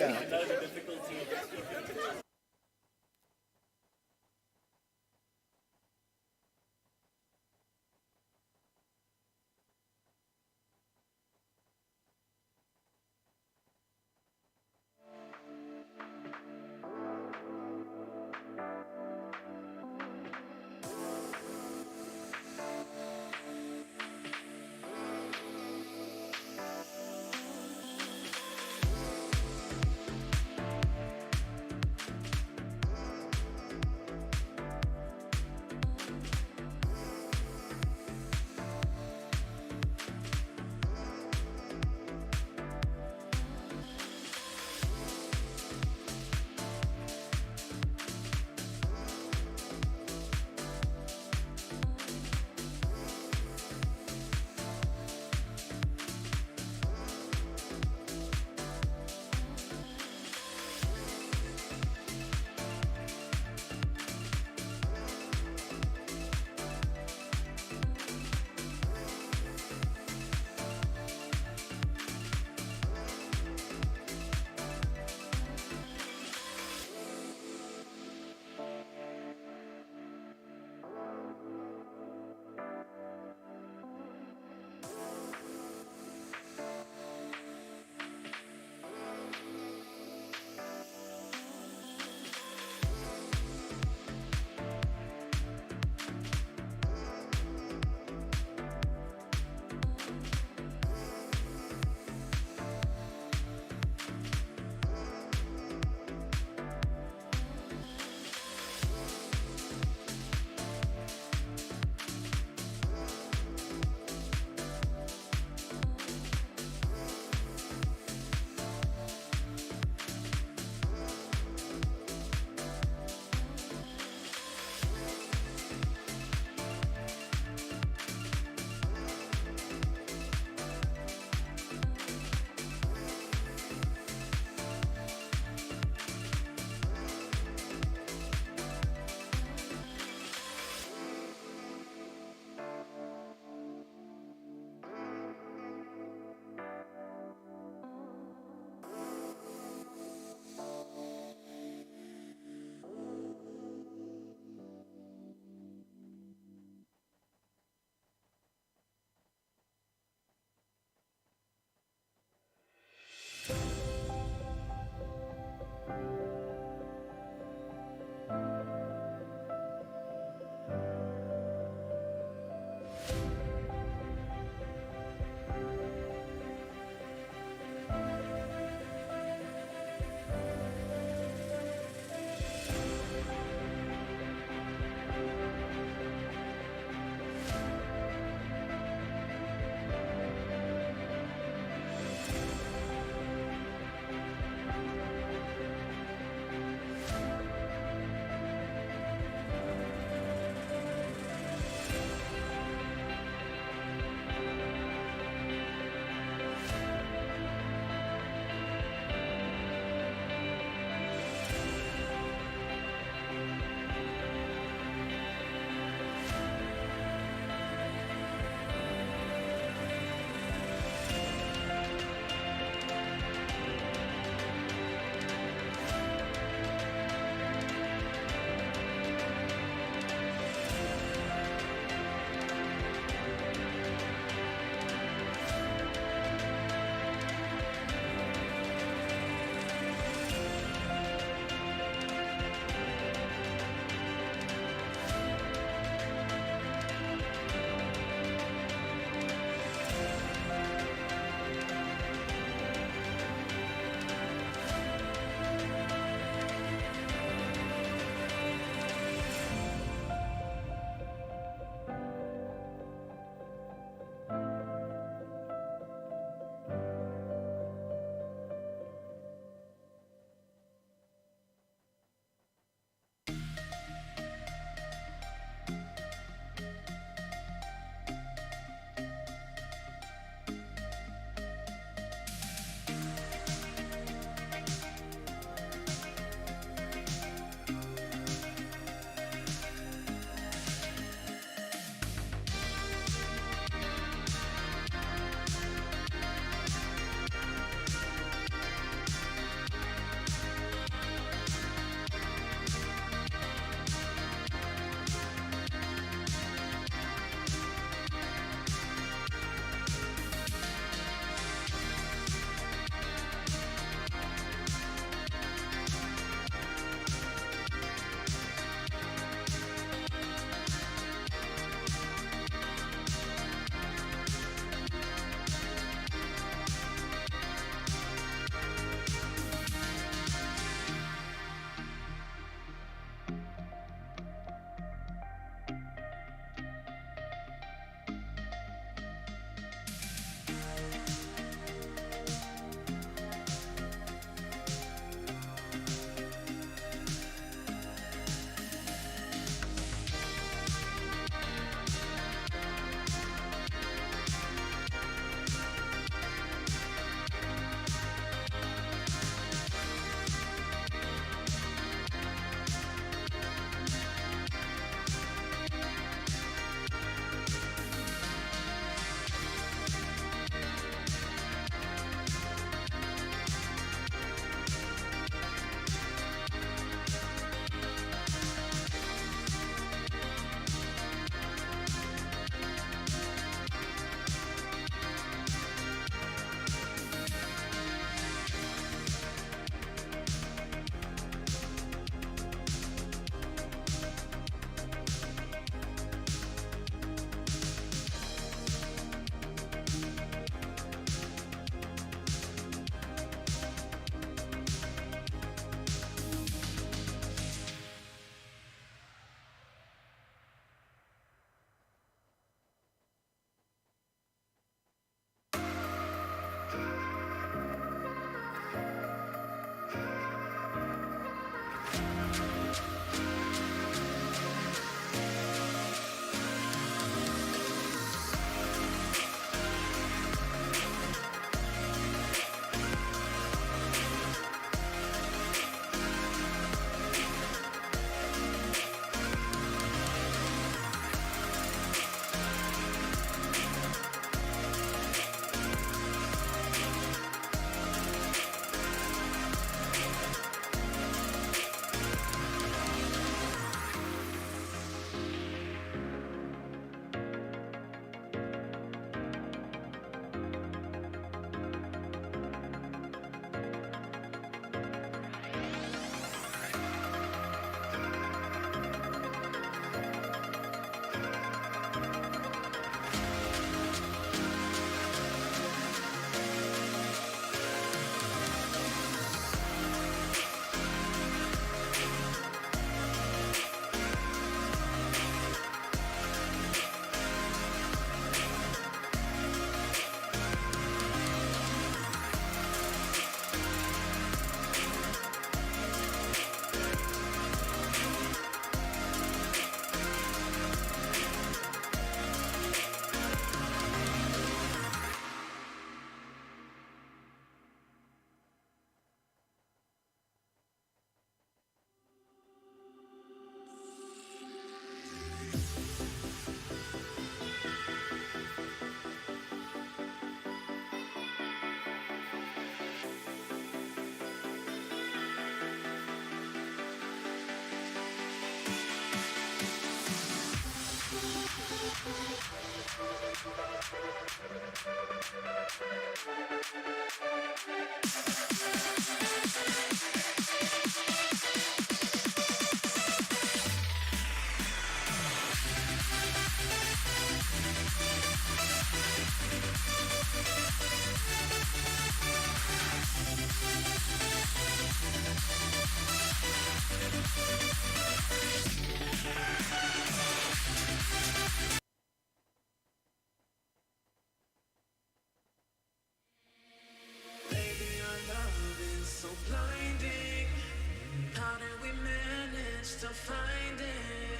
chance to find it.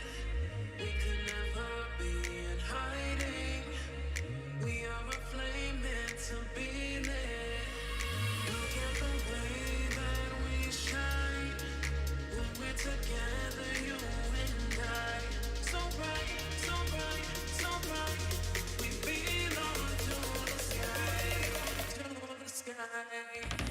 We could never be in hiding. We are a flame meant to be lit. Look at the way that we shine when we're together, you and I. So bright, so bright, so bright. We belong to the sky, to the sky.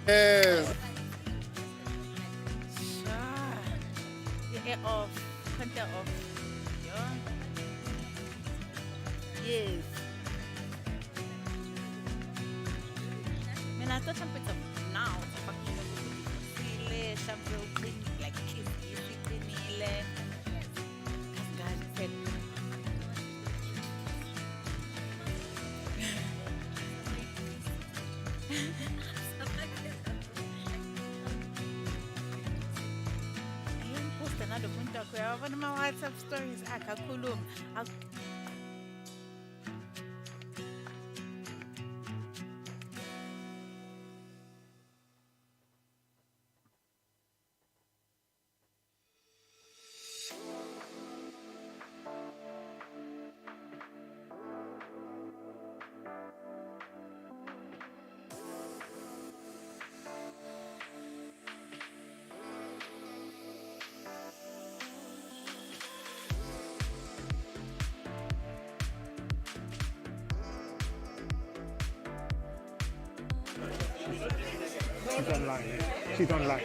Yes. Off. Conta off. Yeah. Yes. Mina thought some bit of now. Like kiss, post another punta kwa one of my WhatsApp stories akakhuluma. She's online. She's online.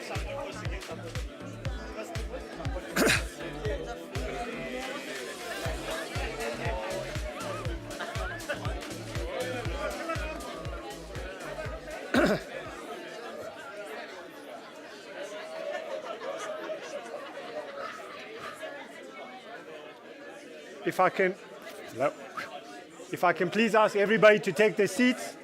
If I can, hello. If I can please ask everybody to take their seats.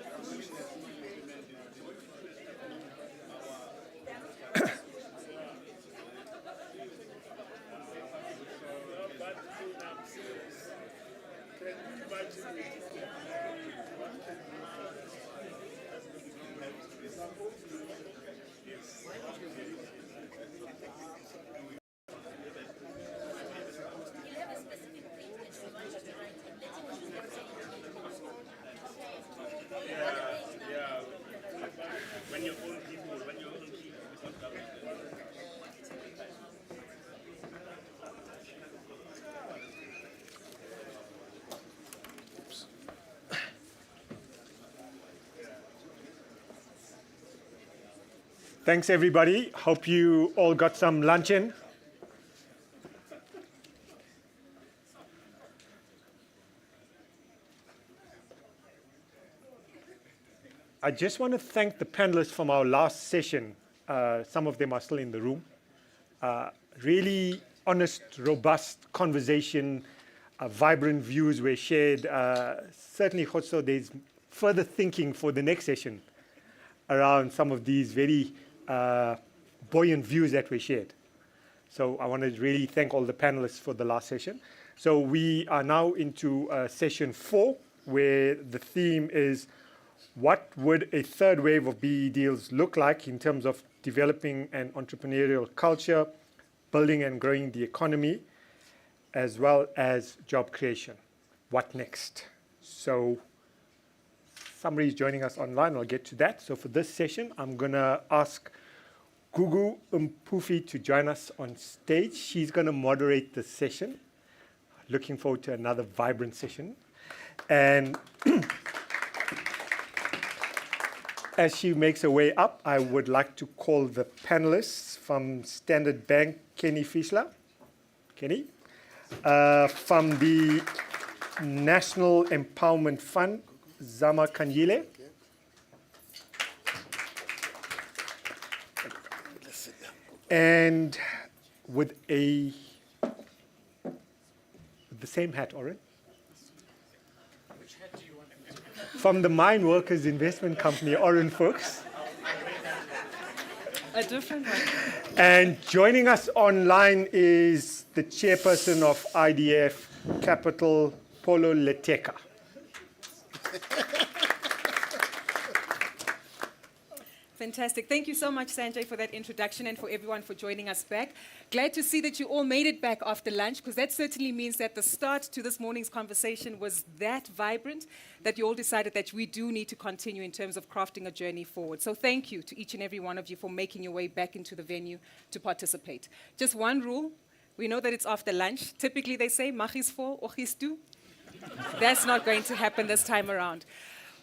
Thanks, everybody. Hope you all got some lunch in. I just want to thank the panelists from our last session. Some of them are still in the room. Really honest, robust conversation, vibrant views were shared. Certainly, also, there's further thinking for the next session around some of these very buoyant views that were shared. So I want to really thank all the panelists for the last session. So we are now into session 4, where the theme is what would a third wave of BE deals look like in terms of developing an entrepreneurial culture, building and growing the economy, as well as job creation. What next? So somebody is joining us online. I'll get to that. So for this session, I'm going to ask Gugu Mpufi to join us on stage. She's going to moderate the session. Looking forward to another vibrant session. And as she makes her way up, I would like to call the panelists from Standard Bank, Kenny Fischler. Kenny. From the National Empowerment Fund, Zama Kanyile. And with the same hat, Oren. Which hat do you want? From the Mine Workers Investment Company, Oren Fuchs. A different one. And joining us online is the chairperson of IDF Capital, Polo Leteka. Fantastic. Thank you so much, Sanjay, for that introduction and for everyone for joining us back. Glad to see that you all made it back after lunch, because that certainly means that the start to this morning's conversation was that vibrant that you all decided that we do need to continue in terms of crafting a journey forward. So thank you to each and every one of you for making your way back into the venue to participate. Just one rule. We know that it's after lunch. Typically they say, mag is voor, och is toe. That's not going to happen this time around.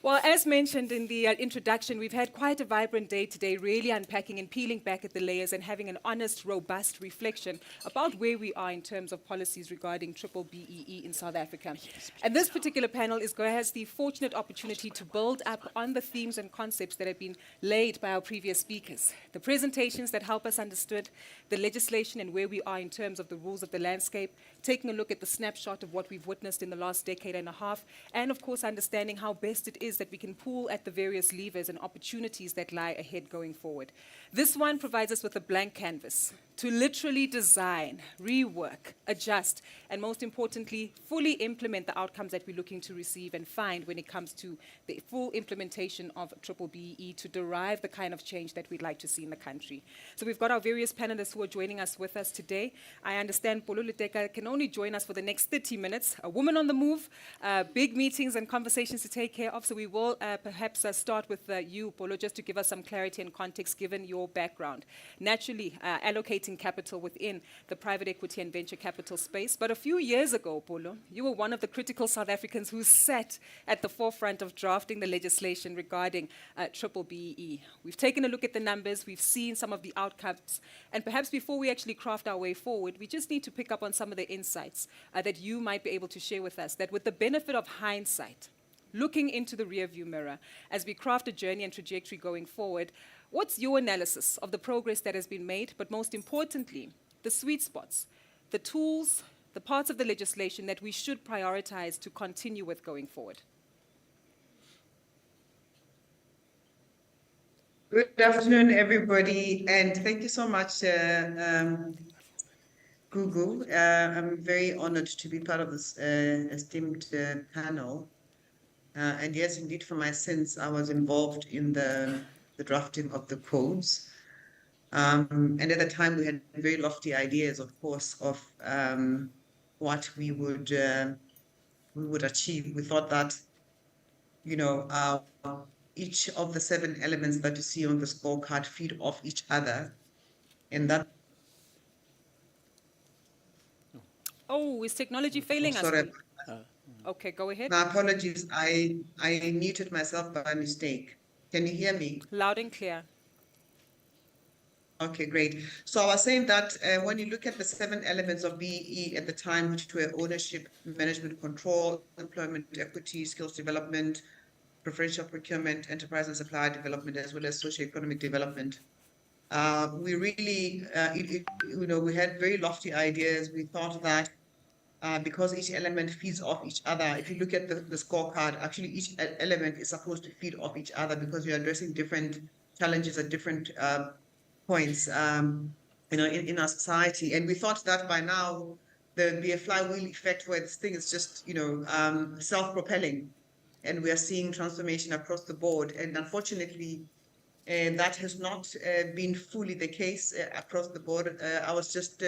Well, as mentioned in the introduction, we've had quite a vibrant day today, really unpacking and peeling back at the layers and having an honest, robust reflection about where we are in terms of policies regarding triple BEE in South Africa. And this particular panel has the fortunate opportunity to build up on the themes and concepts that have been laid by our previous speakers. The presentations that help us understand the legislation and where we are in terms of the rules of the landscape, taking a look at the snapshot of what we've witnessed in the last decade and a half, and of course understanding how best it is that we can pull at the various levers and opportunities that lie ahead going forward. This one provides us with a blank canvas to literally design, rework, adjust, and most importantly, fully implement the outcomes that we're looking to receive and find when it comes to the full implementation of triple BEE to derive the kind of change that we'd like to see in the country. So we've got our various panelists who are joining us with us today. I understand Polo Luteka can only join us for the next 30 minutes. A woman on the move, big meetings and conversations to take care of. So we will perhaps start with you, Polo, just to give us some clarity and context given your background. Naturally, allocating capital within the private equity and venture capital space. But a few years ago, Polo, you were one of the critical South Africans who sat at the forefront of drafting the legislation regarding triple BEE. We've taken a look at the numbers, we've seen some of the outcomes, and perhaps before we actually craft our way forward, we just need to pick up on some of the insights that you might be able to share with us, that with the benefit of hindsight, looking into the rearview mirror as we craft a journey and trajectory going forward, what's your analysis of the progress that has been made, but most importantly, the sweet spots, the tools, the parts of the legislation that we should prioritize to continue with going forward? Good afternoon, everybody, and thank you so much, Gugu. I'm very honored to be part of this esteemed panel. And yes, indeed, for my sins, I was involved in the drafting of the codes. And at the time, we had very lofty ideas, of course, of what we would achieve. We thought that, each of the 7 elements that you see on the scorecard feed off each other, and that. Oh, is technology failing us? Sorry. Okay, go ahead. My apologies. I muted myself by mistake. Can you hear me? Loud and clear. Okay, great. So I was saying that when you look at the 7 elements of BEE at the time, which were ownership, management control, employment equity, skills development, preferential procurement, enterprise and supplier development, as well as socioeconomic development, we really, we had very lofty ideas. We thought that because each element feeds off each other. If you look at the scorecard, actually each element is supposed to feed off each other because you're addressing different challenges at different points, in our society. And we thought that by now there'd be a flywheel effect where this thing is just, self-propelling, and we are seeing transformation across the board. And unfortunately, that has not been fully the case across the board. I was just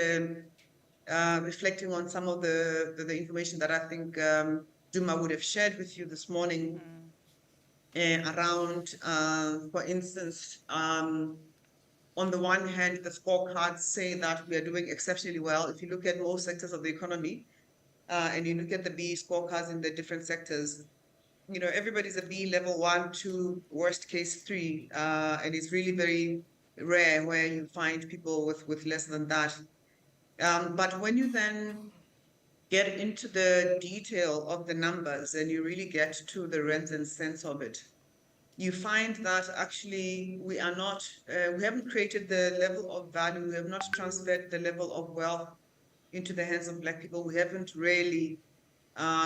reflecting on some of the information that I think Duma would have shared with you this morning around, for instance, on the one hand, the scorecards say that we are doing exceptionally well. If you look at most sectors of the economy and you look at the B scorecards in the different sectors, everybody's a B level 1, 2, worst case 3, and it's really very rare where you find people with less than that. But when you then get into the detail of the numbers and you really get to the rents and cents of it, you find that actually we are not, we haven't created the level of value, we have not transferred the level of wealth into the hands of Black people. We haven't really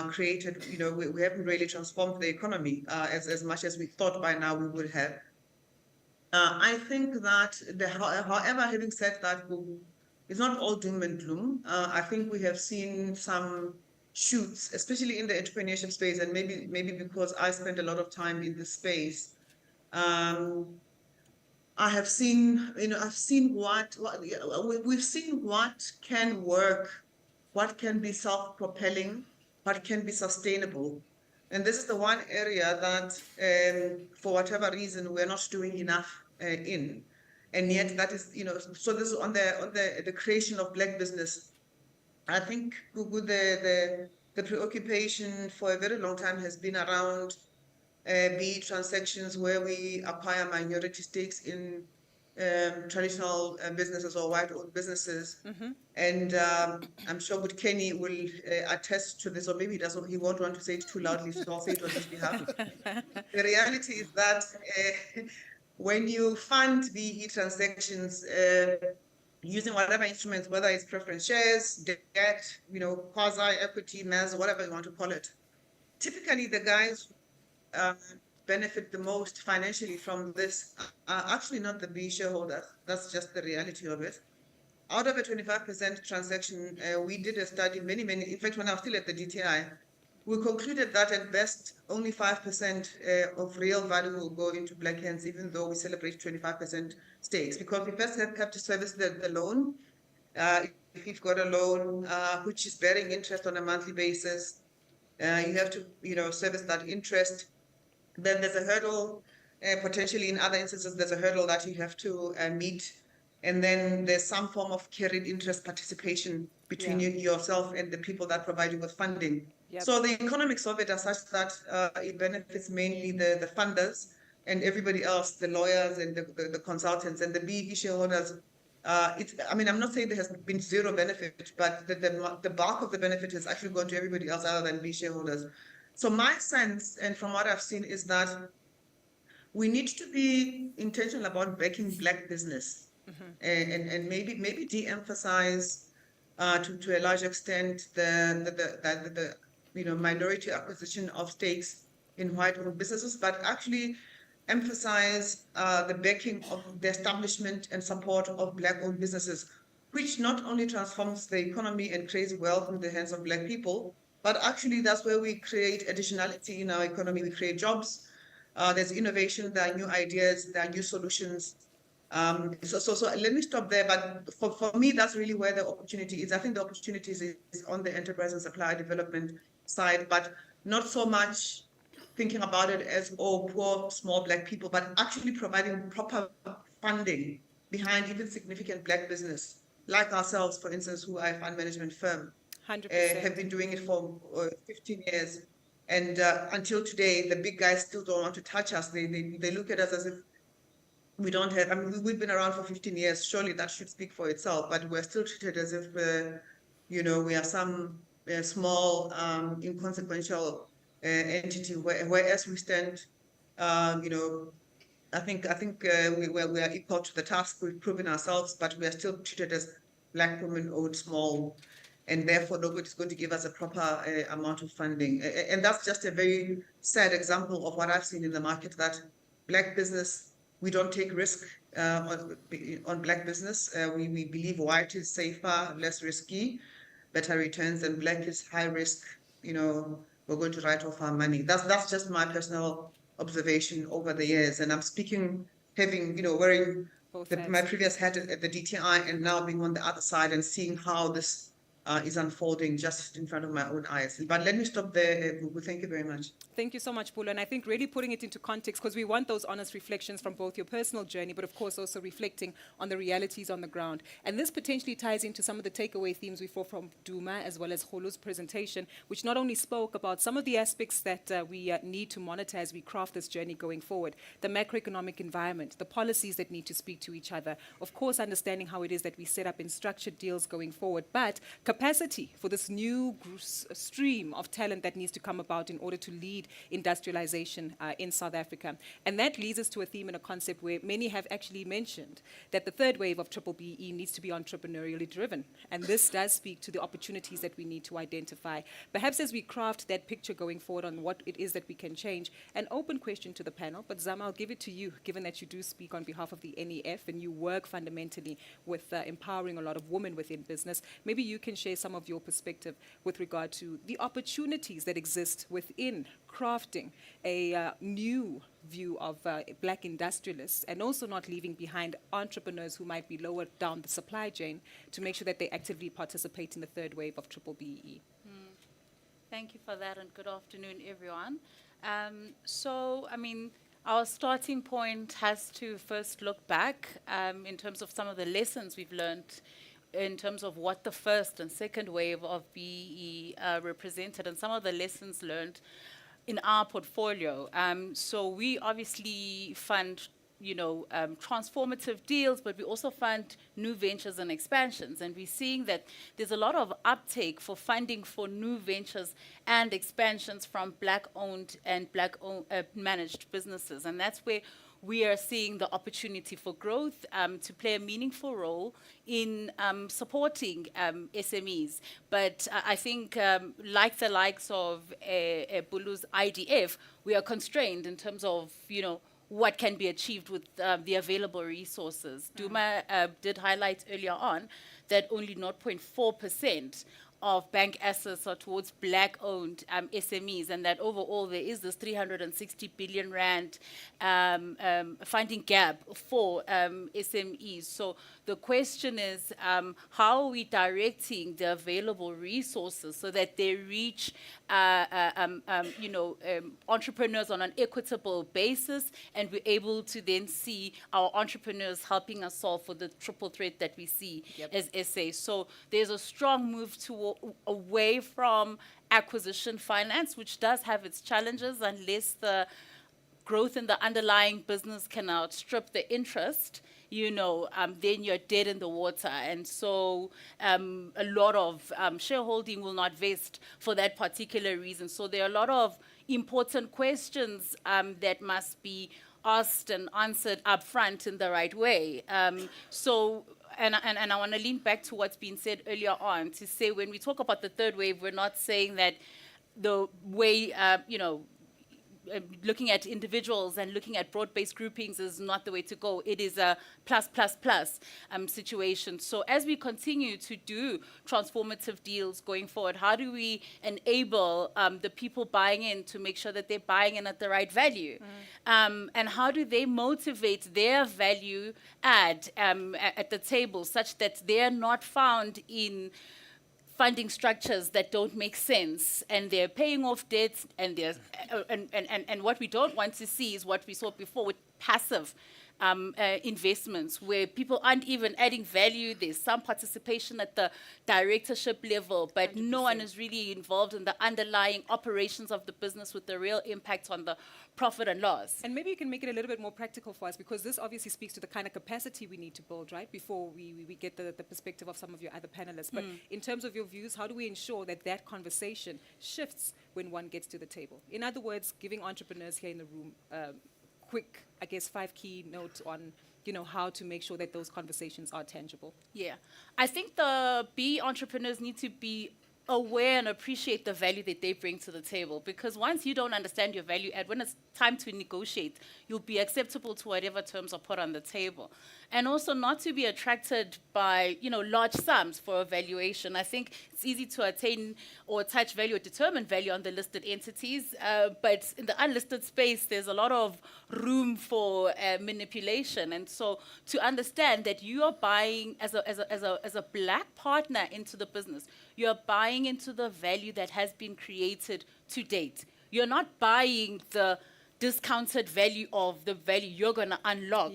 created, we haven't really transformed the economy as much as we thought by now we would have. I think that, however, having said that, it's not all doom and gloom. I think we have seen some shoots, especially in the entrepreneurship space, and maybe because I spent a lot of time in this space. I have seen, we've seen what can work, what can be self-propelling, what can be sustainable. And this is the one area that, for whatever reason, we're not doing enough in. And yet that is, so this is on the creation of Black business. I think, Gugu, the preoccupation for a very long time has been around be it transactions where we acquire minority stakes in traditional businesses or white-owned businesses. And I'm sure good Kenny will attest to this, or maybe he won't want to say it too loudly, so I'll say it on his behalf. The reality is that when you fund BE transactions using whatever instruments, whether it's preference shares, debt, quasi-equity, MES, whatever you want to call it, typically the guys benefit the most financially from this are actually not the B shareholders. That's just the reality of it. Out of a 25% transaction, we did a study, in fact, when I was still at the DTI, we concluded that at best, only 5% of real value will go into black hands, even though we celebrate 25% stakes, because we first have to service the loan. If you've got a loan which is bearing interest on a monthly basis, you have to, service that interest. Then there's a hurdle, potentially in other instances, there's a hurdle that you have to meet. And then there's some form of carried interest participation between yourself and the people that provide you with funding. So the economics of it are such that it benefits mainly the funders and everybody else, the lawyers and the consultants and the BE shareholders. I'm not saying there has been zero benefit, but the bulk of the benefit has actually gone to everybody else other than B shareholders. So my sense, and from what I've seen, is that we need to be intentional about backing black business and maybe de-emphasize to a large extent the minority acquisition of stakes in white-owned businesses, but actually emphasize the backing of the establishment and support of black-owned businesses, which not only transforms the economy and creates wealth in the hands of black people, but actually that's where we create additionality in our economy. We create jobs. There's innovation. There are new ideas. There are new solutions. So let me stop there. But for me, that's really where the opportunity is. I think the opportunity is on the enterprise and supply development side, but not so much thinking about it as, poor, small black people, but actually providing proper funding behind even significant black business, like ourselves, for instance, who are a fund management firm. 100%. Have been doing it for 15 years. And until today, the big guys still don't want to touch us. They look at us as if we don't have, we've been around for 15 years. Surely that should speak for itself, but we're still treated as if, we are some small, inconsequential entity, whereas we stand, I think we are equal to the task. We've proven ourselves, but we are still treated as black women-owned small, and therefore nobody's going to give us a proper amount of funding. And that's just a very sad example of what I've seen in the market, that black business, we don't take risk on black business. We believe white is safer, less risky, better returns, and black is high risk. We're going to write off our money. That's just my personal observation over the years. And I'm speaking, having, wearing my previous hat at the DTI and now being on the other side and seeing how this is unfolding just in front of my own eyes. But let me stop there. Thank you very much. Thank you so much, Pula. And I think really putting it into context, because we want those honest reflections from both your personal journey, but of course also reflecting on the realities on the ground. And this potentially ties into some of the takeaway themes we saw from Duma as well as Holo's presentation, which not only spoke about some of the aspects that we need to monitor as we craft this journey going forward, the macroeconomic environment, the policies that need to speak to each other, of course understanding how it is that we set up in structured deals going forward, but capacity for this new stream of talent that needs to come about in order to lead industrialization in South Africa. And that leads us to a theme and a concept where many have actually mentioned that the third wave of triple BE needs to be entrepreneurially driven. And this does speak to the opportunities that we need to identify. Perhaps as we craft that picture going forward on what it is that we can change, an open question to the panel, but Zama, I'll give it to you, given that you do speak on behalf of the NEF and you work fundamentally with empowering a lot of women within business. Maybe you can share some of your perspective with regard to the opportunities that exist within crafting a new view of black industrialists, and also not leaving behind entrepreneurs who might be lower down the supply chain, to make sure that they actively participate in the third wave of triple BE. Thank you for that, and good afternoon, everyone. Our starting point has to first look back in terms of some of the lessons we've learned in terms of what the first and second wave of BE represented, and some of the lessons learned in our portfolio. So we obviously fund, transformative deals, but we also fund new ventures and expansions. And we're seeing that there's a lot of uptake for funding for new ventures and expansions from Black-owned and Black-owned managed businesses. And that's where we are seeing the opportunity for growth to play a meaningful role in supporting SMEs. But I think, like the likes of Bulu's IDF, we are constrained in terms of, what can be achieved with the available resources. Duma did highlight earlier on that only 0.4% of bank assets are towards Black-owned SMEs, and that overall there is this 360 billion rand funding gap for SMEs. So the question is, how are we directing the available resources so that they reach, entrepreneurs on an equitable basis, and we're able to then see our entrepreneurs helping us solve for the triple threat that we see as SA. So there's a strong move away from acquisition finance, which does have its challenges unless the growth in the underlying business can outstrip the interest, then you're dead in the water. And so a lot of shareholding will not vest for that particular reason. So there are a lot of important questions that must be asked and answered upfront in the right way. And I want to lean back to what's been said earlier on to say when we talk about the third wave, we're not saying that the way, looking at individuals and looking at broad-based groupings is not the way to go. It is a plus situation. So as we continue to do transformative deals going forward, how do we enable the people buying in to make sure that they're buying in at the right value? And how do they motivate their value add at the table such that they're not found in funding structures that don't make sense, and they're paying off debts, and and what we don't want to see is what we saw before with passive investments where people aren't even adding value. There's some participation at the directorship level, but 100%. No one is really involved in the underlying operations of the business with the real impact on the profit and loss. And maybe you can make it a little bit more practical for us, because this obviously speaks to the kind of capacity we need to build, right, before we get the perspective of some of your other panelists. But in terms of your views, how do we ensure that that conversation shifts when one gets to the table? In other words, giving entrepreneurs here in the room quick, 5 key notes on, how to make sure that those conversations are tangible. Yeah. I think the B entrepreneurs need to be aware and appreciate the value that they bring to the table, because once you don't understand your value add, when it's time to negotiate, you'll be acceptable to whatever terms are put on the table. And also not to be attracted by, large sums for a valuation. I think it's easy to attain or attach value or determine value on the listed entities, but in the unlisted space, there's a lot of room for manipulation. And so to understand that you are buying as a Black partner into the business, you're buying into the value that has been created to date. You're not buying the discounted value of the value you're going to unlock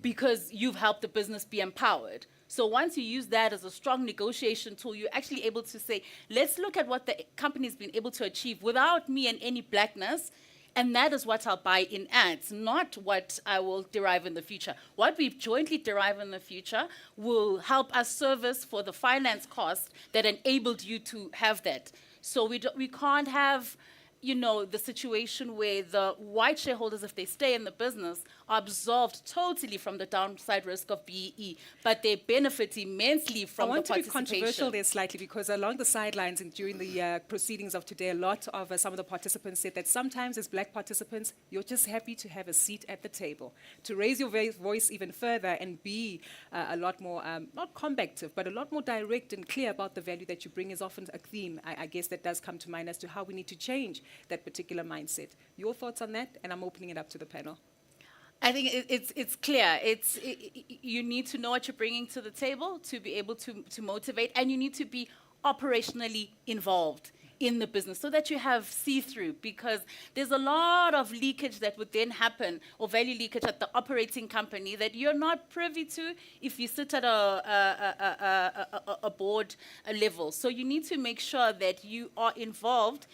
because you've helped the business be empowered. So once you use that as a strong negotiation tool, you're actually able to say, let's look at what the company's been able to achieve without me and any Blackness, and that is what I'll buy in ads, not what I will derive in the future. What we jointly derive in the future will help us service for the finance cost that enabled you to have that. So we can't have the situation where the white shareholders, if they stay in the business, are absolved totally from the downside risk of BEE, but they benefit immensely from the participation. I want to be controversial there slightly, because along the sidelines and during the proceedings of today, a lot of some of the participants said that sometimes as Black participants, you're just happy to have a seat at the table, to raise your voice even further and be a lot more, not combative, but a lot more direct and clear about the value that you bring is often a theme, I guess, that does come to mind as to how we need to change that particular mindset. Your thoughts on that? And I'm opening it up to the panel. I think it's clear. You need to know what you're bringing to the table to be able to motivate, and you need to be operationally involved in the business so that you have see-through, because there's a lot of leakage that would then happen, or value leakage at the operating company, that you're not privy to if you sit at a board level. So you need to make sure that you are involved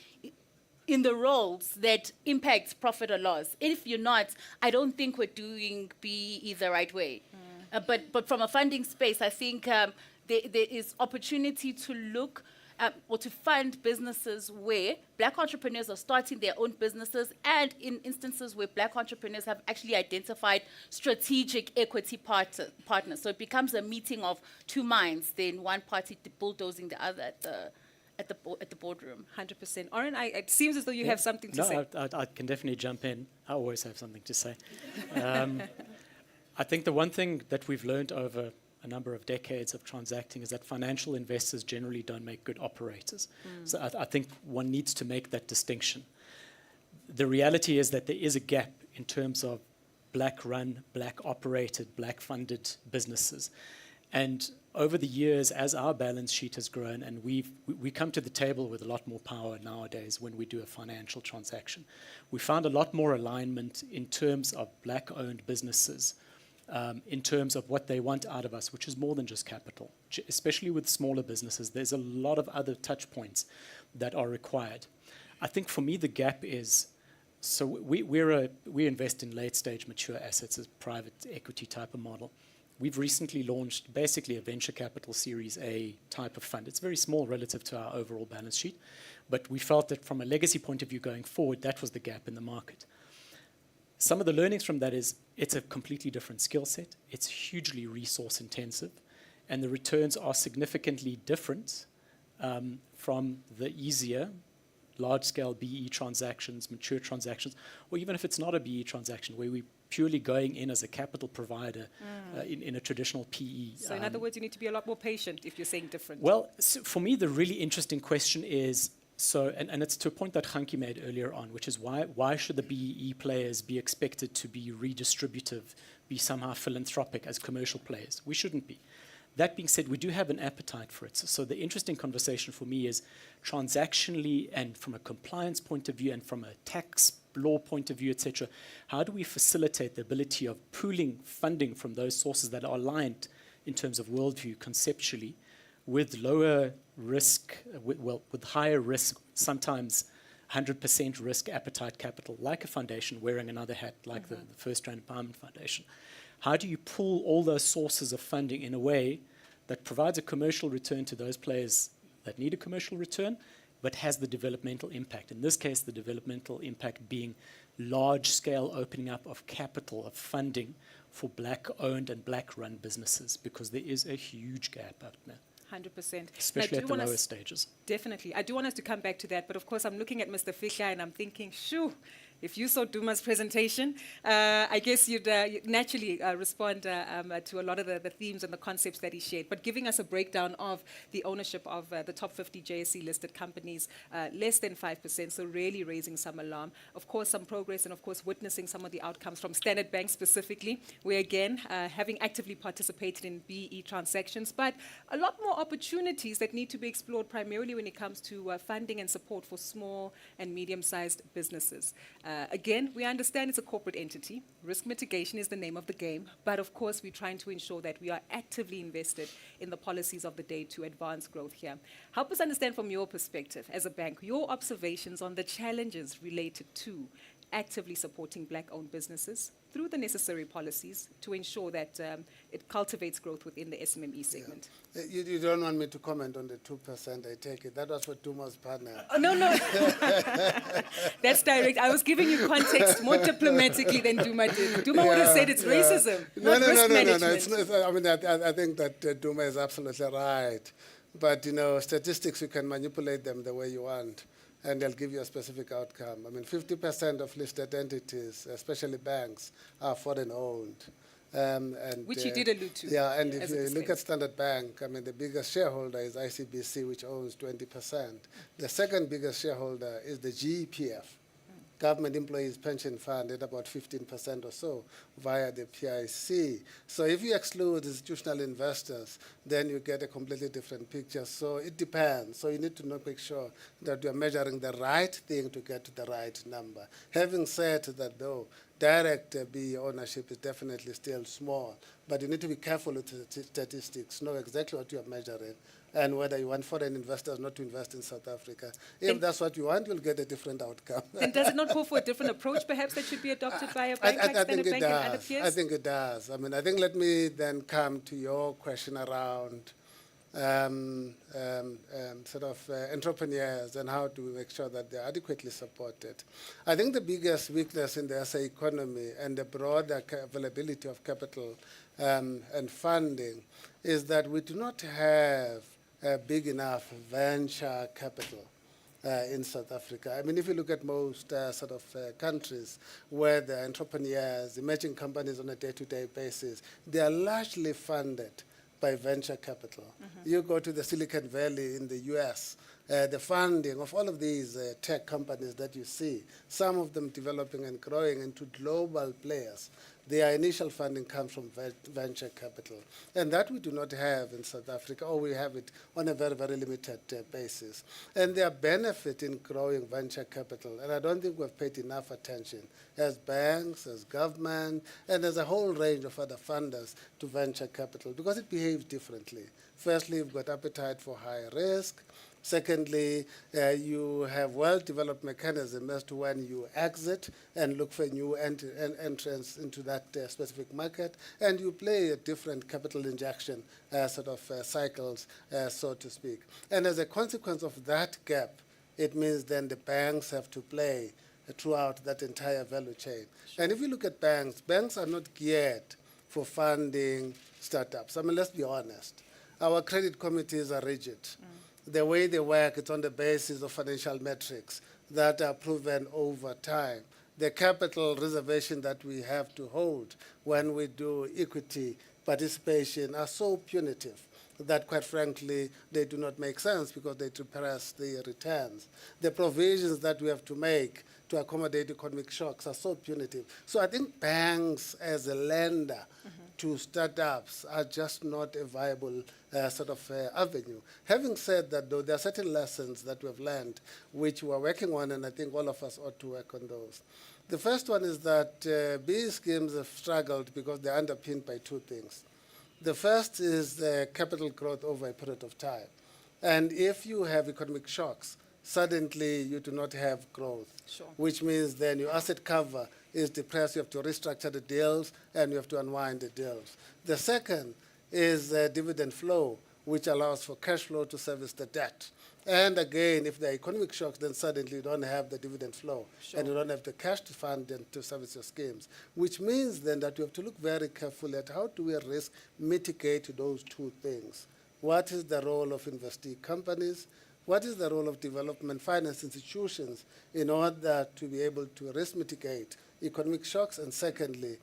in the roles that impact profit or loss. If you're not, I don't think we're doing BEE the right way. But from a funding space, I think there is opportunity to look or to fund businesses where black entrepreneurs are starting their own businesses, and in instances where black entrepreneurs have actually identified strategic equity partners. So it becomes a meeting of two minds, then one party bulldozing the other at the boardroom. 100%. Oren, it seems as though you have something to say. No, I can definitely jump in. I always have something to say. I think the one thing that we've learned over a number of decades of transacting is that financial investors generally don't make good operators. So I think one needs to make that distinction. The reality is that there is a gap in terms of black-run, black-operated, black-funded businesses. And over the years, as our balance sheet has grown, and we come to the table with a lot more power nowadays when we do a financial transaction, we found a lot more alignment in terms of black-owned businesses, in terms of what they want out of us, which is more than just capital. Especially with smaller businesses, there's a lot of other touch points that are required. I think for me, the gap is, so we invest in late-stage mature assets as private equity type of model. We've recently launched basically a venture capital Series A type of fund. It's very small relative to our overall balance sheet, but we felt that from a legacy point of view going forward, that was the gap in the market. Some of the learnings from that is it's a completely different skill set. It's hugely resource intensive, and the returns are significantly different from the easier large-scale BE transactions, mature transactions, or even if it's not a BE transaction, where we're purely going in as a capital provider in a traditional PE. So in other words, you need to be a lot more patient if you're saying different. Well, so for me, the really interesting question is, so, and it's to a point that Hanki made earlier on, which is why should the BEE players be expected to be redistributive, be somehow philanthropic as commercial players? We shouldn't be. That being said, we do have an appetite for it. So the interesting conversation for me is transactionally and from a compliance point of view and from a tax law point of view, etc., how do we facilitate the ability of pooling funding from those sources that are aligned in terms of worldview conceptually with lower risk, with higher risk, sometimes 100% risk appetite capital, like a foundation wearing another hat, like the First Rand Empowerment Foundation? How do you pool all those sources of funding in a way that provides a commercial return to those players that need a commercial return, but has the developmental impact? In this case, the developmental impact being large-scale opening up of capital, of funding for black-owned and black-run businesses, because there is a huge gap out there. 100%. Especially at the lower stages. Definitely. I do want us to come back to that, but of course I'm looking at Mr. Fischer and I'm thinking, shoo, if you saw Duma's presentation, I guess you'd naturally respond to a lot of the themes and the concepts that he shared. But giving us a breakdown of the ownership of the top 50 JSE listed companies, less than 5%, so really raising some alarm. Of course, some progress and of course witnessing some of the outcomes from Standard Bank specifically, where again, having actively participated in BE transactions, but a lot more opportunities that need to be explored primarily when it comes to funding and support for small and medium-sized businesses. Again, we understand it's a corporate entity. Risk mitigation is the name of the game. But of course, we're trying to ensure that we are actively invested in the policies of the day to advance growth here. Help us understand from your perspective as a bank, your observations on the challenges related to actively supporting black-owned businesses through the necessary policies to ensure that it cultivates growth within the SMME segment. Yeah. You don't want me to comment on the 2%, I take it. That was for Duma's partner. Oh, no. That's direct. I was giving you context more diplomatically than Duma did. Duma would have said it's racism, not risk management. I mean, I think that Duma is absolutely right. But, you know, statistics, you can manipulate them the way you want, and they'll give you a specific outcome. I mean, 50% of listed entities, especially banks, are foreign-owned. Which you did allude to. Yeah, and if you look at Standard Bank, I mean, the biggest shareholder is ICBC, which owns 20%. The second biggest shareholder is the GEPF, Government Employees Pension Fund, at about 15% or so via the PIC. So if you exclude institutional investors, then you get a completely different picture. So it depends. So you need to make sure that you're measuring the right thing to get to the right number. Having said that, though, direct BE ownership is definitely still small, but you need to be careful with the statistics, know exactly what you are measuring, and whether you want foreign investors not to invest in South Africa. If that's what you want, you'll get a different outcome. Then does it not call for a different approach, perhaps, that should be adopted by a bank like I Standard think it Bank and other does. peers? I think it does. I mean, I think let me then come to your question around sort of entrepreneurs and how do we make sure that they're adequately supported. I think the biggest weakness in the SA economy and the broader availability of capital and funding is that we do not have big enough venture capital in South Africa. I mean, if you look at most sort of countries where the entrepreneurs, emerging companies on a day-to-day basis, they are largely funded by venture capital. You go to the Silicon Valley in the US, the funding of all of these tech companies that you see, some of them developing and growing into global players, their initial funding comes from venture capital. And that we do not have in South Africa, or we have it on a very, very limited basis. And there are benefits in growing venture capital, and I don't think we've paid enough attention as banks, as government, and as a whole range of other funders to venture capital, because it behaves differently. Firstly, you've got appetite for high risk. Secondly, you have well-developed mechanism as to when you exit and look for new entrance into that specific market, and you play a different capital injection sort of cycles, so to speak. And as a consequence of that gap, it means then the banks have to play throughout that entire value chain. And if you look at banks, banks are not geared for funding startups. I mean, let's be honest. Our credit committees are rigid. The way they work, it's on the basis of financial metrics that are proven over time. The capital reservation that we have to hold when we do equity participation are so punitive that, quite frankly, they do not make sense because they depress the returns. The provisions that we have to make to accommodate economic shocks are so punitive. So I think banks as a lender to startups are just not a viable sort of avenue. Having said that, though, there are certain lessons that we've learned which we're working on, and I think all of us ought to work on those. The first one is that BE schemes have struggled because they're underpinned by two things. The first is capital growth over a period of time. And if you have economic shocks, suddenly you do not have growth, which means then your asset cover is depressed. You have to restructure the deals, and you have to unwind the deals. The second is dividend flow, which allows for cash flow to service the debt. And again, if there are economic shocks, then suddenly you don't have the dividend flow, and you don't have the cash to fund and to service your schemes, which means then that you have to look very carefully at how do we risk mitigate those two things. What is the role of investee companies? What is the role of development finance institutions in order to be able to risk mitigate economic shocks, and secondly,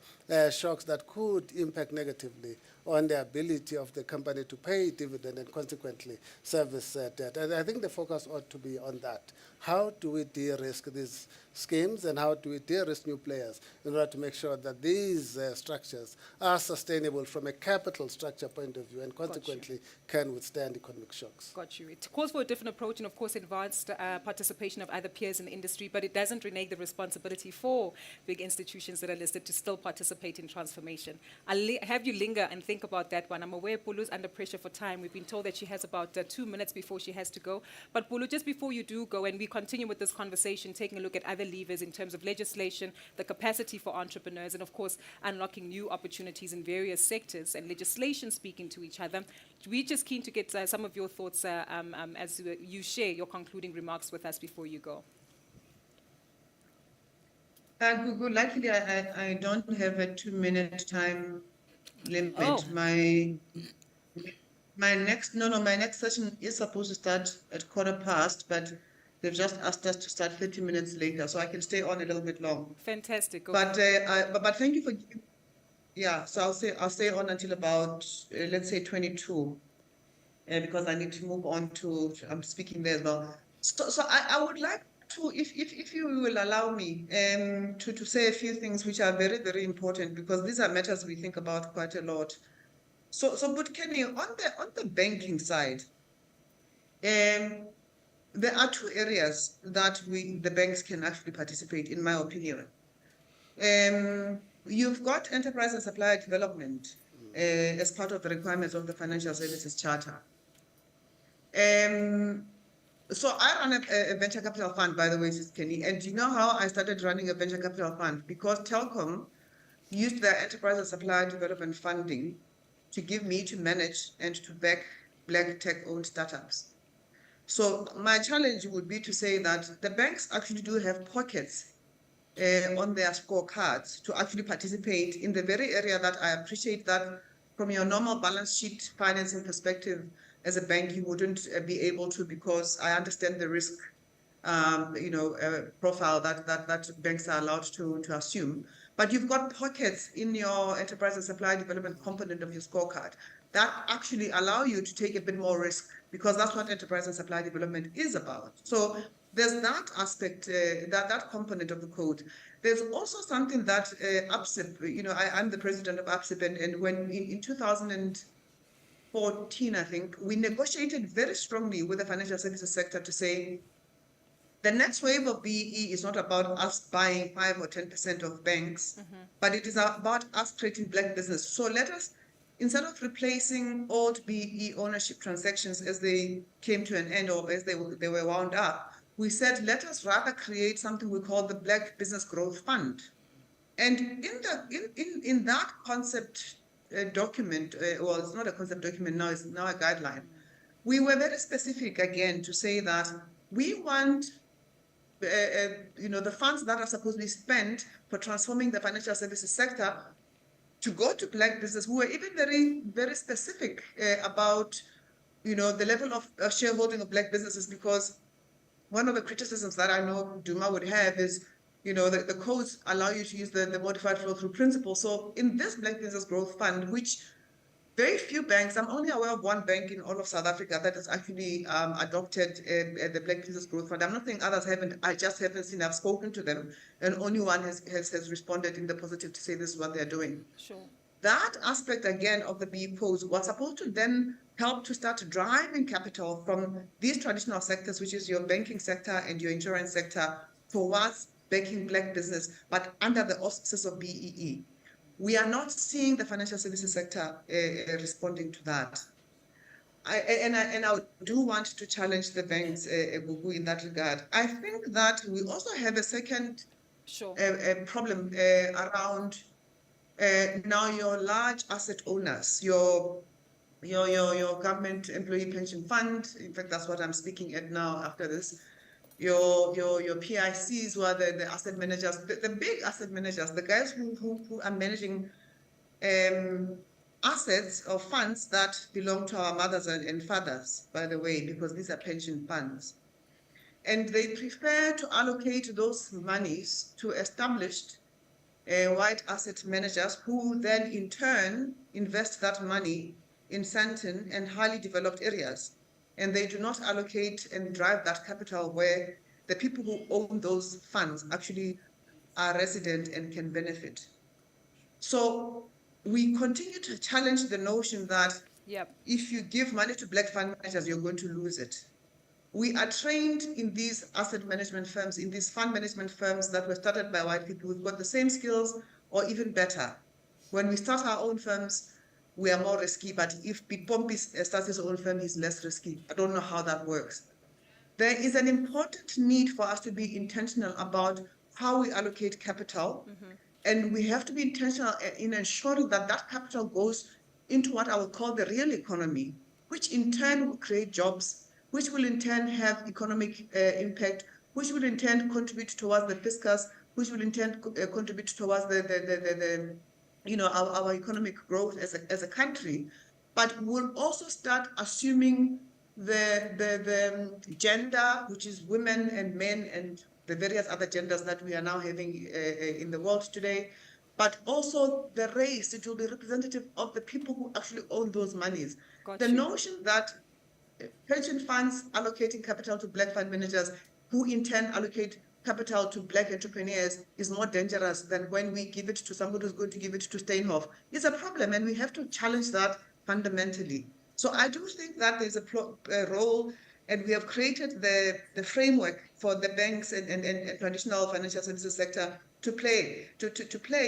shocks that could impact negatively on the ability of the company to pay dividend and consequently service debt. And I think the focus ought to be on that. How do we de-risk these schemes, and how do we de-risk new players in order to make sure that these structures are sustainable from a capital structure point of view and consequently can withstand economic shocks? Got you. It calls for a different approach and, of course, advanced participation of other peers in the industry, but it doesn't renege the responsibility for big institutions that are listed to still participate in transformation. I'll have you linger and think about that one. I'm aware Pulu's under pressure for time. We've been told that she has about 2 minutes before she has to go. But Pulu, just before you do go, and we continue with this conversation, taking a look at other levers in terms of legislation, the capacity for entrepreneurs, and of course, unlocking new opportunities in various sectors and legislation speaking to each other. We're just keen to get some of your thoughts as you share your concluding remarks with us before you go. Gugu, luckily I don't have a 2-minute time limit. Oh. My next session is supposed to start at 15:15, but they've just asked us to start 30 minutes later, so I can stay on a little bit long. Fantastic. But thank you for so I'll stay on until about let's say 22, because I need to move on to I'm speaking there as well. So I would like to, if you will allow me, to say a few things which are very, very important, because these are matters we think about quite a lot. So but Kenny, on the banking side, there are two areas that the banks can actually participate, in my opinion. You've got enterprise and supplier development as part of the requirements of the Financial Services Charter. So I run a venture capital fund, by the way, Sis Kenny. And do you know how I started running a venture capital fund? Because Telkom used their enterprise and supplier development funding to give me to manage and to back black tech-owned startups. So my challenge would be to say that the banks actually do have pockets on their scorecards to actually participate in the very area that I appreciate that from your normal balance sheet financing perspective as a bank, you wouldn't be able to, because I understand the risk profile that banks are allowed to assume. But you've got pockets in your enterprise and supply development component of your scorecard that actually allow you to take a bit more risk, because that's what enterprise and supply development is about. So there's that aspect, that component of the code. There's also something that APSIP, I'm the president of APSIP, and when in 2014, I think, we negotiated very strongly with the financial services sector to say, the next wave of BEE is not about us buying 5 or 10% of banks, but it is about us creating black business. So let us, instead of replacing old BEE ownership transactions as they came to an end or as they were wound up, we said, let us rather create something we call the Black Business Growth Fund. And in that concept document, well, it's not a concept document now, it's now a guideline. We were very specific again to say that we want the funds that are supposed to be spent for transforming the financial services sector to go to black business. We were even very, very specific about, the level of shareholding of black businesses, because one of the criticisms that I know Duma would have is, the codes allow you to use the modified flow-through principle. So in this Black Business Growth Fund, which very few banks, I'm only aware of one bank in all of South Africa that has actually adopted the Black Business Growth Fund. I'm not saying others haven't, I just haven't seen, I've spoken to them, and only one has responded in the positive to say this is what they're doing. Sure. That aspect, again, of the BE codes was supposed to then help to start driving capital from these traditional sectors, which is your banking sector and your insurance sector, towards backing black business, but under the auspices of BEE. We are not seeing the financial services sector responding to that. I do want to challenge the banks in that regard. I think that we also have a second problem around now your large asset owners, your government employee pension fund. In fact, that's what I'm speaking at now after this. Your PICs, who are the asset managers, the big asset managers, the guys who are managing assets or funds that belong to our mothers and fathers, by the way, because these are pension funds. And they prefer to allocate those monies to established white asset managers, who then in turn invest that money in certain and highly developed areas. And they do not allocate and drive that capital where the people who own those funds actually are resident and can benefit. So we continue to challenge the notion that if you give money to black fund managers, you're going to lose it. We are trained in these asset management firms, in these fund management firms that were started by white people. We've got the same skills or even better. When we start our own firms, we are more risky, but if Pete Pompey starts his own firm, he's less risky. I don't know how that works. There is an important need for us to be intentional about how we allocate capital, and we have to be intentional in ensuring that that capital goes into what I would call the real economy, which in turn will create jobs, which will in turn have economic impact, which will in turn contribute towards the fiscus, which will in turn contribute towards our economic growth as a country, but we'll also start assuming the gender, which is women and men and the various other genders that we are now having in the world today, but also the race. It will be representative of the people who actually own those monies. The notion that pension funds allocating capital to black fund managers, who in turn allocate capital to black entrepreneurs, is more dangerous than when we give it to somebody who's going to give it to Steinhoff. It's a problem, and we have to challenge that fundamentally. So I do think that there's a role, and we have created the framework for the banks and traditional financial services sector to play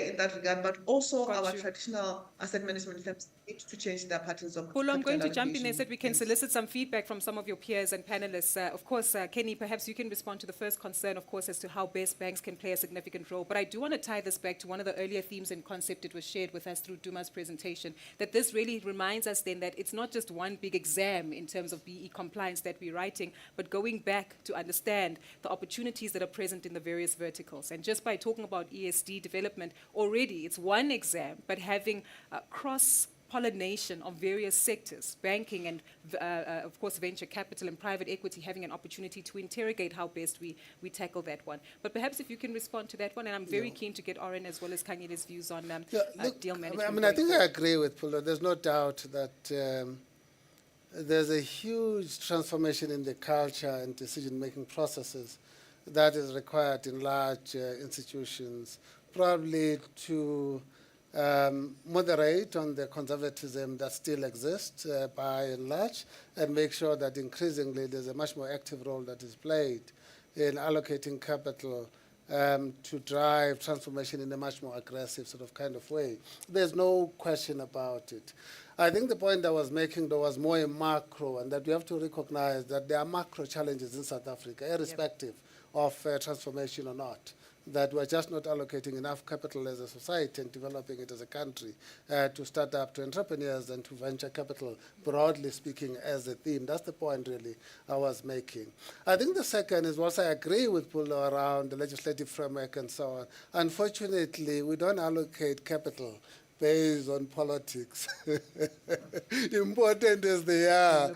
in that regard, but also Got our you. traditional asset management firms need to change their patterns of Pulu, I'm going to capital jump in there allocation. so that we can solicit some feedback from some of your peers and panelists. Of course, Kenny, perhaps you can respond to the first concern, of course, as to how best banks can play a significant role. But I do want to tie this back to one of the earlier themes and concept that was shared with us through Duma's presentation, that this really reminds us then that it's not just one big exam in terms of BE compliance that we're writing, but going back to understand the opportunities that are present in the various verticals. And just by talking about ESD development, already it's one exam, but having cross-pollination of various sectors, banking and, of course, venture capital and private equity, having an opportunity to interrogate how best we tackle that one. But perhaps if you can respond to that one, and I'm very keen to get Oren as well as Kanye's views on deal management. I think I agree with Pulu. There's no doubt that there's a huge transformation in the culture and decision-making processes that is required in large institutions, probably to moderate on the conservatism that still exists by and large, and make sure that increasingly there's a much more active role that is played in allocating capital to drive transformation in a much more aggressive sort of kind of way. There's no question about it. I think the point I was making, though, was more a macro, and that we have to recognize that there are macro challenges in South Africa, irrespective of transformation or not, that we're just not allocating enough capital as a society and developing it as a country to start up, to entrepreneurs and to venture capital, broadly speaking, as a theme. That's the point, really, I was making. I think the second is, whilst I agree with Pulu around the legislative framework and so on, unfortunately, we don't allocate capital based on politics. Important as they are,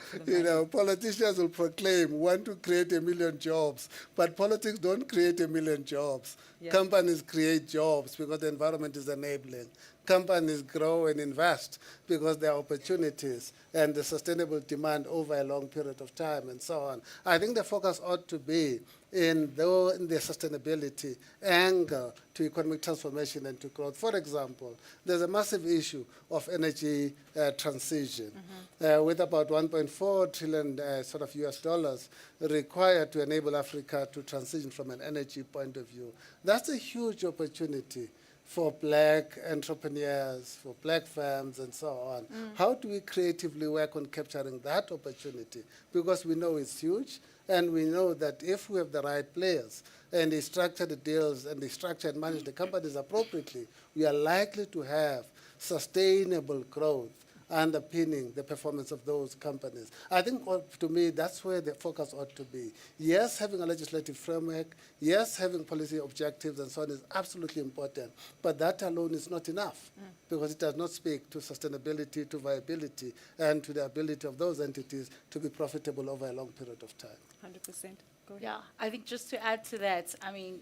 politicians will proclaim, want to create 1 million jobs, but politics don't create 1 million jobs. Yeah. Companies create jobs because the environment is enabling. Companies grow and invest because there are opportunities and the sustainable demand over a long period of time and so on. I think the focus ought to be in the sustainability angle to economic transformation and to growth. For example, there's a massive issue of energy transition with about 1.4 trillion sort of US dollars required to enable Africa to transition from an energy point of view. That's a huge opportunity for black entrepreneurs, for black firms, and so on. How do we creatively work on capturing that opportunity? Because we know it's huge, and we know that if we have the right players, and they structure the deals, and they structure and manage the companies appropriately, we are likely to have sustainable growth underpinning the performance of those companies. I think, to me, that's where the focus ought to be. Yes, having a legislative framework, yes, having policy objectives and so on is absolutely important, but that alone is not enough because it does not speak to sustainability, to viability, and to the ability of those entities to be profitable over a long period of time. 100%. Go ahead. Yeah, I think just to add to that, I mean,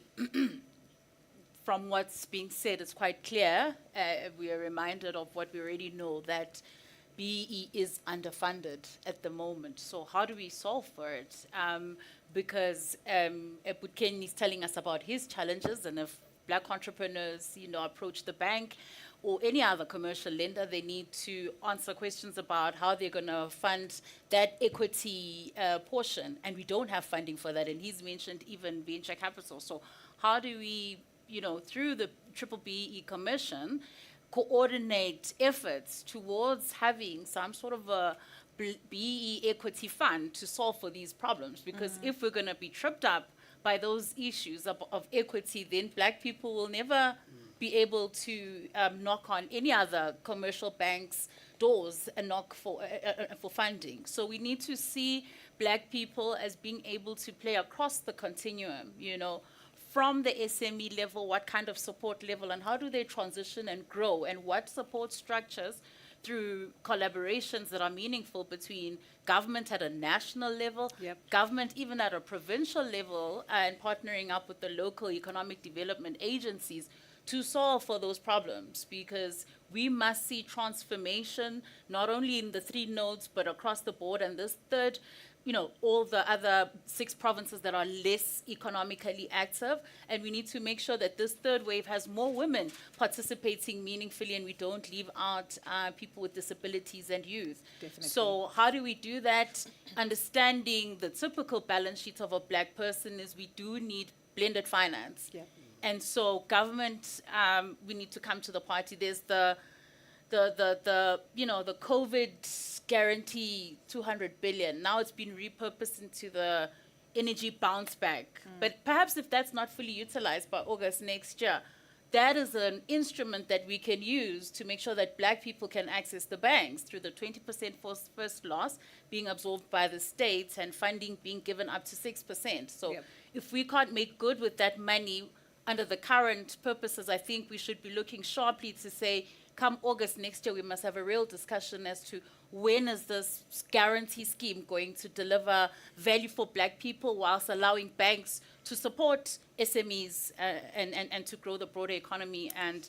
from what's being said, it's quite clear. We are reminded of what we already know, that BE is underfunded at the moment. So how do we solve for it? Because Ken is telling us about his challenges, and if black entrepreneurs, approach the bank or any other commercial lender, they need to answer questions about how they're going to fund that equity portion, and we don't have funding for that. And he's mentioned even venture capital. So how do we, through the BBBE Commission, coordinate efforts towards having some sort of a BE equity fund to solve for these problems? Because if we're going to be tripped up by those issues of equity, then black people will never be able to knock on any other commercial bank's doors and knock for funding. So we need to see black people as being able to play across the continuum, from the SME level, what kind of support level, and how do they transition and grow, and what support structures through collaborations that are meaningful between government at a national level, government even at a provincial level, and partnering up with the local economic development agencies to solve for those problems, because we must see transformation not only in the 3 nodes but across the board. And this third, all the other 6 provinces that are less economically active, and we need to make sure that this third wave has more women participating meaningfully, and we don't leave out people with disabilities and youth. Definitely. So how do we do that? Understanding the typical balance sheet of a black person is we do need blended finance. And so government, we need to come to the party. There's the COVID guarantee, 200 billion. Now it's been repurposed into the energy bounce back. But perhaps if that's not fully utilized by August next year, that is an instrument that we can use to make sure that black people can access the banks through the 20% first loss being absorbed by the states and funding being given up to 6%. So if we can't make good with that money under the current purposes, I think we should be looking sharply to say, come August next year, we must have a real discussion as to when is this guarantee scheme going to deliver value for black people whilst allowing banks to support SMEs and to grow the broader economy and,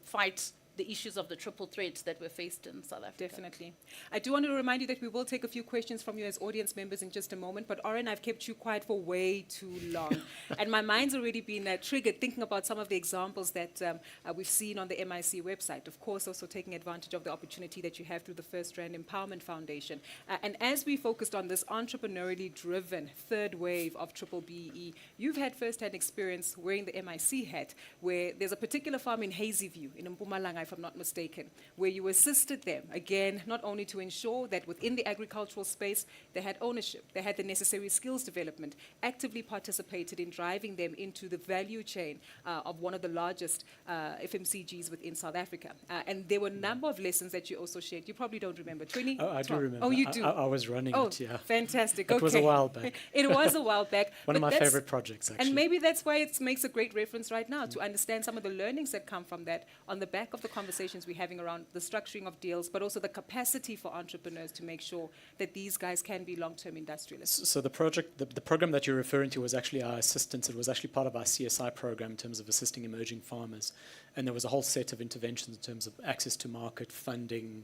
fight the issues of the triple threat that we're faced in South Africa. Definitely. I do want to remind you that we will take a few questions from you as audience members in just a moment, but Oren, I've kept you quiet for way too long. And my mind's already been triggered thinking about some of the examples that we've seen on the MIC website. Of course, also taking advantage of the opportunity that you have through the First Rand Empowerment Foundation. And as we focused on this entrepreneurially driven third wave of Triple BE, you've had first-hand experience wearing the MIC hat, where there's a particular farm in Hazyview, in Mpumalanga, if I'm not mistaken, where you assisted them, again, not only to ensure that within the agricultural space, they had ownership, they had the necessary skills development, actively participated in driving them into the value chain of one of the largest FMCGs within South Africa. And there were a number of lessons that you also shared. You probably don't remember. 20? Oh, I do remember. Oh, you do? I was running it, yeah. Fantastic. It was a while back. It was a while back. One of but my favorite projects, actually. And maybe that's why it makes a great reference right now, to understand some of the learnings that come from that on the back of the conversations we're having around the structuring of deals, but also the capacity for entrepreneurs to make sure that these guys can be long-term industrialists. So the program that you're referring to was actually our assistance. It was actually part of our CSI program in terms of assisting emerging farmers. And there was a whole set of interventions in terms of access to market, funding,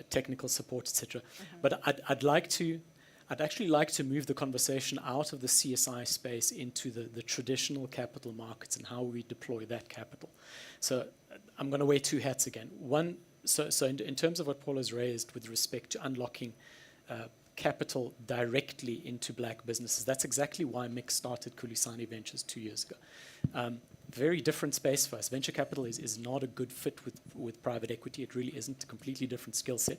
technical support, etc. But I'd actually like to move the conversation out of the CSI space into the traditional capital markets and how we deploy that capital. So I'm going to wear two hats again. One, so in terms of what Paul has raised with respect to unlocking capital directly into black businesses, that's exactly why Mick started Kulisani Ventures 2 years ago. Very different space for us. Venture capital is not a good fit with private equity. It really isn't. A completely different skill set.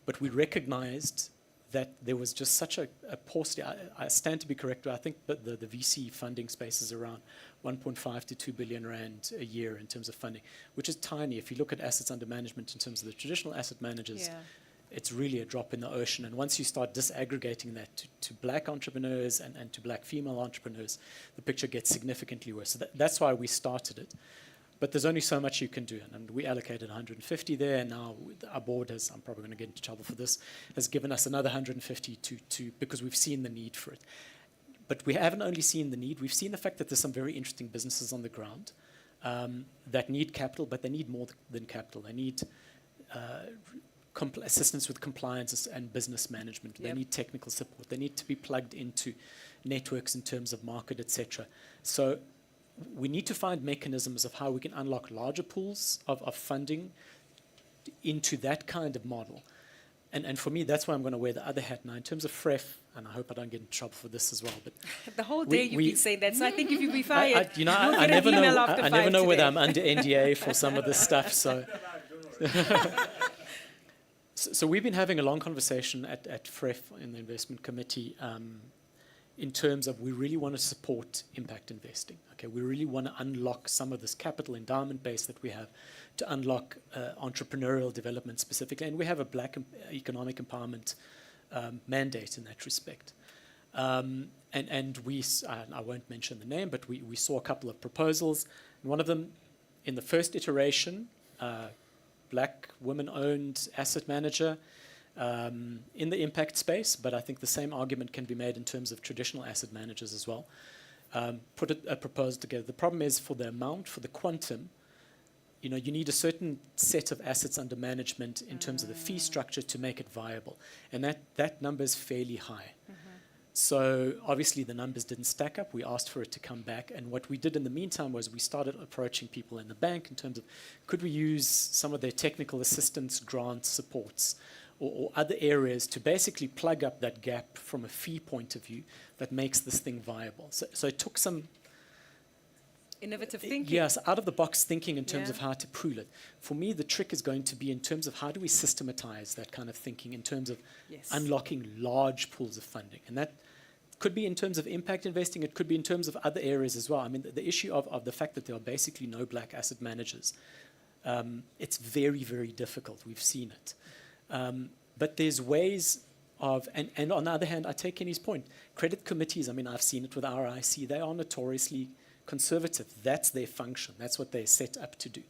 But we recognized that there was just such a paucity. I stand to be corrected. I think that the VC funding space is around 1.5 to 2 billion rand a year in terms of funding, which is tiny. If you look at assets under management in terms of the traditional asset managers, it's really a drop in the ocean. And once you start disaggregating that to black entrepreneurs and to black female entrepreneurs, the picture gets significantly worse. So that's why we started it. But there's only so much you can do. And we allocated 150 there, and now our board has, I'm probably going to get into trouble for this, has given us another 150 because we've seen the need for it. But we haven't only seen the need, we've seen the fact that there's some very interesting businesses on the ground that need capital, but they need more than capital. They need assistance with compliance and business management. They need technical support. They need to be plugged into networks in terms of market, etc. So we need to find mechanisms of how we can unlock larger pools of funding into that kind of model. And for me, that's why I'm going to wear the other hat now. In terms of FREF, and I hope I don't get in trouble for this as well, but the whole day you've been saying that, so I think if you be fired, I never know whether I'm under NDA for some of this stuff. So, so we've been having a long conversation at FREF in the investment committee in terms of we really want to support impact investing. Okay, we really want to unlock some of this capital endowment base that we have to unlock entrepreneurial development specifically, and we have a black economic empowerment mandate in that respect. And I won't mention the name, but we saw a couple of proposals. And one of them, in the first iteration, black women-owned asset manager in the impact space, but I think the same argument can be made in terms of traditional asset managers as well. Put a proposal together. The problem is for the amount, for the quantum, you need a certain set of assets under management in terms of the fee structure to make it viable. And that number is fairly high. So obviously the numbers didn't stack up. We asked for it to come back. And what we did in the meantime was we started approaching people in the bank in terms of could we use some of their technical assistance, grant supports, or other areas to basically plug up that gap from a fee point of view that makes this thing viable. So it took some Innovative thinking. Yes, out-of-the-box thinking in terms Yeah. of how to pool it. For me, the trick is going to be in terms of how do we systematize that kind of thinking in terms of Yes. unlocking large pools of funding. And that could be in terms of impact investing, it could be in terms of other areas as well. I mean, the issue of the fact that there are basically no black asset managers, it's very, very difficult. We've seen it. But there's ways of, and on the other hand, I take Kenny's point. Credit committees, I mean, I've seen it with our IC, they are notoriously conservative. That's their function. That's what they're set up to do.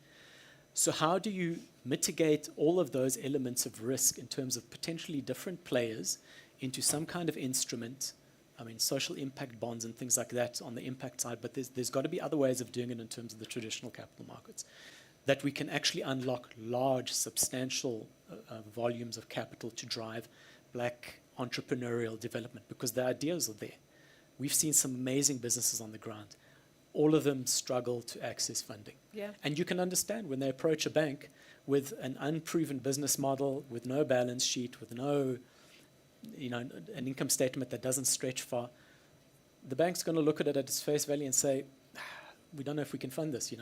So how do you mitigate all of those elements of risk in terms of potentially different players into some kind of instrument? I mean, social impact bonds and things like that on the impact side, but there's got to be other ways of doing it in terms of the traditional capital markets, that we can actually unlock large, substantial volumes of capital to drive black entrepreneurial development, because the ideas are there. We've seen some amazing businesses on the ground. All of them struggle to access funding. Yeah. And you can understand when they approach a bank with an unproven business model, with no balance sheet, with no, an income statement that doesn't stretch far, the bank's going to look at it at its face value and say, we don't know if we can fund this,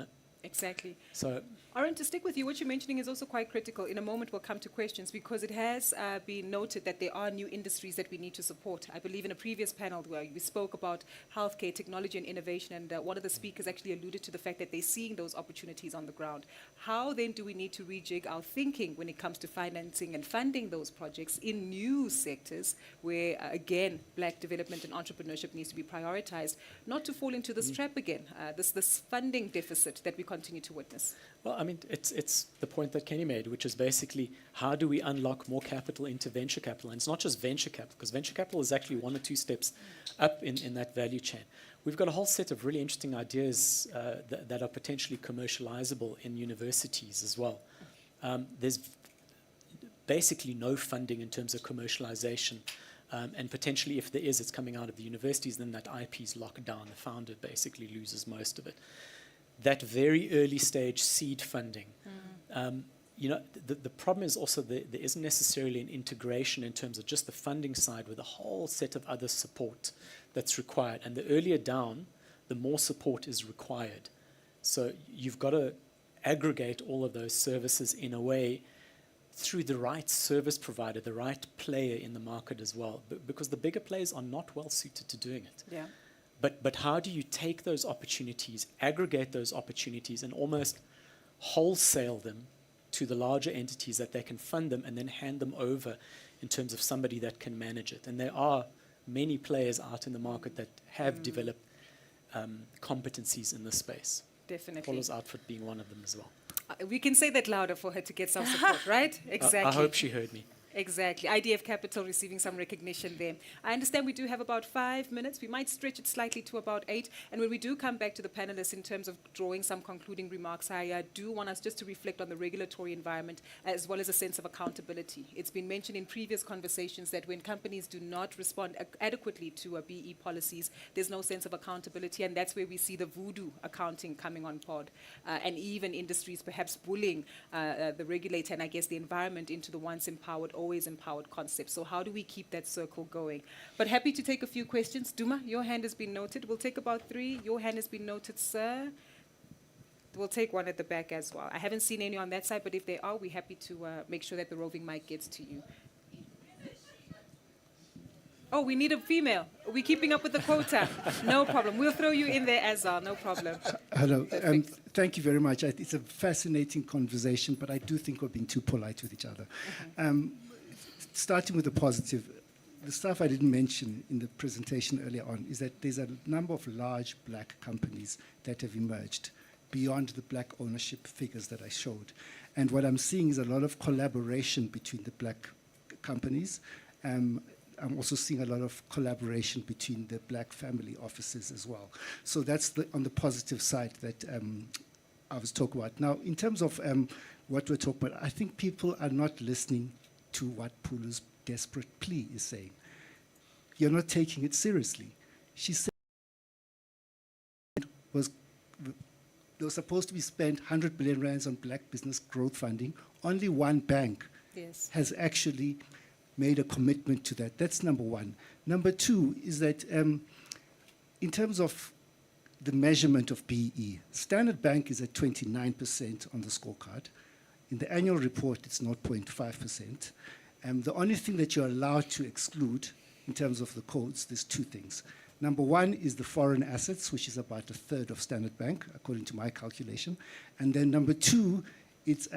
Exactly. So, Aaron, to stick with you, what you're mentioning is also quite critical. In a moment, we'll come to questions, because it has been noted that there are new industries that we need to support. I believe in a previous panel where we spoke about healthcare, technology, and innovation, and one of the speakers actually alluded to the fact that they're seeing those opportunities on the ground. How then do we need to rejig our thinking when it comes to financing and funding those projects in new sectors where, again, black development and entrepreneurship needs to be prioritized, not to fall into this trap again, this funding deficit that we continue to witness? well, I mean, it's the point that Kenny made, which is basically how do we unlock more capital into venture capital? And it's not just venture capital, because venture capital is actually 1 or 2 steps up in that value chain. We've got a whole set of really interesting ideas that are potentially commercializable in universities as well. There's basically no funding in terms of commercialization. And potentially, if there is, it's coming out of the universities, then that IP is locked down. The founder basically loses most of it. That very early stage seed funding. The problem is also there isn't necessarily an integration in terms of just the funding side with a whole set of other support that's required. And the earlier down, the more support is required. So you've got to aggregate all of those services in a way through the right service provider, the right player in the market as well, because the bigger players are not well suited to doing it. Yeah. But how do you take those opportunities, aggregate those opportunities, and almost wholesale them to the larger entities that they can fund them and then hand them over in terms of somebody that can manage it? And there are many players out in the market that have developed competencies in this space. Definitely. Paula's outfit being one of them as well. We can say that louder for her to get some support, right? Exactly. I hope she heard me. Exactly. IDF Capital receiving some recognition there. I understand we do have about 5 minutes. We might stretch it slightly to about 8. And when we do come back to the panelists in terms of drawing some concluding remarks, I do want us just to reflect on the regulatory environment as well as a sense of accountability. It's been mentioned in previous conversations that when companies do not respond adequately to BE policies, there's no sense of accountability, and that's where we see the voodoo accounting coming on board, and even industries perhaps bullying the regulator and I guess the environment into the once empowered, always empowered concept. So how do we keep that circle going? But happy to take a few questions. Duma, your hand has been noted. We'll take about 3. Your hand has been noted, sir. We'll take one at the back as well. I haven't seen any on that side, but if there are, we're happy to make sure that the roving mic gets to you. Oh, we need a female. Are we keeping up with the quota? No problem. We'll throw you in there as well. No problem. Hello. Thank you very much. It's a fascinating conversation, but I do think we're being too polite with each other. Starting with the positive, the stuff I didn't mention in the presentation earlier on is that there's a number of large black companies that have emerged beyond the black ownership figures that I showed. And what I'm seeing is a lot of collaboration between the black companies. I'm also seeing a lot of collaboration between the black family offices as well. So that's on the positive side that I was talking about. Now, in terms of what we're talking about, I think people are not listening to what Pulu's desperate plea is saying. You're not taking it seriously. She said there was supposed to be spent 100 billion rands on black business growth funding. Only one bank has actually made a commitment to that. That's number one. Number two is that in terms of the measurement of BE. Standard Bank is at 29% on the scorecard. In the annual report, it's 0.5%. The only thing that you're allowed to exclude in terms of the codes, there's two things. Number one is the foreign assets, which is about a third of Standard Bank, according to my calculation. And then number two, it's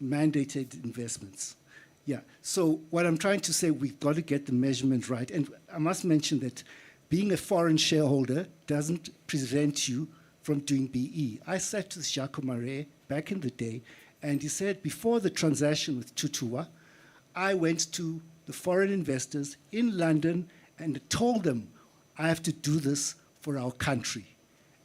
mandated investments. Yeah, so what I'm trying to say, we've got to get the measurement right. And I must mention that being a foreign shareholder doesn't prevent you from doing BE. I sat with Jacques Marais back in the day, and he said, before the transaction with Tutua, I went to the foreign investors in London and told them, I have to do this for our country.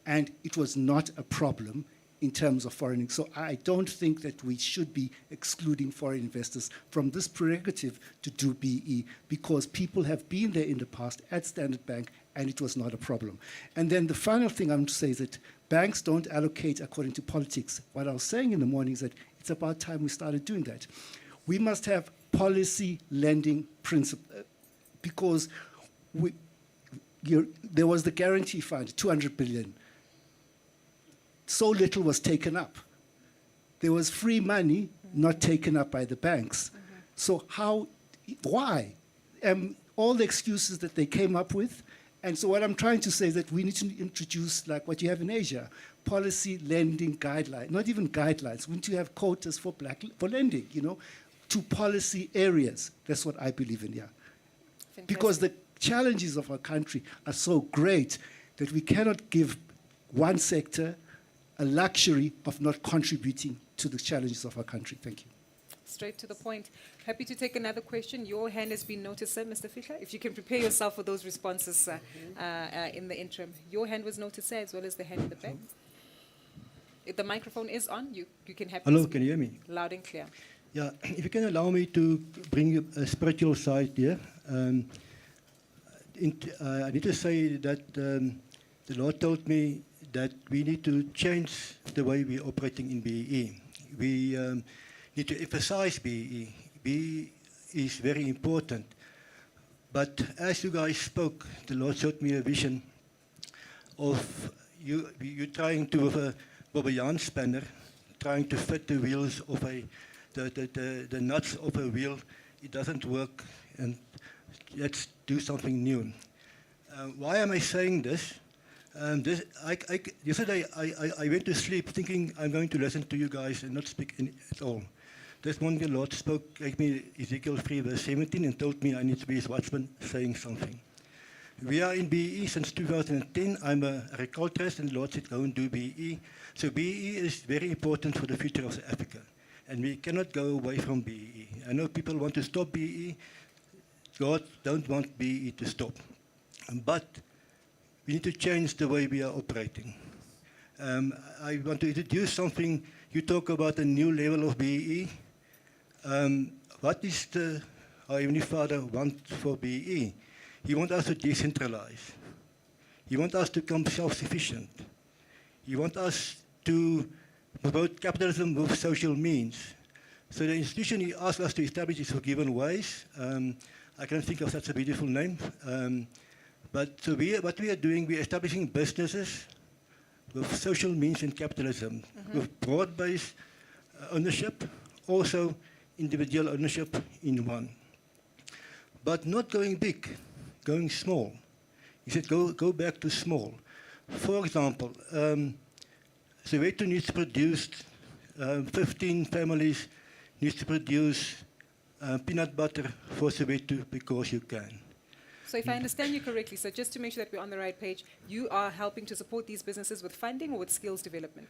And it was not a problem in terms of foreign. So I don't think that we should be excluding foreign investors from this prerogative to do BE, because people have been there in the past at Standard Bank and it was not a problem. And then the final thing I'm going to say is that banks don't allocate according to politics. What I was saying in the morning is that it's about time we started doing that. We must have policy lending principle, because there was the guarantee fund, 200 billion. So little was taken up. There was free money not taken up by the banks. So why? All the excuses that they came up with. And so what I'm trying to say is that we need to introduce, like what you have in Asia, policy lending guidelines, not even guidelines. We need to have quotas for lending, to policy areas. That's what I believe in, yeah. Fantastic. Because the challenges of our country are so great that we cannot give one sector a luxury of not contributing to the challenges of our country. Thank you. Straight to the point. Happy to take another question. Your hand has been noticed, sir, Mr. Fisher. If you can prepare yourself for those responses in the interim. Your hand was noticed, sir, as well as the hand in the back. If the microphone is on, you can have. Hello, can you hear me? Loud and clear. Yeah, if you can allow me to bring a spiritual side here. I need to say that the Lord told me that we need to change the way we're operating in BEE. We need to emphasize BEE. BEE is very important. But as you guys spoke, the Lord showed me a vision of you trying to, with a Bobbejaan spanner, trying to fit the wheels of the nuts of a wheel. It doesn't work, and let's do something new. Why am I saying this? Yesterday, I went to sleep thinking I'm going to listen to you guys and not speak at all. This morning, the Lord gave me Ezekiel 3, verse 17, and told me I need to be his watchman, saying something. We are in BE since 2010. I'm a agriculturist, and the Lord said, go and do BE. So BE is very important for the future of Africa, and we cannot go away from BE. I know people want to stop BE. God don't want BE to stop. But we need to change the way we are operating. I want to introduce something. You talk about a new level of BE. What is our Heavenly Father want for BE? He wants us to decentralize. He wants us to become self-sufficient. He wants us to promote capitalism with social means. So the institution he asked us to establish is Forgiven Ways. I can't think of such a beautiful name. But so what we are doing, we are establishing businesses with social means and capitalism, with broad-based ownership, also individual ownership in one. But not going big, going small. He said, go back to small. For example, Soweto needs to produce, 15 families needs to produce peanut butter for Soweto because you can. So if I understand you correctly, so just to make sure that we're on the right page, you are helping to support these businesses with funding or with skills development?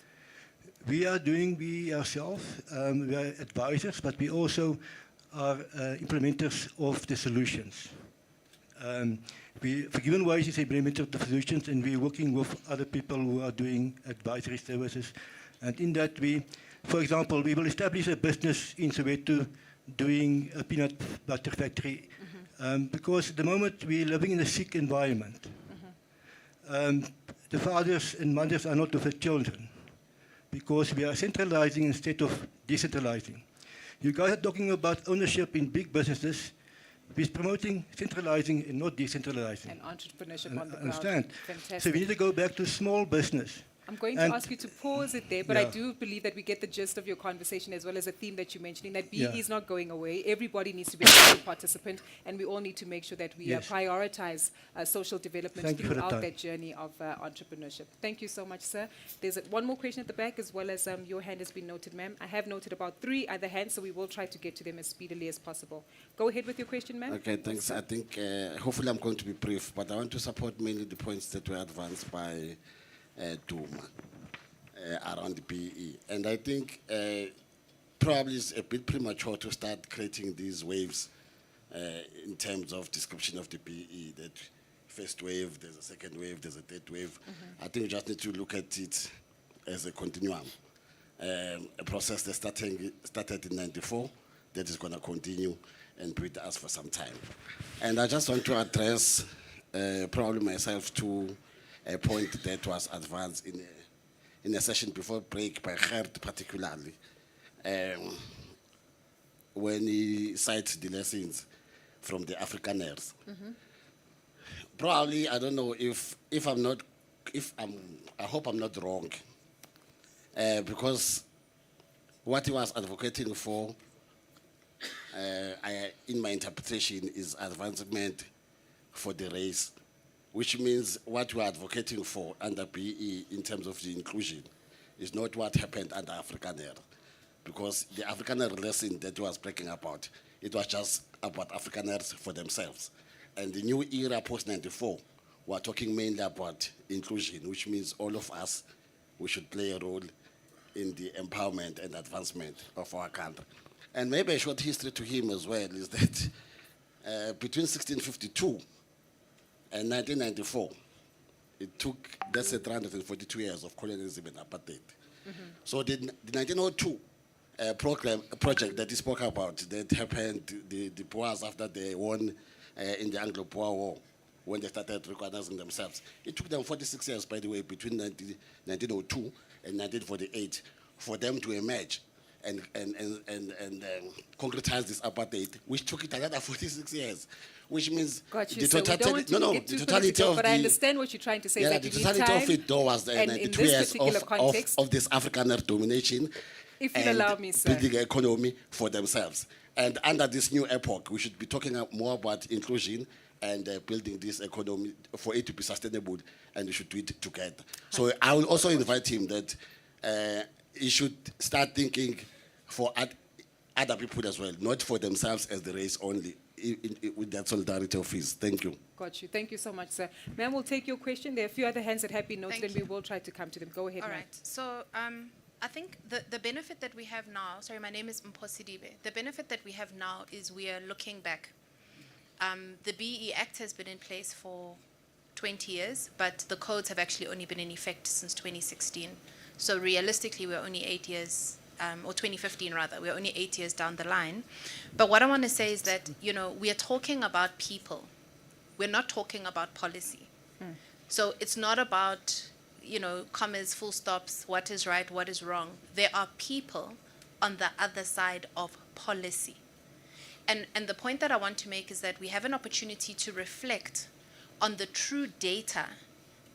We ourselves, we are advisors, but we also are implementers of the solutions. Forgiven Ways is implementer of the solutions, and we're working with other people who are doing advisory services. And in that for example, we will establish a business in Soweto doing a peanut butter factory. Because at the moment we're living in a sick environment. The fathers and mothers are not with the children because we are centralizing instead of decentralizing. You guys are talking about ownership in big businesses. We're promoting centralizing and not decentralizing. And entrepreneurship on the ground. Understand? Fantastic. So we need to go back to small business. I'm going to And- ask you to pause it there, but I Yeah. do believe that we get the gist of your conversation as well as a theme that you're mentioning, that BE Yeah. is not going away. Everybody needs to be a active participant, and we all need to make sure that we Yes. prioritize social development Thank you for the throughout time. that journey of entrepreneurship. Thank you so much, sir. There's one more question at the back, as well as your hand has been noted, ma'am. I have noted about 3 other hands, so we will try to get to them as speedily as possible. Go ahead with your question, ma'am. Okay, thanks. I think hopefully I'm going to be brief, but I want to support mainly the points that were advanced by Duma around the BE. And I think probably it's a bit premature to start creating these waves in terms of description of the BE, that first wave, there's a second wave, there's a third wave. I think we just need to look at it as a continuum. A process that started in '94 that is going to continue and be with us for some time. And I just want to address probably myself to a point that was advanced in a session before break by Gert particularly, when he cites the lessons from the Afrikaners. Probably, I don't know I hope I'm not wrong, because what he was advocating for, in my interpretation, is advancement for the race, which means what we are advocating for under BE in terms of the inclusion is not what happened under Afrikaner. Because the Afrikaner lesson that was breaking about, it was just about Afrikaners for themselves. And the new era post-94, we're talking mainly about inclusion, which means all of us, we should play a role in the empowerment and advancement of our country. And maybe a short history to him as well is that between 1652 and 1994, it took, that's 342 years of colonialism and apartheid. So the 1902 project that he spoke about, that happened, the Boers after they won in the Anglo-Boer War, when they started recognizing themselves. It took them 46 years, by the way, between 1902 and 1948, for them to emerge and concretize this apartheid, which took it another 46 years. Which means Got you. the So we don't want to get too totality political, of but I understand what you're trying to say. yeah, that the you need totality time, of it though was the and in 92 this years particular context, of this Afrikaner domination. If you'll and allow me, sir. building an economy for themselves. And under this new epoch, we should be talking more about inclusion and building this economy for it to be sustainable, and we should do it together. So I will also invite him that he should start thinking for other people as well, not for themselves as the race only, with that solidarity of his. Thank you. Got you. Thank you so much, sir. Ma'am, we'll take your question. There are a few other hands that have been noted, Thank and we will try to come to them. Go ahead, All ma'am. right. So I think the benefit that we have now, sorry, my name is Mposidibe. The benefit that we have now is we are looking back. The BE Act has been in place for 20 years, but the codes have actually only been in effect since 2016. So realistically, we're only 8 years, or 2015 rather, we're only 8 years down the line. But what I want to say is that, we are talking about people. We're not talking about policy. So it's not about, commas, full stops, what is right, what is wrong. There are people on the other side of policy. And the point that I want to make is that we have an opportunity to reflect on the true data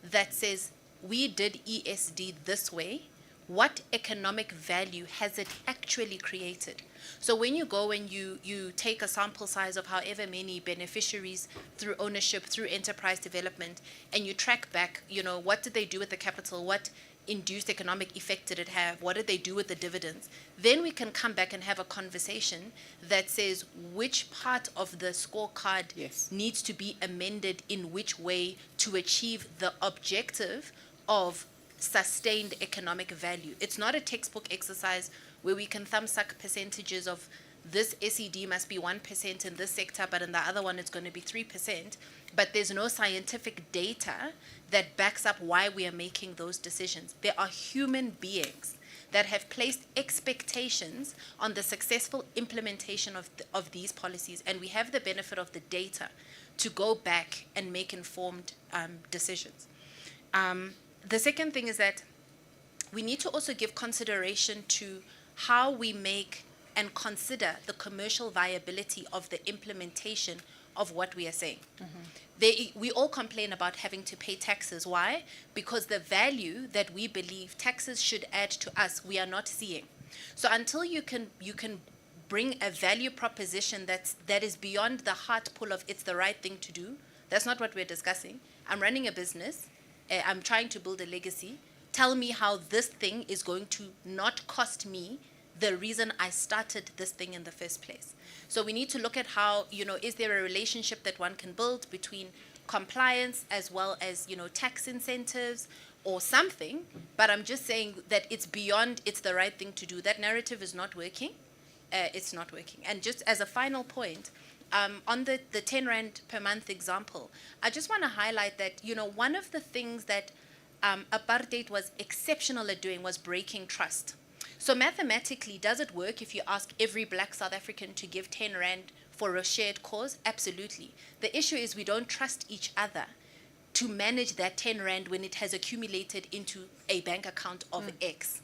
that says we did ESD this way. What economic value has it actually created? So when you go and you take a sample size of however many beneficiaries through ownership, through enterprise development, and you track back, what did they do with the capital? What induced economic effect did it have? What did they do with the dividends? Then we can come back and have a conversation that says which part of the scorecard needs to be amended in which way to achieve the objective of sustained economic value. It's not a textbook exercise where we can thumbsuck percentages of this SED must be 1% in this sector, but in the other one it's going to be 3%. But there's no scientific data that backs up why we are making those decisions. There are human beings that have placed expectations on the successful implementation of these policies, and we have the benefit of the data to go back and make informed decisions. The second thing is that we need to also give consideration to how we make and consider the commercial viability of the implementation of what we are saying. We all complain about having to pay taxes. Why? Because the value that we believe taxes should add to us, we are not seeing. So until you can bring a value proposition that is beyond the heart pull of it's the right thing to do, that's not what we're discussing. I'm running a business. I'm trying to build a legacy. Tell me how this thing is going to not cost me the reason I started this thing in the first place. So we need to look at how, is there a relationship that one can build between compliance as well as, tax incentives or something. But I'm just saying that it's beyond, it's the right thing to do. That narrative is not working. It's not working. And just as a final point, on the 10 Rand per month example, I just want to highlight that, one of the things that apartheid was exceptional at doing was breaking trust. So mathematically, does it work if you ask every black South African to give 10 Rand for a shared cause? Absolutely. The issue is we don't trust each other to manage that 10 Rand when it has accumulated into a bank account of X.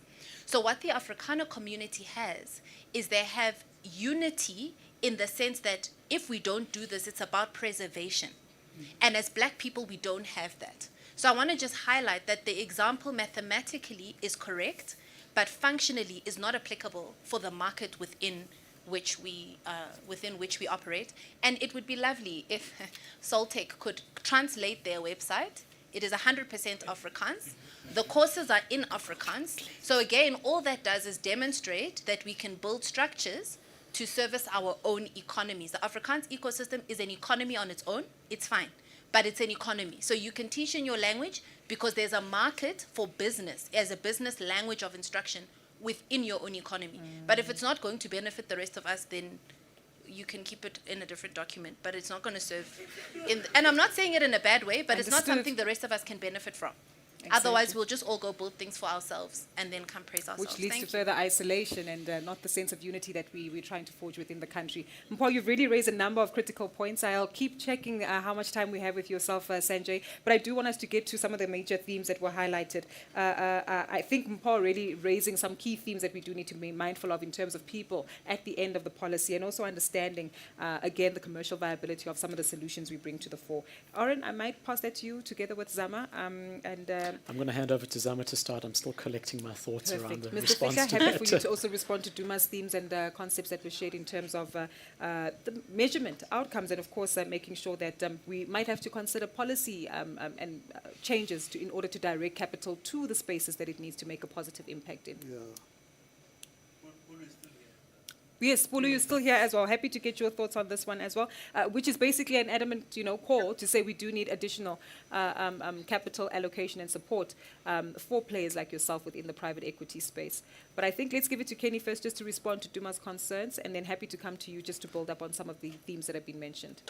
So what the Afrikaner community has is they have unity in the sense that if we don't do this, it's about preservation. And as black people, we don't have that. So I want to just highlight that the example mathematically is correct, but functionally is not applicable for the market within which we operate. And it would be lovely if Soltech could translate their website. It is 100% Afrikaans. The courses are in Afrikaans. So again, all that does is demonstrate that we can build structures to service our own economies. The Afrikaans ecosystem is an economy on its own. It's fine, but it's an economy. So you can teach in your language because there's a market for business as a business language of instruction within your own economy. But if it's not going to benefit the rest of us, then you can keep it in a different document, but it's not going to serve. And I'm not saying it in a bad way, but it's not something the rest of us can benefit from. Exactly. Otherwise, we'll just all go build things for ourselves and then come praise ourselves. Which leads Thank to you. further isolation and not the sense of unity that we're trying to forge within the country. Mpho, you've really raised a number of critical points. I'll keep checking how much time we have with yourself, Sanjay, but I do want us to get to some of the major themes that were highlighted. I think Mpho really raising some key themes that we do need to be mindful of in terms of people at the end of the policy and also understanding, again, the commercial viability of some of the solutions we bring to the fore. Oren, I might pass that to you together with Zama. I'm going to hand over to Zama to start. I'm still collecting my thoughts around the Mr. response Fisher, to happy that. for you to also respond to Duma's themes and concepts that were shared in terms of the measurement outcomes and, of course, making sure that we might have to consider policy and changes in order to direct capital to the spaces that it needs to make a positive impact in. Yeah. Yes, Pulu, you're still here as well. Happy to get your thoughts on this one as well, which is basically an adamant, call to say we do need additional capital allocation and support for players like yourself within the private equity space. But I think let's give it to Kenny first just to respond to Duma's concerns, and then happy to come to you just to build up on some of the themes that have been mentioned.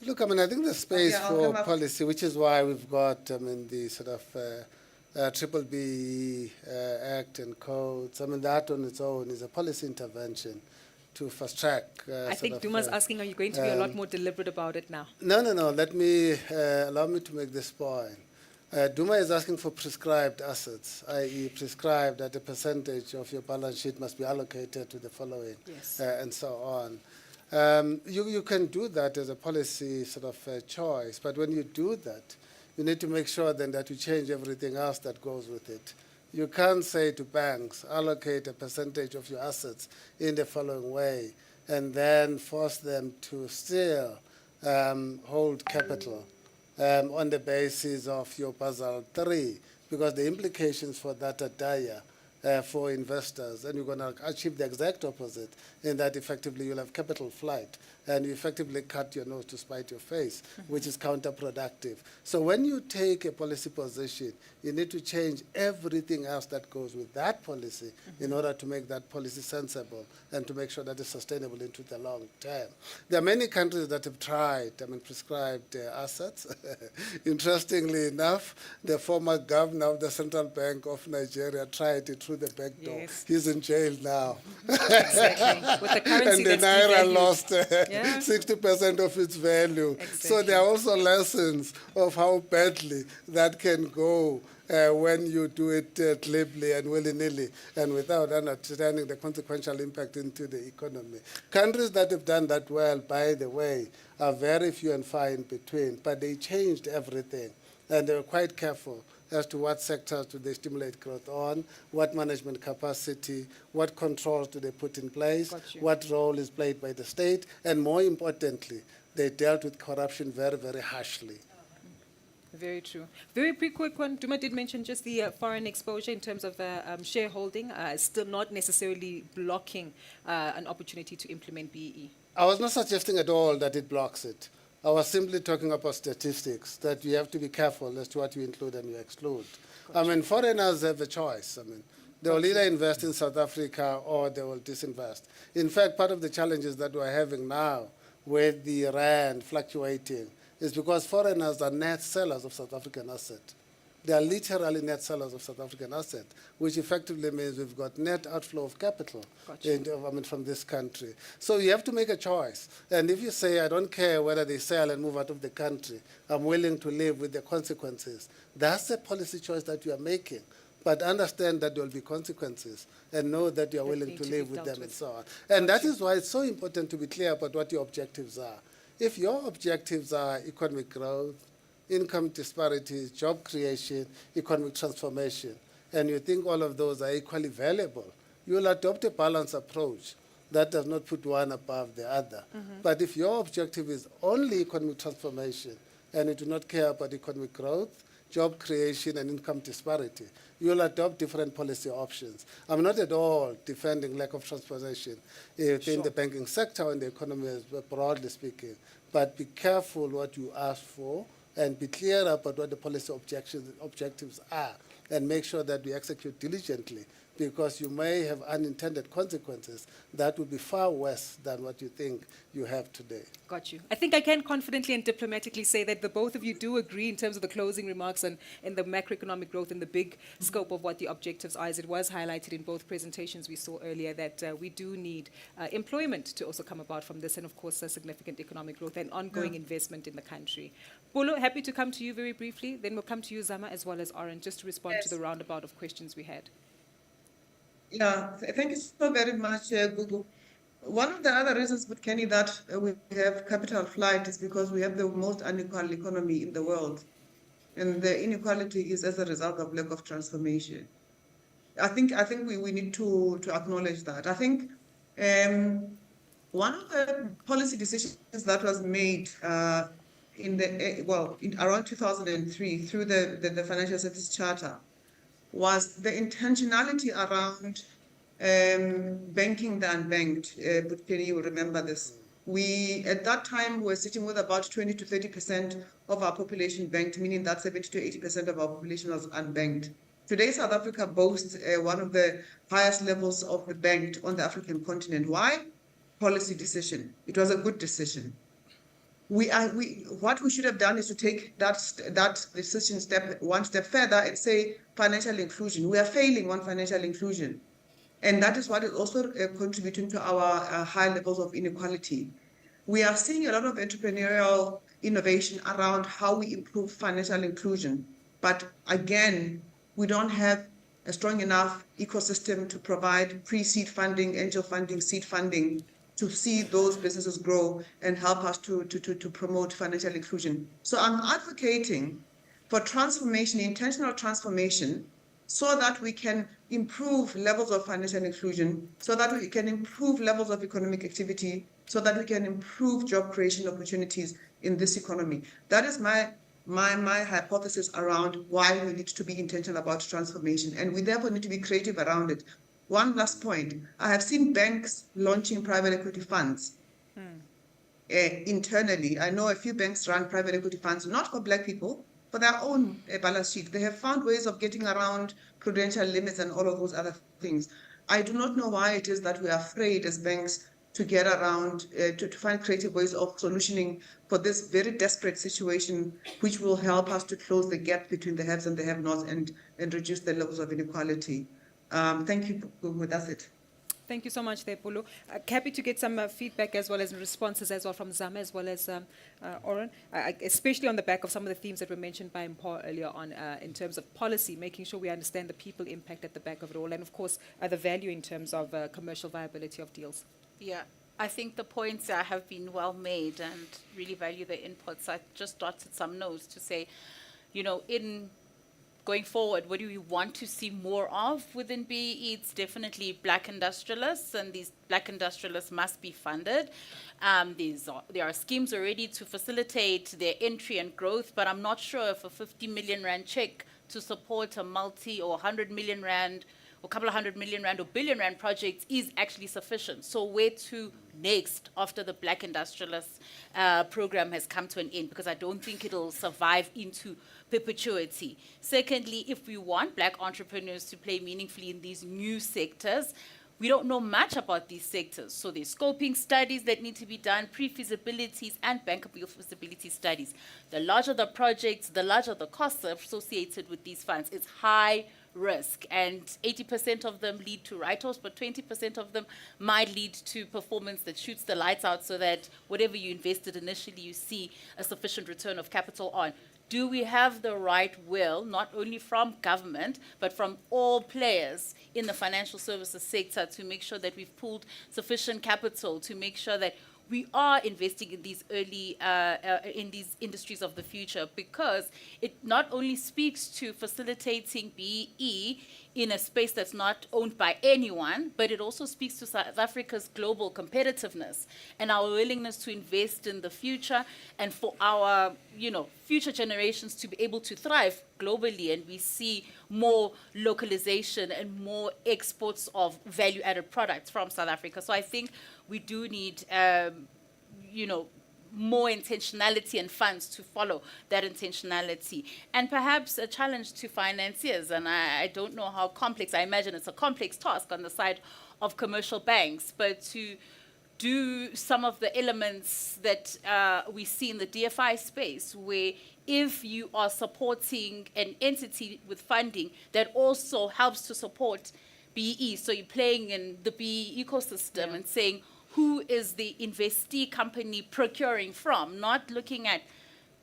Look, I think the space Yeah, I'll for come up. policy, which is why we've got, the sort of Triple B Act and codes. That on its own is a policy intervention to fast track. I think Duma's asking, are you going to be a lot more deliberate about it now? No. Let me allow me to make this point. Duma is asking for prescribed assets, i.e., prescribed that a percentage of your balance sheet must be allocated to the following, Yes. and so on. You can do that as a policy sort of choice, but when you do that, you need to make sure then that you change everything else that goes with it. You can't say to banks, allocate a percentage of your assets in the following way, and then force them to still hold capital on the basis of your Basel III, because the implications for that are dire for investors, and you're going to achieve the exact opposite, in that effectively you'll have capital flight, and you effectively cut your nose to spite your face, which is counterproductive. So when you take a policy position, you need to change everything else that goes with that policy in order to make that policy sensible and to make sure that it's sustainable into the long term. There are many countries that have tried, prescribed assets. Interestingly enough, the former governor of the Central Bank of Nigeria tried it through the back door. Yes. He's in jail now. Exactly. With the currency And the that's Naira devalued. lost Yeah. 60% of its value. So there are also lessons of how badly that can go when you do it glibly and willy-nilly and without understanding the consequential impact into the economy. Countries that have done that well, by the way, are very few and far in between, but they changed everything, and they were quite careful as to what sectors do they stimulate growth on, what management capacity, what controls do they put in place, what role is played by the state, and more importantly, they dealt with corruption very, very harshly. Very true. Very quick one. Duma did mention just the foreign exposure in terms of shareholding, still not necessarily blocking an opportunity to implement BEE. I was not suggesting at all that it blocks it. I was simply talking about statistics, that you have to be careful as to what you include and you exclude. I mean, foreigners have a choice. I mean, they will either invest in South Africa or they will disinvest. In fact, part of the challenges that we're having now with the rand fluctuating is because foreigners are net sellers of South African assets. They are literally net sellers of South African assets, which effectively means we've got net outflow of capital from this country. So you have to make a choice. And if you say, I don't care whether they sell and move out of the country, I'm willing to live with the consequences, that's a policy choice that you are making. But understand that there will be consequences and know that you are willing to live with them and so on. And that is why it's so important to be clear about what your objectives are. If your objectives are economic growth, income disparities, job creation, economic transformation, and you think all of those are equally valuable, you will adopt a balanced approach that does not put one above the other. But if your objective is only economic transformation and you do not care about economic growth, job creation, and income disparity, you will adopt different policy options. I'm not at all defending lack of transformation in the banking sector and the economy, broadly speaking, but be careful what you ask for and be clear about what the policy objectives are, and make sure that we execute diligently, because you may have unintended consequences that will be far worse than what you think you have today. Got you. I think I can confidently and diplomatically say that the both of you do agree in terms of the closing remarks and the macroeconomic growth and the big scope of what the objectives are. As it was highlighted in both presentations we saw earlier, that we do need employment to also come about from this, and of course a significant economic growth and ongoing investment in the country. Polo, happy to come to you very briefly. Then we'll come to you, Zama, as well as Oren, just to respond to the roundabout of questions we had. Yeah, thank you so very much, Gugu. One of the other reasons, with Kenny, that we have capital flight is because we have the most unequal economy in the world. And the inequality is as a result of lack of transformation. I think we need to acknowledge that. I think one of the policy decisions that was made around 2003 through the Financial Services Charter was the intentionality around banking the unbanked. But Kenny, you remember this. We, at that time, were sitting with about 20 to 30% of our population banked, meaning that 70 to 80% of our population was unbanked. Today, South Africa boasts one of the highest levels of the banked on the African continent. Why? Policy decision. It was a good decision. What we should have done is to take that decision one step further and say financial inclusion. We are failing on financial inclusion. And that is what is also contributing to our high levels of inequality. We are seeing a lot of entrepreneurial innovation around how we improve financial inclusion. But again, we don't have a strong enough ecosystem to provide pre-seed funding, angel funding, seed funding, to see those businesses grow and help us to promote financial inclusion. So I'm advocating for transformation, intentional transformation, so that we can improve levels of financial inclusion, so that we can improve levels of economic activity, so that we can improve job creation opportunities in this economy. That is my hypothesis around why we need to be intentional about transformation, and we therefore need to be creative around it. One last point. I have seen banks launching private equity funds internally. I know a few banks run private equity funds, not for Black people, for their own balance sheet. They have found ways of getting around prudential limits and all of those other things. I do not know why it is that we are afraid as banks to get around, to find creative ways of solutioning for this very desperate situation, which will help us to close the gap between the haves and the have-nots and reduce the levels of inequality. Thank you, Gugu. That's it. Thank you so much, Pulu. Happy to get some feedback as well as responses as well from Zama as well as Oren, especially on the back of some of the themes that were mentioned by Mpho earlier on in terms of policy, making sure we understand the people impact at the back of it all, and of course the value in terms of commercial viability of deals. Yeah, I think the points have been well made and really value the inputs. I just dotted some notes to say, you know, in going forward, what do we want to see more of within BEE? It's definitely black industrialists, and these black industrialists must be funded. There are schemes already to facilitate their entry and growth, but I'm not sure if a 50 million rand check to support a multi or 100 million rand or a couple of 100 million rand or billion rand projects is actually sufficient. So where to next after the black industrialist program has come to an end? Because I don't think it'll survive into perpetuity. Secondly, if we want black entrepreneurs to play meaningfully in these new sectors, we don't know much about these sectors. So there's scoping studies that need to be done, pre-feasibilities and bankable feasibility studies. The larger the projects, the larger the costs associated with these funds. It's high risk, and 80% of them lead to write-offs, but 20% of them might lead to performance that shoots the lights out, so that whatever you invested initially, you see a sufficient return of capital on. Do we have the right will, not only from government, but from all players in the financial services sector, to make sure that we've pooled sufficient capital, to make sure that we are investing in these early, in these industries of the future? Because it not only speaks to facilitating BEE in a space that's not owned by anyone, but it also speaks to South Africa's global competitiveness and our willingness to invest in the future, and for our, you know, future generations to be able to thrive globally. And we see more localization and more exports of value-added products from South Africa. So I think we do need, you know, more intentionality and funds to follow that intentionality. And perhaps a challenge to financiers, and I don't know how complex, I imagine it's a complex task on the side of commercial banks, but to do some of the elements that we see in the DFI space, where if you are supporting an entity with funding that also helps to support BEE, so you're playing in the BEE ecosystem and saying, who is the investee company procuring from, not looking at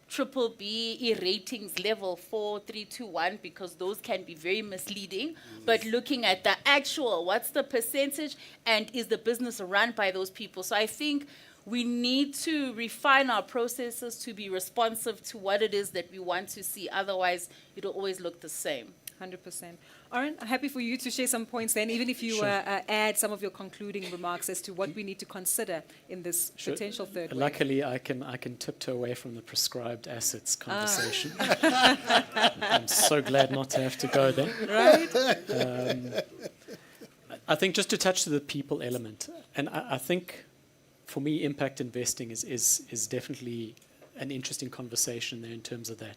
triple BEE ratings level 4, 3, 2, 1, because those can be very misleading, but looking at the actual, what's the percentage, and is the business run by those people? So I think we need to refine our processes to be responsive to what it is that we want to see. Otherwise, it'll always look the same. 100%. Aaron, I'm happy for you to share some points then, even if you add some of your concluding remarks as to what we need to consider in this potential third wave. Luckily, I can tiptoe away from the prescribed assets conversation. I'm so glad not to have to go there. Right? I think just to touch to the people element, and I think for me, impact investing is definitely an interesting conversation there in terms of that.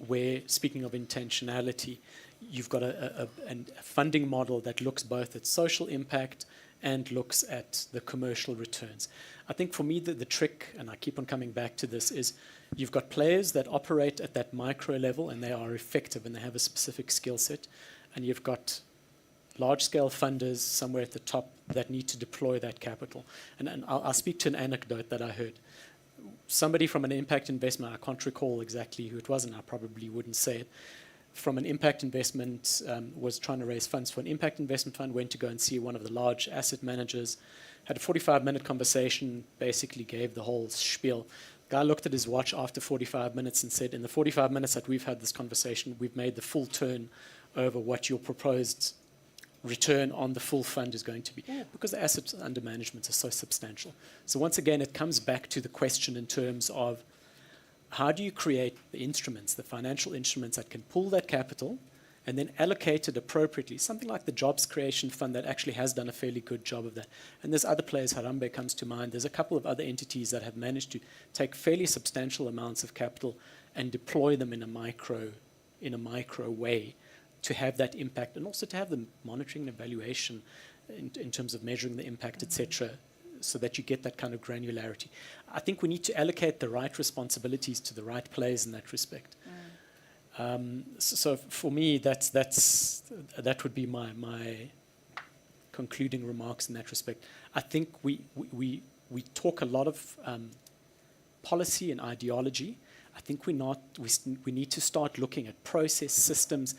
Where, speaking of intentionality, you've got a funding model that looks both at social impact and looks at the commercial returns. I think for me, the trick, and I keep on coming back to this, is you've got players that operate at that micro level and they are effective and they have a specific skill set, and you've got large-scale funders somewhere at the top that need to deploy that capital. And I'll speak to an anecdote that I heard. Somebody from an impact investment, I can't recall exactly who it was, and I probably wouldn't say it, from an impact investment was trying to raise funds for an impact investment fund, went to go and see one of the large asset managers, had a 45-minute conversation, basically gave the whole spiel. Guy looked at his watch after 45 minutes and said, in the 45 minutes that we've had this conversation, we've made the full turn over what your proposed return on the full fund is going to be, because the assets under management are so substantial. So once again, it comes back to the question in terms of how do you create the instruments, the financial instruments that can pull that capital and then allocate it appropriately, something like the Jobs Creation Fund that actually has done a fairly good job of that. And there's other players, Harambe comes to mind, there's a couple of other entities that have managed to take fairly substantial amounts of capital and deploy them in a micro way, to have that impact, and also to have the monitoring and evaluation in terms of measuring the impact, etc., so that you get that kind of granularity. I think we need to allocate the right responsibilities to the right players in that respect. So for me, that would be my concluding remarks in that respect. I think we talk a lot of policy and ideology. I think we need to start looking at process systems.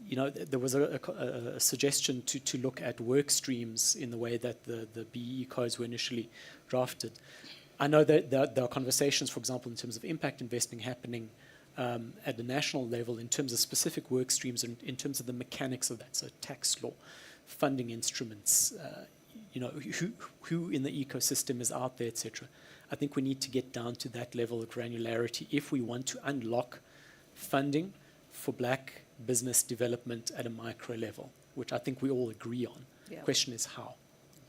You know, there was a suggestion to look at work streams in the way that the BEE codes were initially drafted. I know that there are conversations, for example, in terms of impact investing happening at the national level in terms of specific work streams and in terms of the mechanics of that, so tax law, funding instruments, you know, who in the ecosystem is out there, etc. I think we need to get down to that level of granularity if we want to unlock funding for black business development at a micro level, which I think we all agree on. Yeah. The question is how.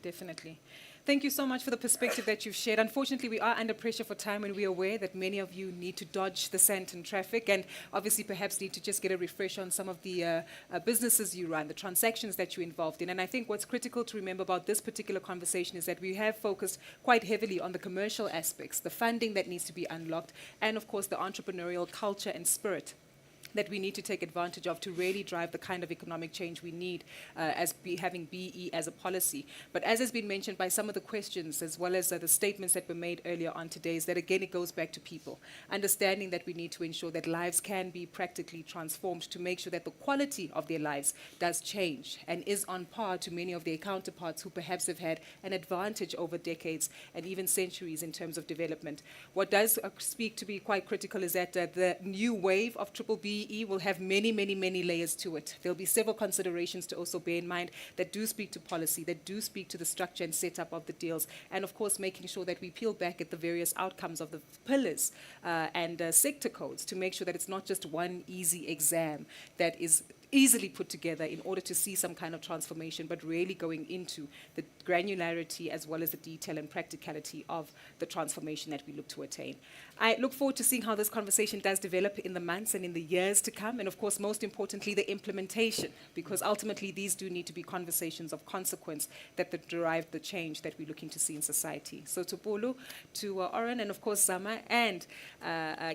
Definitely. Thank you so much for the perspective that you've shared. Unfortunately, we are under pressure for time, and we're aware that many of you need to dodge the Sandton traffic and obviously perhaps need to just get a refresh on some of the businesses you run, the transactions that you're involved in. And I think what's critical to remember about this particular conversation is that we have focused quite heavily on the commercial aspects, the funding that needs to be unlocked, and of course the entrepreneurial culture and spirit that we need to take advantage of to really drive the kind of economic change we need having BE as a policy. But as has been mentioned by some of the questions as well as the statements that were made earlier on today, is that again it goes back to people, understanding that we need to ensure that lives can be practically transformed to make sure that the quality of their lives does change and is on par to many of their counterparts who perhaps have had an advantage over decades and even centuries in terms of development. What does speak to be quite critical is that the new wave of BBBE will have many, many, many layers to it. There'll be several considerations to also bear in mind that do speak to policy, that do speak to the structure and setup of the deals, and of course making sure that we peel back at the various outcomes of the pillars and sector codes to make sure that it's not just one easy exam that is easily put together in order to see some kind of transformation, but really going into the granularity as well as the detail and practicality of the transformation that we look to attain. I look forward to seeing how this conversation does develop in the months and in the years to come, and of course, most importantly, the implementation, because ultimately these do need to be conversations of consequence that derive the change that we're looking to see in society. So to Pulu, to Oren, and of course Zama and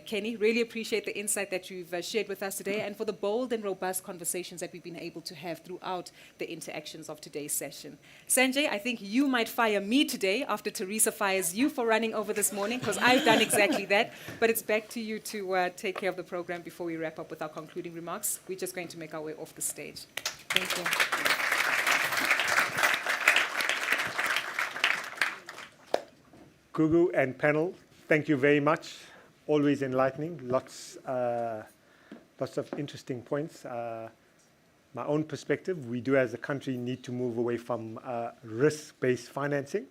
Kenny, really appreciate the insight that you've shared with us today and for the bold and robust conversations that we've been able to have throughout the interactions of today's session. Sanjay, I think you might fire me today after Teresa fires you for running over this morning, because I've done exactly that. But it's back to you to take care of the program before we wrap up with our concluding remarks. We're just going to make our way off the stage. Thank you. Gugu and panel, thank you very much. Always enlightening. Lots of interesting points. My own perspective, we do as a country need to move away from risk-based financing.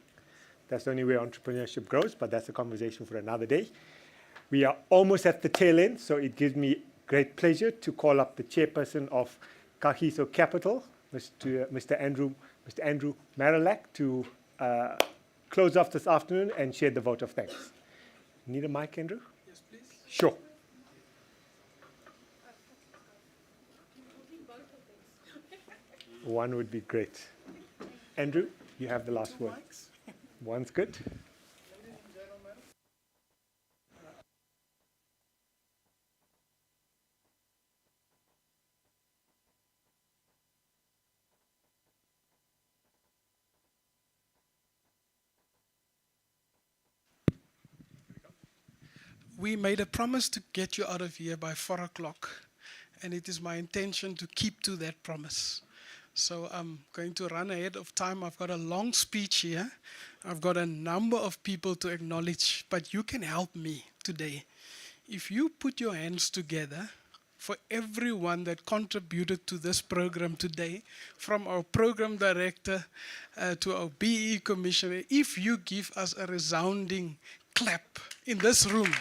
That's the only way entrepreneurship grows, but that's a conversation for another day. We are almost at the tail end, so it gives me great pleasure to call up the chairperson of Kagiso Capital, Mr. Andrew Marilak, to close off this afternoon and share the vote of thanks. Need a mic, Andrew? Yes, please. Sure. One would be great. Andrew, you have the last word. One's good. We made a promise to get you out of here by 4 o'clock, and it is my intention to keep to that promise. So I'm going to run ahead of time. I've got a long speech here. I've got a number of people to acknowledge, but you can help me today. If you put your hands together for everyone that contributed to this program today, from our program director to our BE commissioner, if you give us a resounding clap in this room.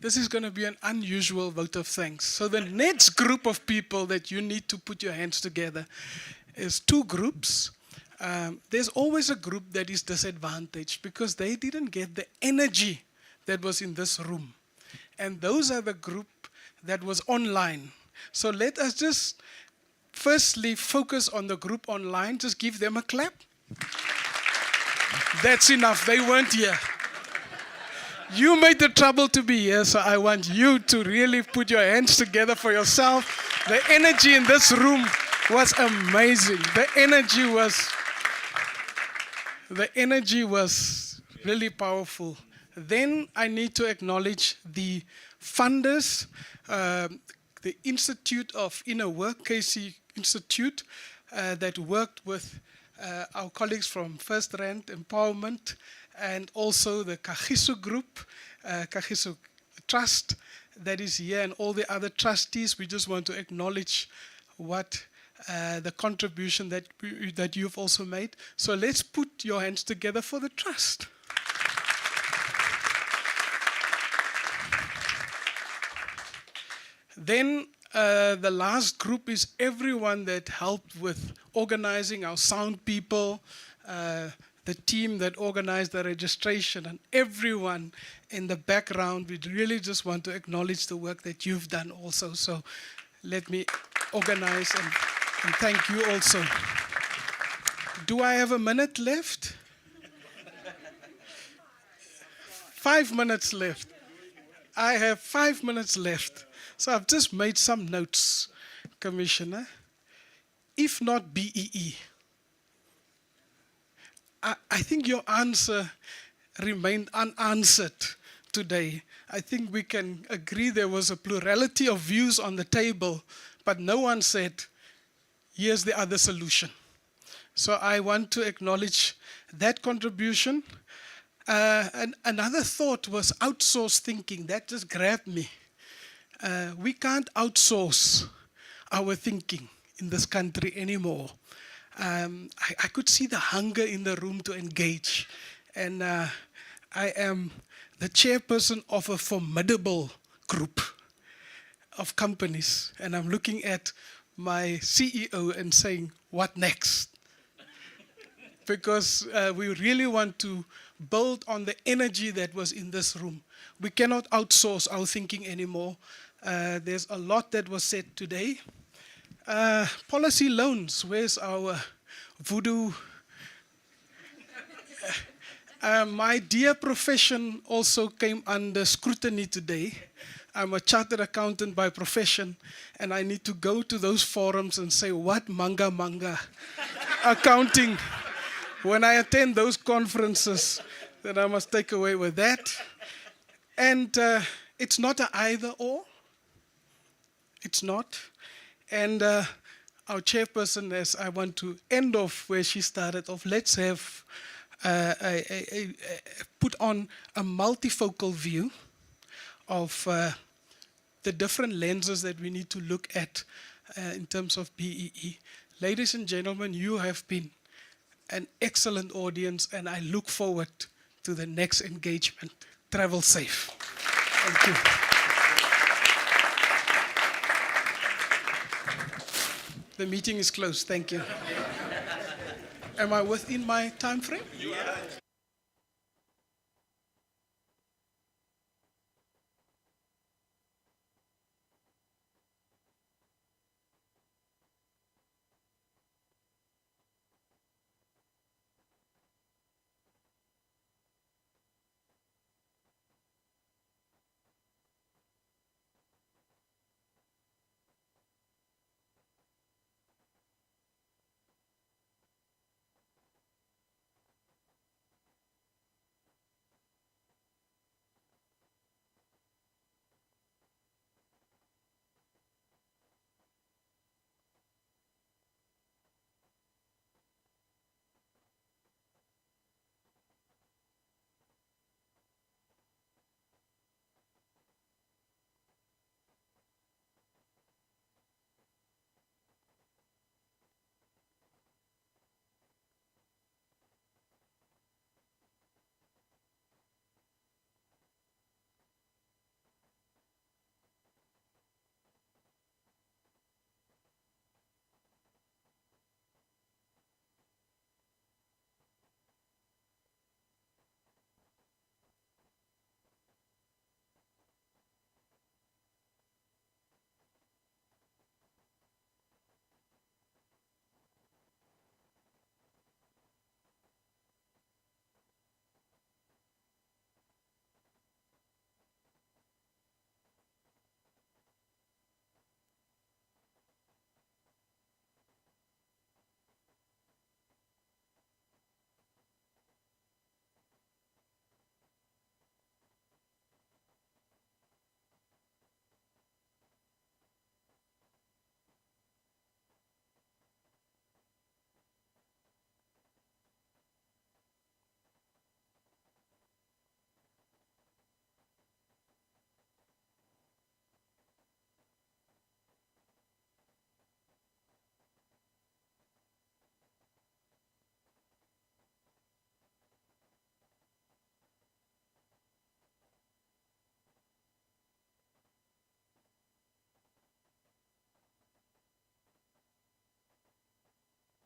This is going to be an unusual vote of thanks. So the next group of people that you need to put your hands together is 2 groups. There's always a group that is disadvantaged because they didn't get the energy that was in this room. And those are the group that was online. So let us just firstly focus on the group online. Just give them a clap. That's enough. They weren't here. You made the trouble to be here, so I want you to really put your hands together for yourself. The energy in this room was amazing. The energy was really powerful. Then I need to acknowledge the funders, the Institute of Inner Work, KC Institute, that worked with our colleagues from First Rand Empowerment, and also the Kagiso Group, Kagiso Trust that is here, and all the other trustees. We just want to acknowledge what the contribution that you've also made. So let's put your hands together for the trust. Then the last group is everyone that helped with organizing, our sound people, the team that organized the registration, and everyone in the background. We really just want to acknowledge the work that you've done also. So let me organize and thank you also. Do I have a minute left? 5 minutes left. I have 5 minutes left. So I've just made some notes, Commissioner. If not BEE, I think your answer remained unanswered today. I think we can agree there was a plurality of views on the table, but no one said, here's the other solution. So I want to acknowledge that contribution. And another thought was outsourced thinking. That just grabbed me. We can't outsource our thinking in this country anymore. I could see the hunger in the room to engage. And I am the chairperson of a formidable group of companies. And I'm looking at my CEO and saying, what next? Because we really want to build on the energy that was in this room. We cannot outsource our thinking anymore. There's a lot that was said today. Policy loans, where's our voodoo? My dear profession also came under scrutiny today. I'm a chartered accountant by profession, and I need to go to those forums and say, what manga accounting? When I attend those conferences, then I must take away with that. And it's not an either or. It's not. And our chairperson, as I want to end off where she started off, let's have put on a multifocal view of the different lenses that we need to look at in terms of BEE. Ladies and gentlemen, you have been an excellent audience, and I look forward to the next engagement. Travel safe. Thank you. The meeting is closed. Thank you. Am I within my time frame?